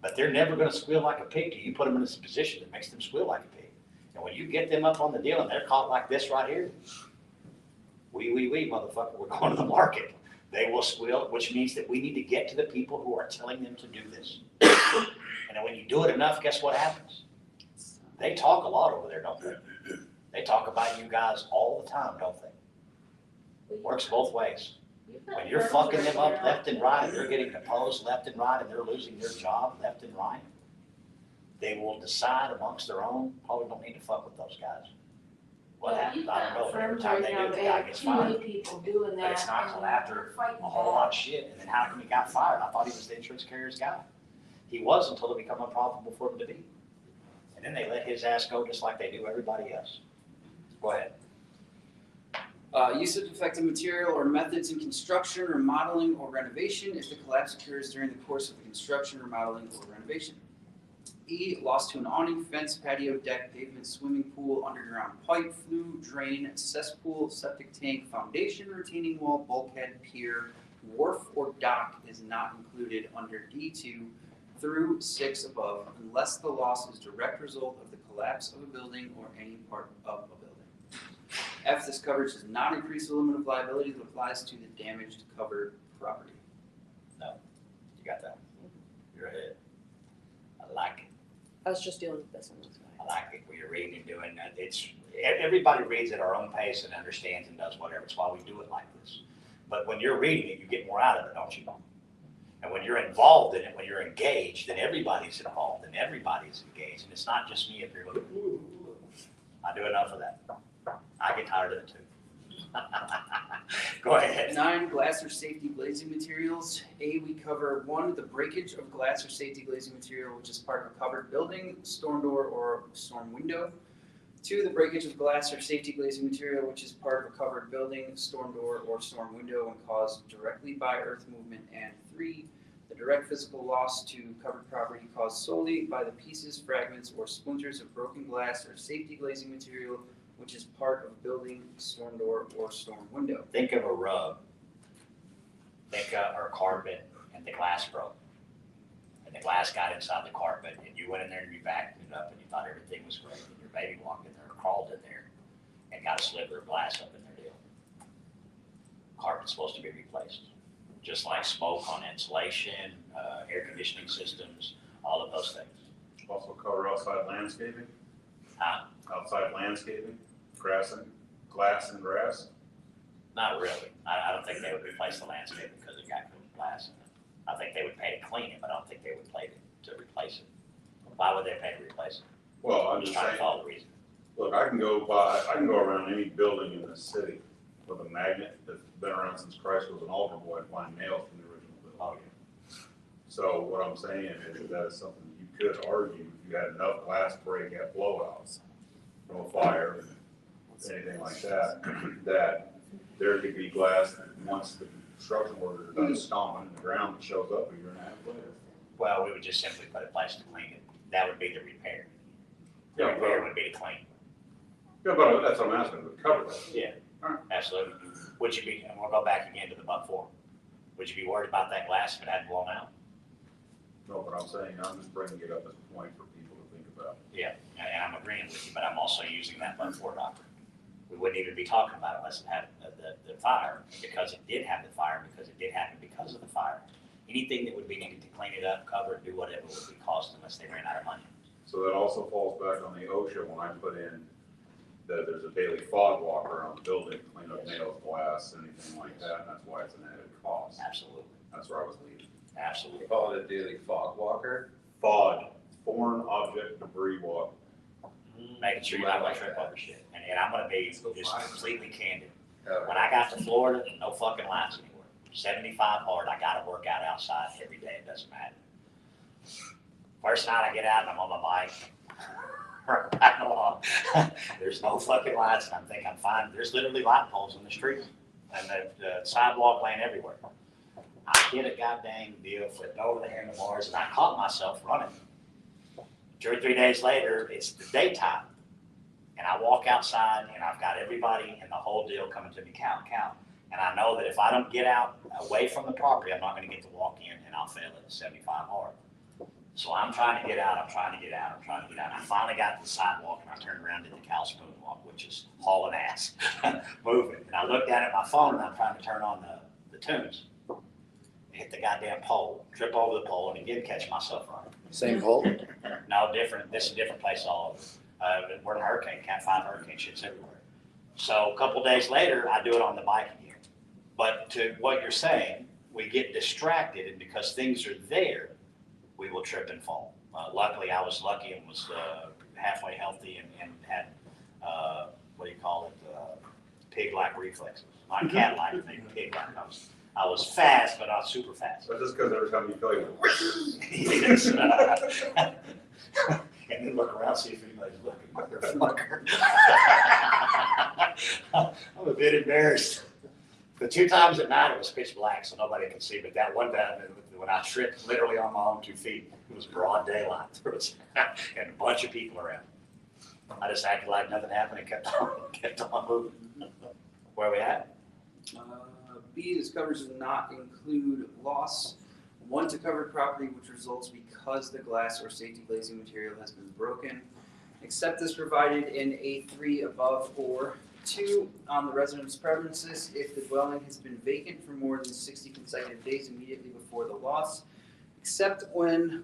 But they're never gonna squeal like a pig till you put them in this position that makes them squeal like a pig. And when you get them up on the deal and they're caught like this right here, we, motherfucker, we're going to the market. They will squeal, which means that we need to get to the people who are telling them to do this. And then when you do it enough, guess what happens? They talk a lot over there, don't they? They talk about you guys all the time, don't they? Works both ways. When you're fucking them up left and right, and they're getting deposed left and right, and they're losing their job left and right, they will decide amongst their own, probably don't need to fuck with those guys. What happens? I don't know, but every time they do, the guy gets Too many fired. people doing that. But it's not till after a whole lot of shit, and then how come he got fired? I thought he was the insurance carrier's guy. He was until it became unprofitable for him to be. And then they let his ass go just like they do everybody else. Go ahead. Use of defective material or methods in construction, remodeling, or renovation if the collapse occurs during the course of the construction, remodeling, or renovation. E, loss to an awning, fence, patio, deck, pavement, swimming pool, underground pipe, flue, drain, cesspool, septic tank, foundation, retaining wall, bulkhead, pier, wharf, or dock is not included under D2 through 6 above unless the loss is direct result of the collapse of a building or any part of a building. F, this coverage does not increase the limit of liability that applies to the damaged covered property. No, you got that. You're ahead. I like it. I was just dealing with this one. That's I why. like it when you're reading and doing that. Everybody reads at our own pace and understands and does whatever. It's why we do it like this. But when you're reading it, you get more out of it, don't you? And when you're involved in it, when you're engaged, then everybody's involved and everybody's engaged. And it's not just me up here going, ooh. I do enough of that. I get tired of it too. Go ahead. 9, glass or safety glazing materials. A, we cover 1, the breakage of glass or safety glazing material, which is part of a covered building, storm door, or storm window. 2, the breakage of glass or safety glazing material, which is part of a covered building, storm door, or storm window when caused directly by earth movement. And 3, The direct physical loss to covered property caused solely by the pieces, fragments, or splinters of broken glass or safety glazing material which is part of building, storm door, or storm window. Think of a rug, or carpet, and the glass broke. And the glass got inside the carpet, and you went in there and you vacuumed it up, and you thought everything was great, and your baby walked in there or crawled in there and got a sliver of glass up in their deal. Carpet's supposed to be replaced, just like smoke on insulation, air conditioning systems, all of those things. Also cover outside landscaping, Huh? outside landscaping, glass and grass. Not really. I don't think they would replace the landscape because it got glass in it. I think they would pay to clean it, but I don't think they would pay to replace it. Why would they pay to replace it? Well, I'm I'm just just trying saying, to follow the reason. look, I can go around any building in this city with a magnet that's been around since Christ was an altar boy and find nails from the original building. Oh, yeah. So what I'm saying is that is something you could argue if you had enough glass break at blowouts from a fire, anything like that, that there could be glass that once the construction workers are done stomping in the ground, it shows up a year and a half later. Well, we would just simply put a place to clean it. That would be the repair. The Yeah, repair would be to clean. Yeah, but that's what I'm asking, to cover that. Yeah, Alright. absolutely. Would you be, and we'll go back again to the but-for. Would you be worried about that glass if it had blown out? No, but I'm saying, I'm just bringing it up as a point for people to think about. Yeah, and I'm agreeing with you, but I'm also using that but-for doctrine. We wouldn't even be talking about it unless it had the fire, because it did have the fire, because it did happen because of the fire. Anything that would be needed to clean it up, cover it, do whatever would be cost unless they ran out of money. So that also falls back on the OSHA when I put in that there's a daily fog walker on the building, clean up nails, glass, anything like that, and that's why it's an added cost. Absolutely, That's where I was leading. absolutely. Call it a daily fog walker. FOD, foreign object debris walk. Making sure you're not gonna trip over shit. And I'm gonna be just completely candid. Oh, When I got to Florida, no fucking lights anywhere. 75 hard, I gotta work out outside every day, it doesn't matter. First night I get out and I'm on my bike, riding along. There's no fucking lights and I'm thinking I'm fine. There's literally light poles in the street and the sidewalk lane everywhere. I hit a goddamn deal, flipped over the handlebars, and I caught myself running. 2 or 3 days later, it's the daytime. And I walk outside and I've got everybody and the whole deal coming to me, count. And I know that if I don't get out away from the property, I'm not gonna get to walk in and I'll fail at 75 hard. So I'm trying to get out. I finally got to the sidewalk and I turned around to the cow spoon walk, which is hauling ass, moving. And I looked down at my phone and I'm trying to turn on the tunes. Hit the goddamn pole, trip over the pole, and again catch myself running. Same pole? No, different. This is a different place all over. We're in a hurricane, Cat 5 hurricane, shit's everywhere. So a couple days later, I do it on the bike again. But to what you're saying, we get distracted, and because things are there, we will trip and fall. Luckily, I was lucky and was halfway healthy and had, what do you call it, pig-like reflexes. Not cat-like, I think pig-like. I was fast, but not super fast. But just because every time you feel like, Yes. And then look around, see if anybody's looking, motherfucker. I'm a bit embarrassed. The 2 times at night, it was pitch black, so nobody could see, but that one time, when I tripped literally on my own 2 feet, it was broad daylight. There was and a bunch of people around. I just acted like nothing happened and kept on moving. Where we at? B, this coverage does not include loss, 1, to covered property which results because the glass or safety glazing material has been broken, except as provided in A3 above, or 2, on the resident's premises if the dwelling has been vacant for more than 60 consecutive days immediately before the loss, except when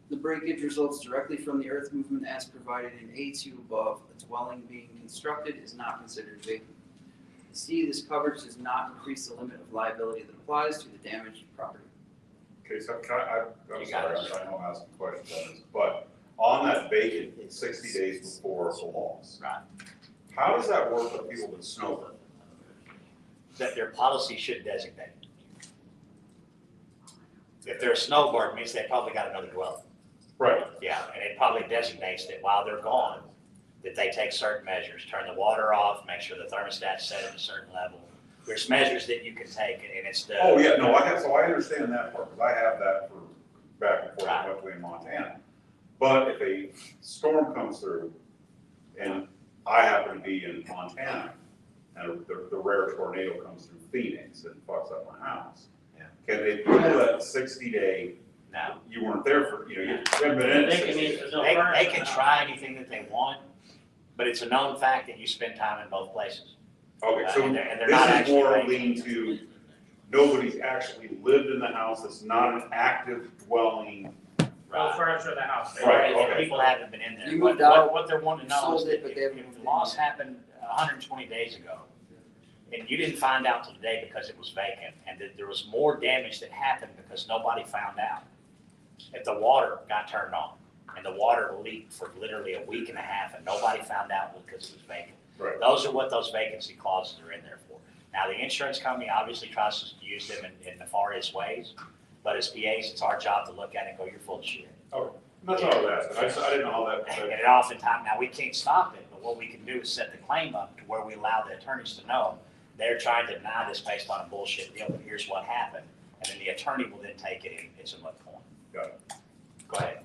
the breakage results directly from the earth movement as provided in A2 above. A dwelling being constructed is not considered vacant. C, this coverage does not increase the limit of liability that applies to the damaged property. okay, so I'm You got sorry, I know I'm asking questions on this, but on that vacant 60 days before the loss, Right. how does that work with people with snow? That their policy should designate. If they're a snowbird, it means they probably got another dwelling. Right. Yeah, and it probably designates that while they're gone, that they take certain measures, turn the water off, make sure the thermostat's set at a certain level, There's measures that you can take, and it's the. Oh, yeah, no, so I understand that part, because I have that for back and forth, Right. luckily in Montana. But if a storm comes through, and I happen to be in Montana, and the rare tornado comes through Phoenix and fucks up my house. Yeah. Can they pull that 60-day, No. you weren't there for, you haven't been in They 60 can days. use there's no They furniture can now. try anything that they want, but it's a known fact that you spend time in both places. Okay, so And they're not this is actually more making- lean to, nobody's actually lived in the house, it's not an active dwelling. No furniture in the house. Right, And okay. people haven't been in there. You What- moved out, What they're wanting to know is sold it, that but they haven't if moved the in loss yet. happened 120 days ago, and you didn't find out till today because it was vacant, and that there was more damage that happened because nobody found out. If the water got turned on, and the water leaked for literally a week and a half, and nobody found out because it was vacant. Right. Those are what those vacancy clauses are in there for. Now, the insurance company obviously tries to use them in nefarious ways, but as PAs, it's our job to look at it and go, you're full of shit. That's all I was asking, I didn't know how that. And it oftentimes, now we can't stop it, but what we can do is set the claim up to where we allow the attorneys to know they're trying to deny this based on a bullshit deal, but here's what happened. And then the attorney will then take it and it's a moot point. Got it. Go ahead.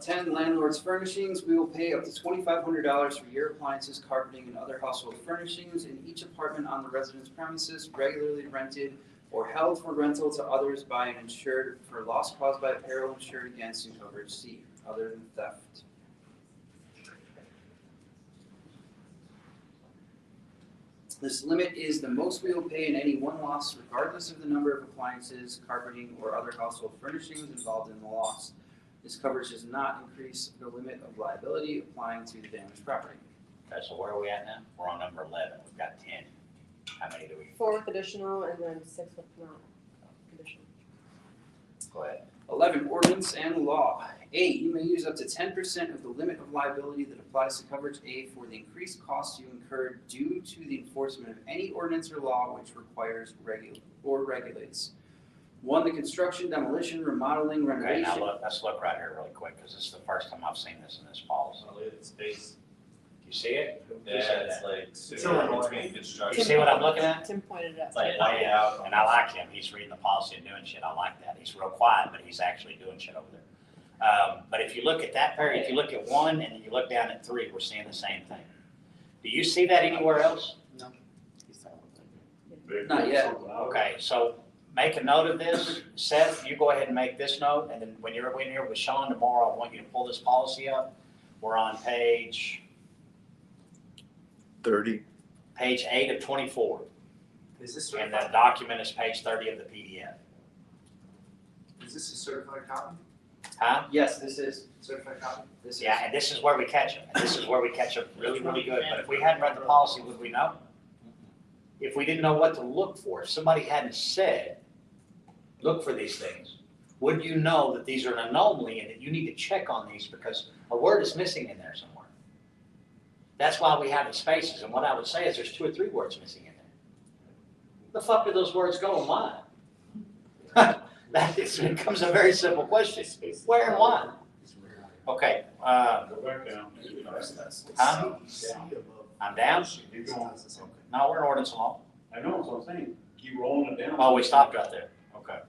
10, landlord's furnishings, we will pay up to $2,500 for your appliances, carpeting, and other household furnishings in each apartment on the residence premises regularly rented or held for rental to others by an insured for loss caused by peril insured against in coverage C, other than theft. This limit is the most we will pay in any one loss regardless of the number of appliances, carpeting, or other household furnishings involved in the loss. This coverage does not increase the limit of liability applying to the damaged property. Okay, so where are we at now? We're on number 11. We've got 10. How many do we? 4 with additional and then 6 with not additional. Go ahead. 11, ordinance and law. A, you may use up to 10% of the limit of liability that applies to coverage A for the increased costs you incurred due to the enforcement of any ordinance or law which requires or regulates. 1, the construction, demolition, remodeling, Okay, renovation. now look, let's look right here really quick, because this is the first time I've seen this in this policy. Look at the space. You see it? Who Yeah, said it's that? like, It's Illinois. between You construction. see what I'm looking at? Tim pointed it out. It's like Oh, way yeah, out. and I like him. He's reading the policy and doing shit. I like that. He's real quiet, but he's actually doing shit over there. But if you look at that if you look at 1 and then you look down at 3, we're seeing the same thing. Do you see that anywhere else? Not yet. Okay, so make a note of this. Seth, you go ahead and make this note, and then when you're in here with Sean tomorrow, I want you to pull this policy up. We're on page 30. 8 of 24, Is this and certified? the document is page 30 of the PDF. Is this a certified copy? Huh? Yes, this is. Certified copy? This is. Yeah, and this is where we catch them. And this is where we catch them really, really good. But if we hadn't read the policy, would we know? If we didn't know what to look for, if somebody hadn't said, look for these things, would you know that these are an anomaly and that you need to check on these because a word is missing in there somewhere? That's why we have the spaces. And what I would say is there's 2 or 3 words missing in there. The fuck do those words go and why? It becomes a very simple question. Where and why? Okay, Go back down. huh? I'm down? Keep going. No, we're in ordinance and law. I know, that's what I'm saying, keep rolling it down. Oh, we stopped right there. Okay.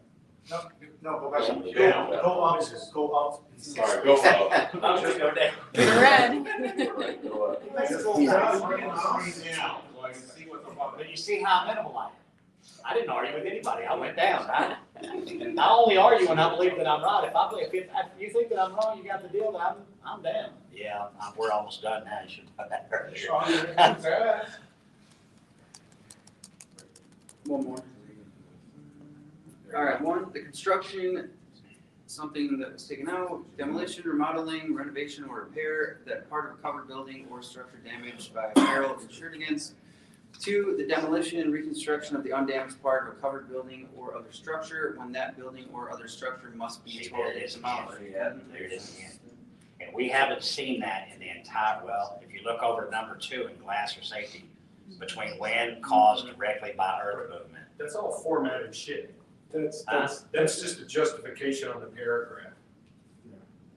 No, go back. Down. Go up, go up. Sorry, go up. I'm just go down. Red. Let's go down, bring it down, so I can see what the fuck. But you see how minimal I am. I didn't argue with anybody. I went down. I only argue when I believe that I'm right. If you think that I'm wrong, you got the deal, that I'm down. Yeah, we're almost done now. You should have done that earlier. One more. All right, 1, the construction, something that was taken out, demolition, remodeling, renovation, or repair that part of a covered building or structure damaged by a peril insured against. 2, the demolition and reconstruction of the undamaged part of a covered building or other structure when that building or other structure must be See, there totally it is demolished. again. There it is again. And we haven't seen that in the entire, well, if you look over at number 2 in glass or safety, between wind caused directly by earth movement. That's all formatted shit. That's just a justification on the paragraph.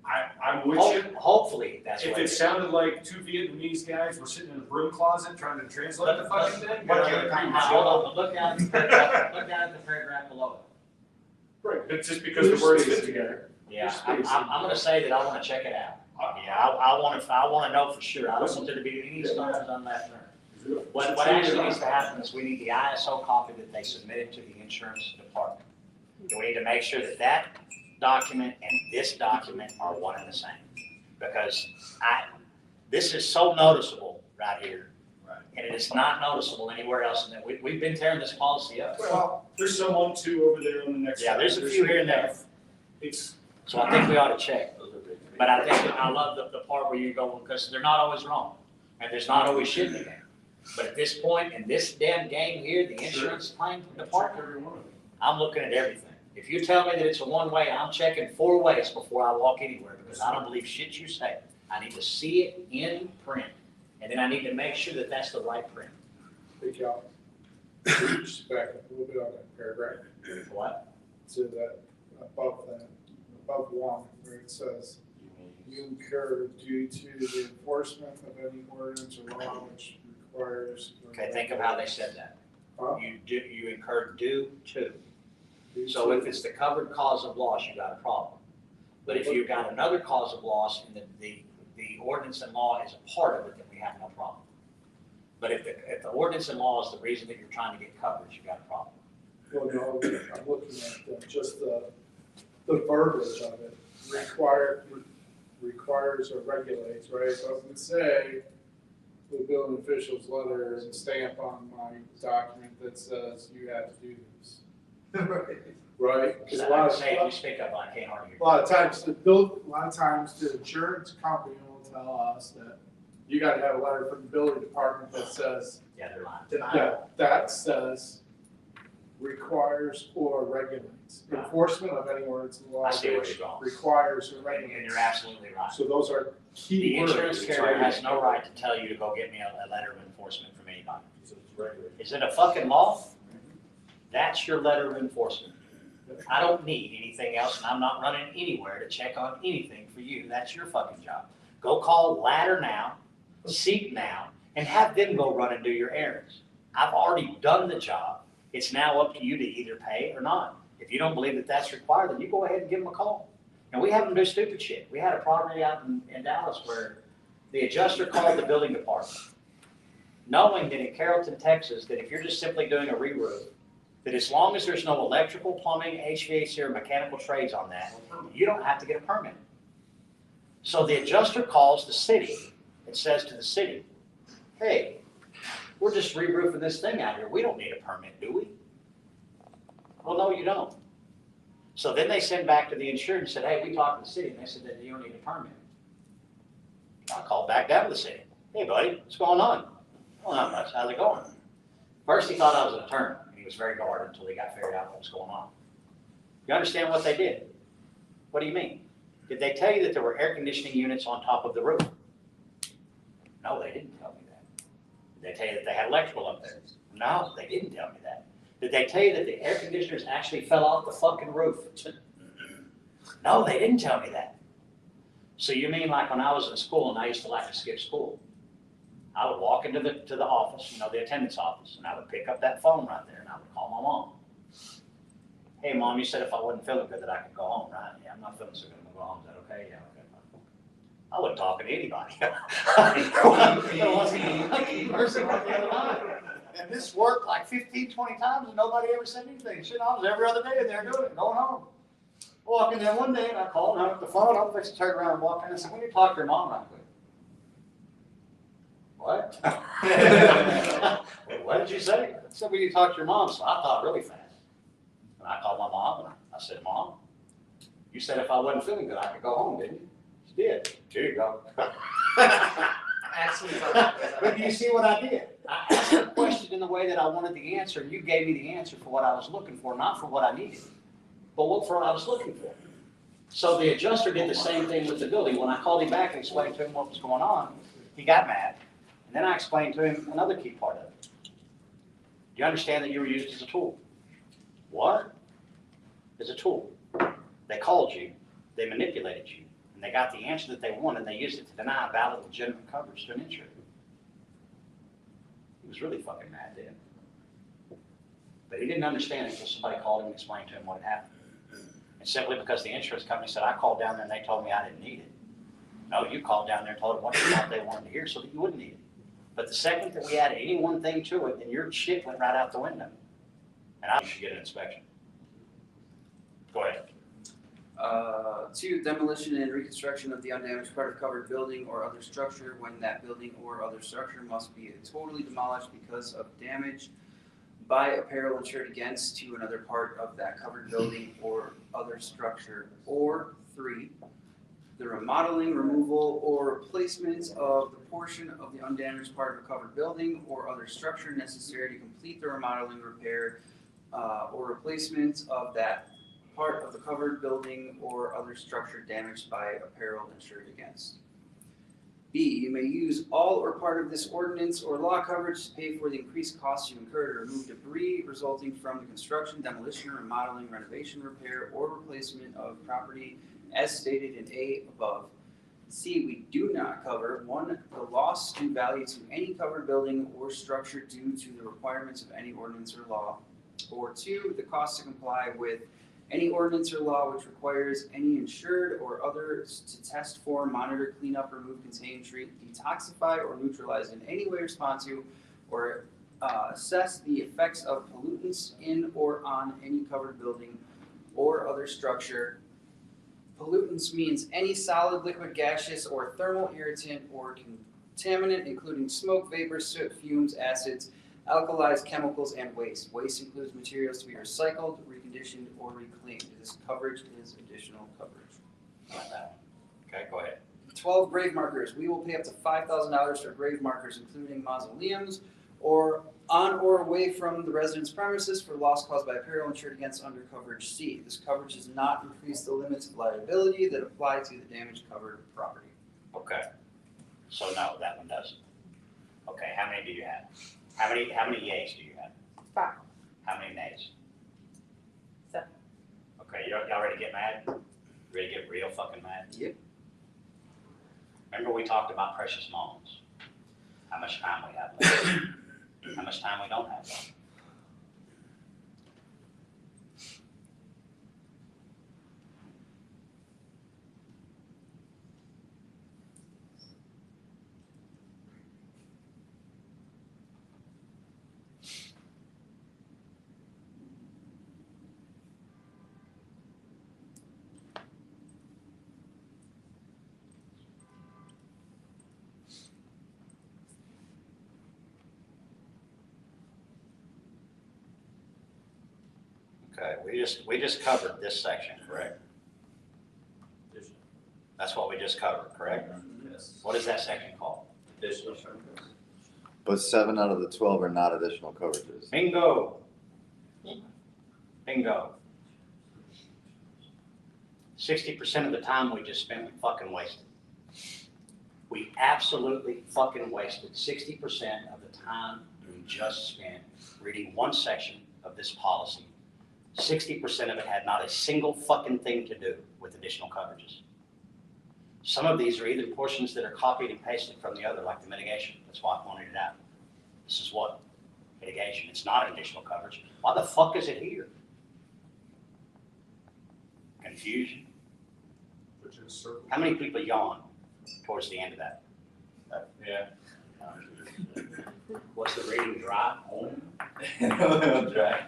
I'm with you. Hopefully, that's If what it sounded like two Vietnamese guys were sitting in a broom closet trying to translate the fucking thing, then I would agree with you. Hold on, look down at the paragraph below it. Right, but just because the words fit together. Yeah, I'm gonna say that I wanna check it out. Yeah, I wanna know for sure. I don't want there to be any stones unleft there. What actually needs to happen is we need the ISO copy that they submitted to the insurance department. And we need to make sure that that document and this document are one and the same. Because this is so noticeable right here. Right. And it is not noticeable anywhere else. And we've been tearing this policy up. Well, there's someone too over there on the next. Yeah, there's a few here and there. It's, So I think we ought to check. But I think, I love the part where you go, because they're not always wrong. And there's not always shit in the game. But at this point, in this damn game here, the insurance claim department, every one of them. I'm looking at everything. If you tell me that it's a one-way, I'm checking 4 ways before I walk anywhere, because I don't believe shit you say. I need to see it in print, and then I need to make sure that that's the right print. Hey, Cal, just back up a little bit on that paragraph, What? to that, above one, where it says, you incur due to the enforcement of any ordinance or law which requires. Okay, think of how they said that. Huh? You incur due to. Due So to- if it's the covered cause of loss, you got a problem. But if you've got another cause of loss and the ordinance and law is a part of it, then we have no problem. But if the ordinance and law is the reason that you're trying to get coverage, you got a problem. Well, no, I'm looking at just the verbiage of it, requires or regulates, right? It doesn't say the building official's letter and stamp on my document that says you have to do this. Right? Because a lot Say, if you of, speak up, I can't hardly hear a you. lot of times the insurance company will tell us that you gotta have a letter from the building department that says, Yeah, they're lying. that says requires or regulates. Enforcement of any ordinance and law I see where which you're going. requires or And regulates. you're absolutely right. So those are The key words. insurance carrier has no right to tell you to go get me a letter of enforcement from anybody. Is it a fucking law? That's your letter of enforcement. I don't need anything else, and I'm not running anywhere to check on anything for you. That's your fucking job. Go call Ladder now, Seek now, and have them go run and do your errands. I've already done the job. It's now up to you to either pay or not. If you don't believe that that's required, then you go ahead and give them a call. And we have them do stupid shit. We had a property out in Dallas where the adjuster called the building department, knowing that in Carrollton, Texas, that if you're just simply doing a re-roof, that as long as there's no electrical, plumbing, HVAC, or mechanical trades on that, you don't have to get a permit. So the adjuster calls the city and says to the city, hey, we're just re-roofing this thing out here. We don't need a permit, do we? Well, no, you don't. So then they send back to the insurer and said, hey, we talked to the city, and they said that you don't need a permit. I called back down to the city. Hey, buddy, what's going on? Well, not much. How's it going? First, he thought I was an attorney, and he was very guarded until he got figured out what was going on. You understand what they did? What do you mean? Did they tell you that there were air conditioning units on top of the roof? No, they didn't tell me that. Did they tell you that they had electrical up there? No, they didn't tell me that. Did they tell you that the air conditioners actually fell off the fucking roof? No, they didn't tell me that. So you mean like when I was in school and I used to like to skip school, I would walk into the office, the attendance office, and I would pick up that phone right there and I would call my mom. Hey, Mom, you said if I wasn't feeling good that I could go home, right? Yeah, I'm not feeling so good. I'm gonna go home. Is that okay? Yeah, okay. I wasn't talking to anybody. There wasn't a lucky person on the other line. And this worked like 15, 20 times and nobody ever said anything. Shit, I was every other day in there doing it, going home. Walk in there one day and I called and I took the phone. I'm fixing to turn around and walk in and said, when you talk to your mom right quick. What? What did you say? I said, we need to talk to your mom. So I thought really fast. And I called my mom and I said, Mom, you said if I wasn't feeling good, I could go home, didn't you? She did. Here you go. But do you see what I did? I asked the question in the way that I wanted the answer, and you gave me the answer for what I was looking for, not for what I needed, but for what I was looking for. So the adjuster did the same thing with the building. When I called him back and explained to him what was going on, he got mad. And then I explained to him another key part of it. Do you understand that you were used as a tool? What? As a tool. They called you, they manipulated you, and they got the answer that they wanted, and they used it to deny valid legitimate coverage to an insured. He was really fucking mad then. But he didn't understand it until somebody called him and explained to him what had happened. And simply because the insurance company said, I called down there and they told me I didn't need it. No, you called down there and told them what you thought they wanted to hear so that you wouldn't need it. But the second that we added any one thing to it, then your shit went right out the window. And I should get an inspection. Go ahead. 2, demolition and reconstruction of the undamaged part of covered building or other structure when that building or other structure must be totally demolished because of damage by a peril insured against to another part of that covered building or other structure. Or 3, the remodeling, removal, or replacement of the portion of the undamaged part of a covered building or other structure necessary to complete the remodeling, repair, or replacement of that part of the covered building or other structure damaged by a peril insured against. B, you may use all or part of this ordinance or law coverage to pay for the increased costs you incur to remove debris resulting from the construction, demolition, remodeling, renovation, repair, or replacement of property as stated in A above. C, we do not cover 1, the loss in value to any covered building or structure due to the requirements of any ordinance or law. Or 2, the cost to comply with any ordinance or law which requires any insured or others to test for, monitor, clean up, remove, contain, treat, detoxify, or neutralize in any way respond to, or assess the effects of pollutants in or on any covered building or other structure. Pollutants means any solid, liquid, gaseous, or thermal irritant or contaminant, including smoke, vapor, soot, fumes, acids, alkalis, chemicals, and waste. Waste includes materials to be recycled, reconditioned, or reclaimed. This coverage is additional coverage. Like that. Okay, go ahead. 12, grave markers. We will pay up to $5,000 for grave markers, including mausoleums, or on or away from the resident's premises for loss caused by a peril insured against under coverage C. This coverage does not increase the limits of liability that apply to the damaged covered property. Okay. So no, that one doesn't. Okay, how many do you have? How many yays do you have? 5. How many nays? 7. Okay, y'all ready to get mad? Ready to get real fucking mad? Yep. Remember we talked about precious moments? How much time we have left? How much time we don't have left? Okay, we just covered this section, correct? That's what we just covered, correct? Yes. What is that section called? Additional. But 7 out of the 12 are not additional coverages. Bingo. Bingo. 60% of the time we just spent, we fucking wasted. We absolutely fucking wasted 60% of the time we just spent reading one section of this policy. 60% of it had not a single fucking thing to do with additional coverages. Some of these are either portions that are copied and pasted from the other, like the mitigation. That's why I pointed it out. This is what? Mitigation. It's not additional coverage. Why the fuck is it here? Confusion. How many people yawn towards the end of that? Yeah. What's the rating, dry? Dry.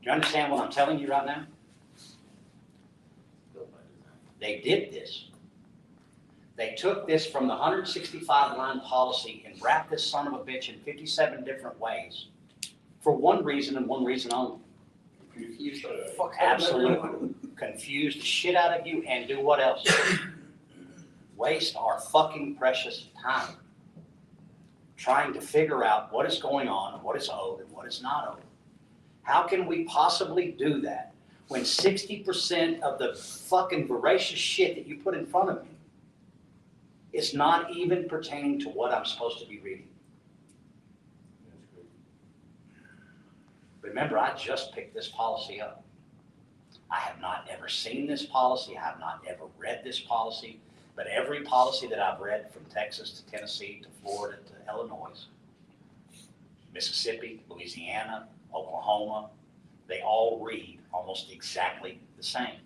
Do you understand what I'm telling you right now? They did this. They took this from the 165-line policy and wrapped this son of a bitch in 57 different ways for one reason and one reason only. Confuse the fuck out of Absolutely. everyone. Confuse the shit out of you and do what else? Waste our fucking precious time trying to figure out what is going on, what is owed, and what is not owed. How can we possibly do that when 60% of the fucking voracious shit that you put in front of me is not even pertaining to what I'm supposed to be reading? Remember, I just picked this policy up. I have not ever seen this policy, I have not ever read this policy, but every policy that I've read from Texas to Tennessee to Florida to Illinois, Mississippi, Louisiana, Oklahoma, they all read almost exactly the same.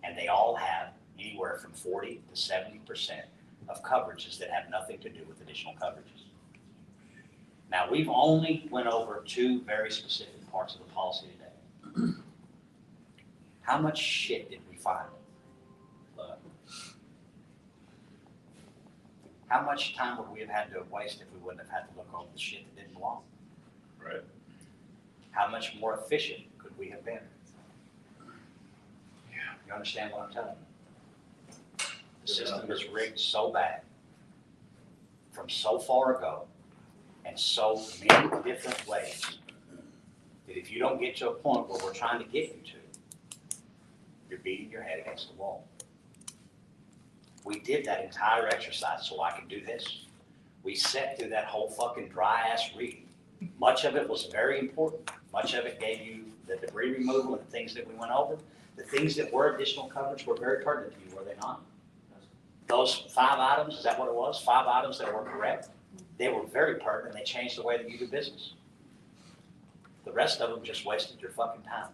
And they all have anywhere from 40 to 70% of coverages that have nothing to do with additional coverages. Now, we've only went over two very specific parts of the policy today. How much shit did we find? How much time would we have had to have wasted if we wouldn't have had to look over the shit that didn't belong? Right. How much more efficient could we have been? You understand what I'm telling you? The system is rigged so bad, from so far ago, and so many different ways, that if you don't get to a point where we're trying to get you to, you're beating your head against the wall. We did that entire exercise so I could do this. We sat through that whole fucking dry ass reading. Much of it was very important. Much of it gave you the debris removal and the things that we went over. The things that were additional coverage were very pertinent to you, were they not? Those 5 items, is that what it was? 5 items that were correct? They were very pertinent. They changed the way that you do business. The rest of them just wasted your fucking time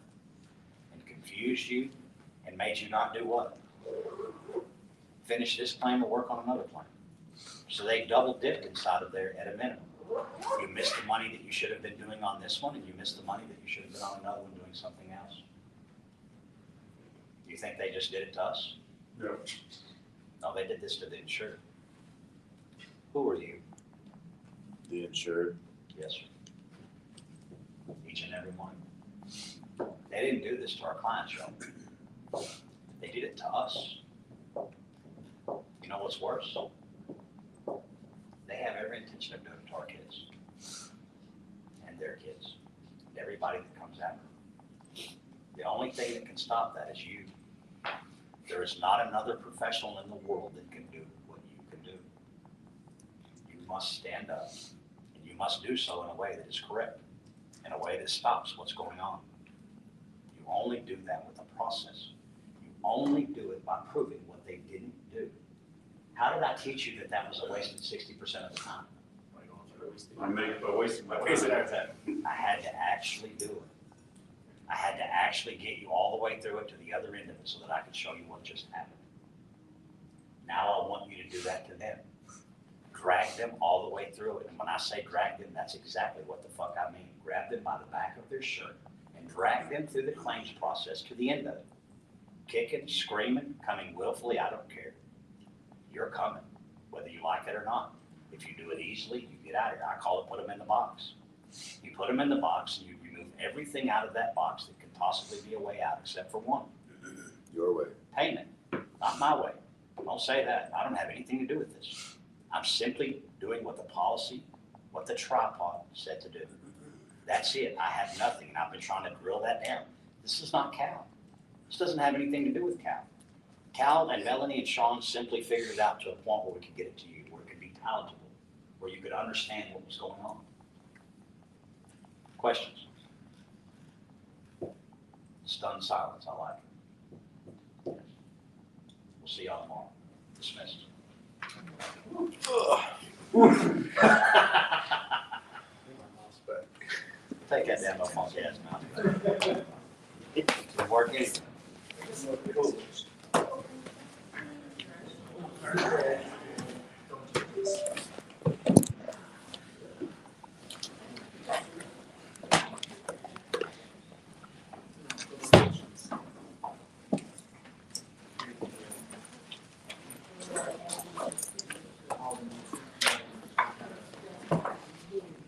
and confused you and made you not do what? Finish this claim or work on another claim. So they double dipped inside of there at a minimum. You missed the money that you should have been doing on this one, and you missed the money that you should have been on another one doing something else. You think they just did it to us? No. No, they did this to the insured. Who are you? The insured. Yes, sir. Each and every one. They didn't do this to our clients, y'all. They did it to us. You know what's worse? They have every intention of doing it to our kids. And their kids. And everybody that comes after them. The only thing that can stop that is you. There is not another professional in the world that can do what you can do. You must stand up. And you must do so in a way that is correct. In a way that stops what's going on. You only do that with a process. You only do it by proving what they didn't do. How did I teach you that that was a wasted 60% of the time? Wasting my time. I had to actually do it. I had to actually get you all the way through it to the other end of it so that I could show you what just happened. Now I want you to do that to them. Drag them all the way through it. And when I say drag them, that's exactly what the fuck I mean. Grab them by the back of their shirt and drag them through the claims process to the end of it. Kicking, screaming, coming willfully, I don't care. You're coming, whether you like it or not. If you do it easily, you get out of here. I call it put them in the box. You put them in the box and you remove everything out of that box that can possibly be a way out except for one. Your way. Payment, not my way. Don't say that. I don't have anything to do with this. I'm simply doing what the policy, what the tripod said to do. That's it. I have nothing, and I've been trying to drill that down. This is not Cal. This doesn't have anything to do with Cal. Cal and Melanie and Sean simply figured it out to a point where we could get it to you, where it could be palatable, where you could understand what was going on. Questions? Stunned silence, I like it. We'll see y'all tomorrow. Dismissed. Take that damn up on gas, man. It's working.